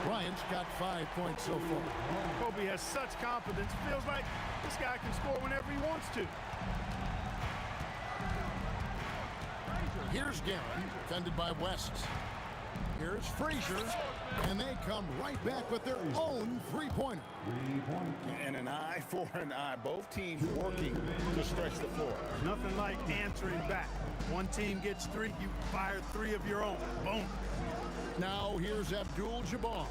Bryant's got 5 points so far. Kobe has such confidence. Feels like this guy can score whenever he wants to. Here's Guerin, defended by West. Here's Frazier, and they come right back with their own three-pointer. And an eye for an eye. Both teams working to stretch the floor. Nothing like answering back. One team gets 3, you fire 3 of your own. Boom. Now here's Abdul-Jabbar.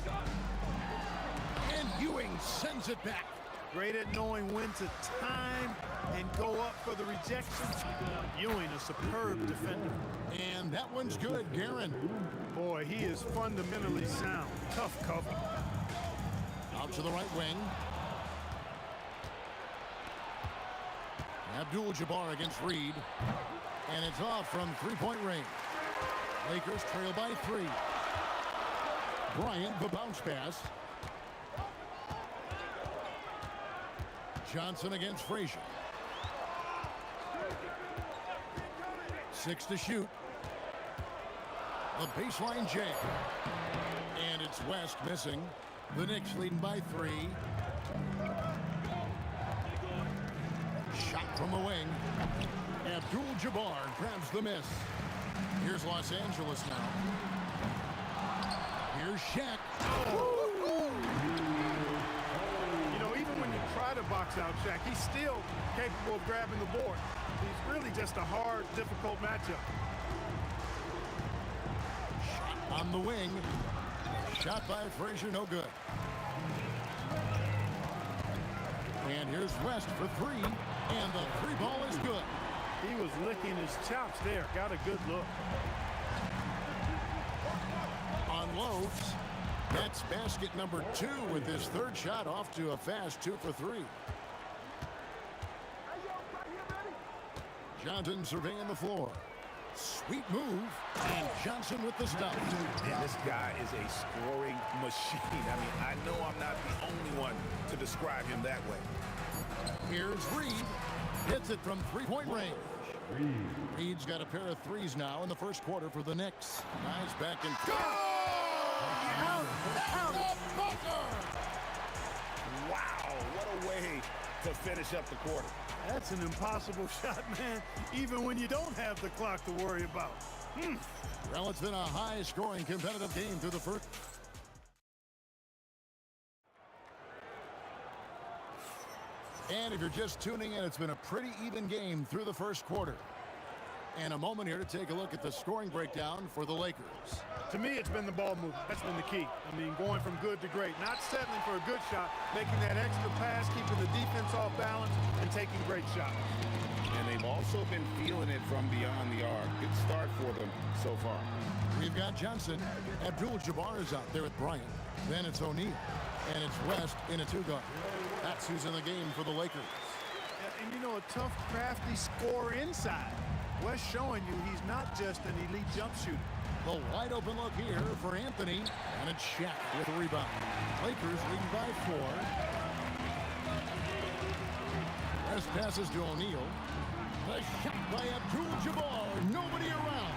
And Ewing sends it back. Great at knowing when to time and go up for the rejection. Ewing, a superb defender. And that one's good, Guerin. Boy, he is fundamentally sound. Tough cover. Out to the right wing. Abdul-Jabbar against Reed. And it's off from three-point range. Lakers trail by 3. Bryant, the bounce pass. Johnson against Frazier. 6 to shoot. The baseline jam. And it's West missing. The Knicks leading by 3. Shot from the wing. Abdul-Jabbar grabs the miss. Here's Los Angeles now. Here's Shaq. You know, even when you try to box out Shaq, he's still capable of grabbing the board. He's really just a hard, difficult matchup. Shot on the wing. Shot by Frazier, no good. And here's West for 3. And the 3 ball is good. He was licking his chops there. Got a good look. Unloads. That's basket number 2 with his 3rd shot off to a fast 2 for 3. Johnson surveying the floor. Sweet move. And Johnson with the stop. And this guy is a scoring machine. I mean, I know I'm not the only one to describe him that way. Here's Reed. Hits it from three-point range. Reed's got a pair of 3s now in the first quarter for the Knicks. Nice back and go! Wow, what a way to finish up the quarter. That's an impossible shot, man, even when you don't have the clock to worry about. Well, it's been a high-scoring competitive game through the first. And if you're just tuning in, it's been a pretty even game through the first quarter. And a moment here to take a look at the scoring breakdown for the Lakers. To me, it's been the ball movement. That's been the key. I mean, going from good to great. Not settling for a good shot, making that extra pass, keeping the defense off balance, and taking great shots. And they've also been feeling it from beyond the arc. Good start for them so far. We've got Johnson. Abdul-Jabbar is out there with Bryant. Then it's O'Neal. And it's West in a two-guard. That's who's in the game for the Lakers. And you know, a tough, crafty scorer inside. West showing you he's not just an elite jump shooter. The wide open look here for Anthony. And it's Shaq with a rebound. Lakers leading by 4. West passes to O'Neal. The shot by Abdul-Jabbar. Nobody around.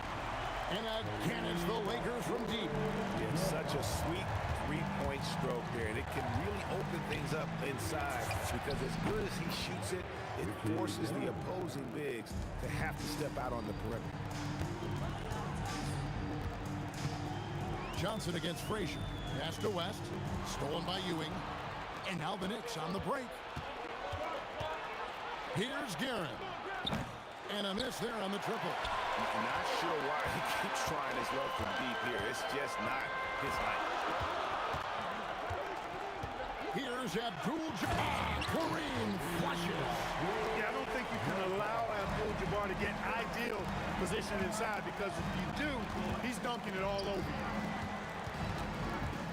And again, it's the Lakers from deep. It's such a sweet three-point stroke there, and it can really open things up inside because as good as he shoots it, it forces the opposing bigs to have to step out on the perimeter. Johnson against Frazier. Pass to West. Stolen by Ewing. And now the Knicks on the break. Here's Guerin. And a miss there on the triple. I'm not sure why he keeps trying his luck from deep here. It's just not his height. Here's Abdul-Jabbar. Kareem flushes. Yeah, I don't think you can allow Abdul-Jabbar to get ideal position inside because if you do, he's dunking it all over you.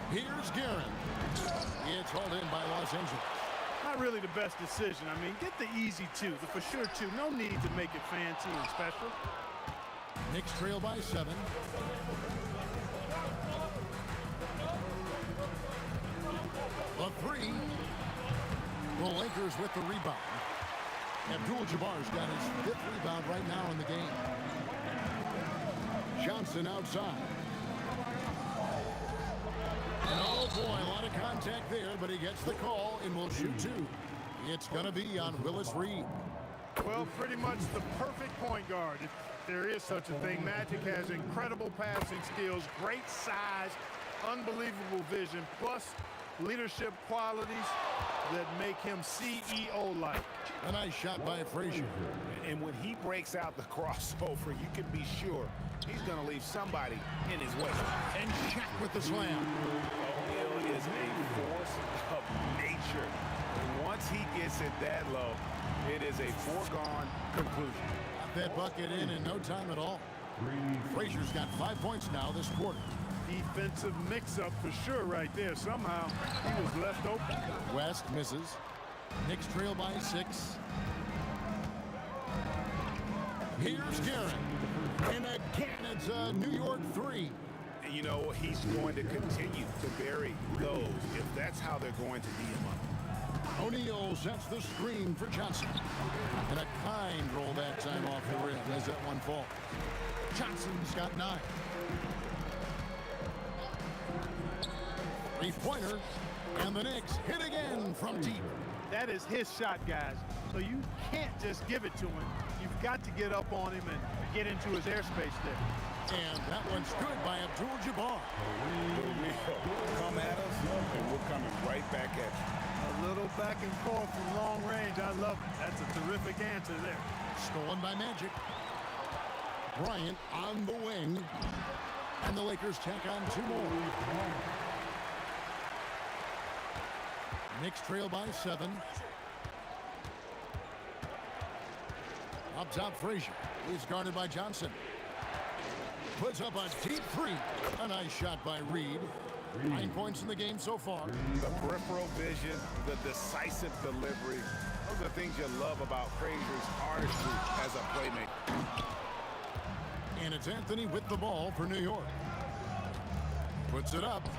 Here's Guerin. It's hauled in by Los Angeles. Not really the best decision. I mean, get the easy two, the for sure two. No need to make it fancy and special. Knicks trail by 7. The 3. The Lakers with the rebound. Abdul-Jabbar's got his 5th rebound right now in the game. Johnson outside. And oh boy, a lot of contact there, but he gets the call and will shoot 2. It's going to be on Willis Reed. Well, pretty much the perfect point guard. If there is such a thing. Magic has incredible passing skills, great size, unbelievable vision, plus leadership qualities that make him CEO-like. A nice shot by Frazier. And when he breaks out the crossover, you can be sure he's going to leave somebody in his way. And Shaq with the slam. O'Neal is a force of nature. And once he gets it that low, it is a foregone conclusion. Got that bucket in no time at all. Frazier's got 5 points now this quarter. Defensive mix-up for sure right there. Somehow he was left open. West misses. Knicks trail by 6. Here's Guerin. And again, it's a New York 3. And you know, he's going to continue to bury those if that's how they're going to beat him up. O'Neal sets the screen for Johnson. And a kind roll that time off the rim as that one falls. Johnson's got 9. 3-pointer. And the Knicks hit again from deep. That is his shot, guys. So you can't just give it to him. You've got to get up on him and get into his airspace there. And that one's good by Abdul-Jabbar. Come at us, and we're coming right back at you. A little back and forth from long range. I love it. That's a terrific answer there. Stolen by Magic. Bryant on the wing. And the Lakers tack on 2 more. Knicks trail by 7. Up top, Frazier. He's guarded by Johnson. Puts up a deep 3. A nice shot by Reed. 9 points in the game so far. The peripheral vision, the decisive delivery. Those are things you love about Frazier's artistry as a playmaker. And it's Anthony with the ball for New York. Puts it up.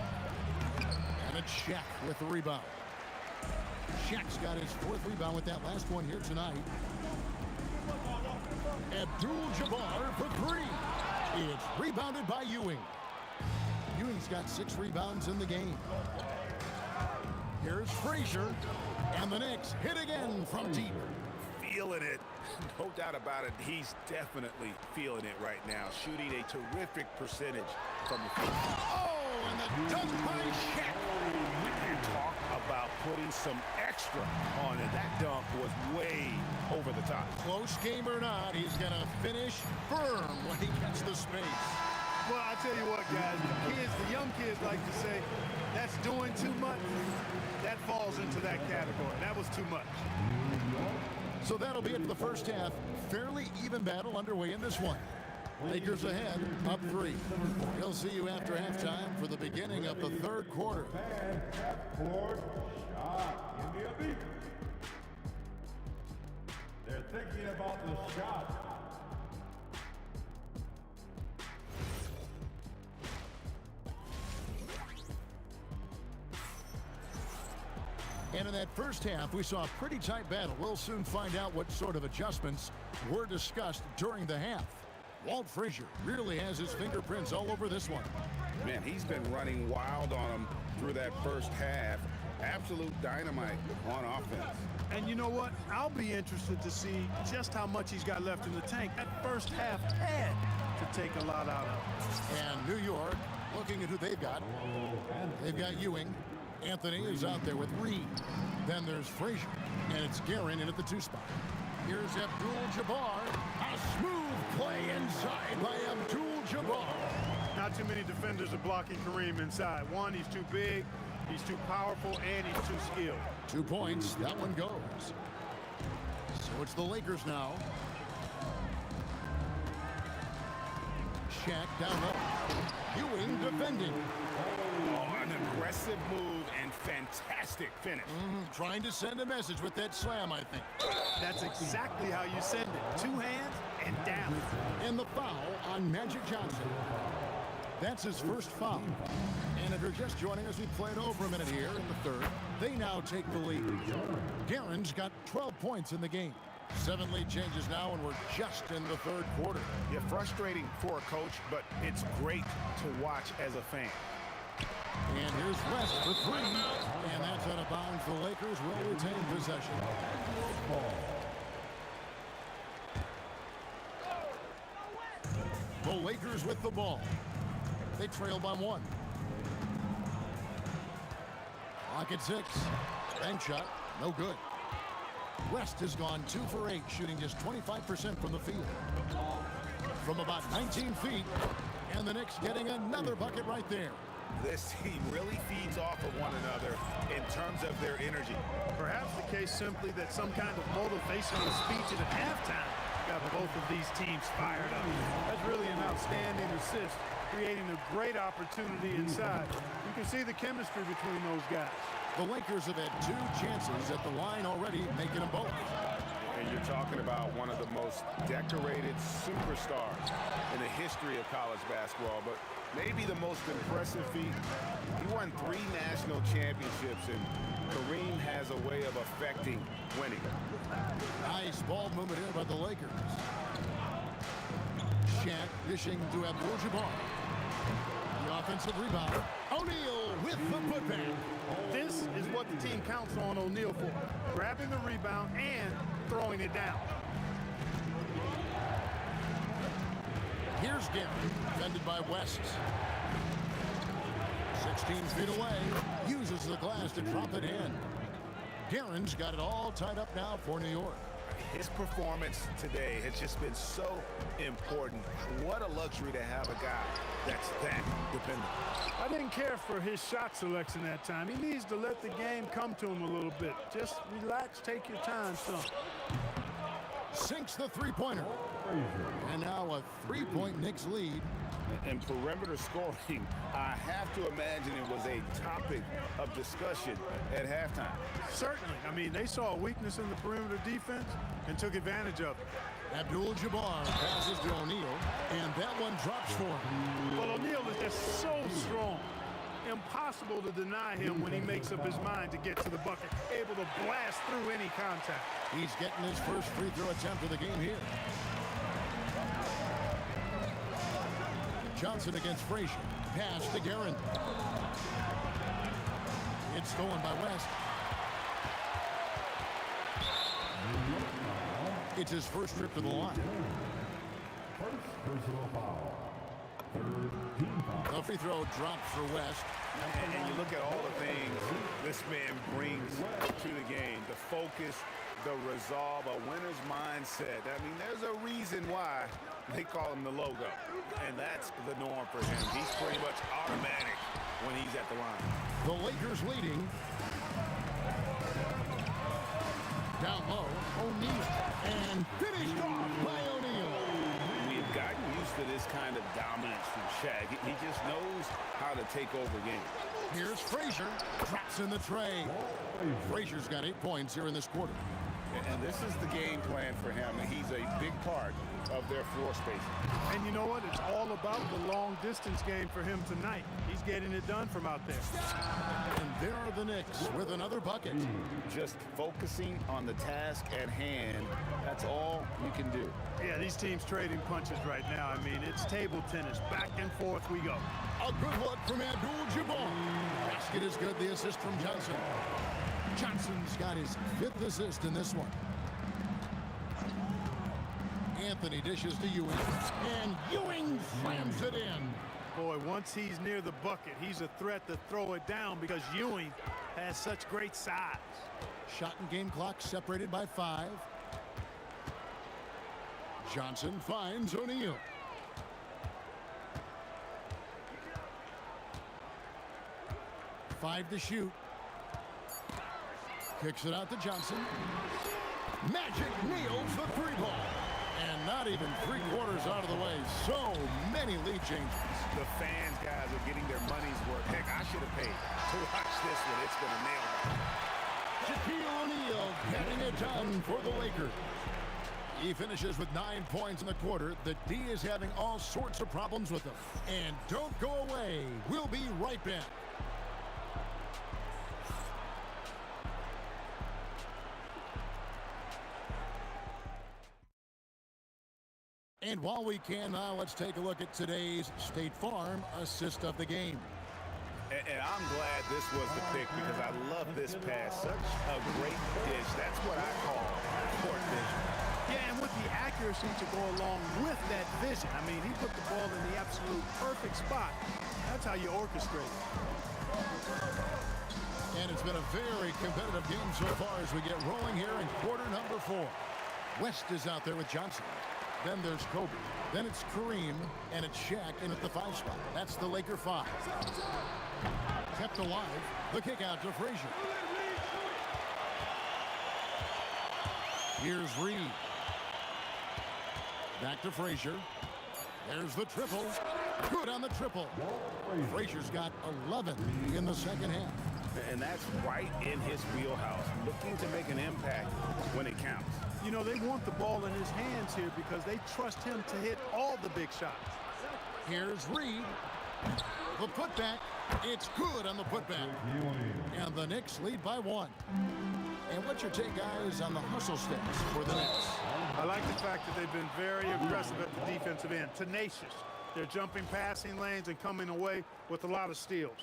And it's Shaq with the rebound. Shaq's got his 4th rebound with that last one here tonight. Abdul-Jabbar for 3. It's rebounded by Ewing. Ewing's got 6 rebounds in the game. Here's Frazier. And the Knicks hit again from deep. feeling it. No doubt about it, he's definitely feeling it right now, shooting a terrific percentage from the field. Oh, and the dunk by Shaq. And talk about putting some extra on it. That dunk was way over the top. Close game or not, he's going to finish firm when he gets the space. Well, I tell you what, guys, the young kids like to say, that's doing too much. That falls into that category. That was too much. So that'll be it for the first half. Fairly even battle underway in this one. Lakers ahead, up 3. We'll see you after halftime for the beginning of the third quarter. They're thinking about the shot. And in that first half, we saw a pretty tight battle. We'll soon find out what sort of adjustments were discussed during the half. Walt Frazier really has his fingerprints all over this one. Man, he's been running wild on him through that first half. Absolute dynamite on offense. And you know what? I'll be interested to see just how much he's got left in the tank. That first half had to take a lot out of him. And New York, looking at who they've got. They've got Ewing. Anthony is out there with Reed. Then there's Frazier. And it's Guerin in at the 2 spot. Here's Abdul-Jabbar. A smooth play inside by Abdul-Jabbar. Not too many defenders are blocking Kareem inside. One, he's too big, he's too powerful, and he's too skilled. 2 points. That one goes. So it's the Lakers now. Shaq down low. Ewing defending. Oh, an aggressive move and fantastic finish. Trying to send a message with that slam, I think. That's exactly how you send it. 2 hands and down. And the foul on Magic Johnson. That's his first foul. And if you're just joining us, we played over a minute here in the third. They now take the lead. Guerin's got 12 points in the game. 7 lead changes now, and we're just in the third quarter. Yeah, frustrating for a coach, but it's great to watch as a fan. And here's West for 3. And that's out of bounds. The Lakers will retain possession. The Lakers with the ball. They trail by 1. Clock at 6. Bank shot. No good. West has gone 2 for 8, shooting just 25% from the field. From about 19 feet. And the Knicks getting another bucket right there. This team really feeds off of one another in terms of their energy. Perhaps the case simply that some kind of motivational speech at halftime got both of these teams fired up. That's really an outstanding assist, creating a great opportunity inside. You can see the chemistry between those guys. The Lakers have had 2 chances at the line already, making them both. And you're talking about one of the most decorated superstars in the history of college basketball, but maybe the most impressive feat. He won 3 national championships, and Kareem has a way of affecting winning. Nice ball movement here by the Lakers. Shaq dishing to Abdul-Jabbar. The offensive rebound. O'Neal with the putback. This is what the team counts on O'Neal for. Grabbing the rebound and throwing it down. Here's Guerin, defended by West. 16 feet away, uses the glass to drop it in. Guerin's got it all tied up now for New York. His performance today has just been so important. What a luxury to have a guy that's that dependable. I didn't care for his shot selection that time. He needs to let the game come to him a little bit. Just relax, take your time, son. Sinks the three-pointer. And now a 3-point Knicks lead. And perimeter scoring, I have to imagine it was a topic of discussion at halftime. Certainly. I mean, they saw a weakness in the perimeter defense and took advantage of it. Abdul-Jabbar passes to O'Neal, and that one drops for him. Well, O'Neal is just so strong. Impossible to deny him when he makes up his mind to get to the bucket. Able to blast through any contact. He's getting his first free throw attempt of the game here. Johnson against Frazier. Pass to Guerin. It's stolen by West. It's his first trip to the line. First personal foul. Third team foul. The free throw drops for West. And you look at all the things this man brings to the game. The focus, the resolve, a winner's mindset. I mean, there's a reason why they call him the logo. And that's the norm for him. He's pretty much automatic when he's at the line. The Lakers leading. Down low, O'Neal. And finished off by O'Neal. We've gotten used to this kind of dominance from Shaq. He just knows how to take over games. Here's Frazier. Drops in the tray. Frazier's got 8 points here in this quarter. And this is the game plan for him. He's a big part of their floor spacing. And you know what? It's all about the long-distance game for him tonight. He's getting it done from out there. And there are the Knicks with another bucket. Just focusing on the task at hand, that's all you can do. Yeah, these teams trading punches right now. I mean, it's table tennis. Back and forth we go. A good look from Abdul-Jabbar. Basket is good. The assist from Johnson. Johnson's got his 5th assist in this one. Anthony dishes to Ewing. And Ewing slams it in. Boy, once he's near the bucket, he's a threat to throw it down because Ewing has such great size. Shot and game clock separated by 5. Johnson finds O'Neal. Five to shoot. Kicks it out to Johnson. Magic nails the 3-ball. And not even 3/4 out of the way. So many lead changes. The fans, guys, are getting their money's worth. Heck, I should have paid to watch this one. It's going to nail it. Shaquille O'Neal getting it done for the Lakers. He finishes with 9 points in the quarter. The D is having all sorts of problems with them. And don't go away. We'll be right back. And while we can now, let's take a look at today's State Farm assist of the game. And I'm glad this was the pick because I love this pass. Such a great dish. That's what I call court vision. Yeah, and with the accuracy to go along with that vision. I mean, he put the ball in the absolute perfect spot. That's how you orchestrate. And it's been a very competitive game so far as we get rolling here in quarter number 4. West is out there with Johnson. Then there's Kobe. Then it's Kareem, and it's Shaq in at the 5 spot. That's the Laker 5. Kept alive. The kick out to Frazier. Here's Reed. Back to Frazier. There's the triple. Good on the triple. Frazier's got 11 in the second half. And that's right in his wheelhouse. Looking to make an impact when it counts. You know, they want the ball in his hands here because they trust him to hit all the big shots. Here's Reed. The putback. It's good on the putback. And the Knicks lead by 1. And what's your take, guys, on the hustle steps for the Knicks? I like the fact that they've been very aggressive at the defensive end. Tenacious. They're jumping passing lanes and coming away with a lot of steals.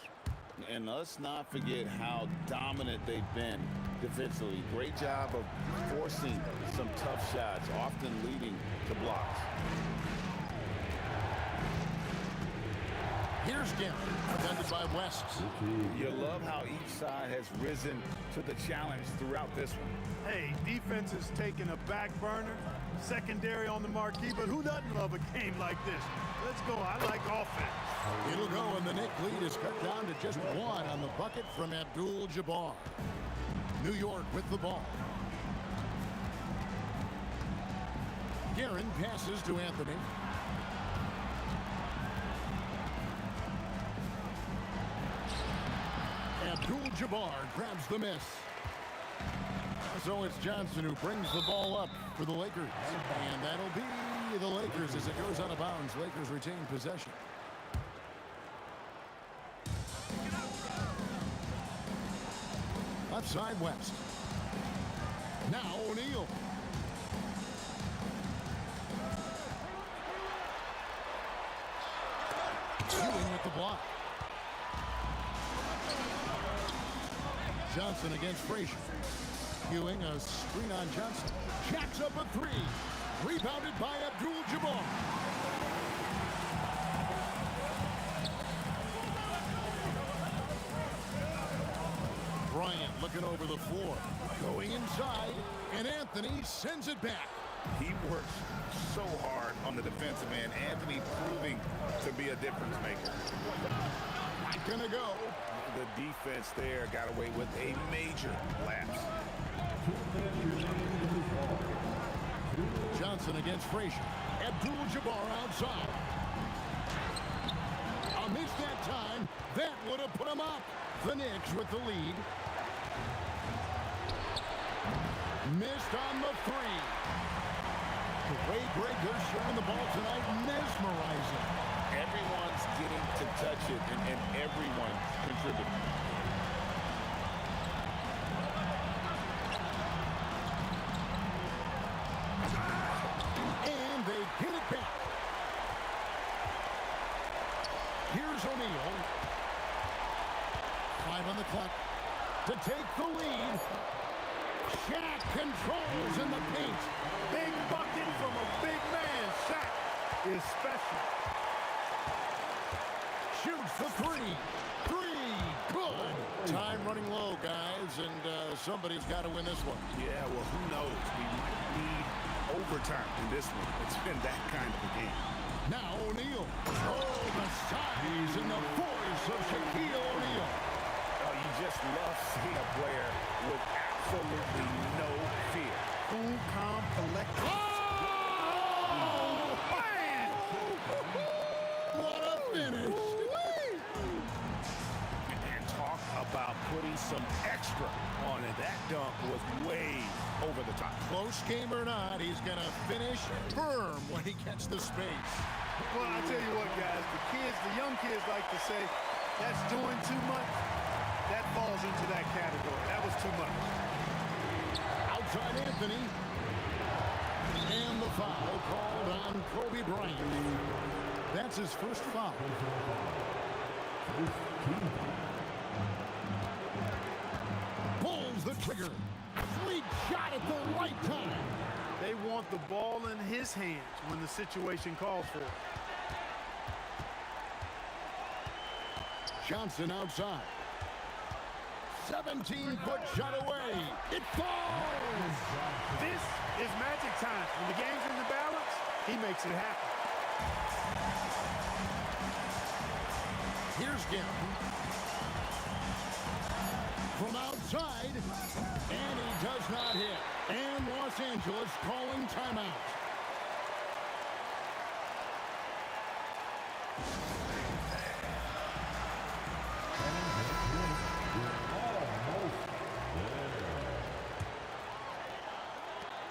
And let's not forget how dominant they've been defensively. Great job of forcing some tough shots, often leading to blocks. Here's Garrett, defended by West. You love how each side has risen to the challenge throughout this one. Hey, defense is taking a back burner, secondary on the marquee, but who doesn't love a game like this? Let's go. I like offense. It'll go, and the Knicks lead is cut down to just 1 on the bucket from Abdul-Jabbar. New York with the ball. Guerin passes to Anthony. Abdul-Jabbar grabs the miss. So it's Johnson who brings the ball up for the Lakers. And that'll be the Lakers as it goes out of bounds. Lakers retain possession. Left side West. Now O'Neal. Ewing with the block. Johnson against Frazier. Skewing a screen on Johnson. Jacks up a three. Rebounded by Abdul-Jabbar. Bryant looking over the floor. Going inside, and Anthony sends it back. He works so hard on the defensive end. Anthony proving to be a difference maker. Not gonna go. The defense there got away with a major lapse. Johnson against Frazier. Abdul-Jabbar outside. A miss that time. That would have put him up. The Knicks with the lead. Missed on the three. The way Greg is showing the ball tonight, mesmerizing. Everyone's getting to touch it, and everyone's contributing. And they get it back. Here's O'Neal. 5 on the clock to take the lead. Shaq controls in the paint. Big bucket from a big man. Shaq is special. Shoots the three. Good. Time running low, guys, and somebody's got to win this one. Yeah, well, who knows? We might need overtime in this one. It's been that kind of a game. Now O'Neal. Oh, the size and the voice of Shaquille O'Neal. Oh, you just love seeing a player with absolutely no fear. Cool, calm, collected. Oh, man! What a finish. And talk about putting some extra on it. That dunk was way over the top. Close game or not, he's going to finish firm when he gets the space. Well, I tell you what, guys, the young kids like to say, that's doing too much. That falls into that category. That was too much. Outside Anthony. And the foul called on Kobe Bryant. That's his first foul. Pulls the trigger. Sweet shot at the right time. They want the ball in his hands when the situation calls for it. Johnson outside. 17-foot shot away. It falls. This is magic time. When the game's in the balance, he makes it happen. Here's Gillen. From outside, and he does not hit. And Los Angeles calling timeout.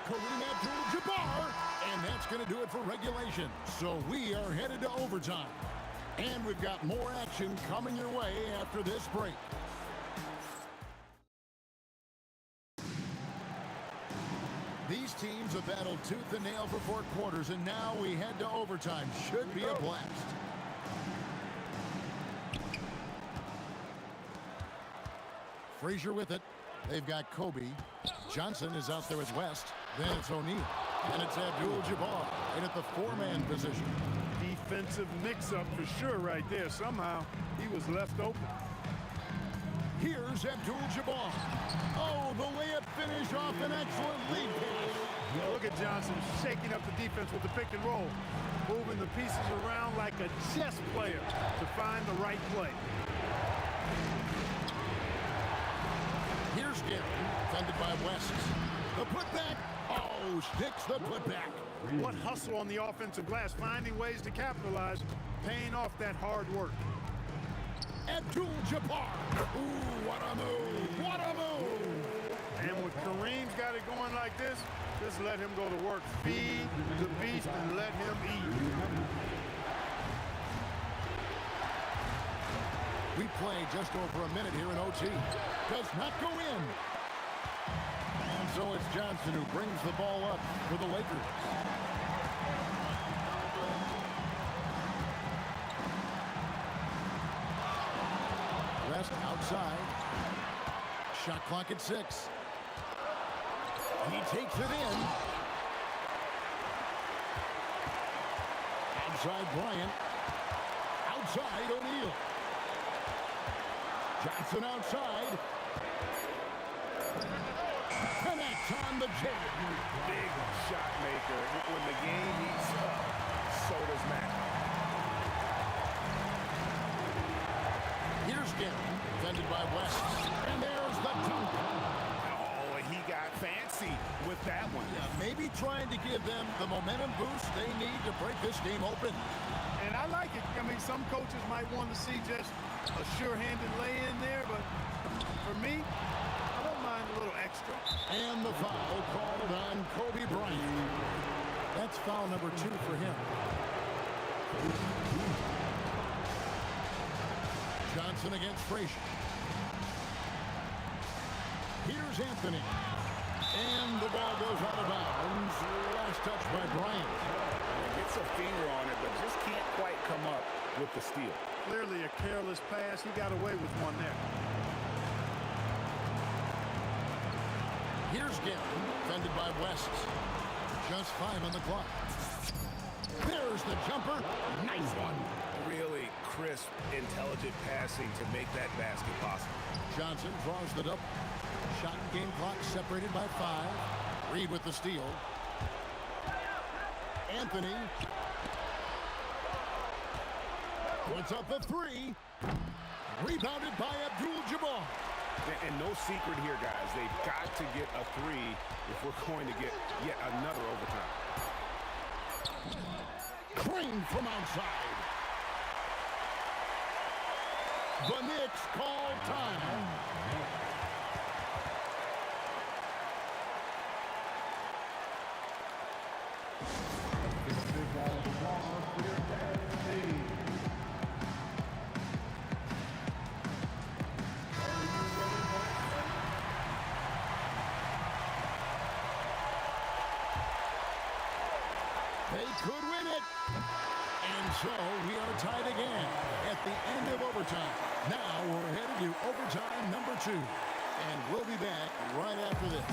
Kareem Abdul-Jabbar, and that's going to do it for regulation. So we are headed to overtime. And we've got more action coming your way after this break. These teams have battled tooth and nail for 4 quarters, and now we head to overtime. Should be a blast. Frazier with it. They've got Kobe. Johnson is out there with West. Then it's O'Neal. And it's Abdul-Jabbar in at the 4-man position. Defensive mix-up for sure right there. Somehow he was left open. Here's Abdul-Jabbar. Oh, the layup finish off an excellent lead pass. Look at Johnson shaking up the defense with the pick and roll. Moving the pieces around like a chess player to find the right play. Here's Gillen, defended by West. The putback. Oh, sticks the putback. What hustle on the offensive glass, finding ways to capitalize, paying off that hard work. Abdul-Jabbar. Ooh, what a move. What a move. And when Kareem's got it going like this, just let him go to work. Feed the beast and let him eat. We play just over a minute here in OT. Does not go in. And so it's Johnson who brings the ball up for the Lakers. West outside. Shot clock at 6. He takes it in. Outside Bryant. Outside O'Neal. Johnson outside. Connects on the jab. Big shot maker. When the game heats up, so does Matt. Here's Gary, defended by West. And there's the dunk. Oh, he got fancy with that one. Yeah, maybe trying to give them the momentum boost they need to break this game open. And I like it. I mean, some coaches might want to see just a sure-handed lay-in there, but for me, I don't mind a little extra. And the foul called on Kobe Bryant. That's foul number 2 for him. Johnson against Frazier. Here's Anthony. And the ball goes out of bounds. Last touch by Bryant. Gets a finger on it, but just can't quite come up with the steal. Clearly a careless pass. He got away with one there. Here's Gary, defended by West. Just 5 on the clock. There's the jumper. Nice one. Really crisp, intelligent passing to make that basket possible. Johnson draws the double. Shot and game clock separated by 5. Reed with the steal. Anthony puts up the 3. Rebounded by Abdul-Jabbar. And no secret here, guys. They've got to get a 3 if we're going to get yet another overtime. Crane from outside. The Knicks call time. They could win it. And so we are tied again at the end of overtime. Now we're headed to overtime number 2. And we'll be back right after this.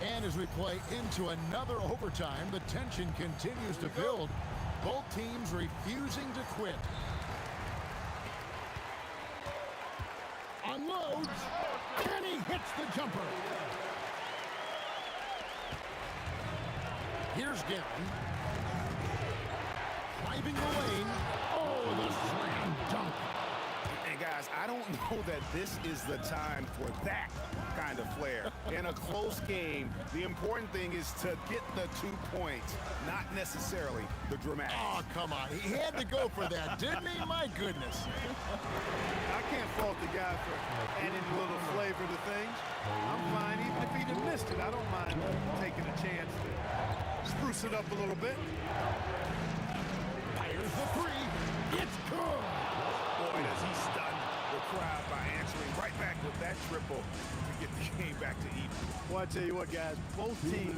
And as we play into another overtime, the tension continues to build. Both teams refusing to quit. Unloads, and he hits the jumper. Here's Gary. Driving the lane. Oh, the slam dunk. And guys, I don't know that this is the time for that kind of flair. In a close game, the important thing is to get the 2 points, not necessarily the dramatic. Oh, come on. He had to go for that, didn't he? My goodness. I can't fault the guy for adding a little flavor to things. I'm fine even if he'd have missed it. I don't mind taking a chance to spruce it up a little bit. Fires the 3. It's good. Boy, does he stun the crowd by answering right back with that triple to get the game back to even. Well, I tell you what, guys, both teams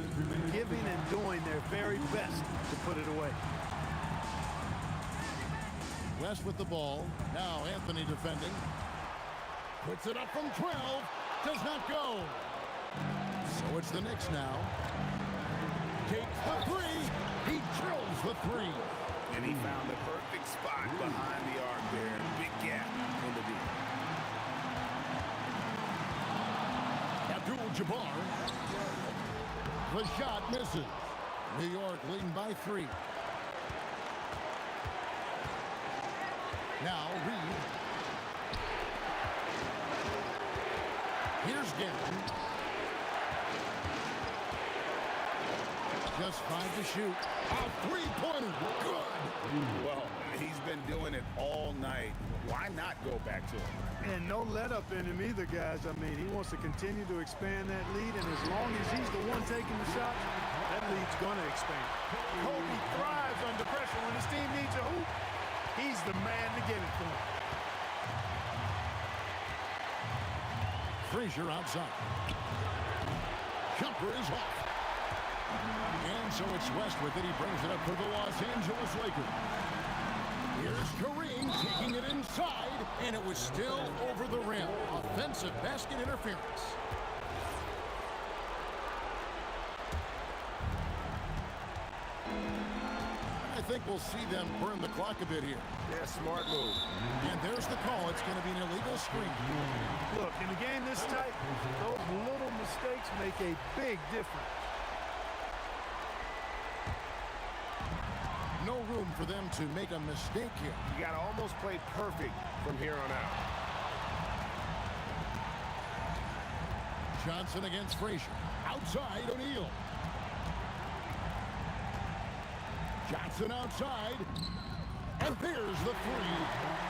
giving and doing their very best to put it away. West with the ball. Now Anthony defending. Puts it up from 12. Does not go. So it's the Knicks now. Takes the 3. He drills the 3. And he found the perfect spot behind the arc there. Big gap in the deep. Abdul-Jabbar. The shot misses. New York leading by 3. Now Reed. Here's Gary. Just 5 to shoot. A 3-pointer. Good. Well, he's been doing it all night. Why not go back to him? And no let up in him either, guys. I mean, he wants to continue to expand that lead, and as long as he's the one taking the shots, that lead's going to expand. Kobe thrives under pressure. When his team needs a hoop, he's the man to get it for him. Frazier outside. Jumper is off. And so it's West with it. He brings it up for the Los Angeles Lakers. Here's Kareem taking it inside, and it was still over the rim. Offensive basket interference. I think we'll see them burn the clock a bit here. Yeah, smart move. And there's the call. It's going to be an illegal screen. Look, in a game this tight, those little mistakes make a big difference. No room for them to make a mistake here. You got to almost play perfect from here on out. Johnson against Frazier. Outside, O'Neal. Johnson outside. And there's the three.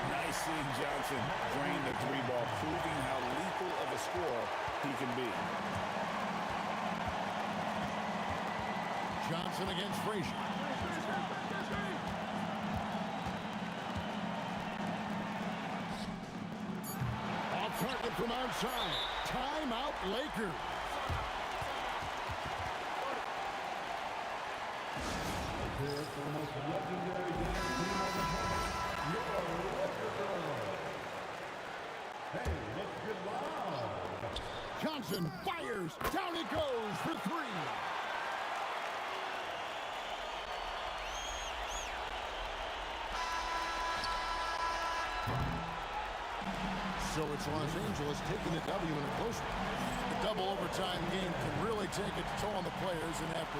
Nice seeing Johnson drain the three ball, proving how lethal of a scorer he can be. Johnson against Frazier. Off target from outside. Timeout, Lakers. Johnson fires. Down it goes for three. So it's Los Angeles taking the W in a close one. The double overtime game can really take its toll on the players, and after